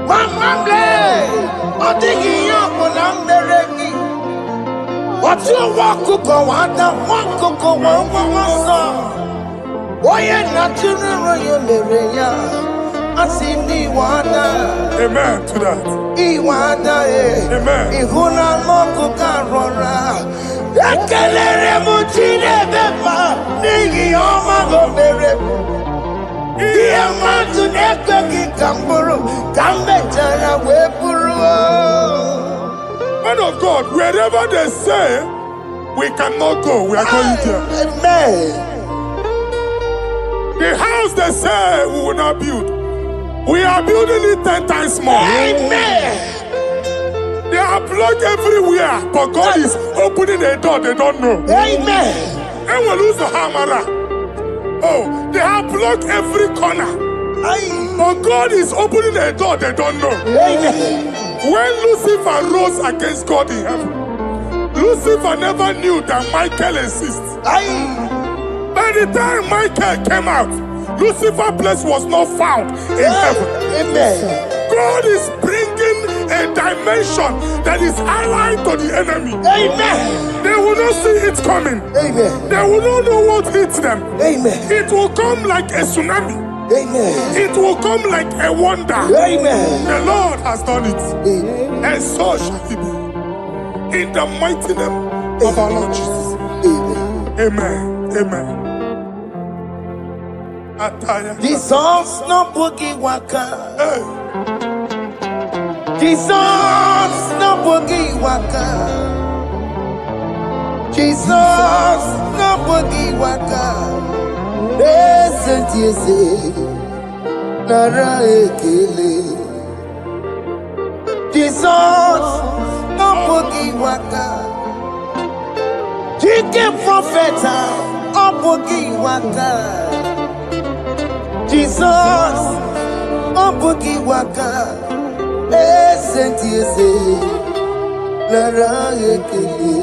Mamma Blay, or digging up on America. What's your walk cook or one cook or one song? Why not to know you, I see me water.
Amen to that.
Iwanda,
Amen.
Ihuna Moko Carora. Ekelere Mutine Bema, Nigi Oma Gobere. Iamatu Nekaki Kamburu, Kambetana Wepuru.
Man of God, wherever they say we cannot go, we are going there.
Amen.
The house they say we will not build, we are building it 10 times more.
Amen.
They are blocked everywhere, but God is opening a door they don't know.
Amen.
And we lose the hammer. Oh, they have blocked every corner, but God is opening a door they don't know.
Amen.
When Lucifer rose against God in heaven, Lucifer never knew that Michael exists. By the time Michael came out, Lucifer's place was not found in heaven.
Amen.
God is bringing a dimension that is allied to the enemy.
Amen.
They will not see it coming.
Amen.
They will not know what hits them.
Amen.
It will come like a tsunami.
Amen.
It will come like a wonder.
Amen.
The Lord has done it.
Amen.
And so shall it be. In the mighty name of our Lord Jesus.
Amen.
Amen. Amen. Ataya.
Jesus no boogie waka.
Hey.
Jesus no boogie waka. Jesus no boogie waka. Listen to you say, Nara ekele. Jesus no boogie waka. Chicken prophet no boogie waka. Jesus, oh boogie waka, listen to you say, Lara ekele.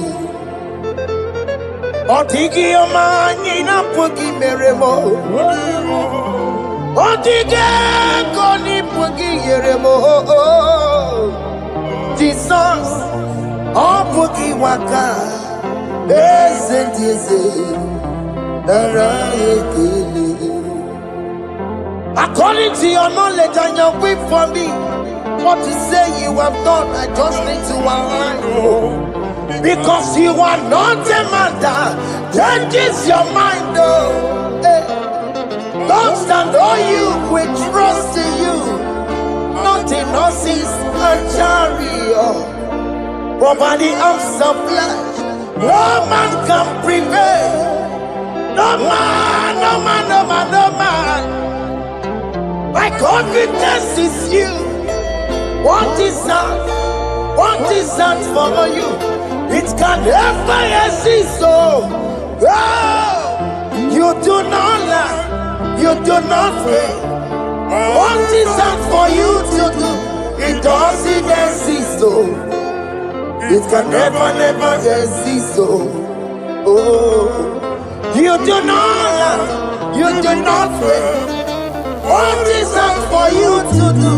Otigi omani na boogie meremo, Otige koni boogie yeremo. Jesus, oh boogie waka, listen to you say, Lara ekele. According to your knowledge and your will for me, what you say you have done, I just need to align. Because you are not a man that changes your mind. Don't stand on you, we trust in you. Not in horses and chariot, but by the arms of flesh, no man can prevail. No man, no man, no man, no man. My confidence is you. What is that? What is that for you? It can never exist. So, you do not lie. You do not fail. What is that for you to do? It doesn't exist. So, it can never exist. So, you do not lie. You do not fail. What is that for you to do?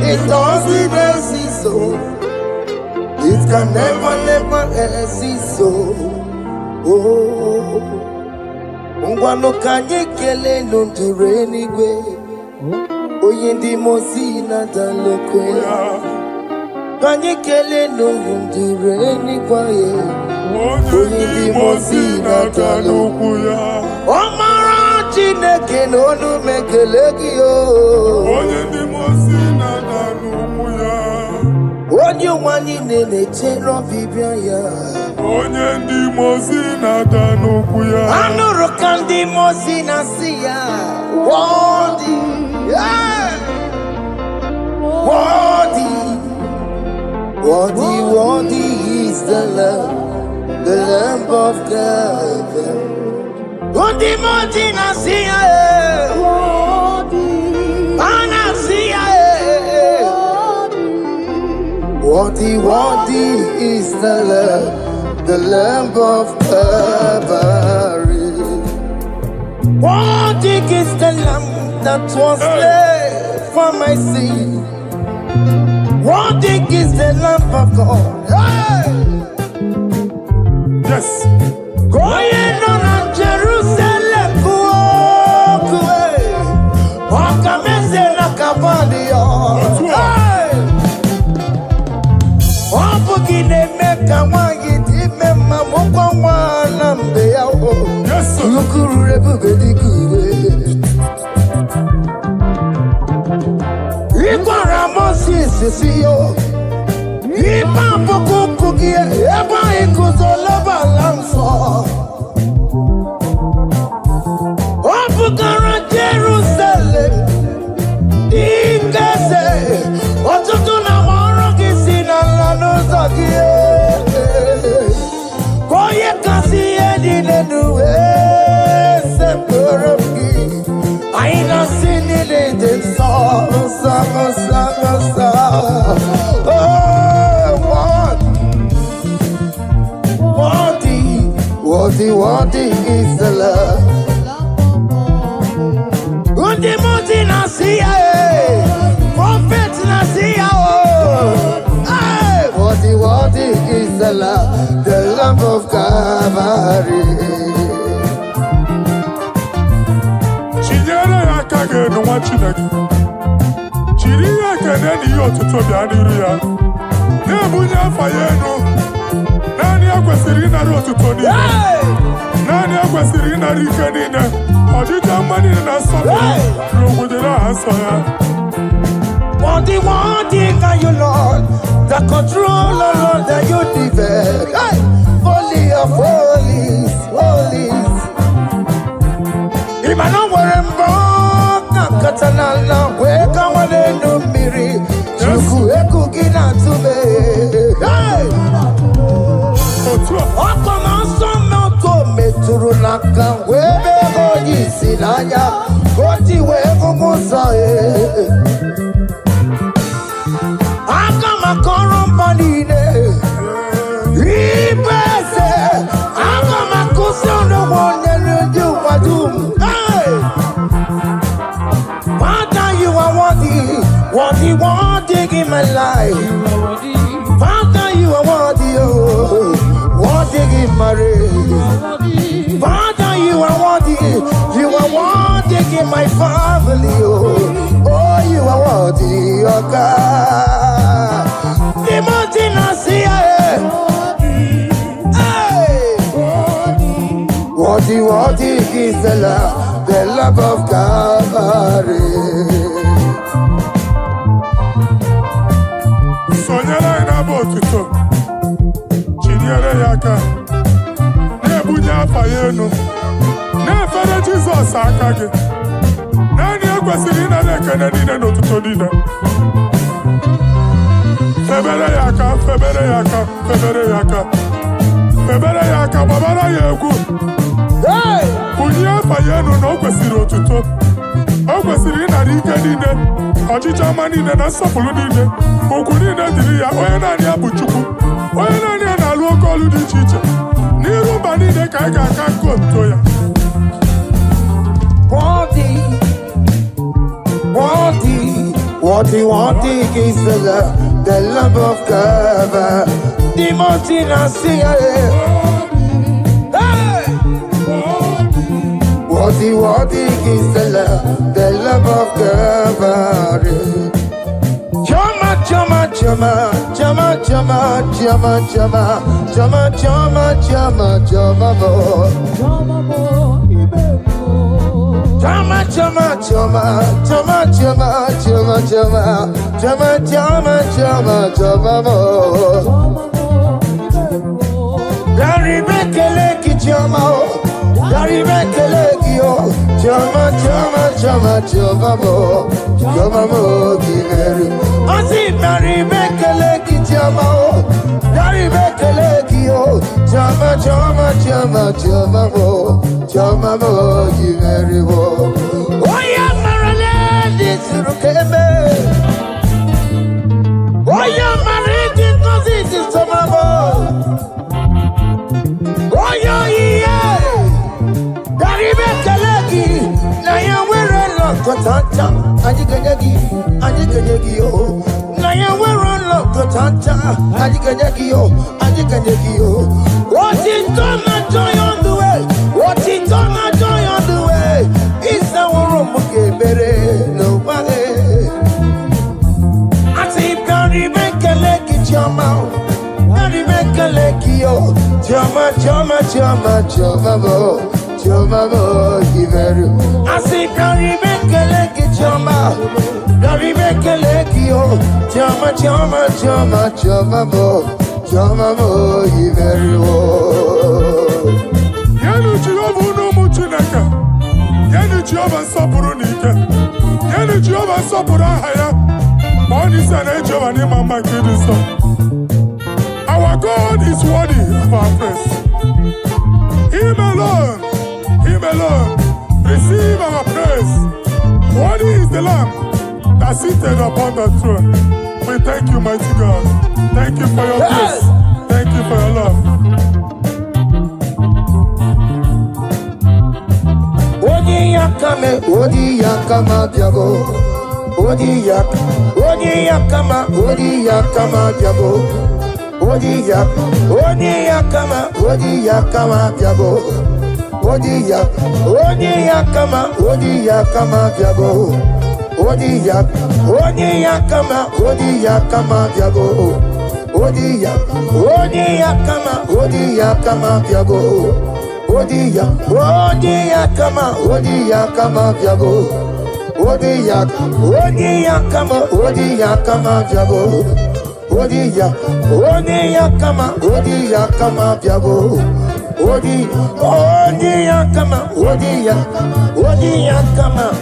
It doesn't exist, so it can never exist, so Ngwano kanye kele nundure nigwe Oyindi mosi na dalokwe Kanye kele nundure nigwe Oyindi mosi na dalokwe Omara Chineke n'onu mekele gị o.
Onye ndị mosi na-ada n'ụkwụ ya.
Onye nwanyị na-echere ọbịbịa ya.
Onye ndị mosi na-ada n'ụkwụ ya.
Anụrụ ka ndị mosi na-asị ya. Worthy, yeah. Worthy, worthy, worthy is the Lamb of God. Undi moji na siya, ana siya, Worthy is the Lamb of Calvary. Worthy is the Lamb that was slain for my sin. Worthy is the Lamb of God. Hey!
Yes.
Going on a Jerusalem, walk away. Walk a mess in a cavalier. Hey! Wapugine meka wangi time mamoko wana mbeya o.
Yes, sir.
Lukuru rebube dikube. Ikwara Moses siyo. Ipa poko kukie eba ikuzoloba lamso. Wapugara Jerusalem. Ingese otutu na moro kisi na lano zakie. Koye kasi edi nenuwe sepurabgi. Aina sini de sa. Worthy is the love. Undi muti nasiya, prophet nasiya. Worthy is the Lamb of Calvary.
Chinyere ya kage no wachinagi. Chiri ya kene ni otuto bia niru ya. Ne bunya fayeno. Nani akwesiri na otuto ni. Nani akwesiri na rike ni ne. Ojija mani na sobe. Rogudera asoya.
Worthy are you, Lord. The controller, Lord, that you defend. Hey! Holy of holies, holies. Imano werembo, katanala, weka wane numiri. Chuku eku gina tube. Hey! Okoma sono to meturu naka webe hoji sinaya. Goti wego musae. Father, you are worthy in my life. Father, you are worthy, worthy in my race. Father, you are worthy in my family, oh, you are worthy, oh God. The mountain I see, worthy is the love of Calvary.
Sonyala ina botuto. Chinyere yaka. Ne bunya fayeno. Ne fere Jesus akage. Nani akwesiri na nekene nine notuto nine. Febere yaka, febere yaka, febere yaka. Febere yaka, babara yegu.
Hey!
Bunya fayeno na okwesiri otuto. Okwesiri na rike nine. Ọchịchị ọma niile na nsọpụrụ niile okwu niile dịrị ya onye naanị ya bụ Chukwu onye naanị ya na-alụ oke ọlụ dị iche iche n'iru mba niile ka anyị ga-aka nke otuto ya.
Worthy is the Lamb of God. The mountain I see, hey! Worthy is the Lamb of Calvary. Chama, chama, chama, chama, chama, chama, chama, chama, chama, chama, chama, chama, chama, chama, chama, chama, chama, chama, chama, chama, Dari bekele ki chama, dari bekele ki o, chama, chama, chama, chama mo kimeri. Asi dari bekele ki chama o, dari bekele ki o, chama, chama mo kimeri wo. Oya marale di surukeme, oya marale. Moses is tomorrow. Oh yeah. Dari bekalagi na ya wero lokotanta. Ajiganyagi yo. Na ya wero lokotanta. Ajiganyagi yo. What is done and joy on the way. What is done and joy on the way. It's our room bere no way. I say Dari bekalagi chama. Dari bekalagi yo. Chama bo. Choma bo iveru. I say Dari bekalagi chama. Dari bekalagi yo. Chama bo iveru.
Yenu Jehova no muchineka. Yenu Jehova sapuru nike. Yenu Jehova sapuru ahaya. Money sana Jehova ni mama kidiso. Our God is worthy of our praise. Him alone, receive our praise. Worthy is the Lamb that seated upon the throne. We thank you, mighty God. Thank you for your grace. Thank you for your love.
Odi yakama diabo. Odi yakama diabo. Odi yakama diabo. Odi yakama diabo.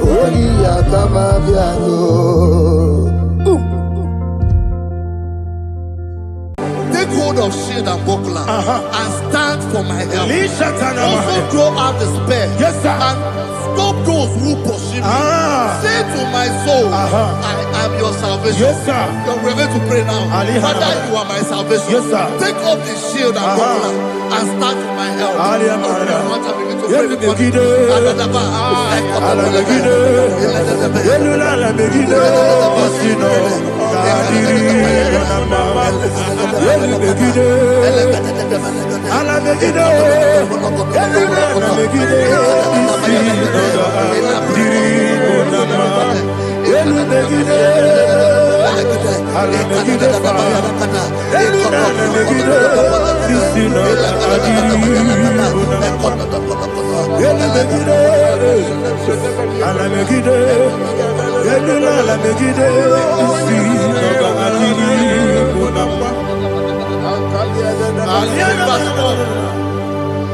Odi yakama diabo.
Take hold of shield and buckler and stand for my help. Also throw out despair.
Yes, sir.
And stop those who pursue me. Say to my soul, I am your salvation.
Yes, sir.
You're ready to pray now. Father, you are my salvation.
Yes, sir.
Take off the shield and buckler and stand for my help.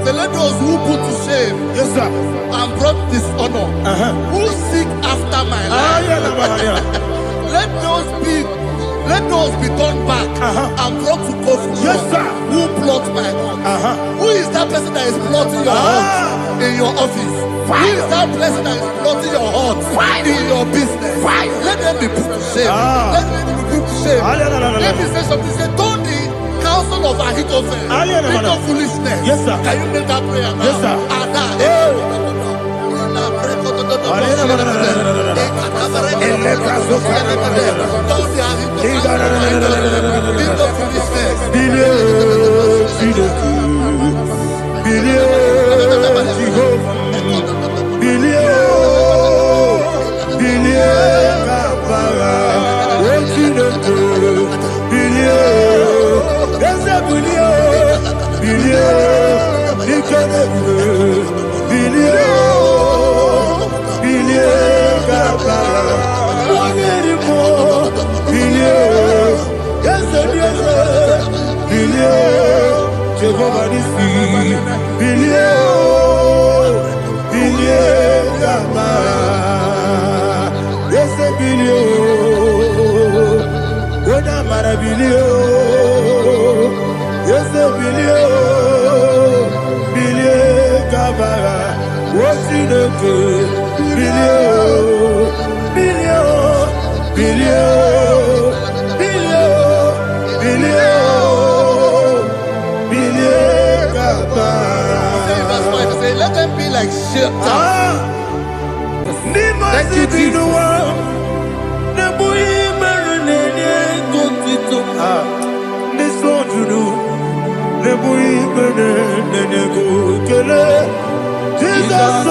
So let those who put to shame,
Yes, sir.
and brought dishonor, who seek after my life, let those be turned back and brought to confusion.
Yes, sir.
Who plot my hurt? Who is that person that is plotting your hurt in your office? Who is that person that is plotting your hurt in your business? Let them be put to shame. Let them be put to shame. Let me say something. Say, don't the counsel of Ahithophel think of foolishness.
Yes, sir.
Can you make that prayer now?
Yes, sir. Billion.
like shelter.
Thank you, Jesus. Jesus,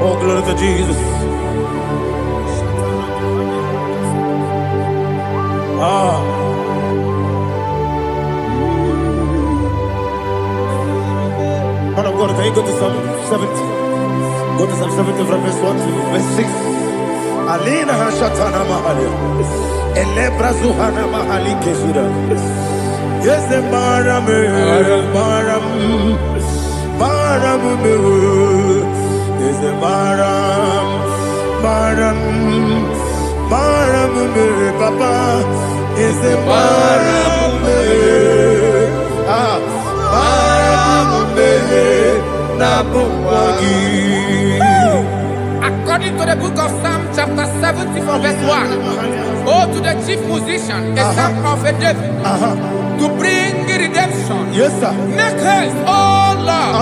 Oh, glory to Jesus. Man of God, can you go to Psalm 70? Go to Psalm 70 from verse 1 to verse 6. Alina Hashatana Mahalia. Elebra Zuhana Mahali Keshira. Yes, the Baram, is the Baram, Papa, is the Baram,
According to the book of Psalm chapter 70 from verse 1, oh, to the chief musician, a son of a David, to bring redemption.
yes, sir.
Make haste, oh Lord,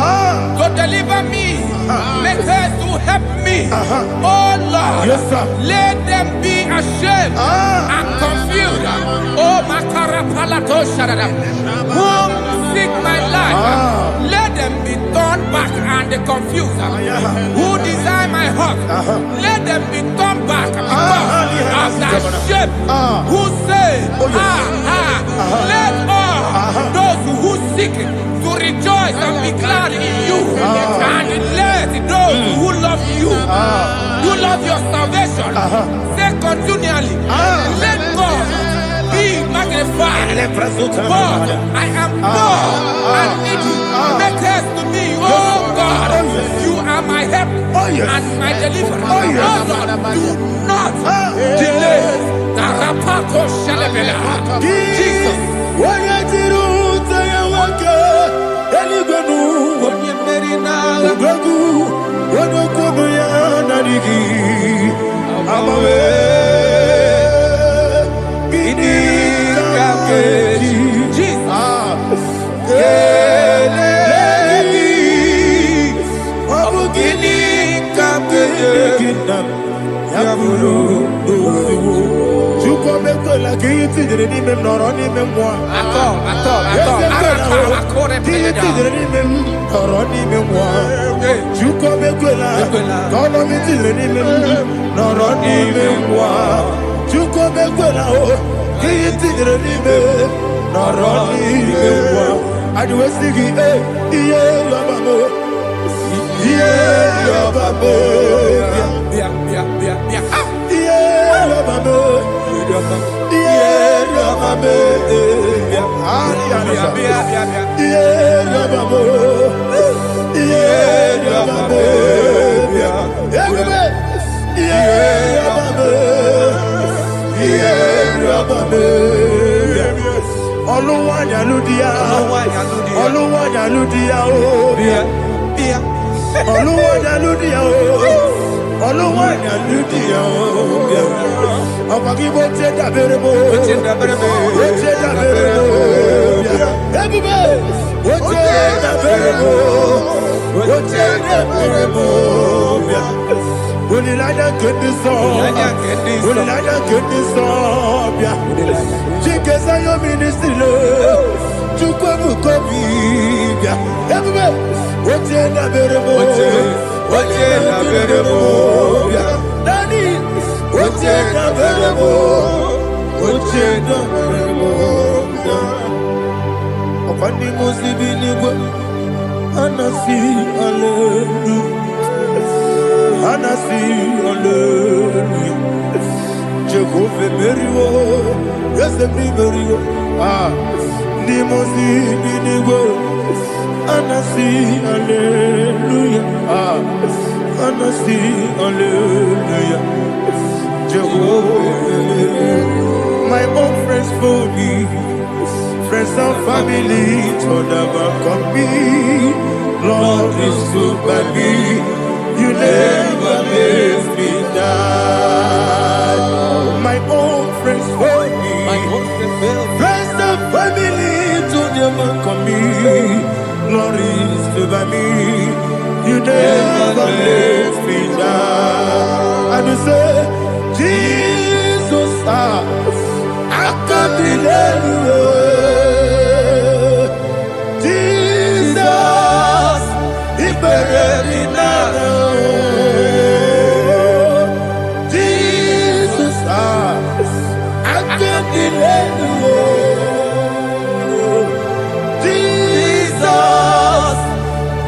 to deliver me. Make haste to help me. Oh Lord,
Yes, sir.
let them be ashamed and confused. Oh Makara Palato Shadada, whom seek my life, let them be turned back and confused. Who desire my heart, let them be turned back because of that shame. Who say, let all those who seek to rejoice and be glad in you, and let those who love you, who love your salvation, say continually, let God be magnified qualified. God, I am poor and needy. Make haste to me, oh God. You are my help and my deliverer. Oh Lord, do not delay. Tarapako shalebela. Jesus.
My own friends for me, friends and family told never come me. Lord is good by me, you never leave me die. My own friends for me, friends and family told never come me. Lord is good by me, you never leave me die. And you say, Jesus, I can't deny you. Jesus, He buried me now. Jesus, I can't deny you. Jesus,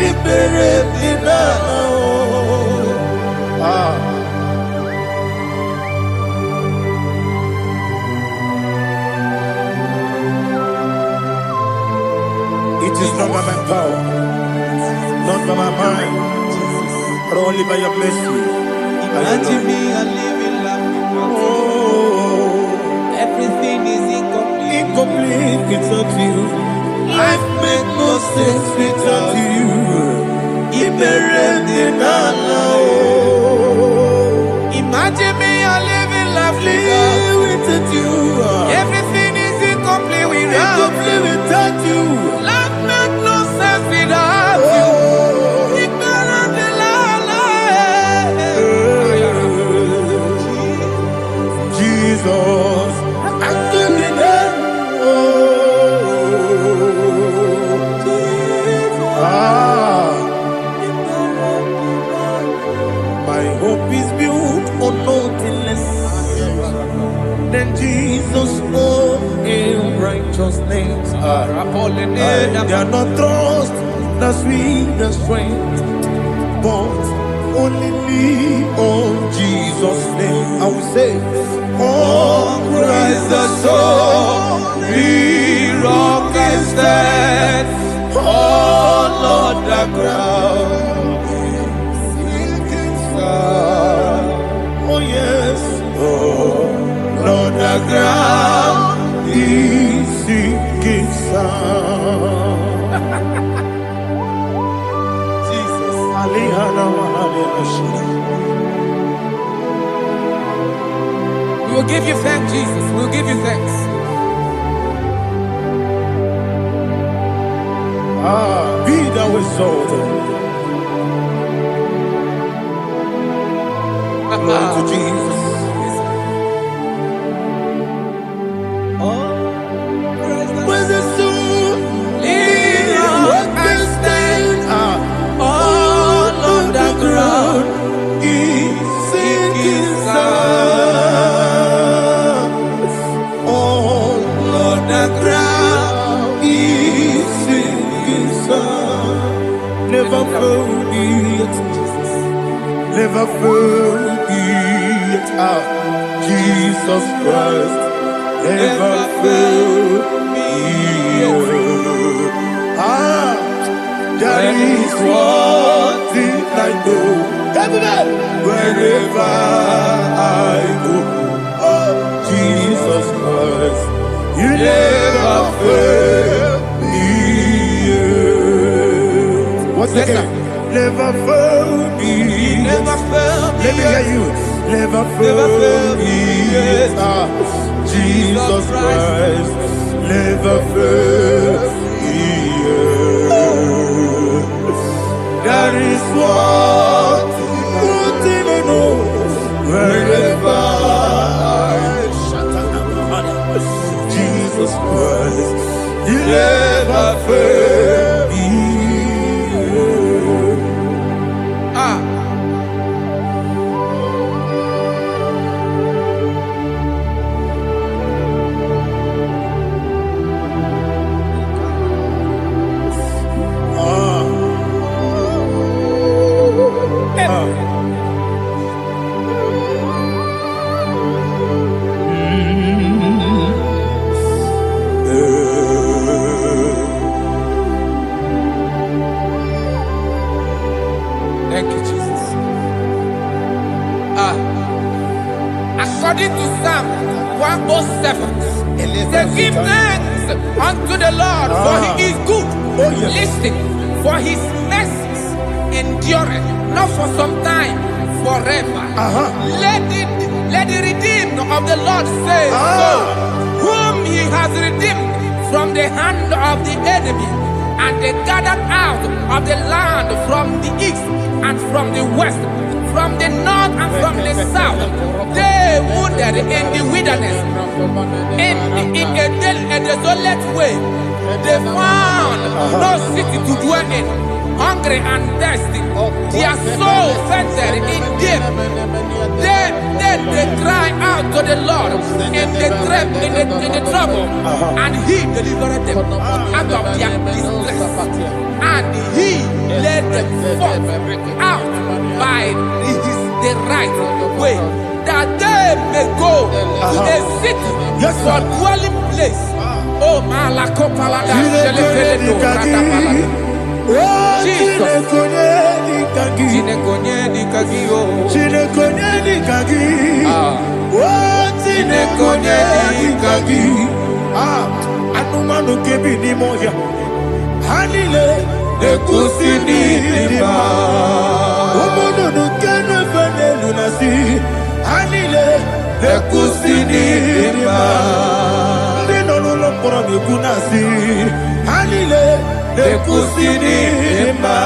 He buried me now. It is not by my power, not by my mind, but only by your mercy.
Imagine me a living life.
Oh,
Everything is incomplete.
incomplete without you. Life makes no sense without you.
Imagine me a living life
Without you.
Everything is incomplete without
Incomplete without you.
Life makes no sense without you. Ignorant the
Jesus, I can be there. My hope is built on nothing less than Jesus' own in righteousness. They are not trust, that's sweet, the strength, but only lean on Jesus' name. I will say, oh, Christ the soul ground is sinking sun. Oh yes, oh Lord, the ground is sinking sun. Jesus,
We will give you thanks, Jesus. We will give you thanks.
Be thou exalted. Glory to Jesus. Where's the soul? What can stand? All on the ground is sinking sun. All on the ground is sinking sun. Never forget, never forget, Jesus Christ. Never fail me. That is one thing I know. Wherever I go, Jesus Christ, you never fail me. What's again? Never fail me.
Never fail me.
Let me hear you. Never fail me. Jesus Christ, never fail me. That is one thing I know. Wherever Jesus Christ, you never fail me.
Thank you, Jesus. According to Psalm 107, say, give thanks unto the Lord, for he is good. Listen, for his mercies endureth, not for some time, forever. Let the redeemed of the Lord say so, whom he has redeemed from the hand of the enemy, and they gathered out of the land from the east and from the west, from the north and from the south. They wandered in the wilderness, in a desolate way. They found no city to dwell in, hungry and thirsty. Their soul fainted in them. Then they cry out to the Lord in the trouble, and he delivered them out of their distress. And he led them forth out by the right way, that they may go to a city for dwelling place. Oh, Malakopalada, Jesus.
Anumanu kebi ni moya. Hanile ekusini lima. Omono nukene fene lunasi. Hanile ekusini lima. Ndino lulopora mikunasi. Hanile ekusini lima.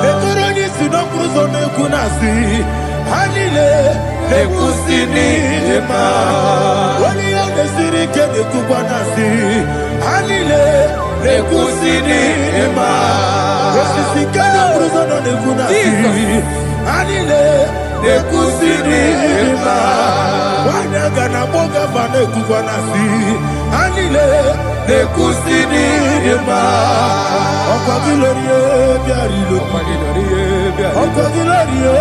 Ekoroni sinokruzo mekunasi. Hanile ekusini lima. Wali yone sirike nekubwanasi. Hanile ekusini lima. Esisikana kruzo no nekunasi. Hanile ekusini lima. nyaga na boga vane kugwana si anile nekusini dema okwagilorie biarilo okwagilorie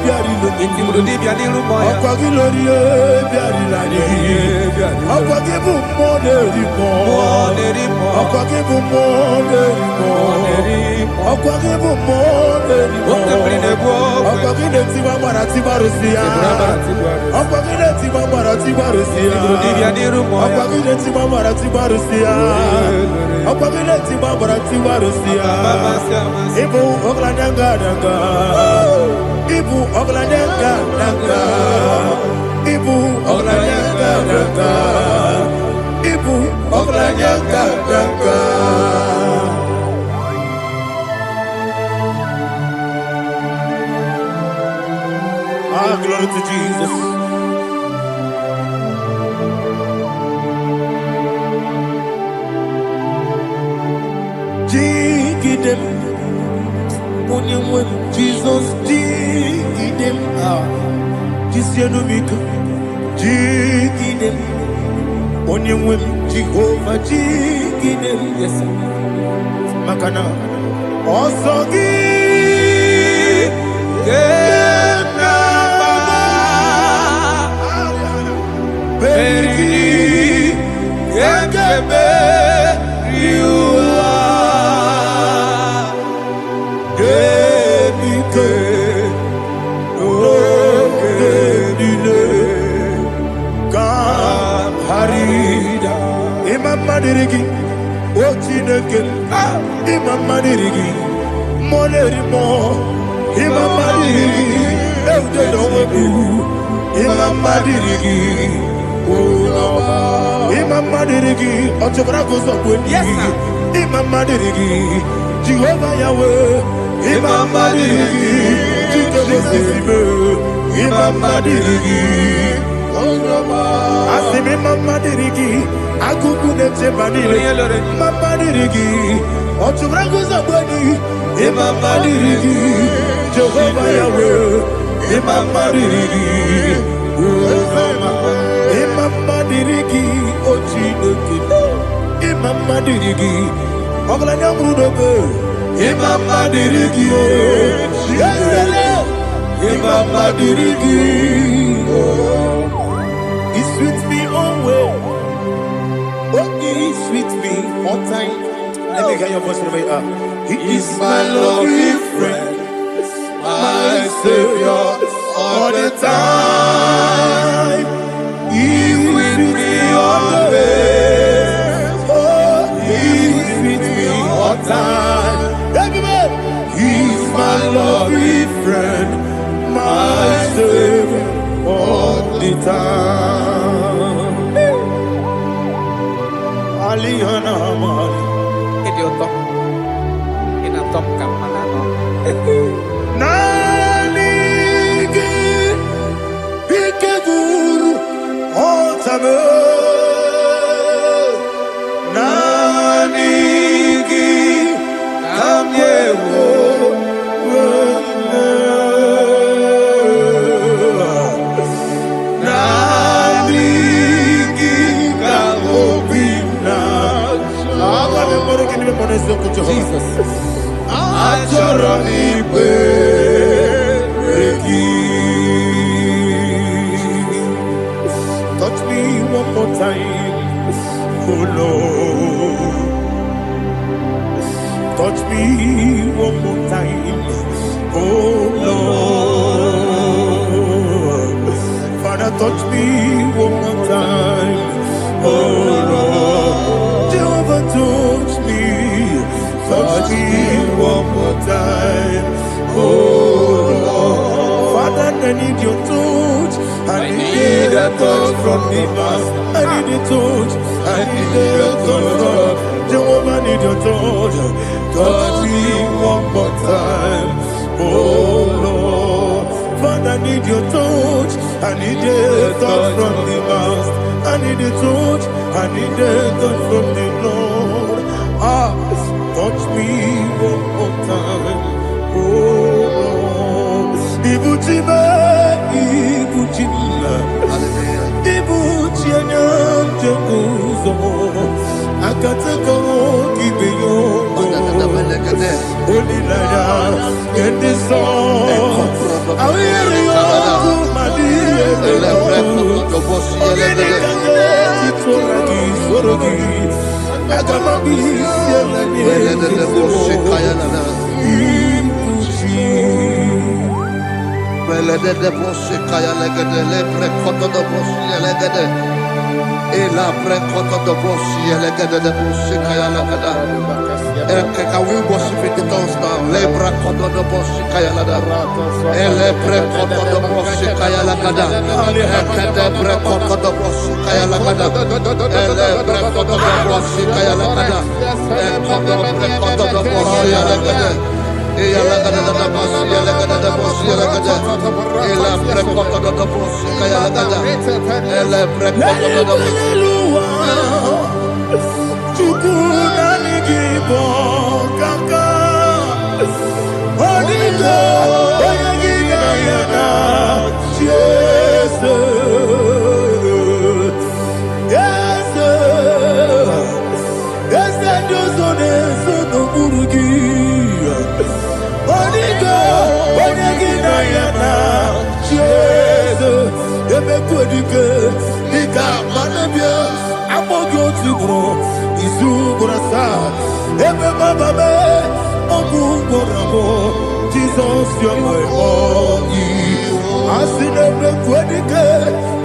biarilo
Intimudi bianilu moya.
okwagilorie biarilani okwagibu moderimo okwagibu moderimo okwagibu moderimo okwagile tiwa maratiba rusia okwagile tiwa maratiba rusia okwagile tiwa maratiba rusia okwagile tiwa maratiba rusia ibu oglanyanga danga ibu oglanyanga danga ibu oglanyanga danga ibu oglanyanga danga. Ah, glory to Jesus. Jigidem, Jesus, jigidem. Ah, Jisianomika, jigidem. Onyemwem, Jehovah, jigidem. Yes, sir. Makana, Osogi. Dirigi, Ochineke, Imama Dirigi, Molerimo, Imama Dirigi, Eudedowebu, Imama Dirigi, Imama Dirigi, Ochobragos of Wendy, Imama Dirigi, Jehovah Yahweh, Imama Dirigi, Jehovah Imama Dirigi, Asime Mama Dirigi. Akukune chemanile, Mama Dirigi, Ochubraguza Boni, Imama Dirigi, Jehovah Yahweh, Imama Dirigi, Imama Dirigi, Ochineke, Imama Dirigi, Oglanya Mudobe, Imama Dirigi, Imama Dirigi, He sweets me always. Oh, he sweet me all time. Let me hear your voice wherever you are. He is my lovely friend, my Savior all the time. He is with me always. Oh, he is with me all time. Everybody, he is my lovely friend, my Savior all the time. Alihana Mali.
Idiotom. Inatom kamanano.
Nanigi Ikeguru Otame Nanigi Kamyewo Jesus. Touch me one more time, oh Lord. Touch me one more time, oh Lord. Father, touch me one more time, oh Lord. Jehovah, touch me. Touch me one more time, oh Lord. Father, I need your touch. I need a touch from the past. I need a touch. I need a touch from Jehovah. I need your touch. Touch me one more time, oh Lord. Father, I need your touch. I need a touch from the past. I need a touch. I need a touch from the Lord. Touch me one more time, oh Lord. Ibuchima, Ibuchima,
Can we worship in the tongues now? Lebra kodo do boshi kaya lada. Elebre kodo do boshi kaya lada. Ekede bre kodo do boshi kaya lada. Elebre kodo do boshi kaya lada. Ekodo bre kodo do boshi lada. Eya lada da boshi lada da boshi lada. Elebre kodo do boshi kaya lada. Elebre kodo do boshi.
IGBO kaka Onigo Oyagina yana Jesus Yes Yes Dozone Sono Burugi Onigo Oyagina yana Jesus Ebe Kodike Nika Manabia Amogo Tibro Izuburasa, Ebe Bababe, Ogugorabo, Jesus, you're my boy. Asinebe Kwadike,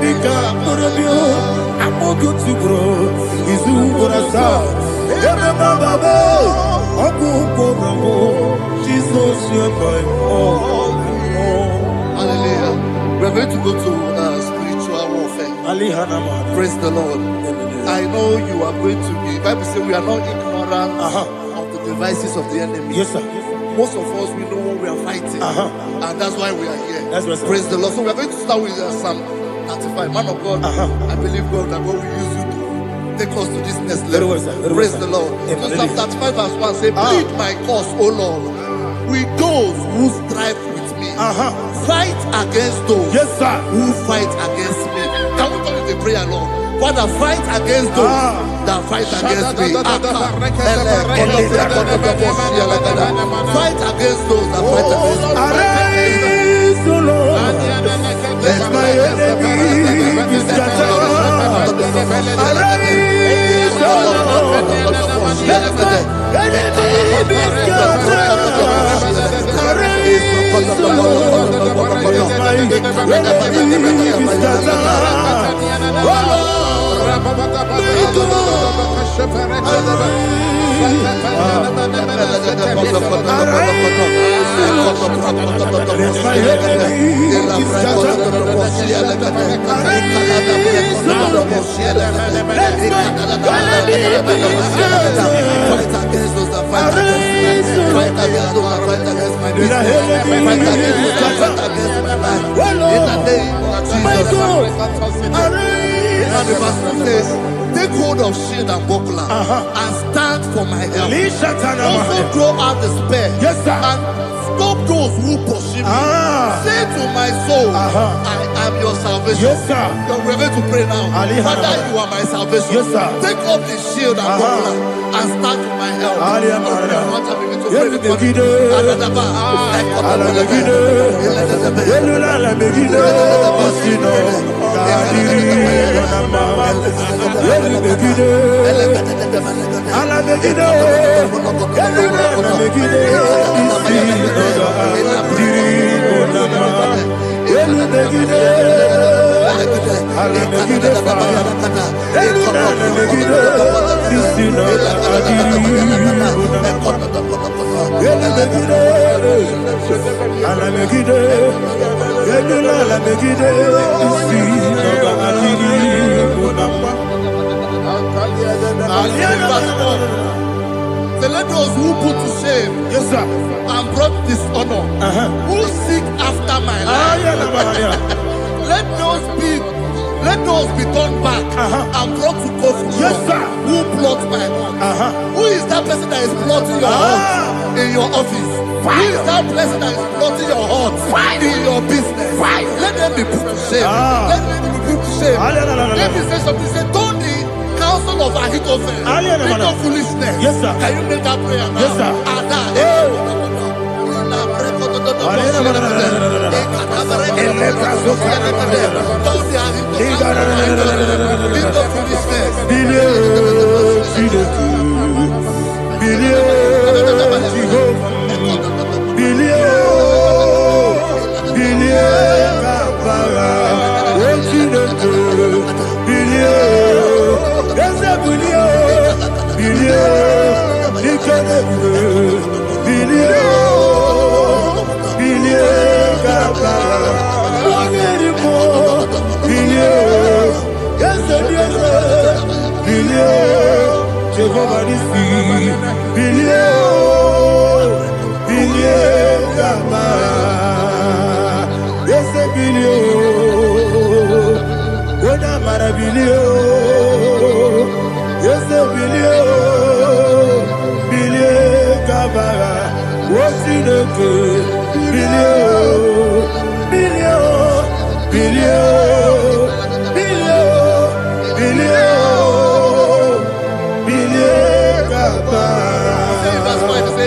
Nika Murabio, Amogutubro, Izuburasa, Ebe Bababe, Ogugorabo, Jesus, you're my boy.
Hallelujah. We're going to go to spiritual warfare. Praise the Lord. I know you are going to be. Bible says we are not ignorant of the devices of the enemy.
Yes, sir.
Most of us, we know what we are fighting, and that's why we are here.
That's right, sir.
Praise the Lord. So we are going to start with Psalm 35. Man of God, I believe God that God will use you to take us to this next level.
Very well, sir. Very
Praise
well,
the
sir.
Lord.
Amen.
So Psalm 35 verse 1 say, plead my cause, O Lord, with those who strive with me. Fight against those who fight against me. Can we call it a prayer, Lord? Father, fight against those that fight against me. Fight against those that fight against me.
Arise, O Lord, let my enemy be scattered. Arise, O Lord, let my enemy be scattered. Arise, O Lord, let my enemy be scattered. Oh Lord,
And the verse says, take hold of shield and buckler and stand for my help. Also throw out the spear and stop those who pursue me. Say to my soul, I am your salvation. We're going to pray now. Father, you are my salvation. Take up the shield and buckler and stand for my help. Let those who put to shame and brought dishonor, who seek after my life, let those be turned back and brought to confusion. Who plot my heart? Who is that person that is plotting your heart in your office? Who is that person that is plotting your heart in your business? Let them be put to shame. Let them be put to shame. Let me say something. Say, Tony, counsel of Ahithophel. No foolishness.
Yes, sir.
Can you make that prayer now?
Yes, sir.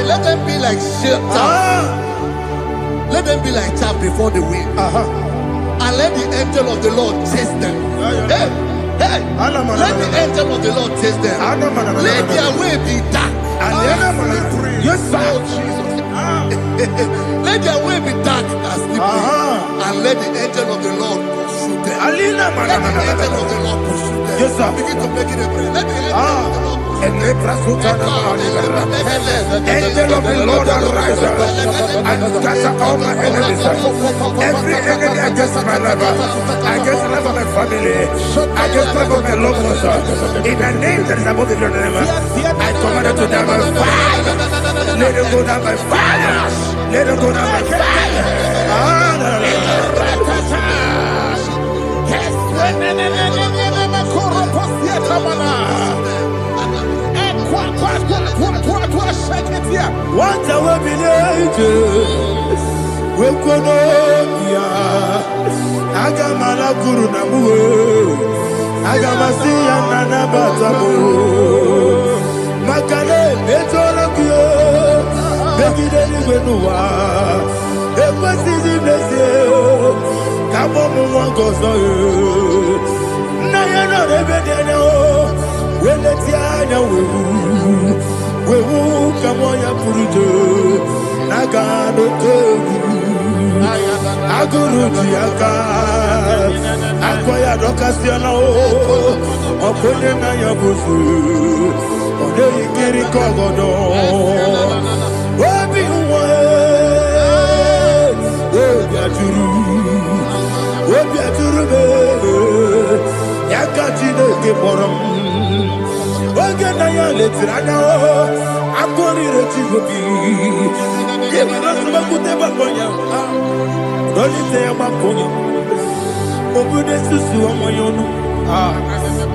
Let them be like let them be like chaff before the wind. And let the angel of the Lord chase them. Hey, hey, let the angel of the Lord chase them. Let their way be dark.
Yes, sir.
Let their way be dark as slippery. And let the angel of the Lord pursue them. Let the angel of the Lord pursue them.
Yes, sir.
Begin to make it a prayer. Let the angel of the Lord
Angel of the Lord arise and scatter all my enemies. Every enemy against my life, against the life of my family, against the life of my loved ones. In the name that is above the name, I command it to them by fire. Let it go down by fire. Let it go down by fire. What I will be we could Agamala Guru Namu Agamasi and Nabatamu Makale Betolakio Begideni Benua Equasi Blessio Kabomu Wangoso Nayana Rebedeno Weletiana Wewu Kamoya Purujo Nagano Togu Aguru Diaka Akoya Dokasiano Okone Nayabusu Ode Ikiri Kogodo Obi Uwe Obi Aturu Yakachine Keporom Oge Naya Letirana Akori Rechigobi Yemanasubakute Bakonya Dolite Bakonya Obude Susu Omoyono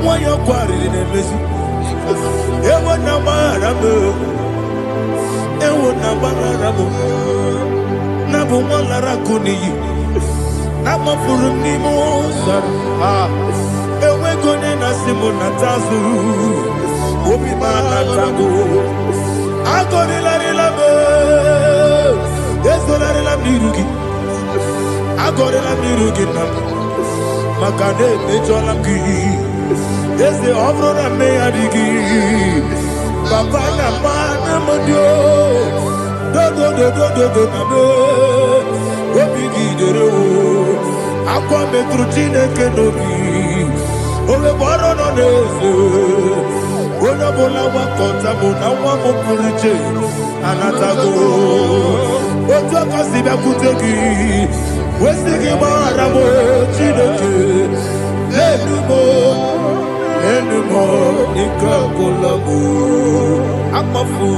Moyo Kwari Nemesi Ewo Nabarabo Ewo Nabarabo Nabu Malara Kuni Nama Furuni Mozar Ewe Gone Nasimu Natazu Obi Manatago Agori Larilabe Yesolari Lamirugi Agori Lamirugi Nam Makade Mejolamki Yese Ovrona Meyadigi Papa Namana Modio Do Nabo Obigi Dero Aqua Metrutine Kenobi Ove Boro no Nezo Ona bola wa kota bona wa mopurije anatago ojo kasiba kuteki wesigi marabo chideke lenumo ikakolabu amafu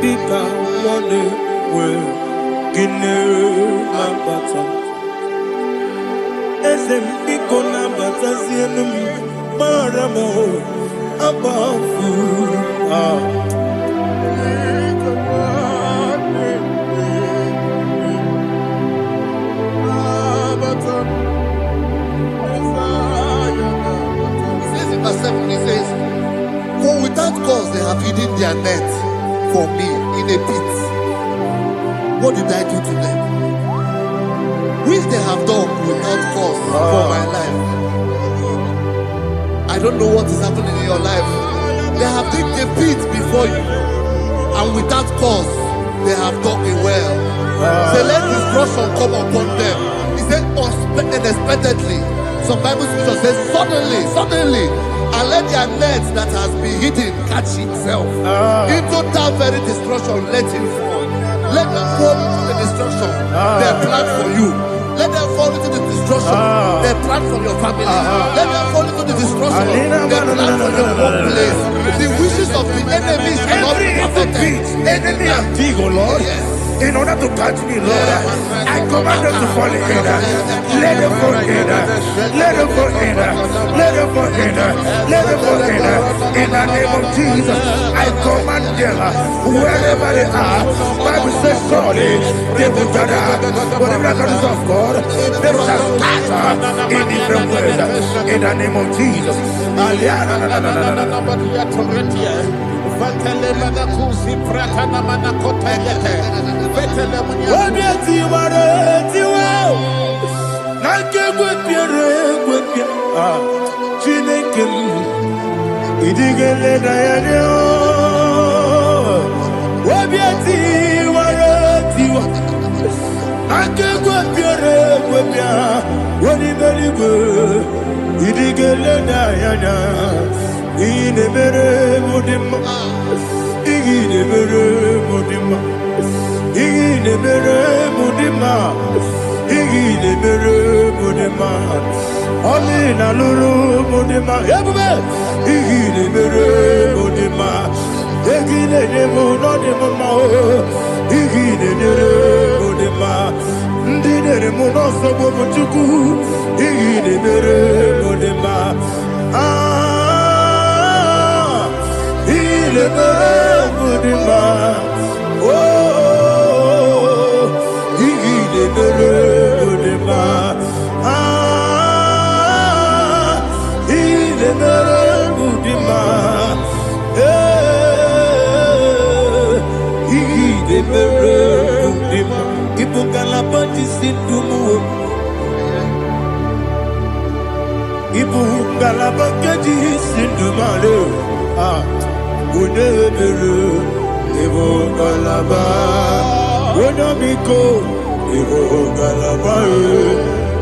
bika one we gine ambata esem biko nambata sienum maramo abafu
their net for me in a pit. What did I do to them? Which they have done without cause for my life. I don't know what is happening in your life. They have digged a pit before you, and without cause, they have done it well. Say, let destruction come upon them. He said, unexpectedly. Some Bible scripture says, suddenly, and let their net that has been hidden catch itself. Into that very destruction, let it fall. Let them fall into the destruction they plan for you. Let them fall into the destruction they plan for your family. Let them fall into the destruction they plan for your workplace. The wishes of the enemies cannot be perfected.
Enemy and dig, oh Lord.
Yes.
In order to catch me, Lord, I command them to fall in. Let them fall in. Let them fall in. Let them fall in. Let them fall in. In the name of Jesus, I command them wherever they are. Bible says surely they will gather. Whatever that comes of God, they shall scatter in different ways. In the name of Jesus.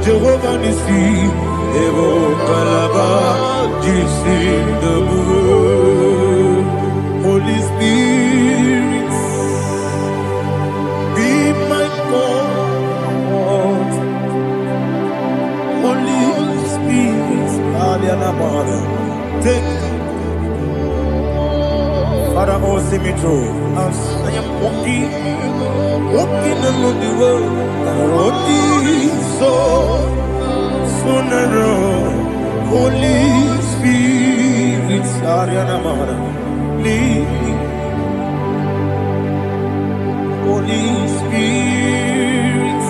Jehovah Nissi, Evo Kalaba, Jesus the Lord. Holy Spirit, be my God. Holy Spirit, take Father, oh, see me through. As I am walking along the road, the road is so narrow. Holy Spirit, lead me. Holy Spirit,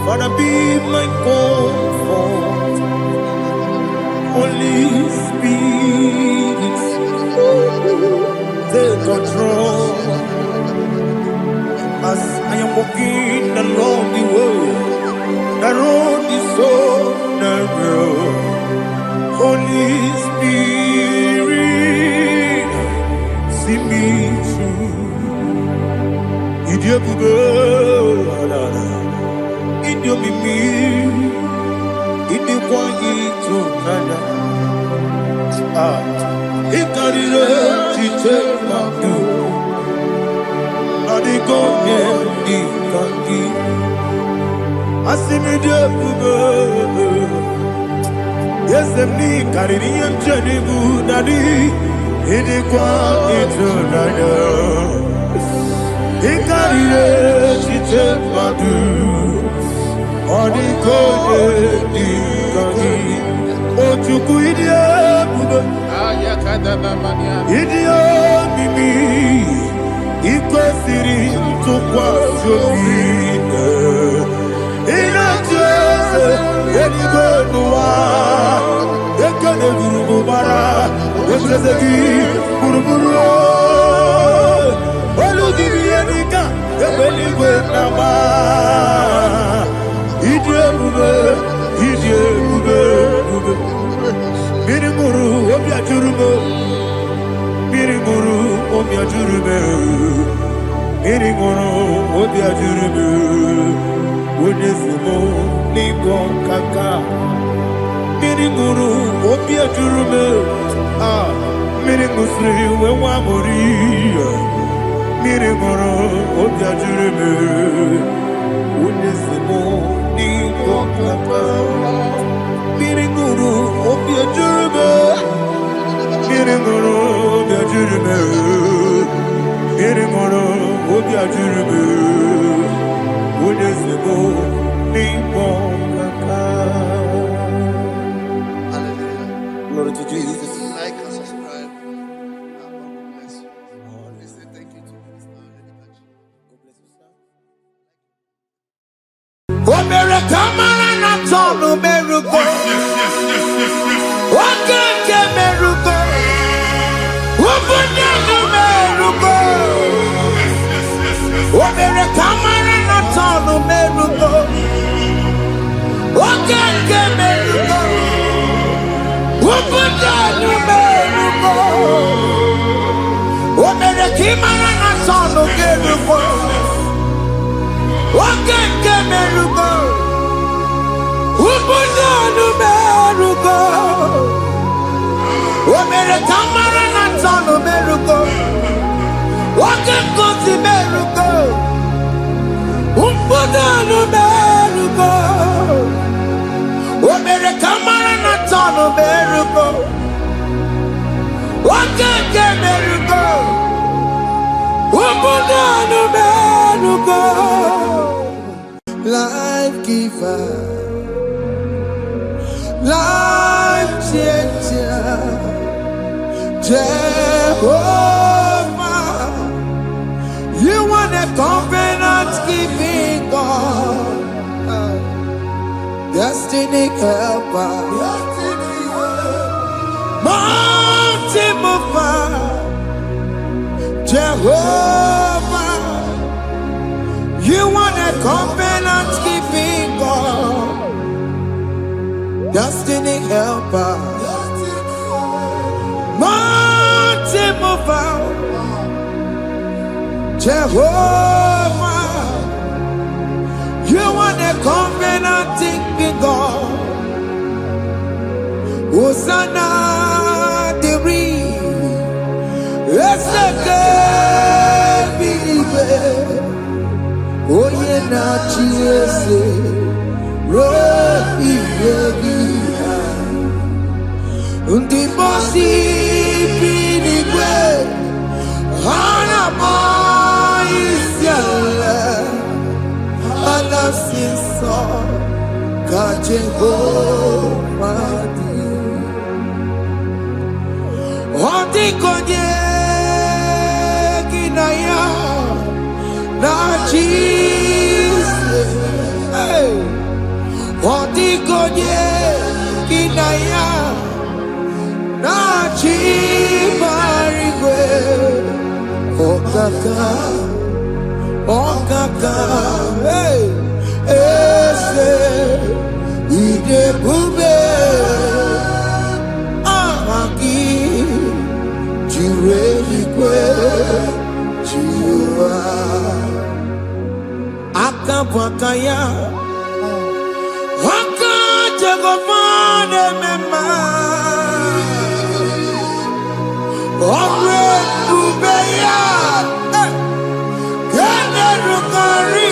Father, be my comfort. Holy Spirit, take control. As I am walking along the road is so narrow. Holy Spirit, see me through. Idiopube, Idiomimi, Idikwaito Nana. Ikarire Chichemadu. Adigonye Ikangi. Asimide Bube. Yes, me carrying and Jenny Budadi. Idikwaito Nana. Ikarire Chichemadu. Adigonye Ikangi. Ochuku Idiopube. Idiomimi. Ikwesiri tukwasofine inacheze eligonua ekene gurubara ese
Ezeki, Buruburu, Oludibianika, Ebeligwe Nama, Idiabube, Mirimuru, Obiajurume, Mirimuru, Obiajurume, Mirimuru, Obiajurume, Unesimo, Nigo Kaka, Mirimuru, Obiajurume, Mirimusri, Wewamuri, Mirimuru, Obiajurume, Unesimo, Nigo Kaka. Miringuru, Obia Jurube, Miringuru, Obia Jurube, Miringuru, Obia Jurube, Unesimo, Nipo Kaka. Glory to Jesus.
Like and subscribe. God bless you. We say thank you to Mr. Lady. God bless you, sir.
America, man, I'm all America. What can America? What would you do, America? America, man, I'm all America. What can America? What would you do, America? America, man, I'm all America. What can America? What would you do, America? America, man, I'm all America. What can go to America? What would you do, America? America, man, I'm all America. What can America? What would you do, America? Life giver, life changer, Jehovah, you want a covenant keeping God, destiny helper, mountain mover, Jehovah, you want a covenant keeping God, destiny helper, mountain mover, Jehovah, you want a covenant keeping God. Hosanna, the Oye na chiese rohi yegi undi bosi binigwe hana maisiala anasinso kajengo madi ondi konye kinaya na Jesus, hey, Otikonye kinaya na chibarigwe, okaka, hey, ese ide bube, amaki, jirelikwe, jiwa. Akabwakaya Akajagofane mema Omre Ubeya Kene Rukari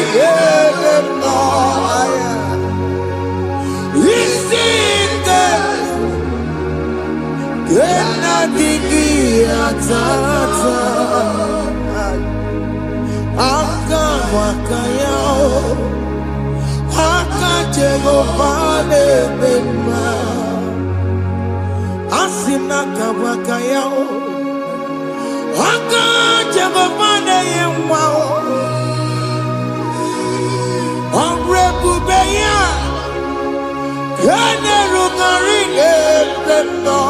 Noaya Isite Kena Digi Atata Akabwakaya Akajagofane mema Asina kabwakaya Akajagofane yemwao Omrebubeya Kene Rugarine Peno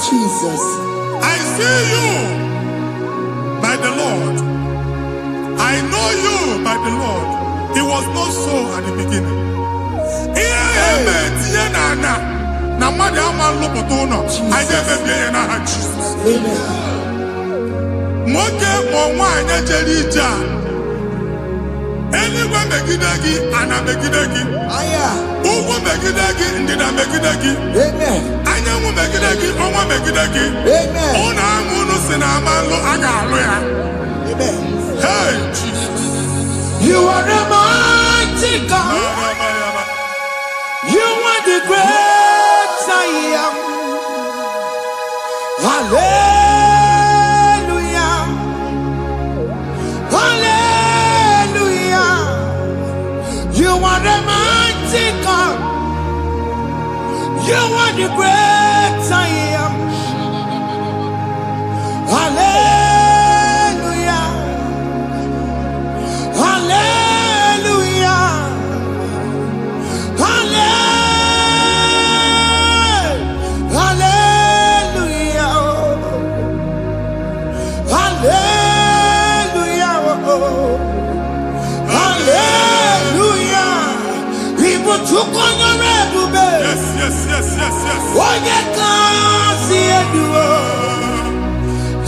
Jesus.
I see you by the Lord. I know you by the Lord. It was not so at the beginning. I never be in Jesus. Eluigwe megide gị, ana megide gị. Ugwu megide gị, ndịda megide gị. Anyanwụ megide gị, ọnwa megide gị. Ụnụ ahụ unu si na ama nlụ, a ga-alụ ya. Hey, Jesus.
You are the mighty God. You are the great I am. Hallelujah. Hallelujah. You are the mighty God. You are the great I am. Hallelujah. Hallelujah. Hallelujah. Hallelujah. Hallelujah. People took on your red bed.
Yes, yes, yes, yes, yes.
Oh, you can't see it.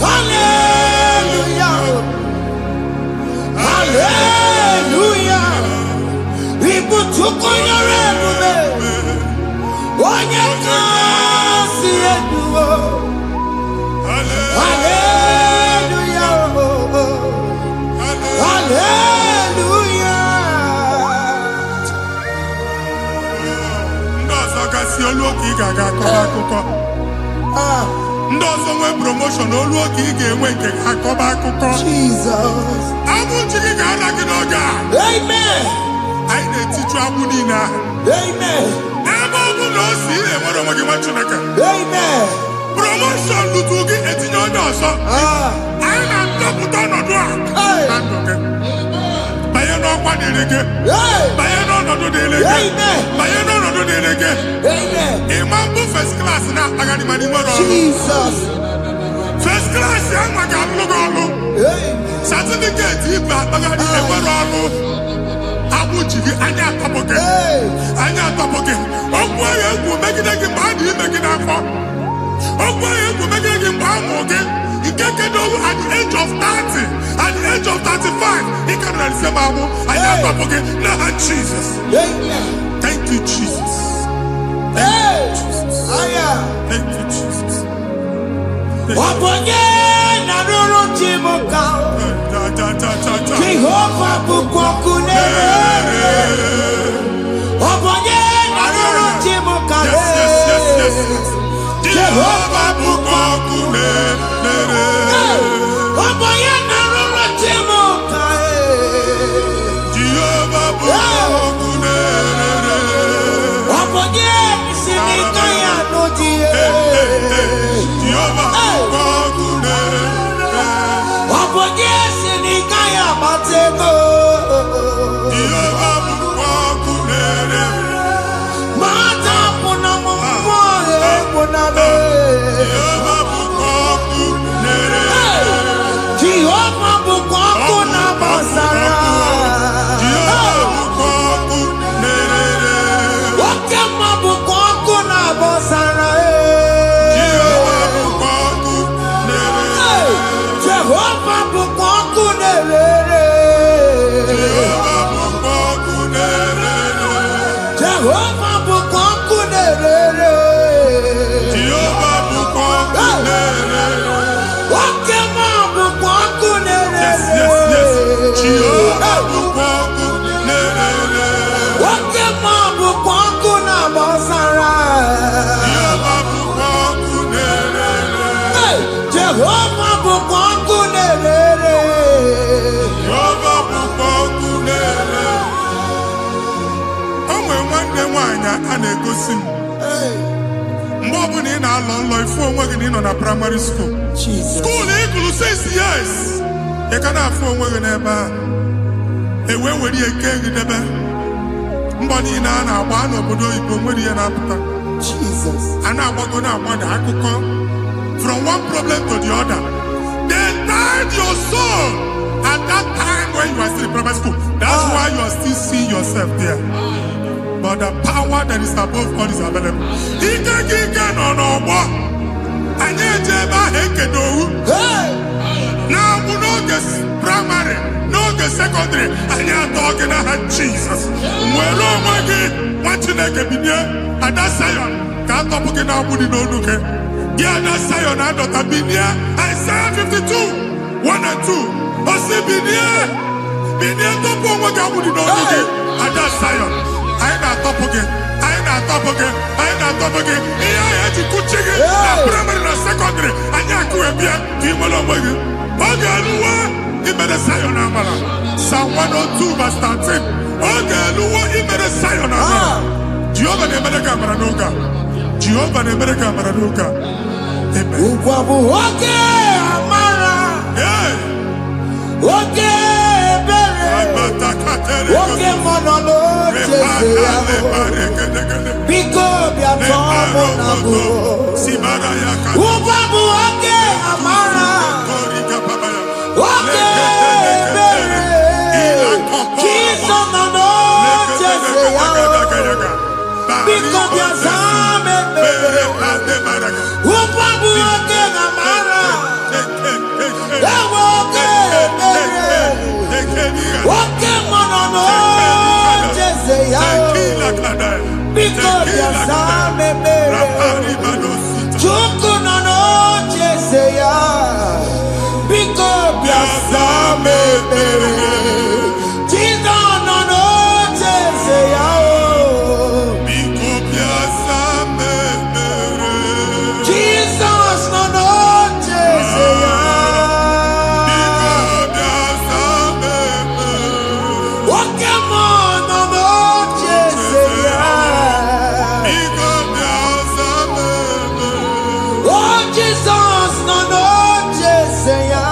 Hallelujah. Hallelujah. People took on your red bed. Oh, you can't see it. Hallelujah. Hallelujah.
Ndị ọzọ gasị olu oke ị ga-aga akọba akụkọ. Ndị ọzọ nwee promotion olu oke ị ga-enwe nke akọba akụkọ.
Jesus.
Agbụ chi gị ga-ala gị n'oge a.
Amen.
Anyị na-etiju agbụ niile ahụ.
Amen.
Ebe ọ bụ na o si ị na-enwere onwe gị nwa Chineke.
Amen.
Promotion lutu gị etinye onye ọzọ. Anyị na-ndọpụta ọnọdụ a na ndụ gị. Banye n'ọkwa dịrị gị. Banye n'ọnọdụ dịrị gị. Banye n'ọnọdụ dịrị gị. Ịma mbụ first class na-akpagharị ma n'ime ọrụ.
Jesus.
First class ya nwa ga-alụ gị ọrụ. Certificate ibu akpagharị enwere ọrụ. Agbụ ji gị anya atọpụ gị. Anya atọpụ gị. Okwu ahụ egwu megide gị mgbe a dị ime gị n'afọ. Okwu ahụ egwu megide gị mgbe a mụrụ gị. Nke kedowu at the age of 30, at the age of 35, ị ka nọ n'ise ma abụ anya atọpụ gị n'aha Jesus. Thank you, Jesus. Thank you, Jesus. Thank you, Jesus.
Wabonye na ruru chimuka. Jehovah bukwakunere. Wabonye na ruru chimuka. Jehovah bukwakunere. Wabonye na ruru chimuka.
Jehovah bukwakunere.
Wabonye sinika ya nodie.
Jehovah bukwakunere.
Wabonye sinika ya matego.
Jehovah bukwakunere.
Mata puna mumwe puna be.
Jehovah bukwakunere.
Jehovah bukwakuna basara.
Jehovah bukwakunere.
Wakema bukwakuna basara.
Jehovah bukwakunere.
Jehovah bukwakunere.
Jehovah bukwakunere.
Jehovah bukwakunere.
Jehovah bukwakunere.
Wakema bukwakunere.
Yes, yes, yes. Jehovah bukwakunere.
Wakema bukwakuna basara.
Jehovah bukwakunere.
Jehovah bukwakunere.
Jehovah bukwakunere. O nwere nwanne nwaanyị a na-egosi m. Mgbe ọbụla ị na-alọ nlọ ifu onwe gị na ị nọ na primary school. School ị gụrụ 6 years. Ị ka na-afụ onwe gị n'ebe ahụ. Were ya kee gị debe. Mbọ niile a na-agba n'obodo oyibo nwere ihe na-apụta. A na-agbago na-agbada akụkọ. From one problem to the other. They tied your soul at that time when you are still in primary school. That's why you are still seeing yourself there. But the power that is above all is available. Ike nọ n'ọgbọ. Anyị eje ebe ahụ ekedo owu. Na-abụ n'oge primary, n'oge secondary. And you are talking about Jesus. Well, oh my God, what you like a binia? And that's Zion. Can't talk about now, put it on, okay? Yeah, that's Zion. I don't have binia. Isaiah 52, 1 and 2. I say binia. Binia, don't put what I put it on, okay? And that's Zion. I ain't not top again. I ain't not top again. I ain't not top again. I had to cook chicken. Primary and secondary. And you could be a people of my God. Okay, Lua, he made a Zion Amara. Psalm 102, verse 13. Okay, Lua, he made a Zion Amara. Jehovah ne made a camera noga. Jehovah ne made a camera noga. Amen.
Okay, Amara.
Yeah.
Okay, okay, monolo, Biko bia tomo na bu. Ubabu okay, Amara. Okay, bere. Kiso na no chese yao. Biko bia zame bere. Ubabu okay, Amara. Okay, bere. Okay, monolo, chese yao. Because ya same mere. Chuku no no chese ya. Because ya same mere. Chizo no no chese ya.
Because ya same mere.
Jesus no no chese ya.
Because ya same mere.
Okay, mon no no chese ya. Oh Jesus, no no Jeseya.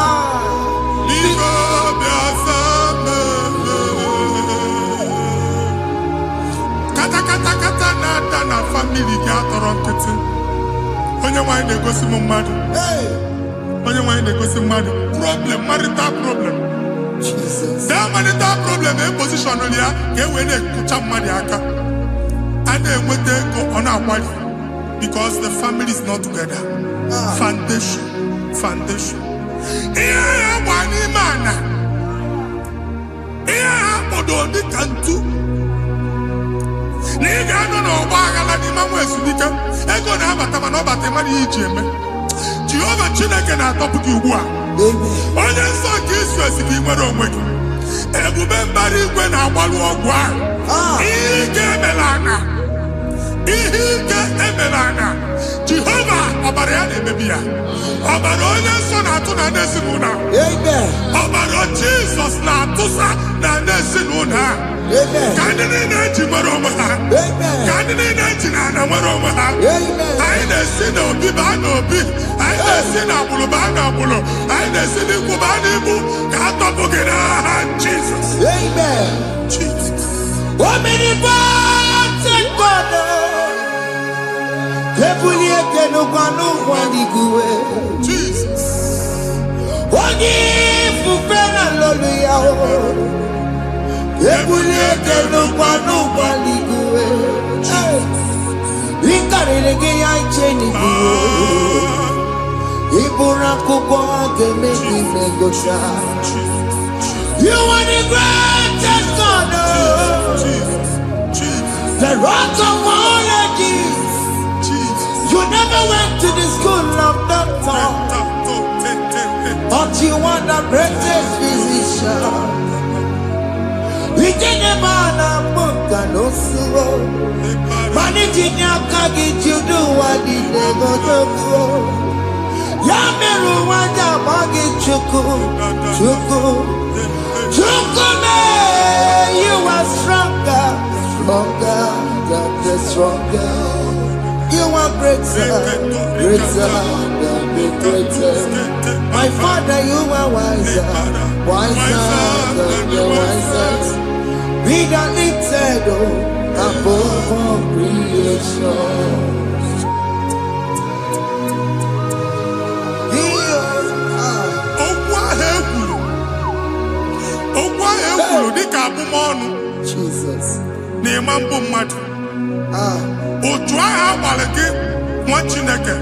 Kata kata kata na family gatoro nkiti. Onye nwanyị na-egosi m mmadụ. Onye nwanyị na-egosi mmadụ. Problem, marital problem.
Jesus.
That marital problem e position ya ka e wee na-ekucha mmadụ aka. A na-enweta ego ọ na-akwali. Because the family is not together. Foundation. Ihe ya gba n'ime ana. Ihe ha kpodo dị ka ntu. Na ị ga-anọ n'ọgba aghara n'ime nwa ezumike. Ego na-abata mana ọ bata mmadụ ihe iji eme. Jehova Chineke na-atọpụ gị ugbu a. Onye nsọ nke isu esi gị nwere onwe gị. Ebube mbara igwe na-agbalụ ọgwụ ahụ. Ihe ike emela ana. Ihe ike emela ana. Jehova ọbara ya na-emebi ya. Ọbara onye nsọ na-atụ na ndị ezinụlọ. Ọbara Jizọs na-atụsa na ndị ezinụlọ ha. Ka ndị niile ji nwere onwe ha. Ka ndị niile ji na ana nwere onwe ha. Anyị na-esi n'obi baa n'obi. Anyị na-esi n'agbụrụ baa n'agbụrụ. Anyị na-esi n'ikwu baa n'ikwu. Ka a tọpụ gị n'aha Jizọs. Jesus. Jesus.
You are the greatest God, the rock of all ages. You never went to the school of doctor, but you are the greatest physician. We didn't man a book and no slow. Managing your kagi to do what the devil do. Yameru wanja bagi chuku. You are stronger than the stronger. You are greater than the greatest. My Father, you are wiser than the wisest. Be the lifted above all creation. Jesus.
Nemambo mmadụ. Otu ahụ agbara gị nwa Chineke.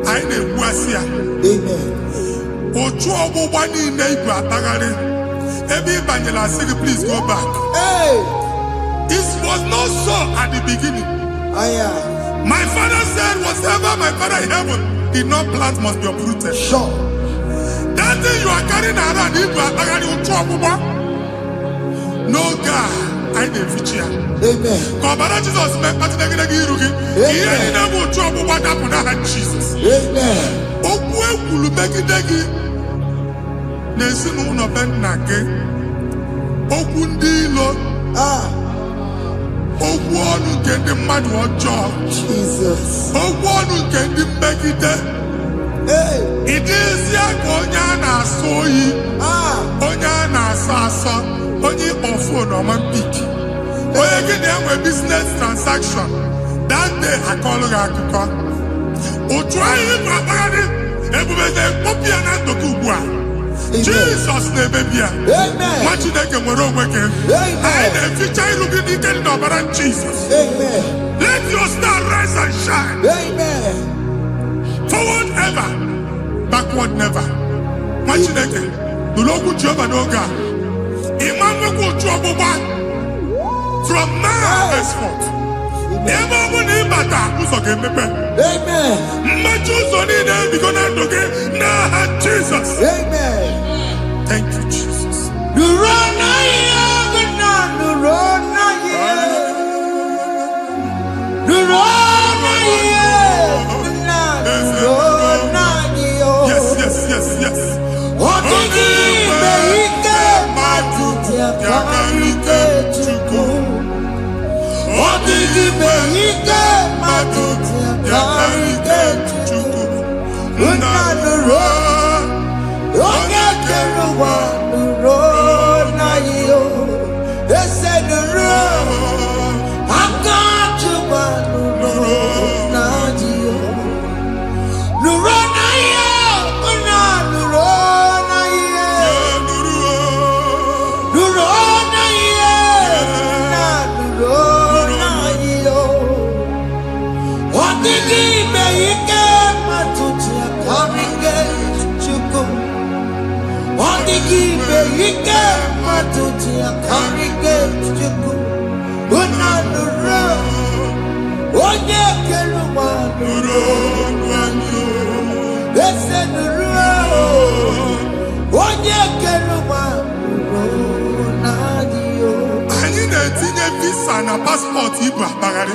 Anyị na-egbu asị ya.
Amen.
Otu ọgbụgba niile igwe atagharị. Every evangelist say, please go back.
Hey.
This was not so at the beginning. My father said, whatever my father in heaven did not plant must be uprooted.
Sure.
That thing you are carrying around, no God, I didn't feature.
Amen.
God, Jesus, Jesus.
Amen.
Ogwu ọnụ nke ndị mmadụ ọjọọ.
Jesus.
Ogwu ọnụ nke ndị mmegide. Ịdịzi ka onye a na-asọ oyi, onye a na-asọ asọ, onye ịkpọ fon ọma mpik, onye gị na-enwe business transaction, that day akọlụ gị akụkọ. Otu anyị bụ akpagharị ebube na-ekpọpụ ya na ndụkọ ugbu a. Jesus na-emebi ya. Nwa Chineke nwere onwe gị. Anyị na-eficha iru gị n'ike dị n'ọbara Jesus. Let your star rise and shine. Forward ever, backward never. Nwa Chineke nụrụ okwu Jehova n'oge a. Ịma nwekwa otu ọgbụgba from now henceforth. Ebe ọ bụ na ịbata ụzọ ga-emepe. Mmechi ụzọ niile ebigo na ndụ gị n'aha Jesus. Thank you, Jesus. Yes, yes, yes, yes. Anyị na-etinye visa na passport ibu akpagharị.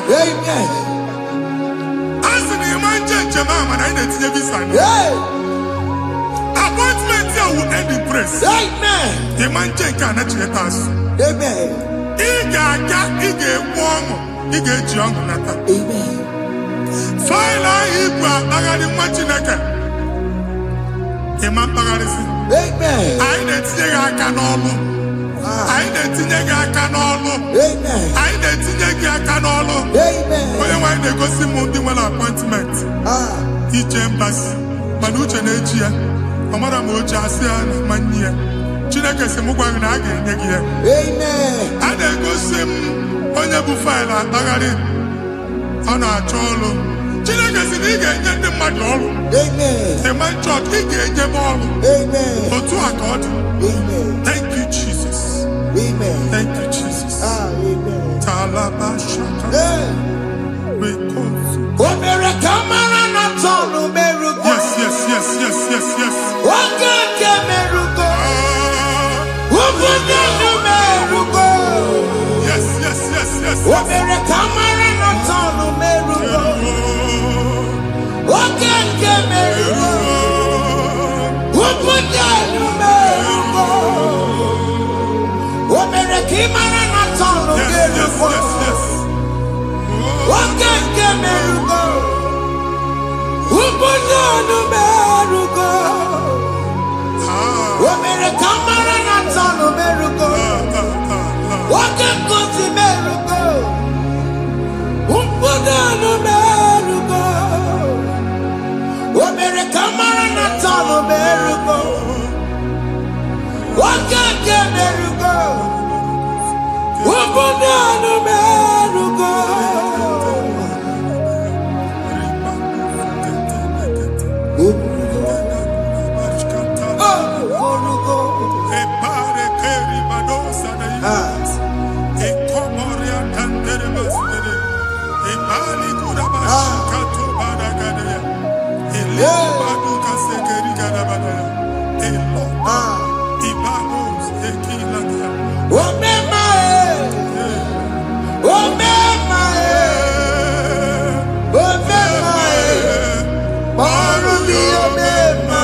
Asị na ịma njem a mana anyị na-etinye visa na. Appointment here will end in praise. Ịma njem nke a na-echeta azụ. Ị ga-aga, ị ga-ekwu ọṅụ, ị ga-eji ọṅụ nata. Faịlụ ahụ ibu akpagharị nwa Chineke. Ịma mkpagharịsị. Anyị na-etinye gị aka n'ọlụ. Anyị na-etinye gị aka n'ọlụ. Anyị na-etinye gị aka n'ọlụ. Onye nwe anyị na-egosi m ndị nwere appointment ije mbasi mana uche na-eji ya. Ọ mara ma o ji asị ya na mmanyi ya. Chineke sị m gwa gị na a ga-enye gị ya. A na-egosi m onye bụ faịlụ akpagharị ọ na-achọ ọrụ. Chineke sị na ị ga-enye ndị mmadụ ọrụ. Ịma chọọchị ị ga-enye m ọrụ. Otu a ka ọ dị. Thank you, Jesus. Thank you, Jesus. Talabashaka. Yes, yes, yes, yes, yes, yes. Yes, yes, yes, yes, yes.
Good
Ibaduka sekeri gadabadaya. Elo. Ibados ekilata.
Omema, omema, omema, Marubi omema,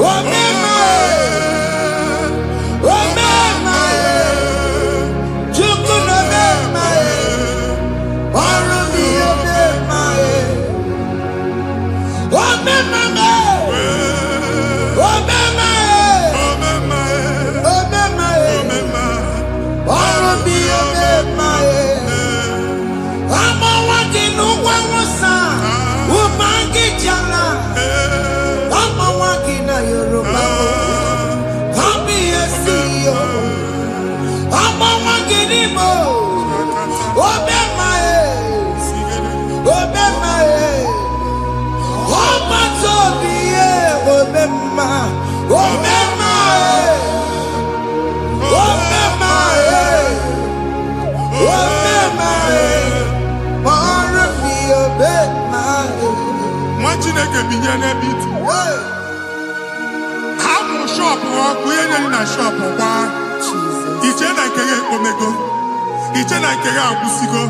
omema, omema, Chukuna omema, Marubi omema, omema, omema, omema, Marubi omema, I'm a walking no one son, woman get yalla. I'm a walking a Yoruba, come be a CEO. I'm a walking Igbo, obema, obema, obema, obema, obema, obema, Marubi obema.
Chineke binye n'ebiti. Hapụ shọpụ ọkụ ihe nyere na shọpụ gbaa. Iche na nke ya ekpomego. Iche na nke ya agwụsigo.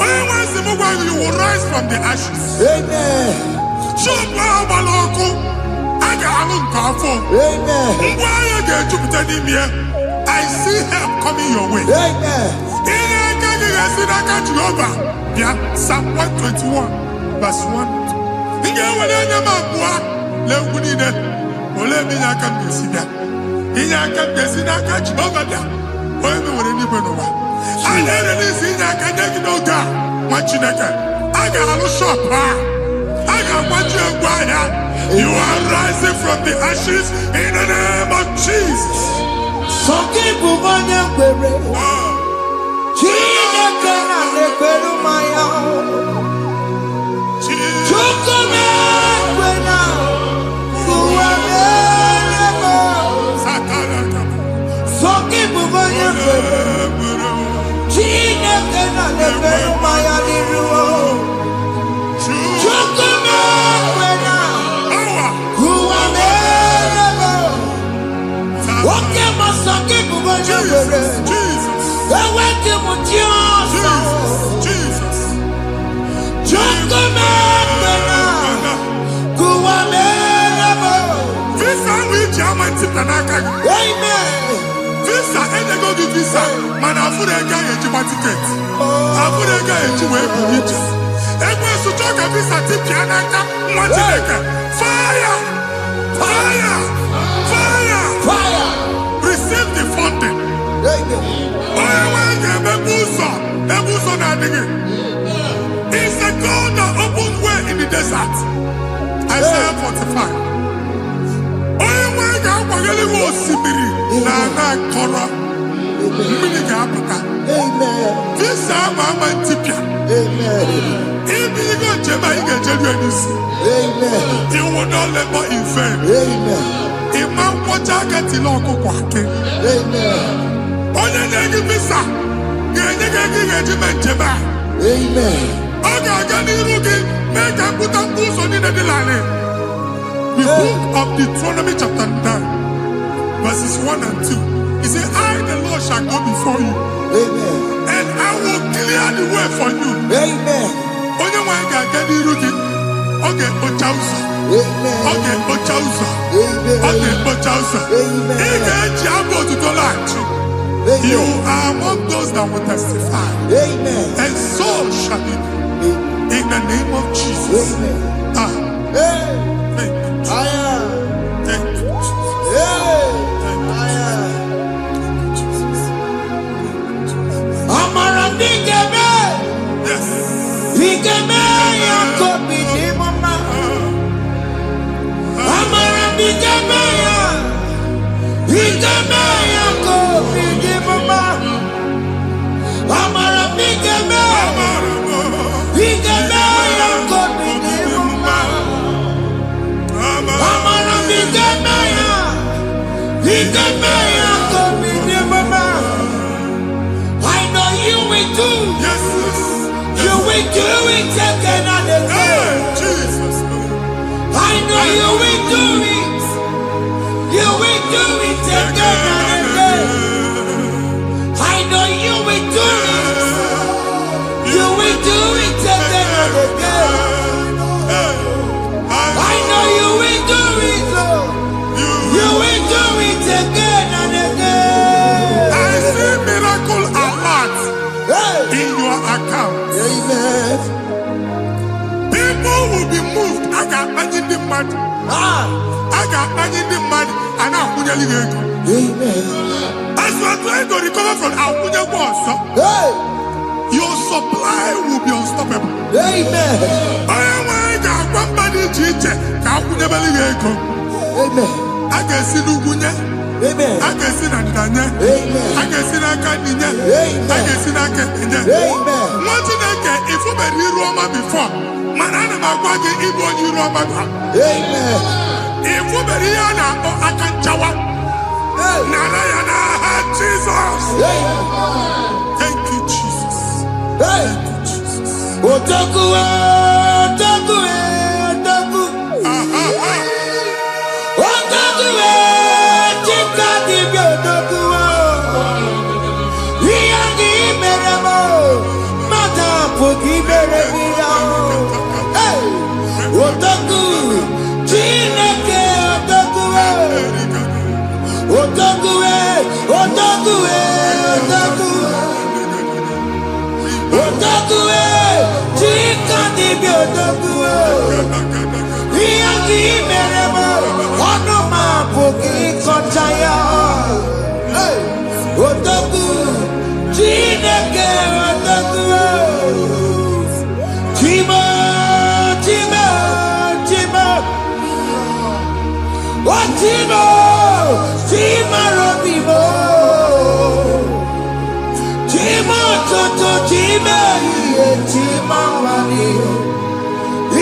Onye nwe nsị m gwa you will rise from the ashes.
Amen.
Shọpụ ahụ gbara ọkụ. A ga-alụ nke afọ.
Amen.
Ngwa ahịa ga-ejupụta n'ime ya. I see help coming your way.
Amen.
Ihe aka gị ga-esi n'aka Jehova. Bịa Psalm 121 verse 1. Ị ga-ewere anya m abụọ legwu niile ole ebe inye aka m ga-esi bịa inye aka m ga-esi n'aka Jehova bịa onye mewere n'igwe n'ụwa a na-ere isi inye aka nye gị n'oge a nwa Chineke a ga-alụ shọpụ a ga-agbaji egwu ahịa. You are rising from the ashes in the name of Jesus.
Sọgị bụ onye kwere Chineke na na-ekwere mmanya Chukwu na-ekwe na ụwa na-eme. Sọgị bụ onye kwere Chineke na na-ekwere mmanya n'iru. Chukwu na-ekwe na ụwa na-eme. Oke ma sọgị bụ onye kwere enweghị m chi ọzọ. Chukwu na-ekwe na ụwa na-eme.
Visa which I'm n'aka gị.
Amen.
Visa enyego gị visa mana afụrụ ego ahụ ejikwa tiketi afụrụ ego ahụ eji wee buru ije ekwensu chọọ ka visa tipịa n'aka nwa Chineke. Fire! Fire! Fire!
Fire.
Receive the funding.
Amen.
Onye nwere ga-emepe ụzọ ebe ụzọ na-adịghị. It's a God that opens way in the desert. Isaiah 45. Onye nwere ga-akwanyere gị osimiri na ana akọrọ mmiri ga-apụta.
Amen.
Visa ama ntipịa.
Amen.
Ibi ego njem anyị ga-ejeru n'isi.
Amen.
You will not labor in vain.
Amen.
Ịma nkwọcha aka tili ọkụkọ akị.
Amen.
Onye na-enye visa ga-enye gị ego ị ga-eji mee njem a.
Amen.
Ọ ga-aga n'iru gị mee ka mkpụtamkpụ ụzọ niile dị larịị. The book of Deuteronomy chapter 9 verses 1 and 2. He said, I the Lord shall go before you.
Amen.
And I will clear the way for you.
Amen.
Onye nwe anyị ga-aga n'iru gị. Ọ ga-ekpocha ụzọ.
Amen.
Ọ ga-ekpocha ụzọ.
Amen.
Ọ ga-ekpocha ụzọ.
Amen.
Ị ga-eji abụ otuto laghachi. You are among those that will testify.
Amen.
And so shall it be. In the name of Jesus.
Amen.
Ah,
Hey.
thank you.
I am.
Thank you, Jesus.
Hey.
Thank you,
I
Jesus.
am. Amara Bigeme.
Yes.
Bigeme Yakobi ni mama. Amara Bigeme ya. Bigeme Yakobi ni mama. Amara Bigeme. Bigeme Yakobi ni mama. Amara Bigeme ya. Bigeme Yakobi ni mama. I know you will do.
Yes.
You will do it again and again. you will do it. You will do it again and again. I know you will do it. You will do it again and again. I know you will do it, Lord. You will do it again and again.
I see miracle alert in your account.
Amen.
People will be moved. I got money in the mud. I got money in the mud. And I'm going to leave.
Amen.
As you are trying to recover from Abuja Wars, your supply will be unstoppable.
Amen. Amen.
I can see Lugunya.
Amen.
I can see Nadanya.
Amen.
I can see Nakaninya.
Amen.
I can see Nakaninya.
Amen.
If you were in Roma before, Manana Magwagi, if you were Roma.
Amen.
If you were here now, I can Jawa. Narayana, Jesus. Thank you, Jesus.
Thank you, Jesus. Otaku, Otaku, Otaku. Otaku, Chikati, Otaku. Yagi Meremo, Mata Puki Meremia. Otaku, Chineke, Otaku. Otaku, Otaku, Otaku. Otaku, Chikati, Otaku. Yagi Meremo, Onoma Puki Kochaya. Otaku, Chineke, Otaku. Chima, Chima, Chima. Oh, Chima, Chima, Robibo. Chima, Toto, Chima, Chima, Mani.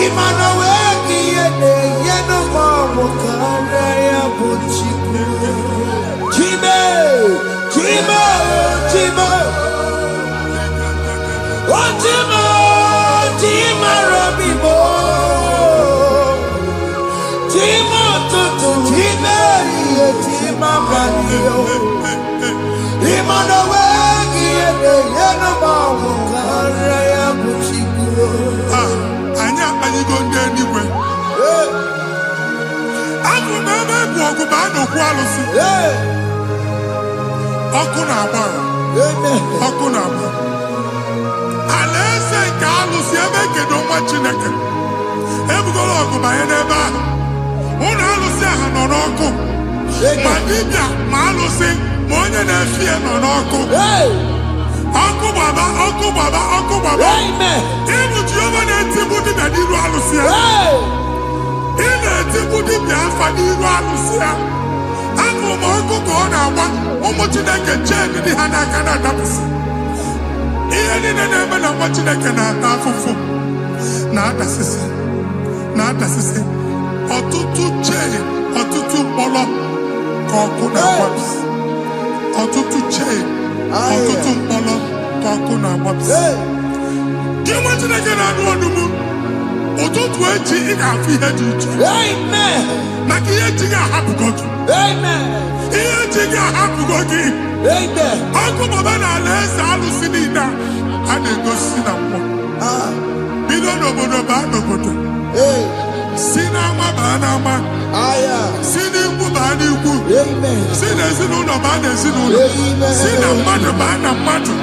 Imano weki yene, yeno mamu kare ya buchiku. Chima, Chima, Chima. Oh, Chima, Chima, Robibo. Chima, Toto, Chima, Chima, Mani. Imano weki yene, yeno mamu kare ya buchiku.
Anya go anywhere. I'm never walk about no quality. Okunaba. Okunaba. Alese Carlos, you make it no much in a can. Ever go on by a neighbor. Una Lucia Hanoroko. Madibia, Malusi, Monia Nafia Noroko. Uncle Baba, Uncle Baba, Uncle Baba.
Amen.
Even Giovanni and Timothy and Iru Alucia. In the Timothy and Iru Alucia. Uncle Mongo Gona, watching like a chain in the Hanakana Dabs. Even in the name of watching like an Atafu. Not assistant. Not assistant. Or two chain, or two polo. Kokuna Waps. Or two chain. Ọtụtụ mkpọrọ ka ọkụ na-agbapụsị. Gị nwa Chineke na-anụ ọnụmụ, ụtụtụ echi ị ga-afụ ihe dị iche. Maka ihe echi ga-ahapụgo gị. Ihe echi ga-ahapụgo gị. Ọkụ baba na alaeze alụsị niile a na-egosi na mmụọ. Bido n'obodo baa n'obodo. Si n'ama baa n'ama. Si n'ikwu baa n'ikwu. Si n'ezinụlọ baa n'ezinụlọ. Si na mmadụ baa na mmadụ.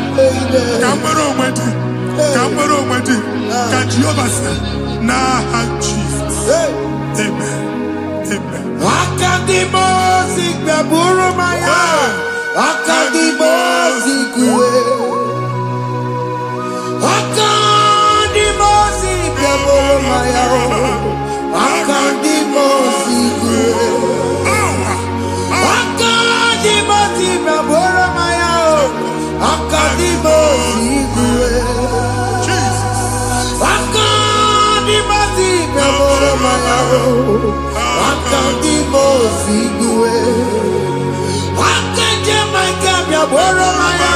Ka nwere onwe dị. Ka nwere onwe dị. Ka Jehova sị n'aha Jizọs. Amen. Amen.
Akadimo zigbe buru maya. Akadimo zigwe. Akadimo zigbe buru maya. Akadimo zigwe. Akadimo zigbe buru maya. Akadimo zigwe. Akadimo zigbe buru maya. Akadimo zigwe. Akadimo zigbe buru maya.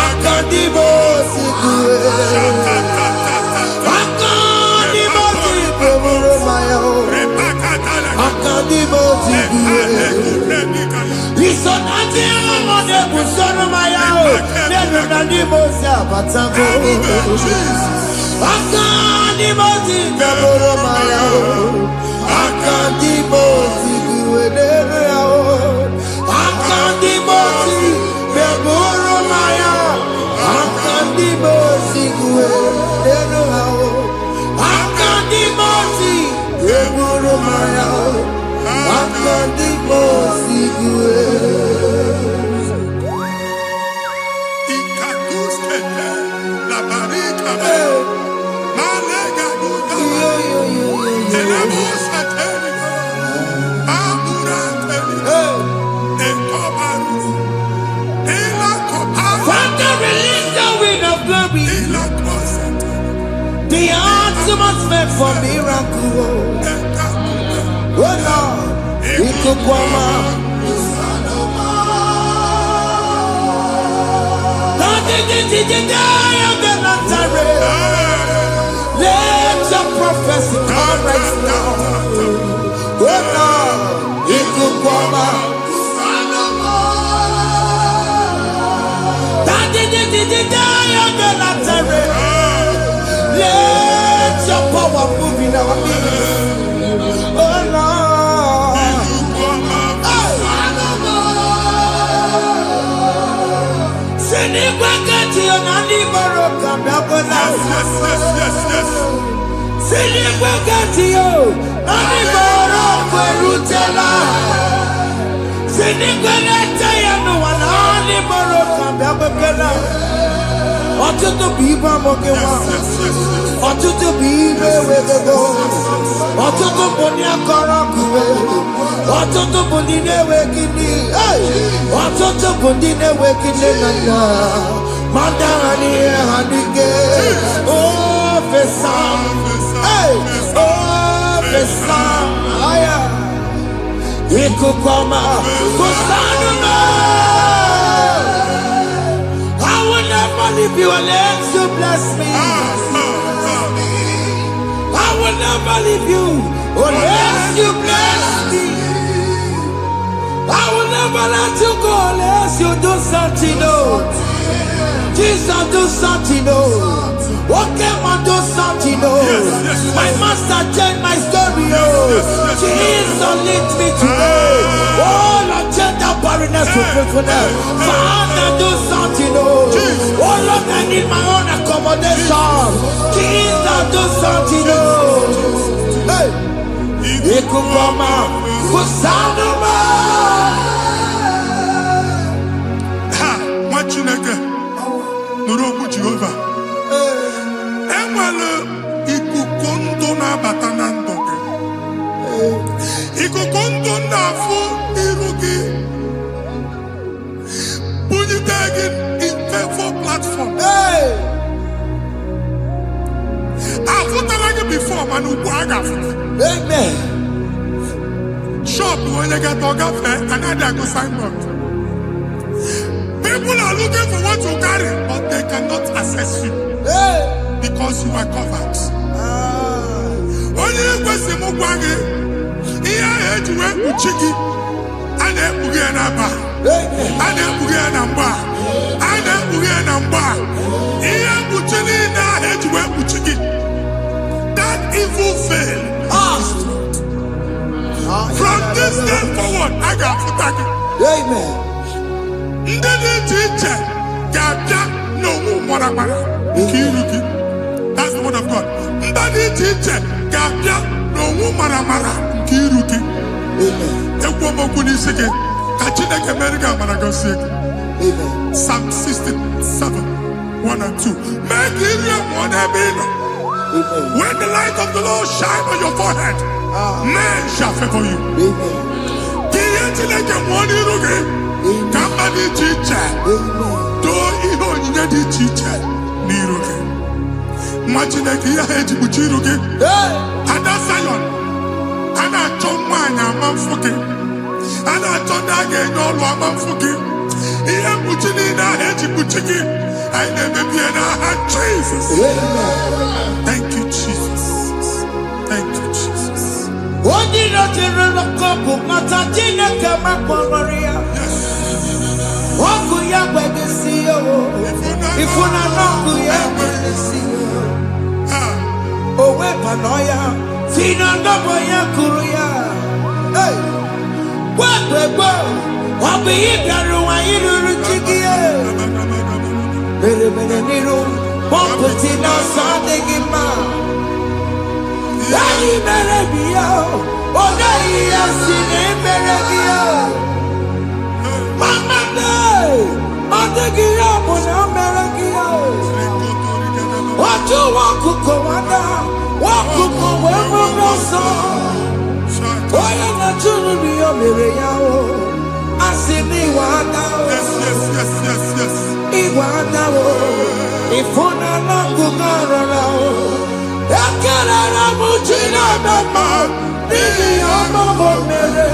Akadimo zigwe. Akadimo zigbe buru maya. The ultimate meant for miracle. Oh Lord, it could come out. Let your prophecy come right now. Oh Lord, it could come out. Let your power move in our midst. Oh Lord. Send it back to your nanny Baroka. Send it back to you. Nanny Baroka Rutella. Send it back to you. No one nanny Baroka. Ọtụtụ bụ ibe amụghị nwa, ọtụtụ bụ ibe ewegego, ọtụtụ bụ ndị akọrọ ọkụwe, ọtụtụ bụ ndị na-enweghị nne, ọtụtụ bụ ndị na-enweghị nne na nna, ma ndị agha n'ihe ha n'ike. Ofesa, ofesa, aya, ikuku ọma, kụsanụ na. If you unless you bless me, I will never leave you unless you bless me. I will never let you go unless you do something new. Jesus, do something new. Okay, man, do something new. My master changed my story. Jesus, lead me today. Oh, Lord, change that barrenness to fruitfulness. Father, do something new. Oh Lord, I need my own accommodation. Jesus, do something new. Hey, it could come out. Kusanuma.
Ha, what you like? Nurobu Jehovah. Emwele ikukondo na batanando. Ikukondo na fu irugi. Bunitagin. Platform.
Hey!
I've put like before, man.
Amen.
Shop when you get dog fair, another go signboard. People are looking for what to carry, but they cannot access you.
Hey!
Because you are covered. Only a question of Wagi. Here I had to work with Chiki. And then Bugianaba. And then Bugianamba. And then Bugianamba. Here Buchini na had to work with Chiki. That evil fail. From this day forward, I got Futaki.
Amen.
Ndede teacher. Gabia no Moramara. Kiruki. That's the word of God. Ndede teacher. Gabia no Moramara. Kiruki.
Amen.
Psalm 67, 1 and 2. Make Israel one heaven. When the light of the Lord shine on your forehead, men shall favor you. Jesus. Thank you, Jesus. Thank you, Jesus.
Yes. Waku ya kwegesi yo. Ifuna noku ya kwegesi yo. Owe panoya. Fina ndobo ya kuruya. Hey. Wegwegwe. Wabu yigaru wa yiruru chigiye. Mere mere niru. Pomputi na sadegima. Yayi mere biyo. Oda iya sine mere biyo. Mama day. Odegiya muna mere biyo. Watu wakuko wada. Wakuko wemu noso. Oya na chunu biyo mere yao. Asini wada.
Yes.
Iwada wo. Ifuna na kugarara wo. Ekele na mujina mama. Nini ama mo mere.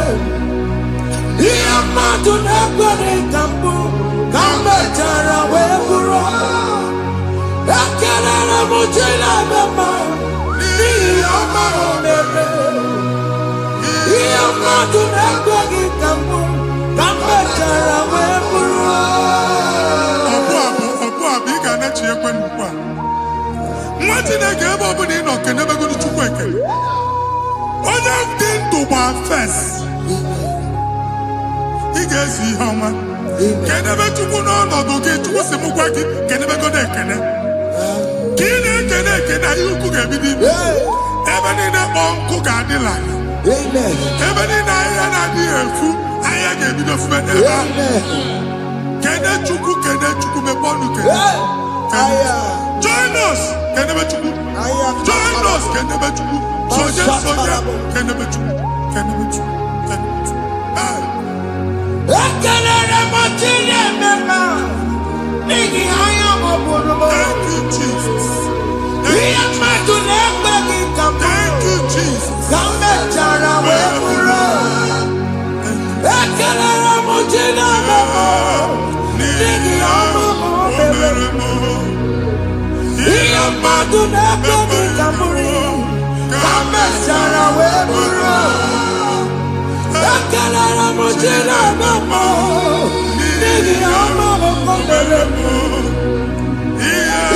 Iya madu na gwere kambu. Kambe chara we buro. Ekele na mujina mama. Nini ama mo mere. Iya madu na gwere kambu. Kambe chara we buro.
Nwati na-ege ebe ọ bụla ị nọ kenebegoro Chukwu ekele. Onye dị ndụ gba fes. Ị ga-ezi ihe ọma. Kenebe Chukwu n'ọnọdụ gị, Chukwu si m gwa gị kenebegoro ekele. Ka ị na-ekele ekele ihe ukwu ga-ebido ime. Ebe niile kpọọ nkụ ga-adị larịị. Ebe niile ahịhịa na-adịghị efu, ahịhịa ga-ebido fube n'ebe ahụ. Kene Chukwu mepe ọnụ kene. Join us, kenebe Chukwu. Join us, kenebe Chukwu. Sonye, kenebe Chukwu. Kenebe Chukwu.
Ekelere mọchiri emema. N'ihi anya mọbụrụ.
Thank you, Jesus.
Ihe mmadụ na-ekpe gị ka mbụ.
Thank you, Jesus.
Ka mmechara wee bụrụ. Ekelere mọchiri emema. N'ihi ọmụ mere mụ. Ihe mmadụ na-ekpe gị ka mbụrụ. Ka mmechara wee bụrụ. Ekelere mọchiri emema. N'ihi ọmụ mere mụ.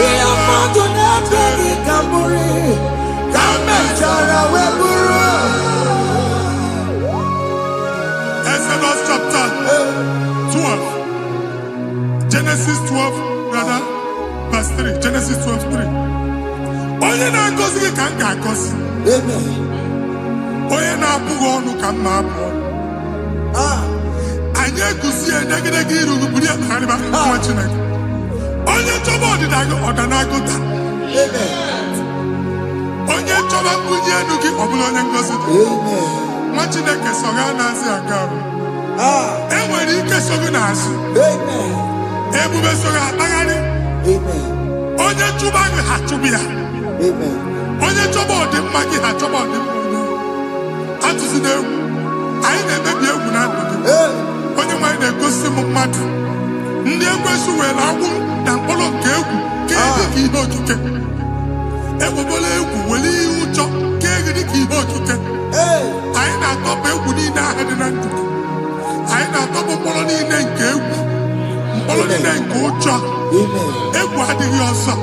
Ihe mmadụ na-ekpe gị ka mbụrụ. Ka mmechara wee bụrụ.
Exodus chapter 12. Genesis 12, rather, verse 3. Genesis 12, 3. Onye na-agọzi gị ka m ga-agọzi. Onye na-abụghị ọnụ ka m na-abụ ọnụ. Anyị eguzie edegedege iru buru ya karịba nwa Chineke. Onye chọba ọdịda gị ọdanagụta. Onye chọba mbunye elu gị ọ bụla onye ngọzi dị. Nwa Chineke so gị na-azị aga arụ. E nwere ike so gị n'azụ. Ebube so gị akpagharị. Onye chụba gị ha chụbụ ya. Onye chọba ọdịmma gị ha chọba ọdịmma onye. Atụzina egwu. Anyị na-emebi egwu na ndụ gị. Onye nwanyị na-egosi m mmadụ. Ndị ekwensu were agwụ na mkpọrọ nke egwu kee dị ka ihe okike. Ekwebola egwu were ihe ụjọ kee gị dị ka ihe okike. Anyị na-atọpụ egwu niile ahụ dị na ndụ gị. Anyị na-atọpụ mkpọrọ niile nke egwu. Mkpọrọ niile nke ụjọ. Egwu adịghị ọzọ.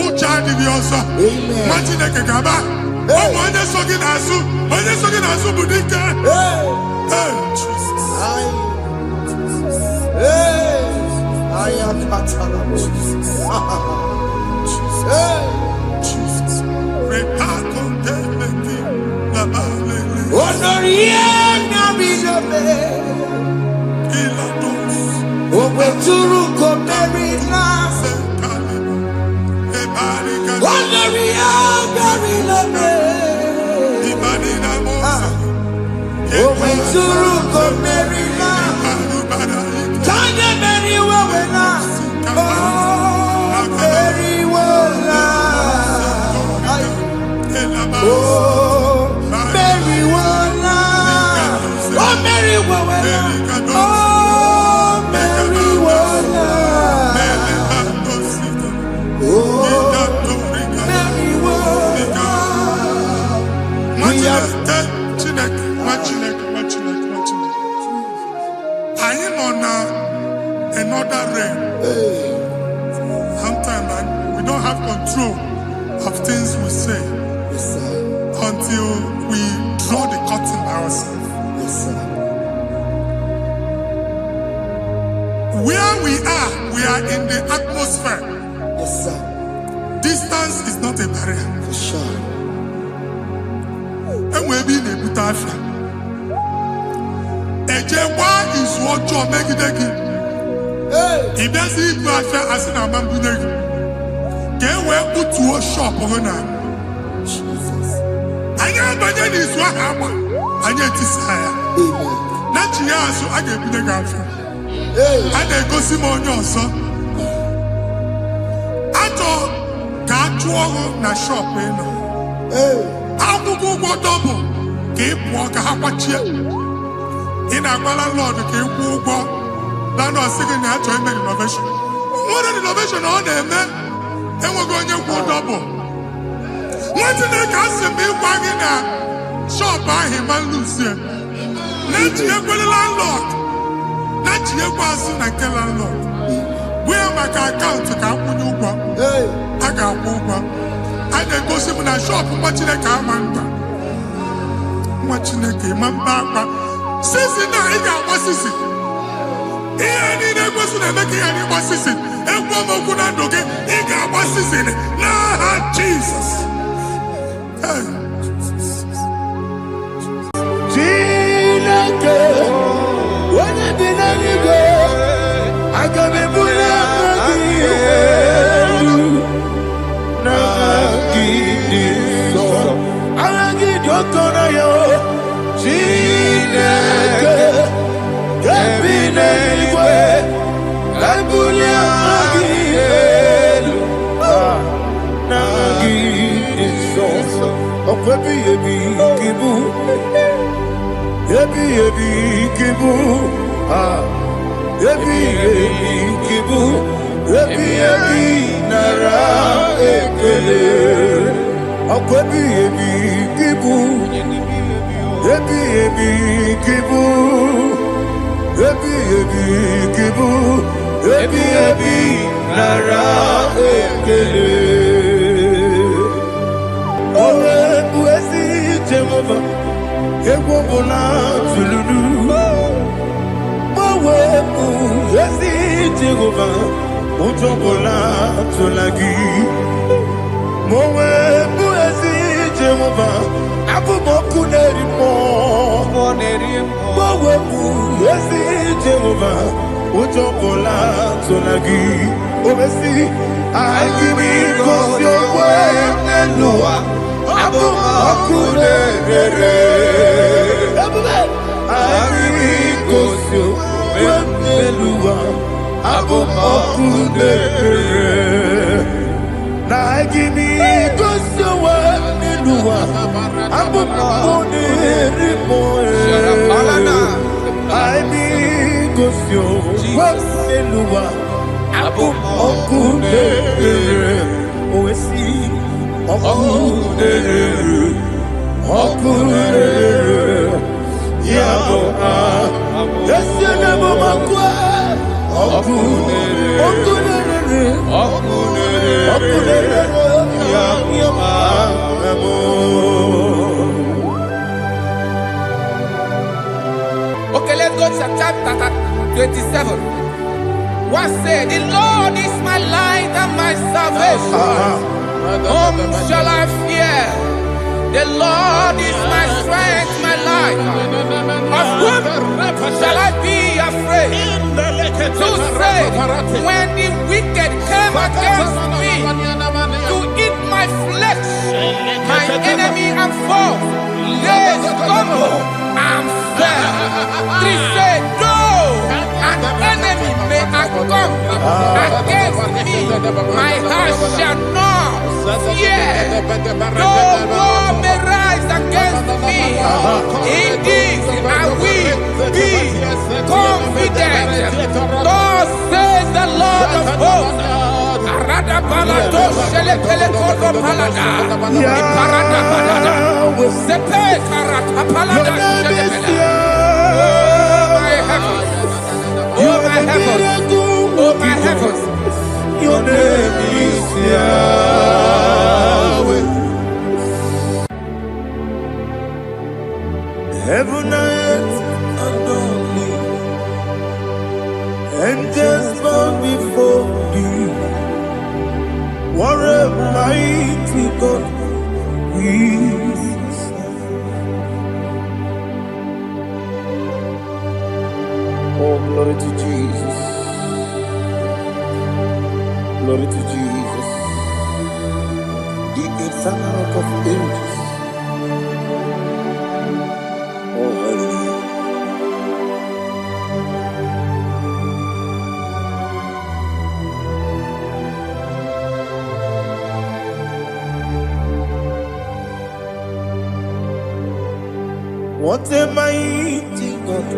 Ụjọ adịghị ọzọ. Nwa Chineke ga-aba. Ọ bụ onye so gị n'azụ. Onye so gị n'azụ bụ dike.
have control of things we say
Yes, sir.
until we draw the curtain by ourselves.
Yes, sir.
Where we are in the atmosphere.
Yes, sir.
Distance is not a barrier.
For sure.
And we be in a butafia. Ejekwa izu ọjọọ megide gị. Ị bịazi ibu afịa asị na ama mbunye gị. Ka e wee butuo shop gị na.
Jesus.
Anyị abanye n'izu ahụ agba. Anyị etisa ya.
Amen.
Na chi ya azụ a ga-ebunye gị afịa.
Hey.
A na-egosi m onye ọzọ. Achọ ka a chụọ ọrụ na shop ị nọ.
Hey.
Akwụkwọ ụgwọ dọbụl ka ị pụọ ka ha kwachie. Ị na-agbala lọdụ ka ị kwụọ ụgwọ. Lana ọsị gị na ya chọọ ime renovation. Nwere renovation ọ na-eme enweghị onye kwụọ dọbụl. Nwa Chineke asị m ịgwa gị na shọpụ ahụ ịma nluzie. Na-echighekwele landlord. Na-echighekwa azụ na nke landlord. Bụ ya maka akaụntụ ka akwụnye ụgwọ.
Hey.
A ga-akwụ ụgwọ. A na-egosi m na shọpụ nwa Chineke ama mkpa. Nwa Chineke ịma mkpa akpa. Sisi na ị ga-agba sisi. Ihe niile ekwesị na-eme ka ihe n'ịgba sisi. Ekwu m okwu na ndụ gị, ị ga-agba sisi n'aha Jizọs. Hey.
Chineke, onye bi n'eluigwe, aga m ebuli aka gị elu. N'aha gị dị nsọ, aha gị dị oke ọnụahịa. Chineke, onye bi n'eluigwe, ebuli aka gị elu. N'aha gị dị nsọ, ọkwa ebighị ebi ka ị bụ. Ebi ebi kibu, ebi ebi kibu, ebi ebi nara ekele. Ọkwa ebi ebi kibu, ebi ebi kibu, ebi ebi kibu, ebi ebi nara ekele. Owe bụ ezi Jehova. Egwu ọbụla tụlụrụ gbanwe bụ ezi Jehova, ụjọ ọbụla tụla gị. Ma onwe bụ ezi Jehova, abụ m ọkụ na-eri mmụọ. Gbanwe bụ ezi Jehova, ụjọ ọbụla tụla gị. O mesi anyị gosi okwe n'elu ụwa. Abụ m ọkụ na-ere. Anyị gosi okwe n'elu ụwa. Abụ m ọkụ na-ere. Na anyị gosi okwe n'elu ụwa. Abụ m ọkụ na-ere mmụọ. Anyị gosi okwe n'elu ụwa. Abụ m ọkụ na-ere. O si ọkụ na-ere. Ọkụ na-ere. Ya bụ esi na bụ ọkụ. Ọkụ na-ere. Ọkụ na-ere. Ọkụ na-ere. Ọkụ na-ere. Ya bụ.
Okay, let's go to chapter 27. What said, the Lord is my light and my salvation. Whom shall I fear? The Lord is my strength, my life. Of whom shall I be afraid? To say, when the wicked came against me to eat my flesh, my enemy and foe, they stumble and fell. 3 say, though an enemy may come against me, my heart shall not fear. Though war may rise against me, in this I will be confident. Thus says the Lord of hosts. Arada balado shele pele kodo palada. Iparada balada. Sepe karata palada shele pele. Oh my heavens. Oh my heavens. Oh my heavens.
Your name is Yah. Heaven and earth adore thee. Angels bow before thee. What a mighty God we serve. Oh, glory to Jesus. Glory to Jesus. The eternal rock of ages. Oh, hallelujah. What a mighty God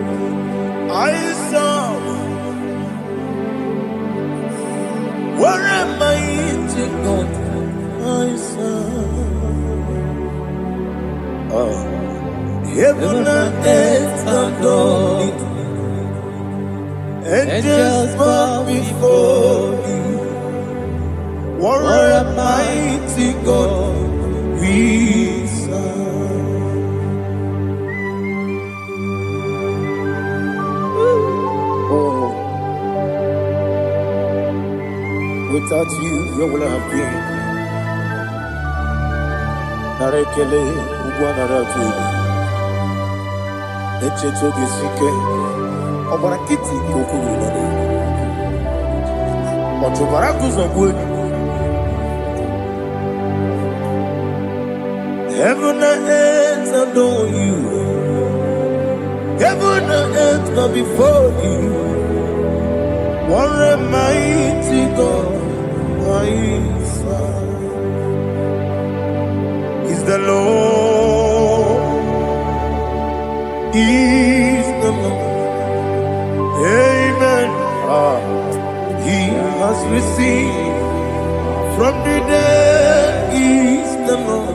I serve. What a mighty God I serve. Oh. Heaven and earth adore thee. Angels bow before thee. What a mighty God we serve. Oh, without you, where would I have been? Narekele, Ugwanaratu. Echetoge sike, Obarakiti kokuru. Otobaraku zogwe. Heaven and earth adore you. Heaven and earth bow before you. What a mighty God I serve. Is the Lord. Is the Lord. Amen. He has received from the dead. Is the Lord.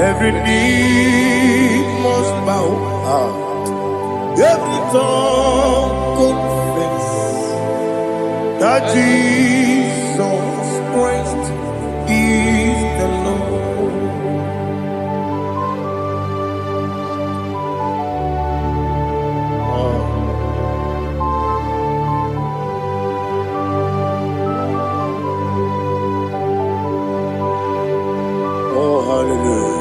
Every knee must bow. Every tongue confess that Jesus Christ is the Lord. Oh, hallelujah.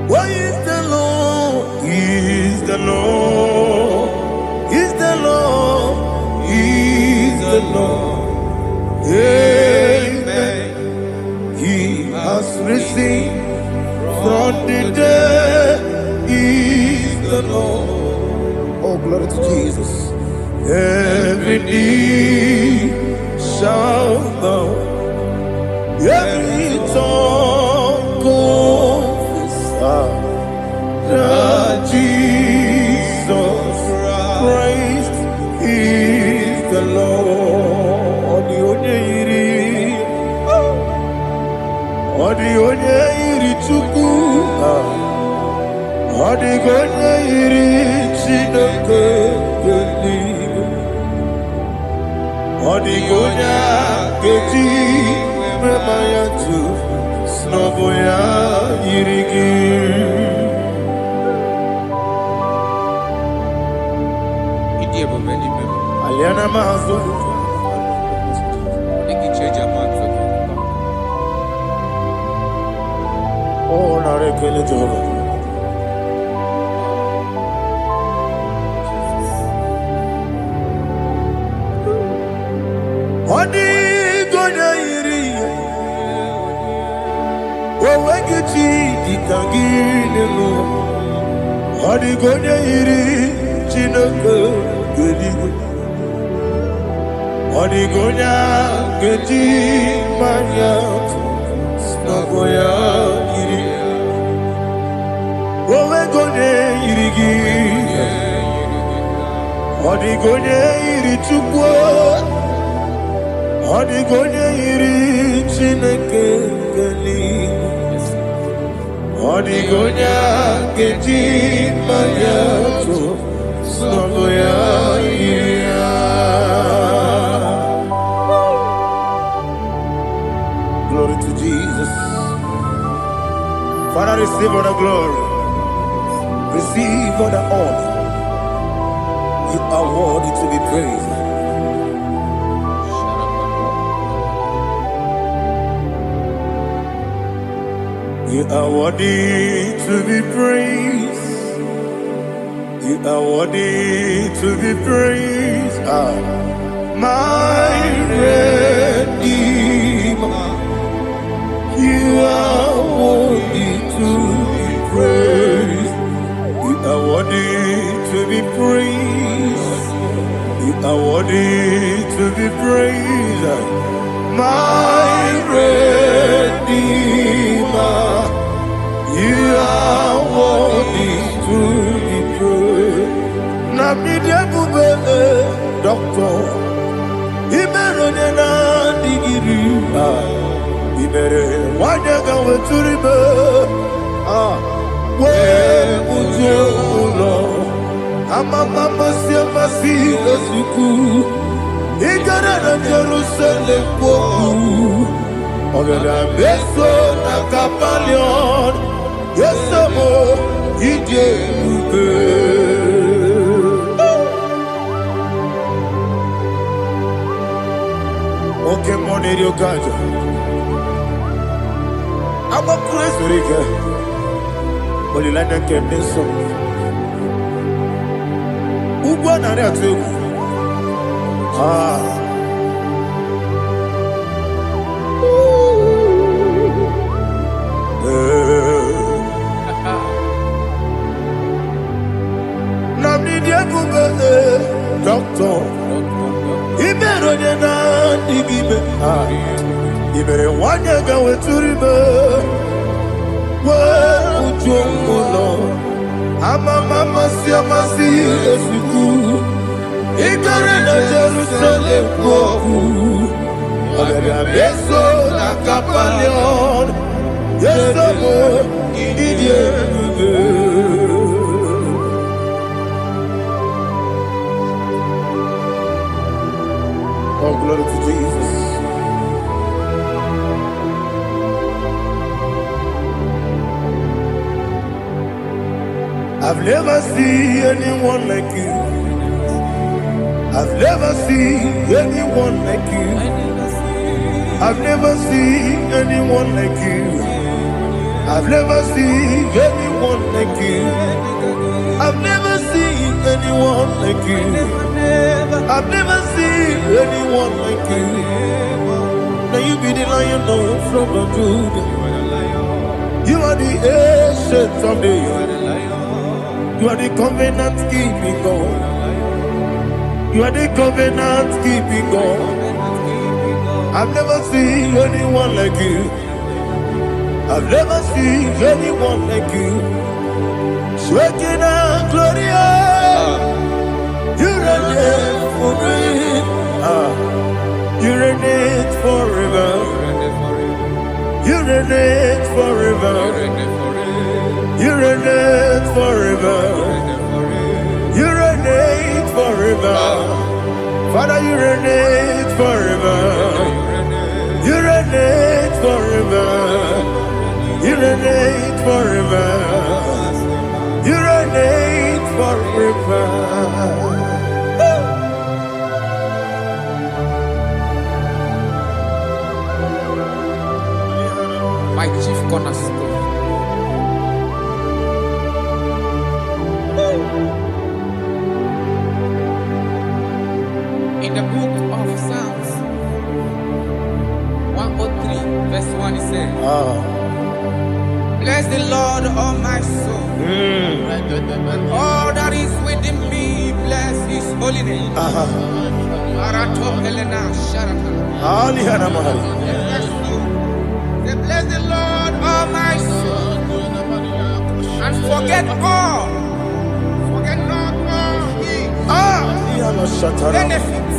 What is the Lord? Is the Lord? Is the Lord? Is the Lord? Amen. He has received from the dead. Is the Lord. Oh, glory to Jesus. Every knee shall bow. Every tongue confess that Jesus Christ is the Lord. Odi onye iri Chukwu, odi onye iri Chineke eluigwe, odi onye keji mema ya tu, snobo ya iri gị. Aliana mazo. Oh, narekele Jehovah. Odi gonya iri, owegichi dikangile no. Odi gonya iri, Chineke eluigwe. Odi gonya keji manya, snogo ya iri. Owe gonya iri gi, odi gonya iri Chukwu. Odi gonya iri Chineke Adigonya keji mayato sogoya iya. Glory to Jesus. Father, receive all the glory. Receive all the honor. You are worthy to be praised. You are worthy to be praised. You are worthy to be praised. My Redeemer. You are worthy to be praised. You are worthy to be praised. You are worthy to be praised. My Redeemer. You are worthy to be praised. Namidia Bubele, Doctor. Imeronena digiri. Ibere wanyaga weturibe. We ujulo. Mama siamasi lesuku. Igara na Jerusalem woku. Ogada beso na kapalion. Yesamo ije ube. Okay, money you got. I'm a crazy rigger. Only like that can be so. Ubana na Doctor, Iberonena digibe. Ibere wanyaga weturibe. We ujongulo. Mama siamasi lesuku. Igare na Jerusalem woku. Ogada beso na kapalion. Yesamo idie ube. Oh, glory to Jesus. I've never seen anyone like you. I've never seen anyone like you. I've never seen anyone like you. I've never seen anyone like you. I've never seen anyone like you. I've never seen anyone like you. Now you be the Lion from the Judah. You are the ancient of days. You are the covenant keeping God. You are the covenant keeping God. I've never seen anyone like you. I've never seen anyone like you. Shaking and glorious. You reign forever. You reign forever. You reign forever. You reign forever. You reign forever. Father, you reign forever. You reign forever. You reign forever. You reign forever.
My chief cornerstone. In the book of Psalms 103, verse 1, it says, bless the Lord, all my soul, and all that is within me, bless his holy name. Marato Helena Sharata. Bless the Lord, all my soul, and forget not all his benefits.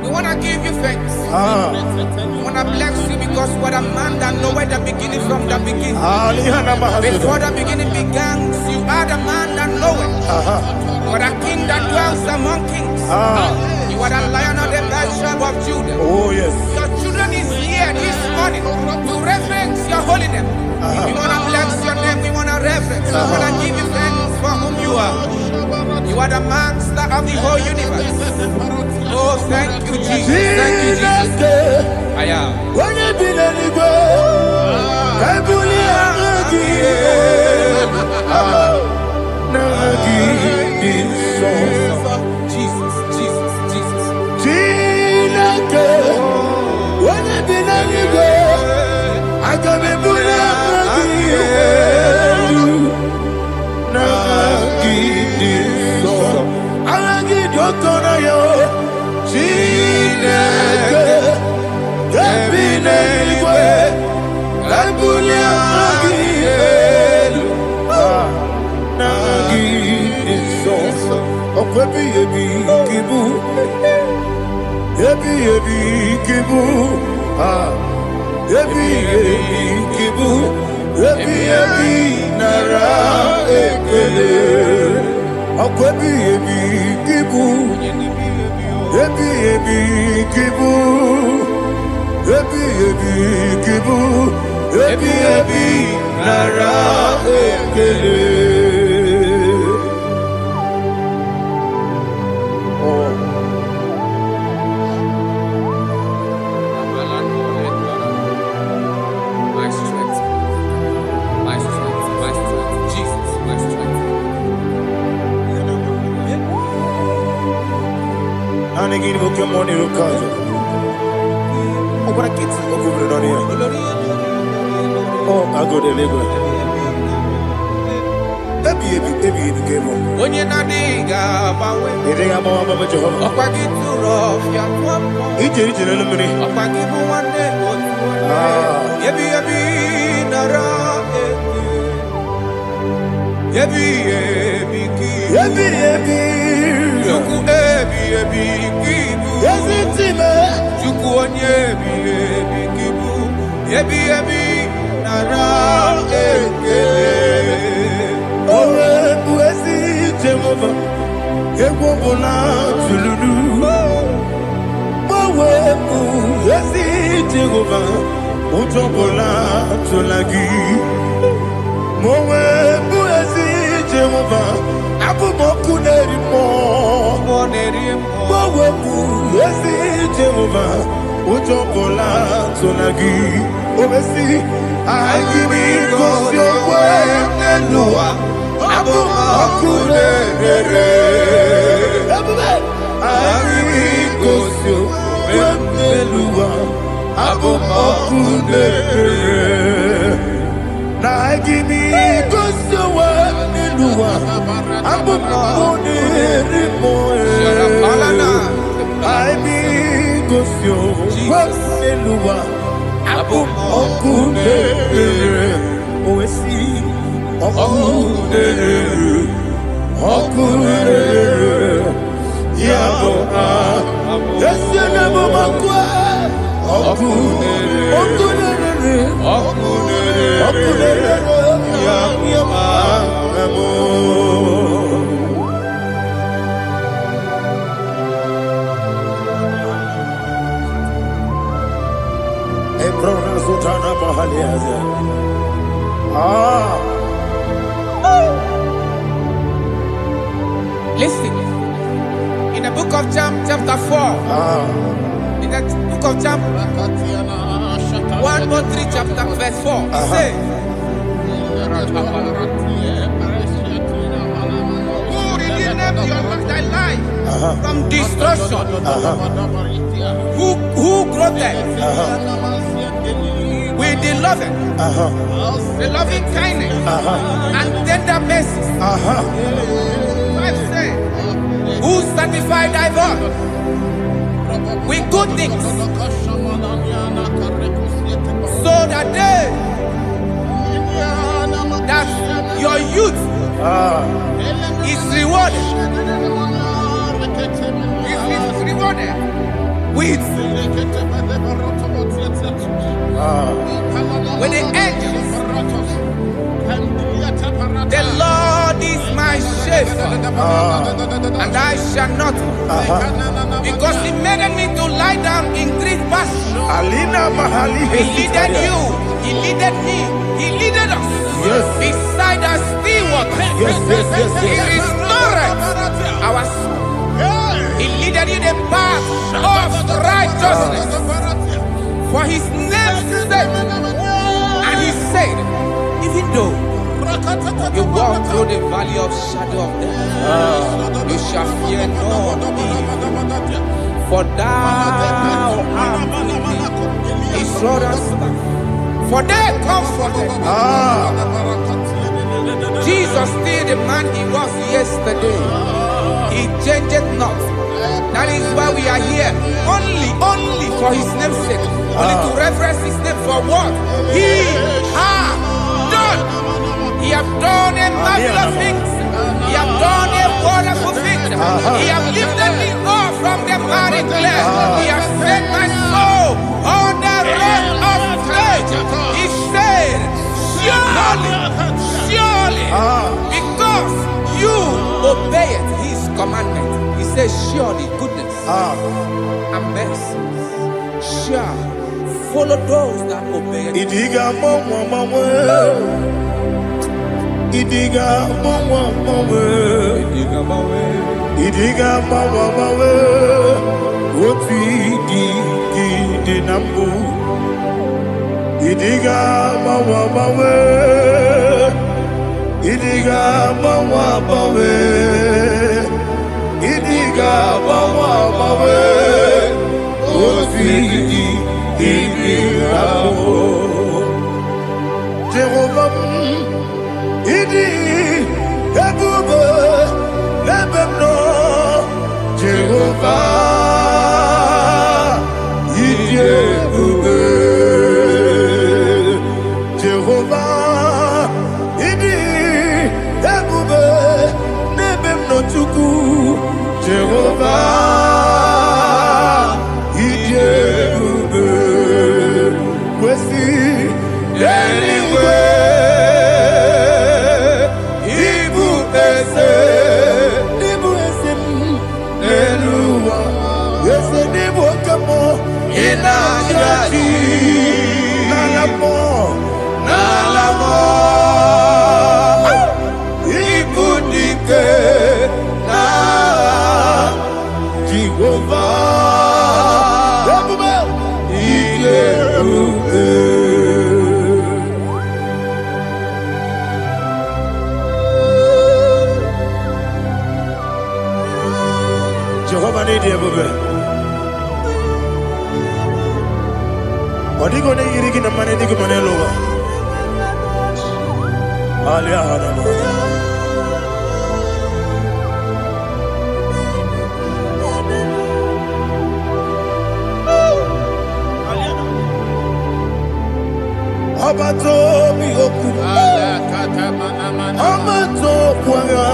The want to give you thanks.
Ah.
I want to bless you because what a man that knoweth the beginning from the beginning. Before the beginning began, you are the man that knoweth. You are the king that dwells among kings. You are the lion of the tribe of Judah.
Oh, yes.
Your children is here this morning to reverence your holiness. We want to bless your name. We want to reverence. We want to give you thanks for whom you are. You are the master of the whole universe. Oh, thank you, Jesus. Thank you, Jesus. I am.
When you be the nigga, I
Jesus, Jesus, Jesus.
When you be the nigga, I can be
My strength, my strength, my strength, Jesus, my strength.
Anegini boke money rukaje. Okora kiti okubure noni ya. Oh, agode lego. Ebi kemo.
Onye na diga bawe.
Ede ama baba Jehova.
Okwagi turo fia twampo.
Ije na lumini.
Okwagi mu wane otu. Ebi nara eke. Ebi ki.
Ebi.
Juku ebi kibu.
Yazitime.
Juku onye ebi kibu. Ebi nara eke.
Owe buezi Jehova. Egwobona tululu. Owe buezi Jehova. Ujobola tulagi. Mowe buezi Jehova. Abumoku nerimo. Mowe buezi Jehova. Ujobola tulagi. Obesi IGBO Noah. Abumoku nerere. IGBO Noah. Abumoku nerere. Na IGBO Noah. Abumoku nerimo. IGBO Noah. Abumoku nerere. Owesi Oku nerere. Yabo Yesenebo makwa. Oku nerere. Yabo Ebrona Sultana Mahaliaza.
Listen, in the book of John, chapter 4, in the book of John, 1:3, chapter verse 4, it says, who redeemed thy life from destruction? Who grew them with the loving kindness and tender mercies? Who sanctify thy body with good things, so that your youth is rewarded. Is rewarded. with the angels. The Lord is my shepherd, and I shall not want. Because he made me to lie down in green pastures. He leaded you, he leaded me, he leaded us beside the still waters. He restored our soul. He leaded you the path of righteousness for his name's sake. And he said, even though you walk through the valley of shadow of death, you shall fear no evil, for thou art with me. His rod and staff, for they comforted. Jesus still the man he was yesterday. He changed not. That is why we are here. Only for his name's sake. Only to reverence his name for what he has done. He has done a marvelous things. He has done a wonderful thing. He has lifted me up from the miry clay. He has set my soul on the rock of faith. He said, surely, because you obeyed his commandment. He says, surely goodness and mercy shall follow those that obey it.
Idiga mawe Woti di nambu Idiga mawe Idiga mawe Idiga mawe Woti di nambu Jehovah Idi Ebube Lebemno Jehovah Idi Ebube Jehovah Idi Ebube Lebemno Chuku Jehovah Idi Ebube Kwesi anyway Jehovah need you, Odigo ne yirigi na mane digo mane lowa. Alia hana mo. Abato mi oku. Abato kwanga.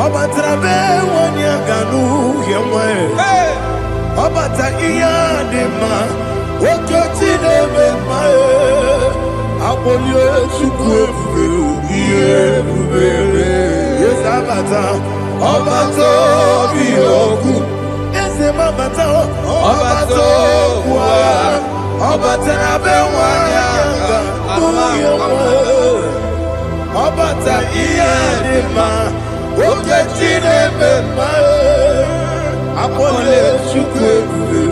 Abatrabe wanya ganu yemwe. Abata iya dema. Okoti nebe mae, abolio chukwe bube, yesabata, obato biyoku, yesemabata, obato kwa, obata nabe wanyanga, uyewe, obata iyadema, okoti nebe mae, abolio chukwe bube.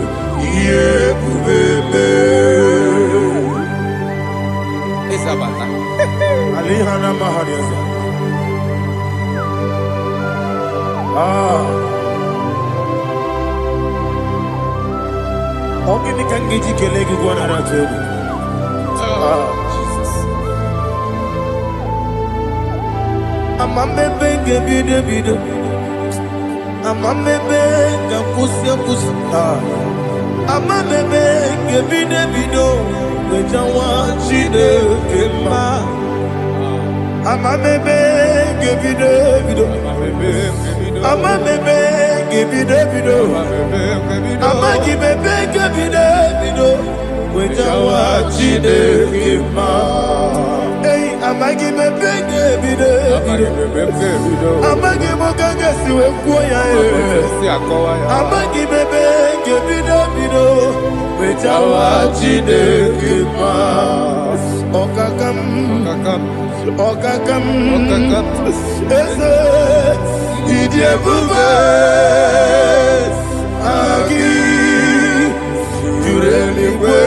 Isabata.
Alihana mahariasa. Ogini kangiji kelegi gwana ratebu.
Jesus.
Amamebe bide. Amamebe kusia. Amamebe bide. Wejawa chide kema. Amamebe bide. Ama bebe gibi de bido. Ama gibi gibi de bido. Wejawa chide kima. Hey, ama gibi gibi de bido. Ama gibi gaga siwe kuya e. Ama gibi gibi de bido. Wejawa chide kima. Okakam. Eze idie bube agi jureligwe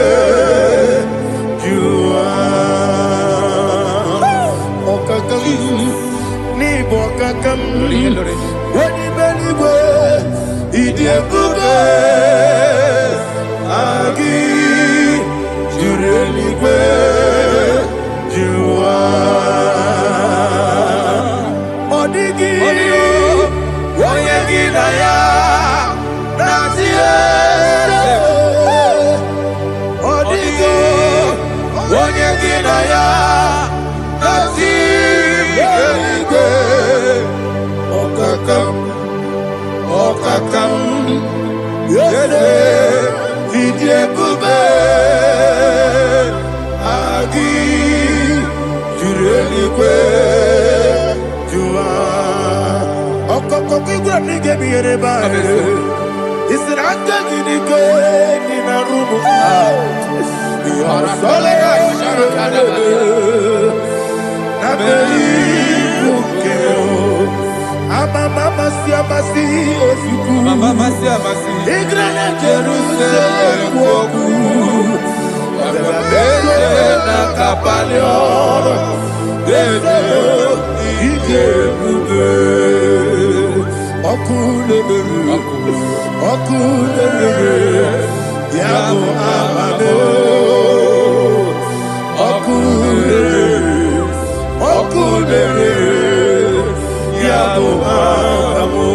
jua okakam ni bokakam wani beligwe idie bube agi jureligwe jua odigi oyegi daya natie odigi oyegi daya natie okakam yede idie bube agi jureligwe jua okokokigura nige biyere ba isiranga ginike nina rumu sole na beli ukeo ama mama si osuku igrana Jerusalem woku bebe na kapaleon bebe ije bube okulere yabo amamo okulere yabo amamo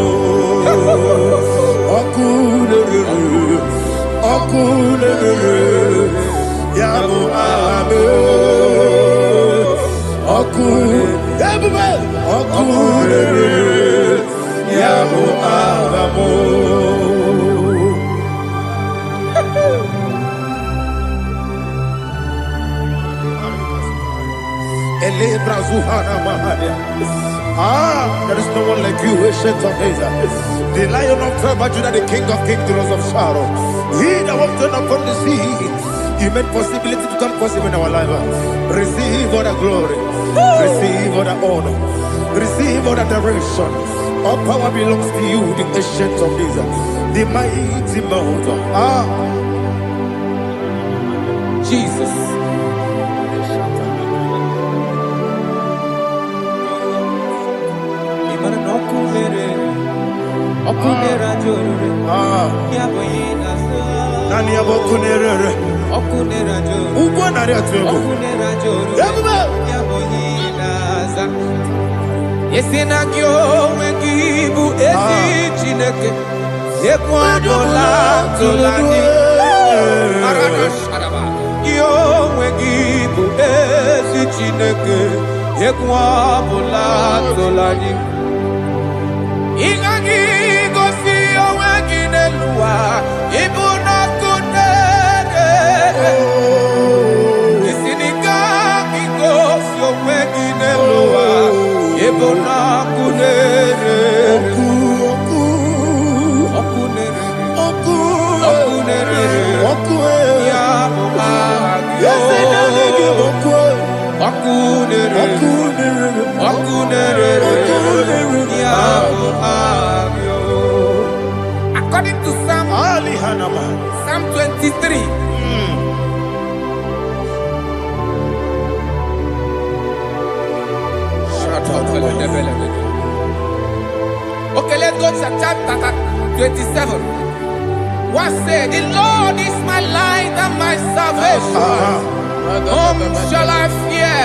okulere yabo amamo okulere yabo amamo. There is no one like you, ancient of days. The Lion of tribe of Judah, the King of kings, the Rose of Sharon. He that walked upon the sea, He made possibility to come possible in our life. Receive all the glory, receive all the honor, receive all the direction. All power belongs to you, the ancient of days, the mighty mountain.
Jesus.
Nani abokunere ugwo nari atwego
Yesinagyo wengibu ezi chineke ekwadola tolani arana sharaba yo wengibu ezi chineke ekwadola tolani ingagi gosi oweginelua ibuna kunere isinika gosi oweginelua ibuna kunere ya according to Psalm 23. Okay, let's go to chapter 27. What said? The Lord is my light and my salvation. Whom shall I fear?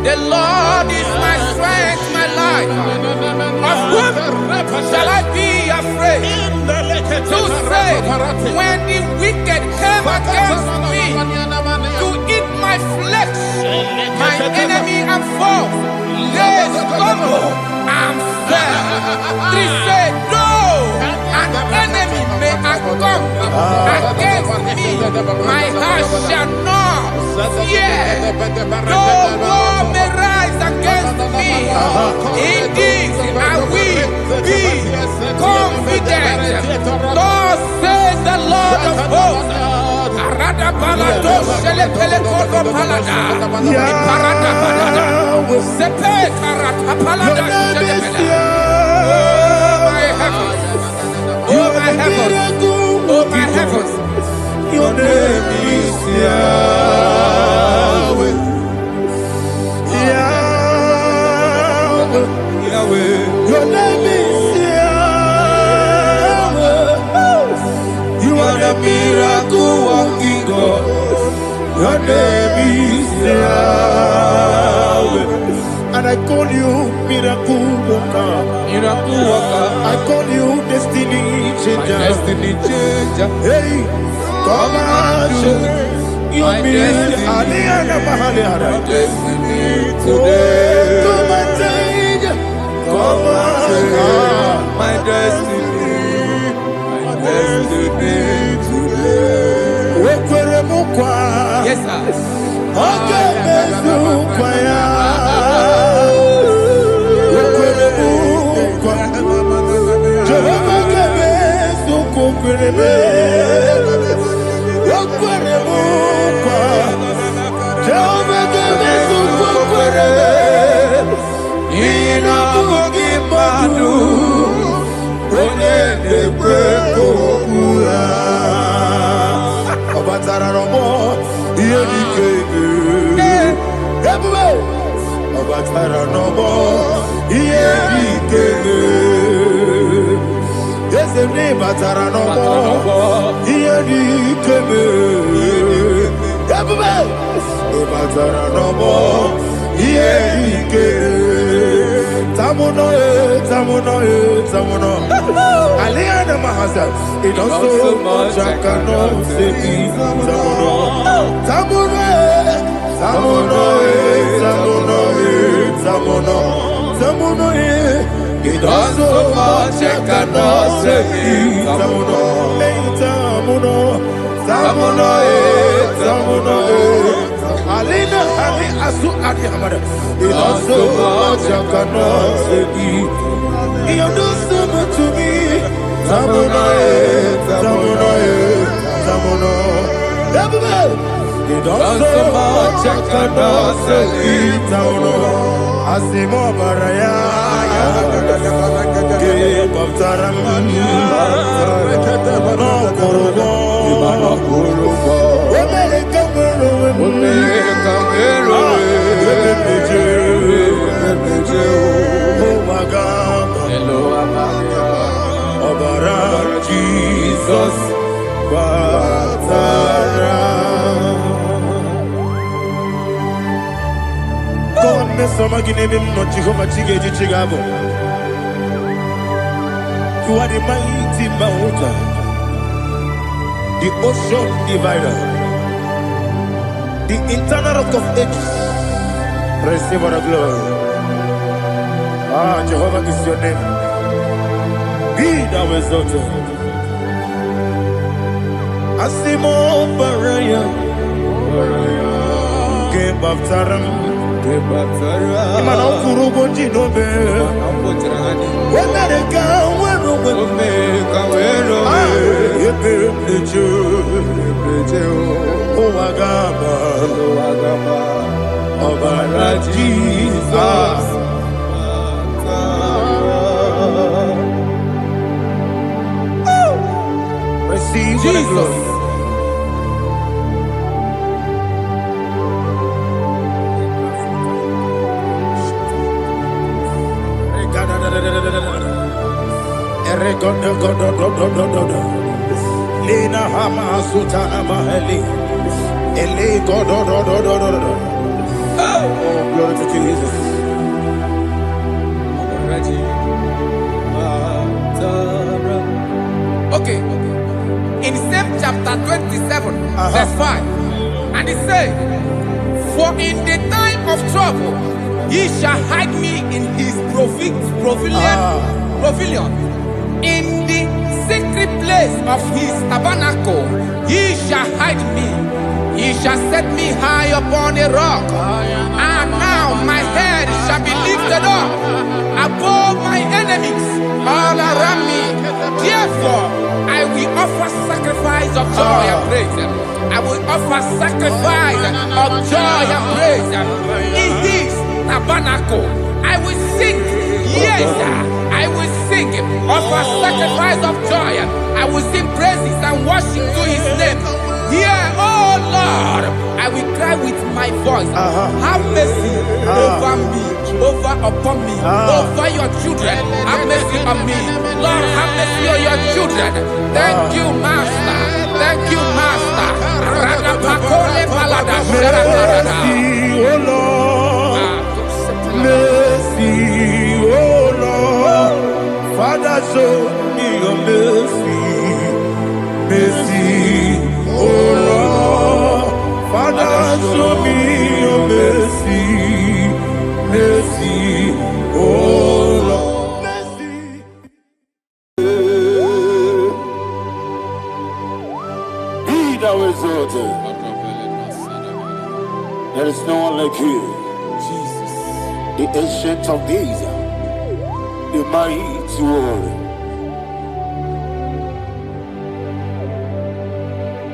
The Lord is my strength, my life. Of whom shall I be afraid? To say, when the wicked came against me to eat my flesh, my enemy and foe, they stumble and fell. 3 say, though an enemy may come against me, my heart shall not fear. Though war may rise against me, in this I will be confident. Thus says the Lord of hosts. Arada balado shele pele kodo palada. Iparada balada. Sepe karata palada shele pele. Oh my heavens. Oh my heavens.
Your name is Yahweh. Yahweh. Yahweh. Your name is Yahweh. You are the miracle working God. Your name is Yahweh. And I call you miracle worker. Miracle worker. I call you destiny changer. Destiny changer. Hey, come on, you mean Aliana Mahaliana. Destiny today. Come and change. Come on, my destiny. My destiny today.
Yes, sir.
Okay, Aliana Mahasa, it also much I cannot say. Tamuno, it also much I cannot say. Tamuno, Alina, Ali Asu Adi Hamada, it also much I cannot say. You do so much to me. Tamuno. You don't so much I cannot say. Tamuno. Asimo Baraya. Give up Taram. No Kurubo. Jesus, God, Mr. Maginebim, not Jehovah Chigage Chigabo. You are the mighty mountain, the ocean divider, the internal rock of ages. Receive our glory. Ah, Jehovah is your name. Be thou exalted. Asimo Baraya, Game of Taram, Imano Kurubo Jinobe, America, where oh, Agama, Obara Jesus. Receive Jesus. Lina Hama Sutana Mahali. Ele go do. Oh, glory to Jesus.
Okay. In same chapter 27, verse 5, and it says, for in the time of trouble, he shall hide me in his pavilion pavilion. In the secret place of his tabernacle, he shall hide me. He shall set me high upon a rock. And now my head shall be lifted up above my enemies all around me. Therefore, I will offer sacrifice of joy and praise. I will offer sacrifice of joy and praise. In his tabernacle, I will sing. Yes, I will sing. Offer sacrifice of joy. I will sing praises and worship to his name. Here, oh Lord, I will cry with my voice. Have mercy over me, upon me, over your children. Have mercy on me. Lord, have mercy on your children. Thank you, Master. Thank you, Master.
Mercy, oh Lord. Mercy, oh Lord. Father, show me your mercy. Mercy, oh Lord. Father, show me your mercy. Mercy, oh Lord. Mercy. Be thou exalted. There is no one like you.
Jesus.
The ancient of days, the mighty warrior.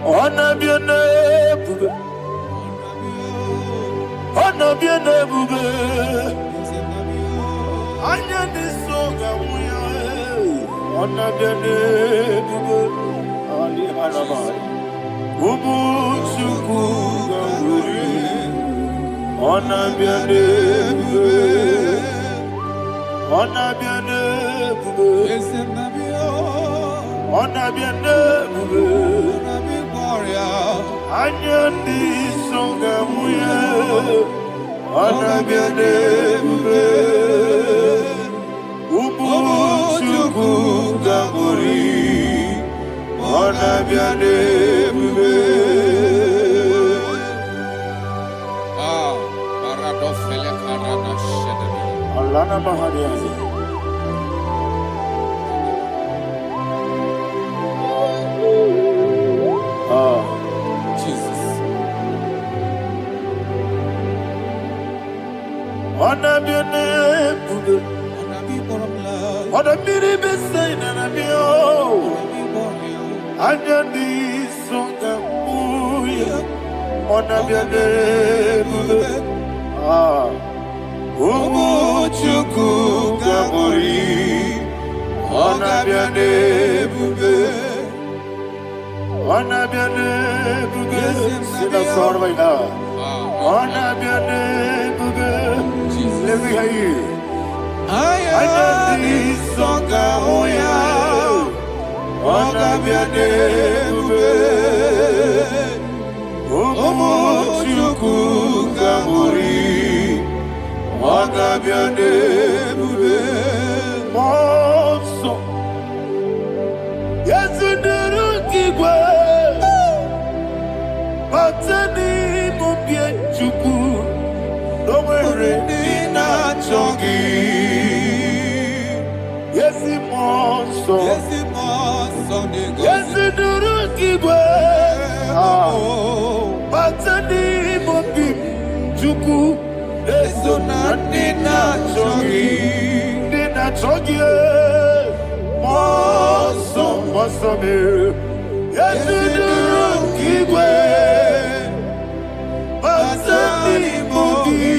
Honor be your name, honor be your name, honor the song, honor be your name, Ali Harabai, Ubu Chuku Ganguri, honor be your name, honor be your name, honor be your name. Anyandi songa muye, anabiane bube, ubu chuku ganguri, anabiane bube.
Paradofele karana shedemi.
Alana mahadiani.
Jesus.
Anabiane bube, anabiri besaina nabio, anyandi songa muye, anabiane bube. Ubu chuku ganguri, anabiane bube. Anabiane bube, sila sorvaina. Anabiane bube, let me hear you. Ayandi songa oya, anabiane bube. Omo chuku ganguri, anabiane bube. Monso, yezinduru kigwe. Batani mubye chuku, nomere nina chongi. Yesi monso, yesi duru kigwe. Batani mubye chuku, eso na nina chongi. Nina chongi, monso, monso me. Yesi duru kigwe. Batani mubye,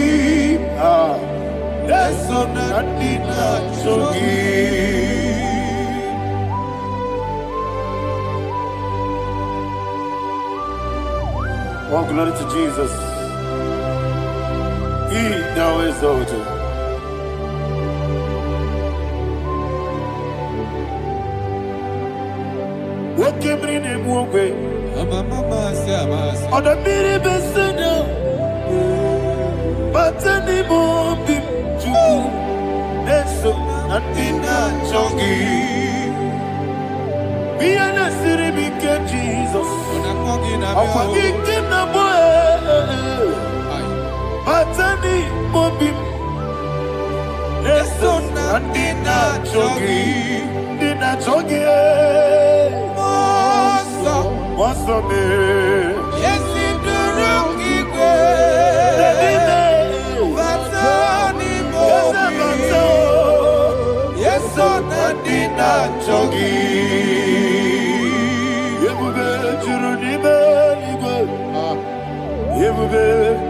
eso na nina chongi. Oh, glory to Jesus. He thou exalted. What came in him walk way? On the mini besena, but any more big Jew, so Natina Chongi. Be an city became Jesus. I'm forgetting the boy, but any more big, so Nandina chogi, Nina chogi, Moso me,
Yes, in the rookie Vatani Mobi. Yes, so Nandina
chogi, Yebube churuni beligwe, Yebube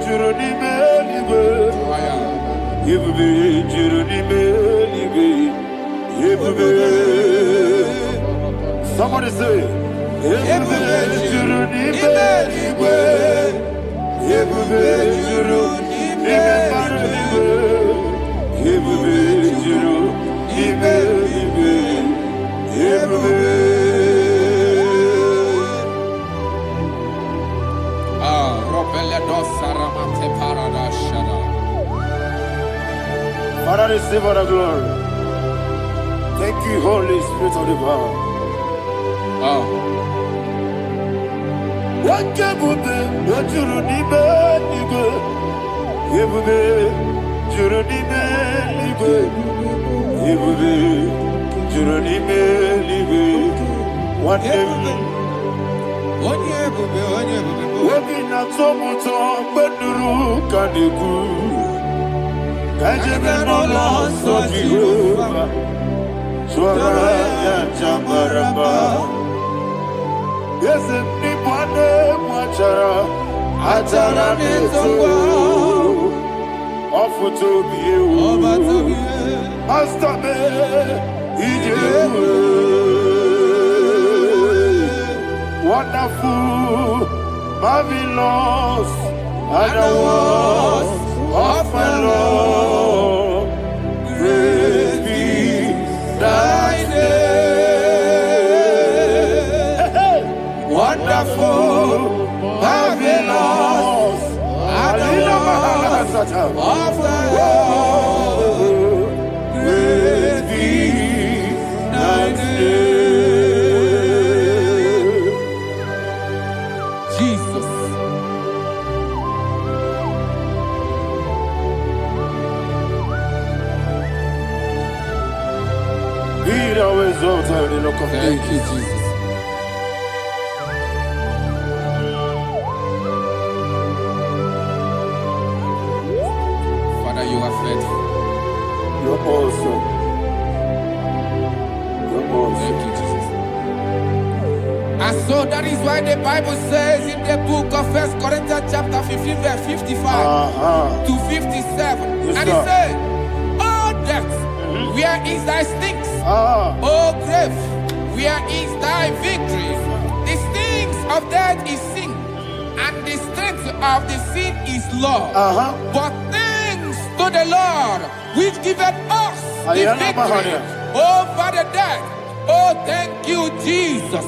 churuni beligwe, Yebube churuni beligwe, Yebube. Somebody say, Yebube churuni beligwe, Yebube churuni beligwe, Yebube churuni beligwe, Yebube. Father, receive all the glory. Thank you, Holy Spirit of the power. What can we do? What you do, Nibe, Nibe, Yebube, Juronibe, Nibe, Yebube, Juronibe, Nibe. What Working at Somoto, Beduru, Kadiku. Kajabano lost of Jehovah. Swara Jambaraba. Yes, and Nipane Machara. Atara Nezo. Offer to be you. Master me. Wonderful, marvelous, and the was of my Lord. Praise be thy name. Wonderful, marvelous, and the was of my Lord. Praise be thy name. Thank you, Jesus. Father, you are faithful. You're awesome. You're awesome.
Thank you, Jesus. And so that is why the Bible says in the book of 1 Corinthians chapter 15, verse 55 to 57.
Yes,
and it says, "Oh death, where is thy stings? Oh grave, where is thy victory? The stings of death is sin, and the strength of the sin is law. But thanks to the Lord, which giveth us the victory over the death. Oh, thank you, Jesus."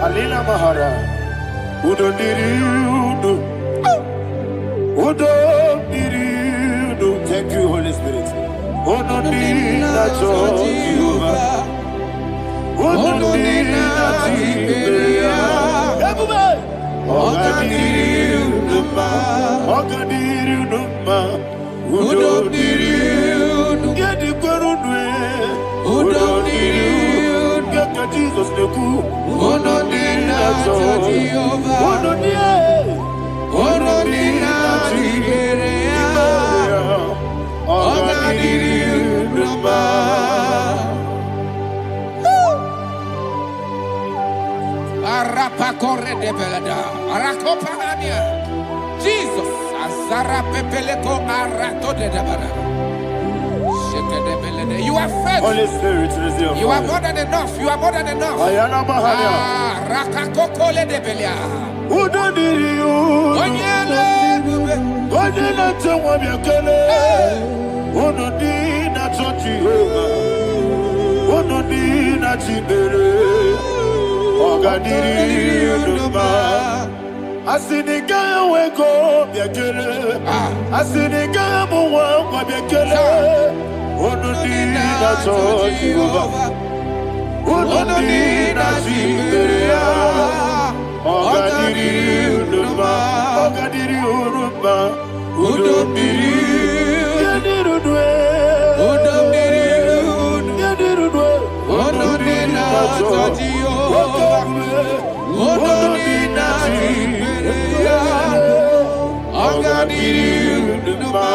Alina Mahara, Udo Diriudo, Udo Diriudo. Thank you, Holy Spirit. Udo Dina Jehovah, Udo Dina Jehovah. Everybody, Ogadiriuduma, Ogadiriuduma, Udo Diriudo. Get the Gurudwe, Udo Diriudo. Get the Jesus the Good. Udo Dina Jehovah, Udo Dina, Udo Dina Jehovah, Ogadiriuduma.
Arapa corre de belada, Arakopania. Jesus. Azara pepeleko arato de dabara. You are faithful.
Holy Spirit, receive
You are more than enough. You are more than enough.
Ayana Mahania.
Rakakokole de belia.
Udodiri
Onyele bube.
Godina Tawa Yakele. Unodina Tochiova. Unodina Chibere. Ogadiri Uduma. Asiniga weko Yakele. Asiniga Muwa Yakele. Unodina Tochiova. Unodina Chibere. Ogadiri Uduma. Ogadiri Uduma. Udomiri. Yadirudwe.
Udomiri.
Yadirudwe.
Onodina Jehovah. Onodina Chiberea. Ogadiri Uduma.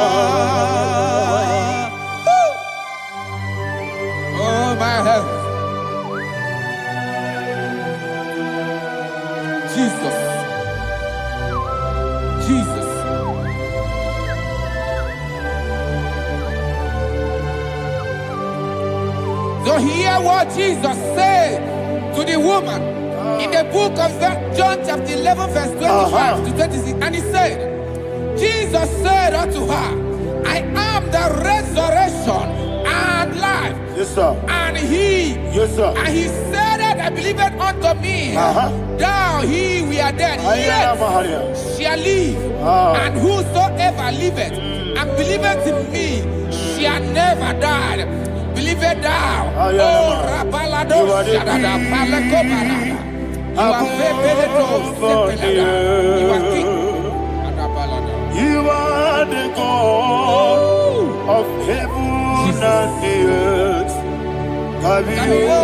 Oh my health. Jesus. Jesus. So hear what Jesus said to the woman in the book of John chapter 11 verse 25 to 26. And he said, Jesus said unto her, I am the resurrection and life.
Yes, sir.
And he,
Yes, sir.
and he said that I believed unto me, thou he we are dead,
Ayana
yet
Mahania.
shall live, and whosoever liveth and believeth in me shall never die. Believe it thou.
Ayana
Oh,
Mahania.
Rabalado,
You are the
Shadada,
king.
Palakobarada. You are Febeleto, Sepelada. You are king. Adabalada.
You are the God of heaven and the earth. Kabio,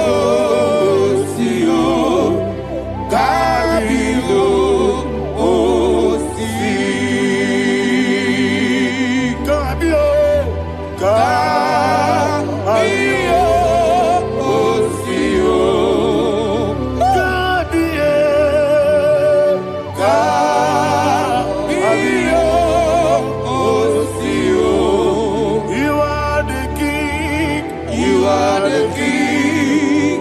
Sio, Kabio, Osi, Kabio, Kabio, Osio, Kabio, Kabio, Osio. You are the king. You are the king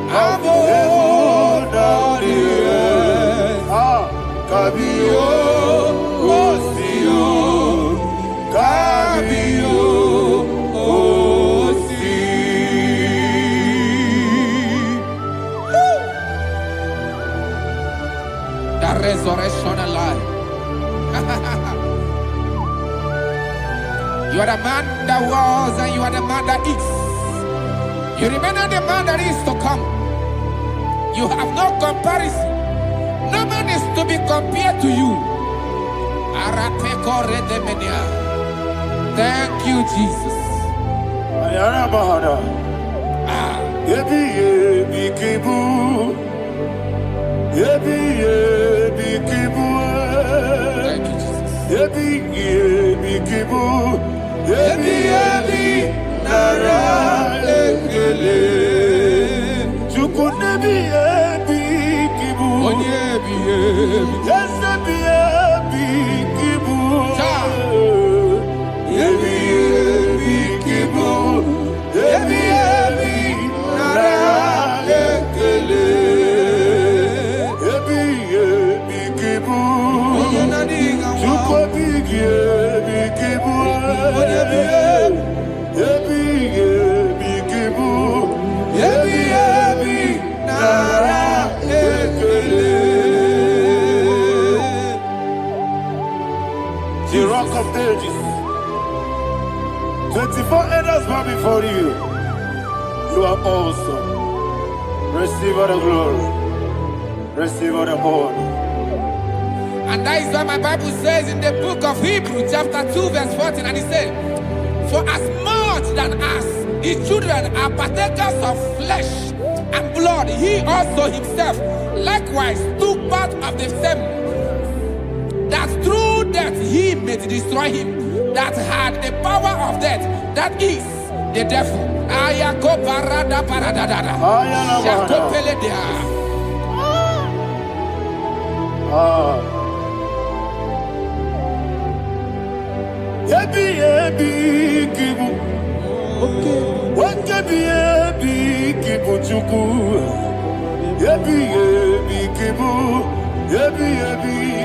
of heaven and the earth. Kabio, Osio, Kabio, Osi.
The resurrection and life. You are the man that was and you are the man that is. You remember the man that is to come. You have no comparison. No man is to be compared to you. Thank you, Jesus.
Ayana Mahana. Yebi yebi kibu. Yebi yebi kibu.
Thank you, Jesus.
Yebi yebi kibu. Yebi yebi nara ekele. Chukunebi yebi kibu. Yes, yebi yebi kibu. Yebi yebi kibu. Yebi yebi nara ekele. Yebi yebi kibu. Chukobi yebi kibu. Yebi yebi kibu. Yebi yebi nara ekele. The rock of ages. 24 elders bow before you. You are awesome. Receive all the glory. Receive all the honor.
And that is what my Bible says in the book of Hebrews chapter 2 verse 14. And it said, for as much than us, the children are partakers of flesh and blood, he also himself likewise took part of the same, that through death he may destroy him that had the power of death, that is the devil. Ayako parada paradadada.
Ayana
Shako peledea.
kibu. Okebi kibu chuku. Yebi kibu. Yebi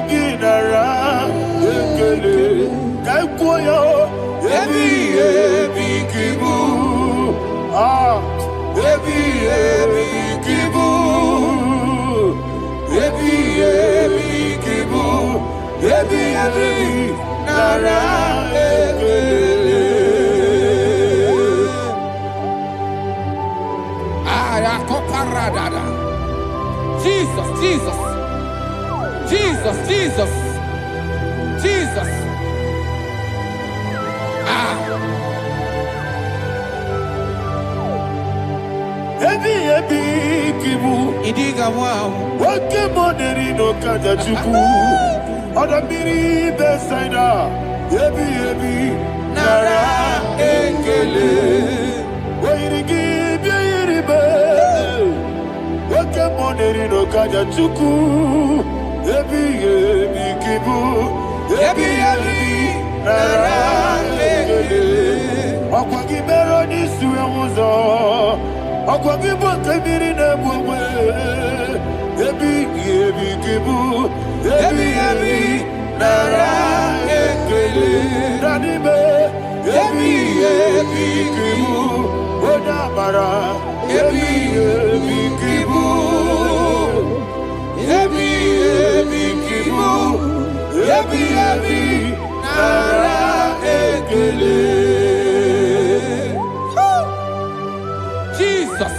ginara. Ekele kaikuyo. Yebi kibu. Yebi kibu. Yebi kibu. Yebi nara ekele.
Ayakoparadada. Jesus, Jesus, Jesus, Jesus, Jesus.
Yebi kibu.
Idiga wow.
Wake money no kaja chuku. Oda miri besaida. Yebi nara ekele. Wairigi biiribe. Wake money no kaja chuku. Yebi kibu. Yebi nara ekele. Akwagi bero ni suwe muzo. Akwagi bokebiri na bwe. Yebi kibu. Yebi nara ekele. Nanibe. Yebi kibu. Oda mara. Yebi kibu. Yebi kibu. Yebi nara ekele.
Jesus.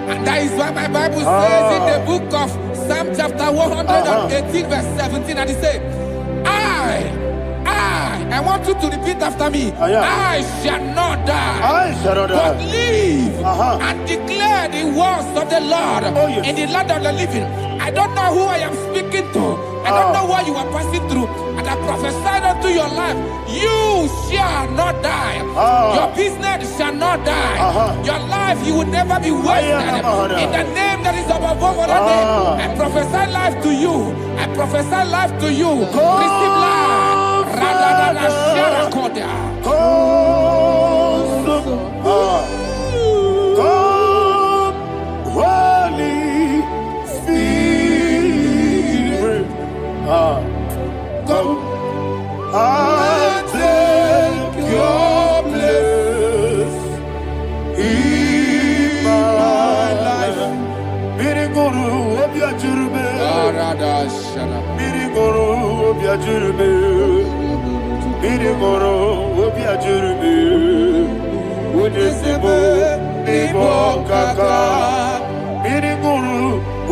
And that is why my Bible says in the book of Psalm chapter 118 verse 17, and it says, I want you to repeat after me. I shall not die, but live and declare the words of the Lord in the land of the living. I don't know who I am speaking to. I don't know what you are passing through. And I prophesied unto your life, you shall not die. Your business shall not die. Your life, you will never be wasted. In the name that is above all other name, I prophesy life to you. I prophesy life to you. Receive life. Radadada Sharakoda.
Holy Spirit, come and take your place in my life. Miriguru obiajurube, miriguru obiajurube, miriguru obiajurube. Unisebo nibo kaka, miriguru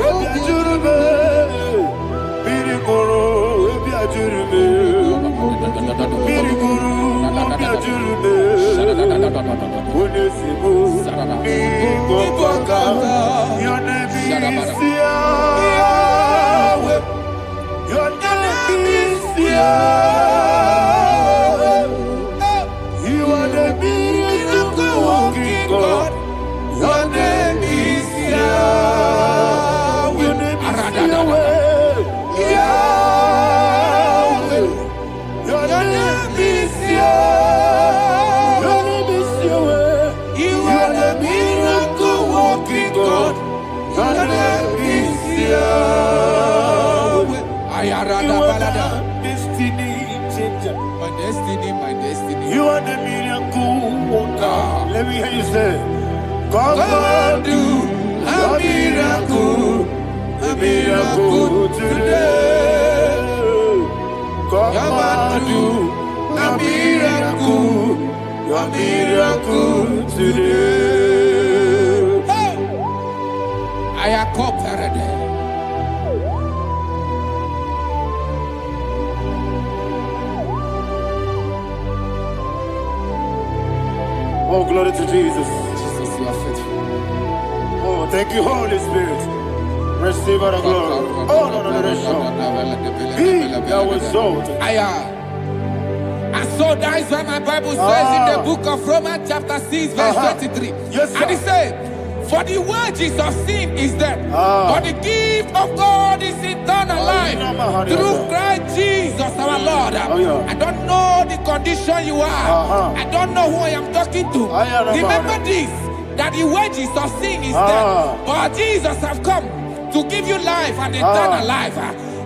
obiajurube, miriguru obiajurube, miriguru obiajurube. Unisebo nibo kaka. Your name is Yahweh. Your name is Yahweh. You are the miracle working God. Your name is Yahweh. Your name is Yahweh. Yahweh. Your name is Yahweh. Your name is Yahweh. You are the miracle working God. Your name is Yahweh. You are the destiny changer.
My destiny, my destiny.
You are the miracle worker. Let me hear you say, come and do a miracle today. Come and do a miracle today.
I am cooperative.
Oh, glory to Jesus.
Jesus, you are faithful.
Oh, thank you, Holy Spirit. Receive our glory. Oh, no, no, no, no. Be thou exalted.
And so that is why my Bible says in the book of Romans chapter 6 verse 23.
Yes, sir.
And it says, for the wages of sin is death, but the gift of God is eternal life through Christ Jesus our Lord. I don't know the condition you are. I don't know who I am talking to. Remember this, that the wages of sin is death, but Jesus have come to give you life and eternal life.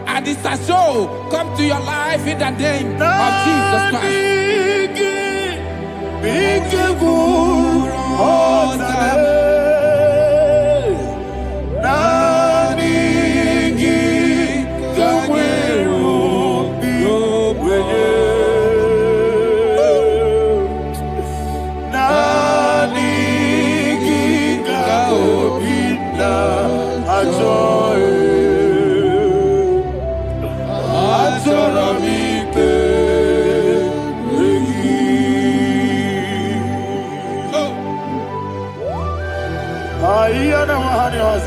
And this shall show come to your life in the name of Jesus Christ.
I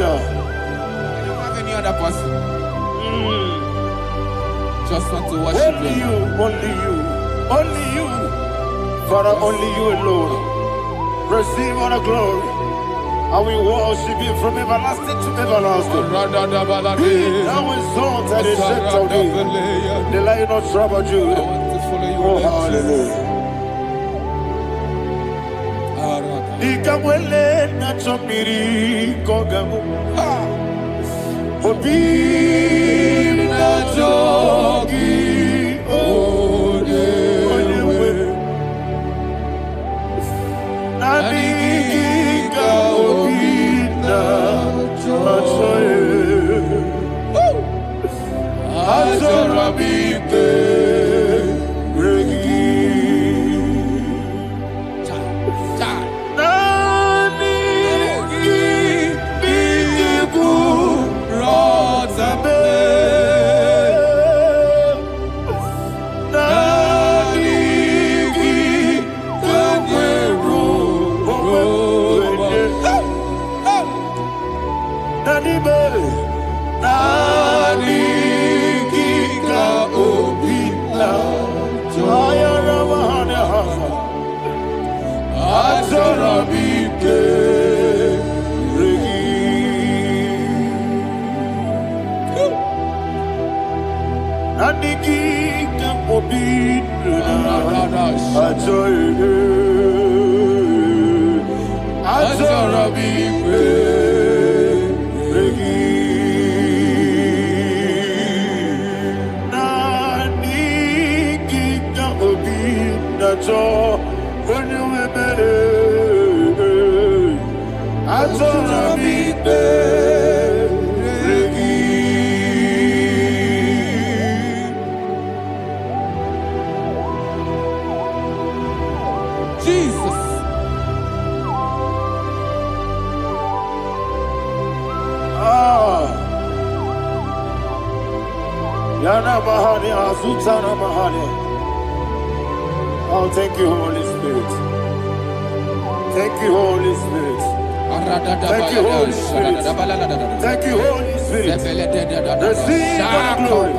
don't
have any other person. Just want to worship
only you, only you, only you. Father, only you alone. Receive all the glory. I will worship you from everlasting to everlasting. Be thou exalted and set of thee, the Lion of tribe of Judah. Oh, hallelujah. Ikamwele na chomiri kogamu. Obi na jogi odewe. Nadiga obi na jogi. Azorabite regi. Oh, thank you, Holy Spirit. Thank you, Holy Spirit. Thank you, Holy Spirit. Thank you, Holy Spirit. Receive the glory.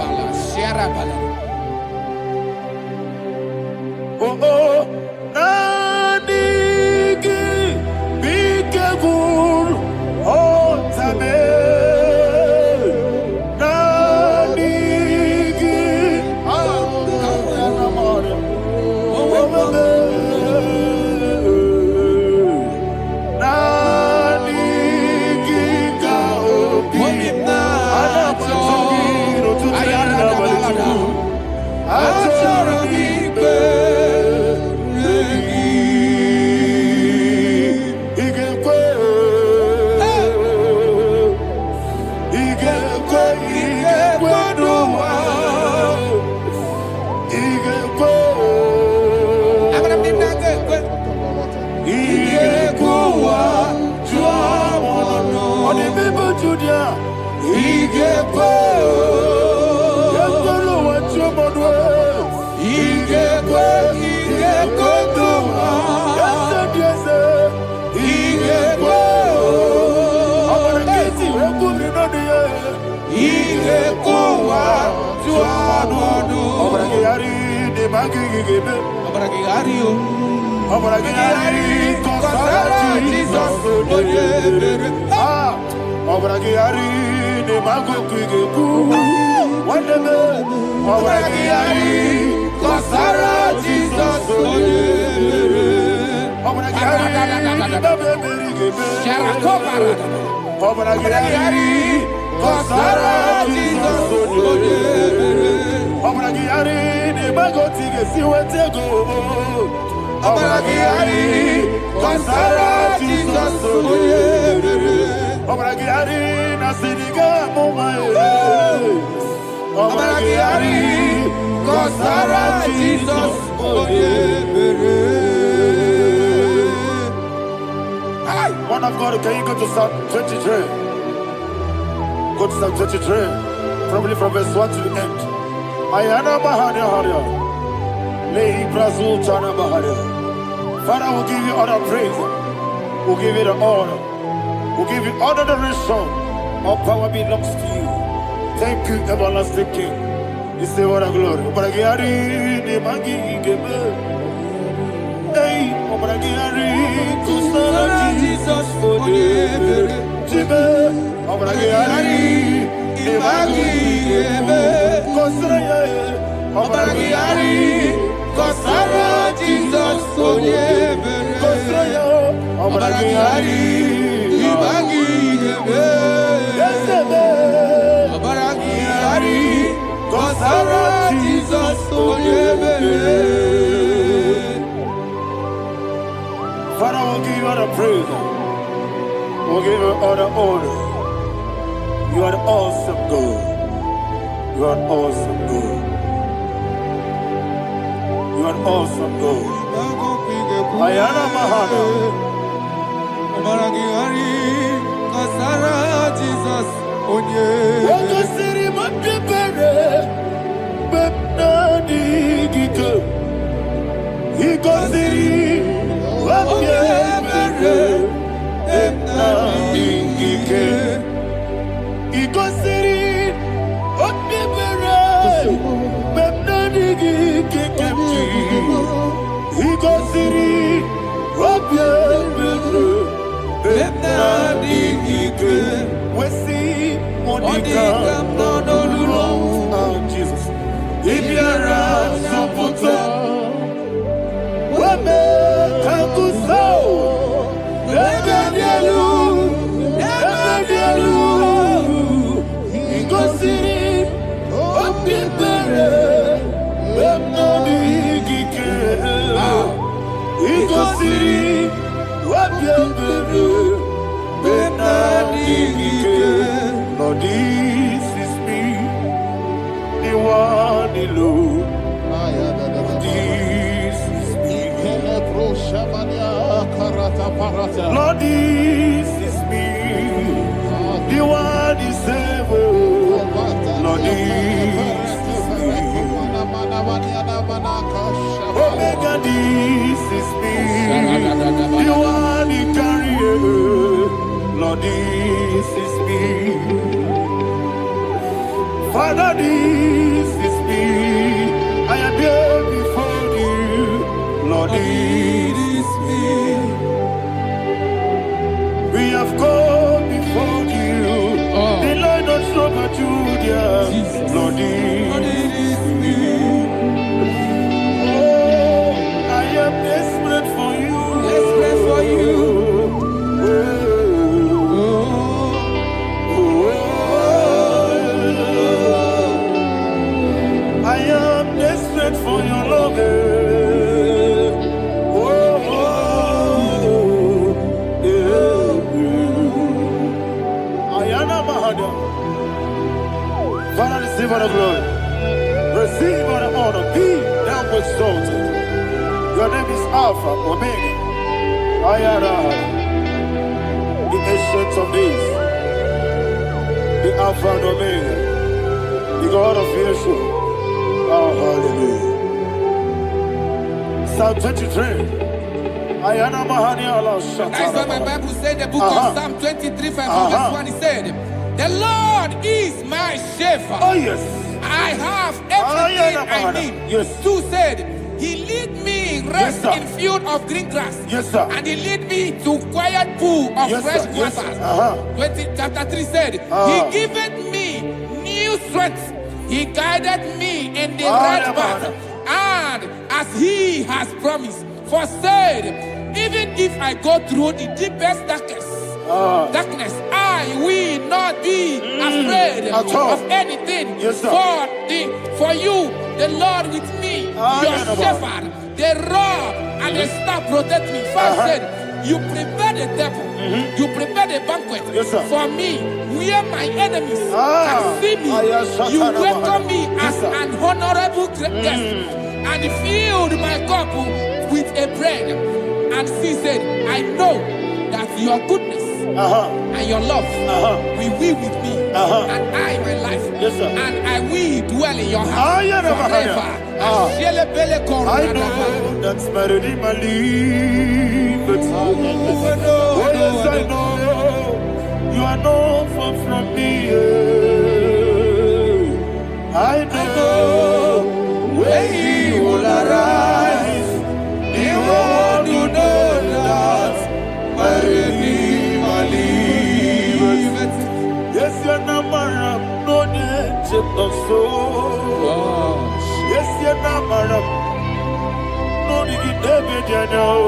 Oh, oh, Nadigi, be careful. Oh, Tabe.
ne magigebe.
Abragiario.
Obragiari, Kosara Jesus. Ah, Obragiari, ne magogigegu. Whatever. Obragiari, Kosara Jesus. Obragiari, Obragiari, Kosara Jesus. Obragiari, ne magotige siwetego. Obragiari, Kosara Jesus. Obragiari, nasiriga mumae. Obragiari, Kosara Jesus. Man of God, can you go to Psalm 23? Go to Psalm 23, probably from verse 1 to the end. Ayana Mahania Haria. Lei Brazil Chana Mahania. Father, we'll give you all the praise. We'll give you the honor. We'll give you all the adoration. All power belongs to you. Thank you, everlasting King. You say what a glory. Obragiari, ne magi gebe. Hey, Obragiari, Kosara Jesus, Jibe, Obragiari, ne magi gebe. Kosara, Obragiari, Kosara Jesus, Kosara, Obragiari, ne magi gebe. Obragiari, Kosara Jesus, Father, we'll give you all the praise. We'll give you all the honor. You are the awesome God. You are an awesome God. You are an awesome God. Ayana Mahana.
Obragiari, Kosara Jesus.
Wakasiri makepere. Bepnadi gike. Ikosiri. Wakepere. Bepnadi gike. Ikosiri. Wakepere. Bepnadi gike. Ikosiri. Wakepere. Bepnadi gike. We see Monica, no, Jesus. Ibiara, Saputo, Wame, Kakuso, Ebedialu, Igosiri, Opipere, Bemnadi Gike, Igosiri, Opipere, Lord, this is me, the one alone. This is me. Lord, this is me, the one is able. Lord, this is me. Omega, this is me, the one you carry. Lord, this is me. Father, this is me. I am here before you. Lord, this is me. We have come before you. The Lord not so much Judah. Lord, this is me. Oh, I am desperate for you.
Desperate for you.
I am desperate for your love. Father, receive all the glory. Receive all the honor. Be thou exalted. Your name is Alpha, Omega. Ayara, the ancient of days. The Alpha and Omega. The God of Yeshua. Oh, hallelujah. Psalm 23. Ayana Mahani Allah Shata.
That's what my Bible said, the book of Psalm 23, verse 1. He said, the Lord is my shepherd.
Oh, yes.
I have everything I need.
Yes.
2 said, He lead me rest
sir.
in field of green grass.
Yes, sir.
And He lead me to quiet pool of
Yes,
fresh
sir. Yes,
waters.
sir.
20, chapter 3 said, He giveth me new strength. He guided me in the right path. And as He has promised, for said, even if I go through the deepest darkness, I will not be afraid
At all.
of anything.
Yes, sir.
For you, the Lord with me, your shepherd, the rod and the staff protect me. First said, you prepare the table, you prepare the banquet
Yes, sir.
for me, where my enemies can see me. You welcome me as an honorable guest, and filled my cup with a bread. And she said, I know that your goodness and your love will be with me, and I, my life,
Yes, sir.
and I will dwell in your house forever.
I know that's my Redeemer liveth. Oh, yes, I know you are not far from me. I know when He will arise, the world will know that my Redeemer liveth. Yes, you're not married, no need of soul. Yes, you're not married, no need David, you know.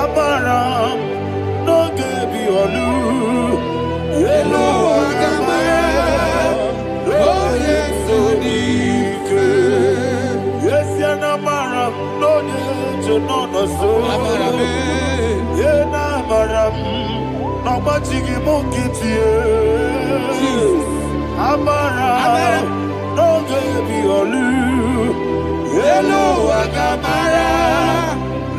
Amaram, no Gaby Olu. Hello, Agamara, no yes, so deep. Yes, you're not married, no need to know no soul. Yeah, Namaram, no machigi mokiti. Amara, no Gaby Olu. Hello, Agamara,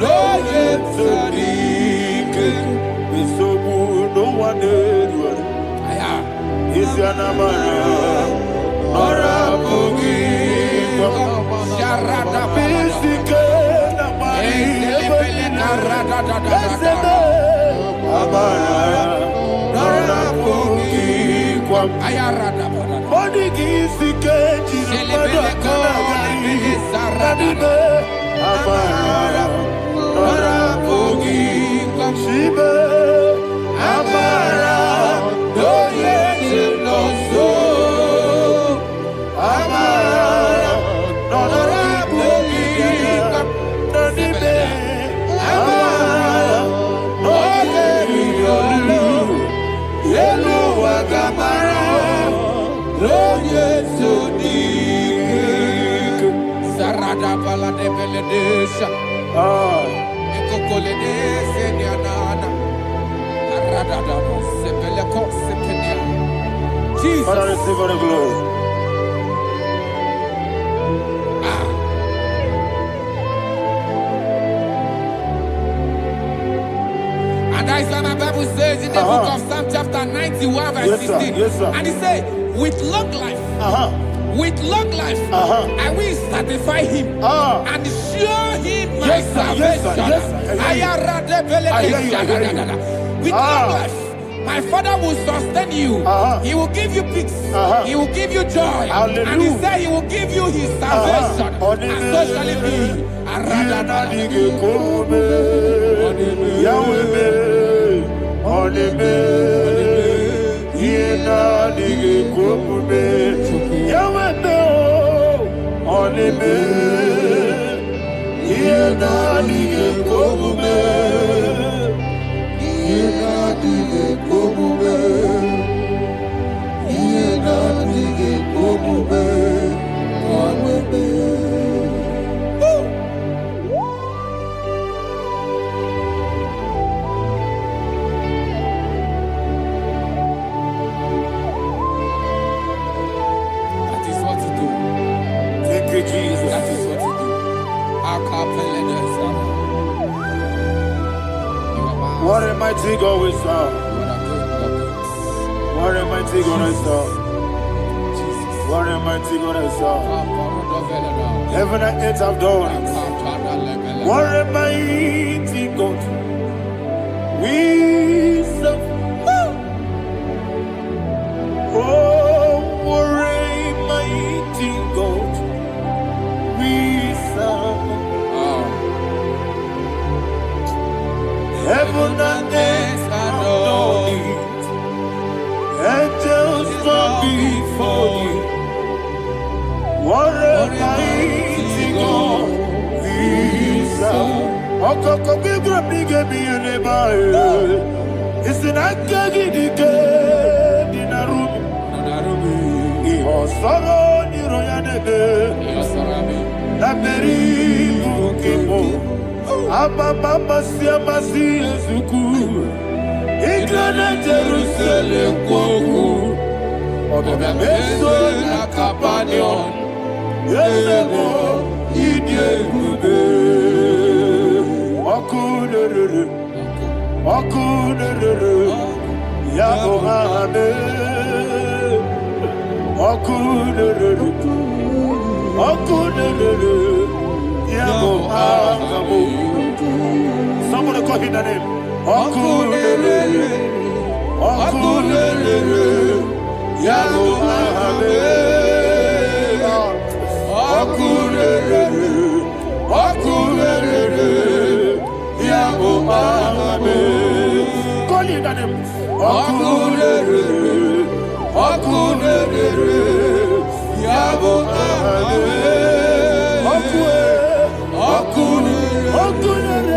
no Yetsadik. So good, no one did. Is your Namara, or a boogie?
Jesus.
Father, receive all the glory.
And that is why my Bible says in the book of Psalm chapter 91 verse
Yes, sir.
16.
Yes, sir.
And it says, with long life, with long life, I will satisfy him and show him my
Yes, sir. Yes, sir.
salvation.
Yes, sir. I hear you.
With long life, my Father will sustain you. He will give you peace. He will give you joy.
Hallelujah.
And He said He will give you His salvation. And so shall it be. That is what to do.
Thank you, Jesus.
That is what to do.
What a mighty God we serve. What a mighty God I serve. What a mighty God I serve. Heaven and earth have done it. What a mighty God we serve. Oh, what a mighty God Almighty God, we serve. Okoko bigro bige biene bae. Isinakagi dike dinarubi. Iho soro ni royanebe. Laberi bukimo. Ababa siamasi ezuku. Igrana Jerusalem kwoku. Odoga meso na kapanion. Yesemo idie kube. Okunere. Okunere. Yabo ame. Okunere. Okunere. Yabo ame. Somebody call him the name. Okunere. Okunere. Yabo ame. Okunere. Okunere. Yabo ame. Call him the name. Okunere. Okunere. Yabo ame. Okunere. Okunere.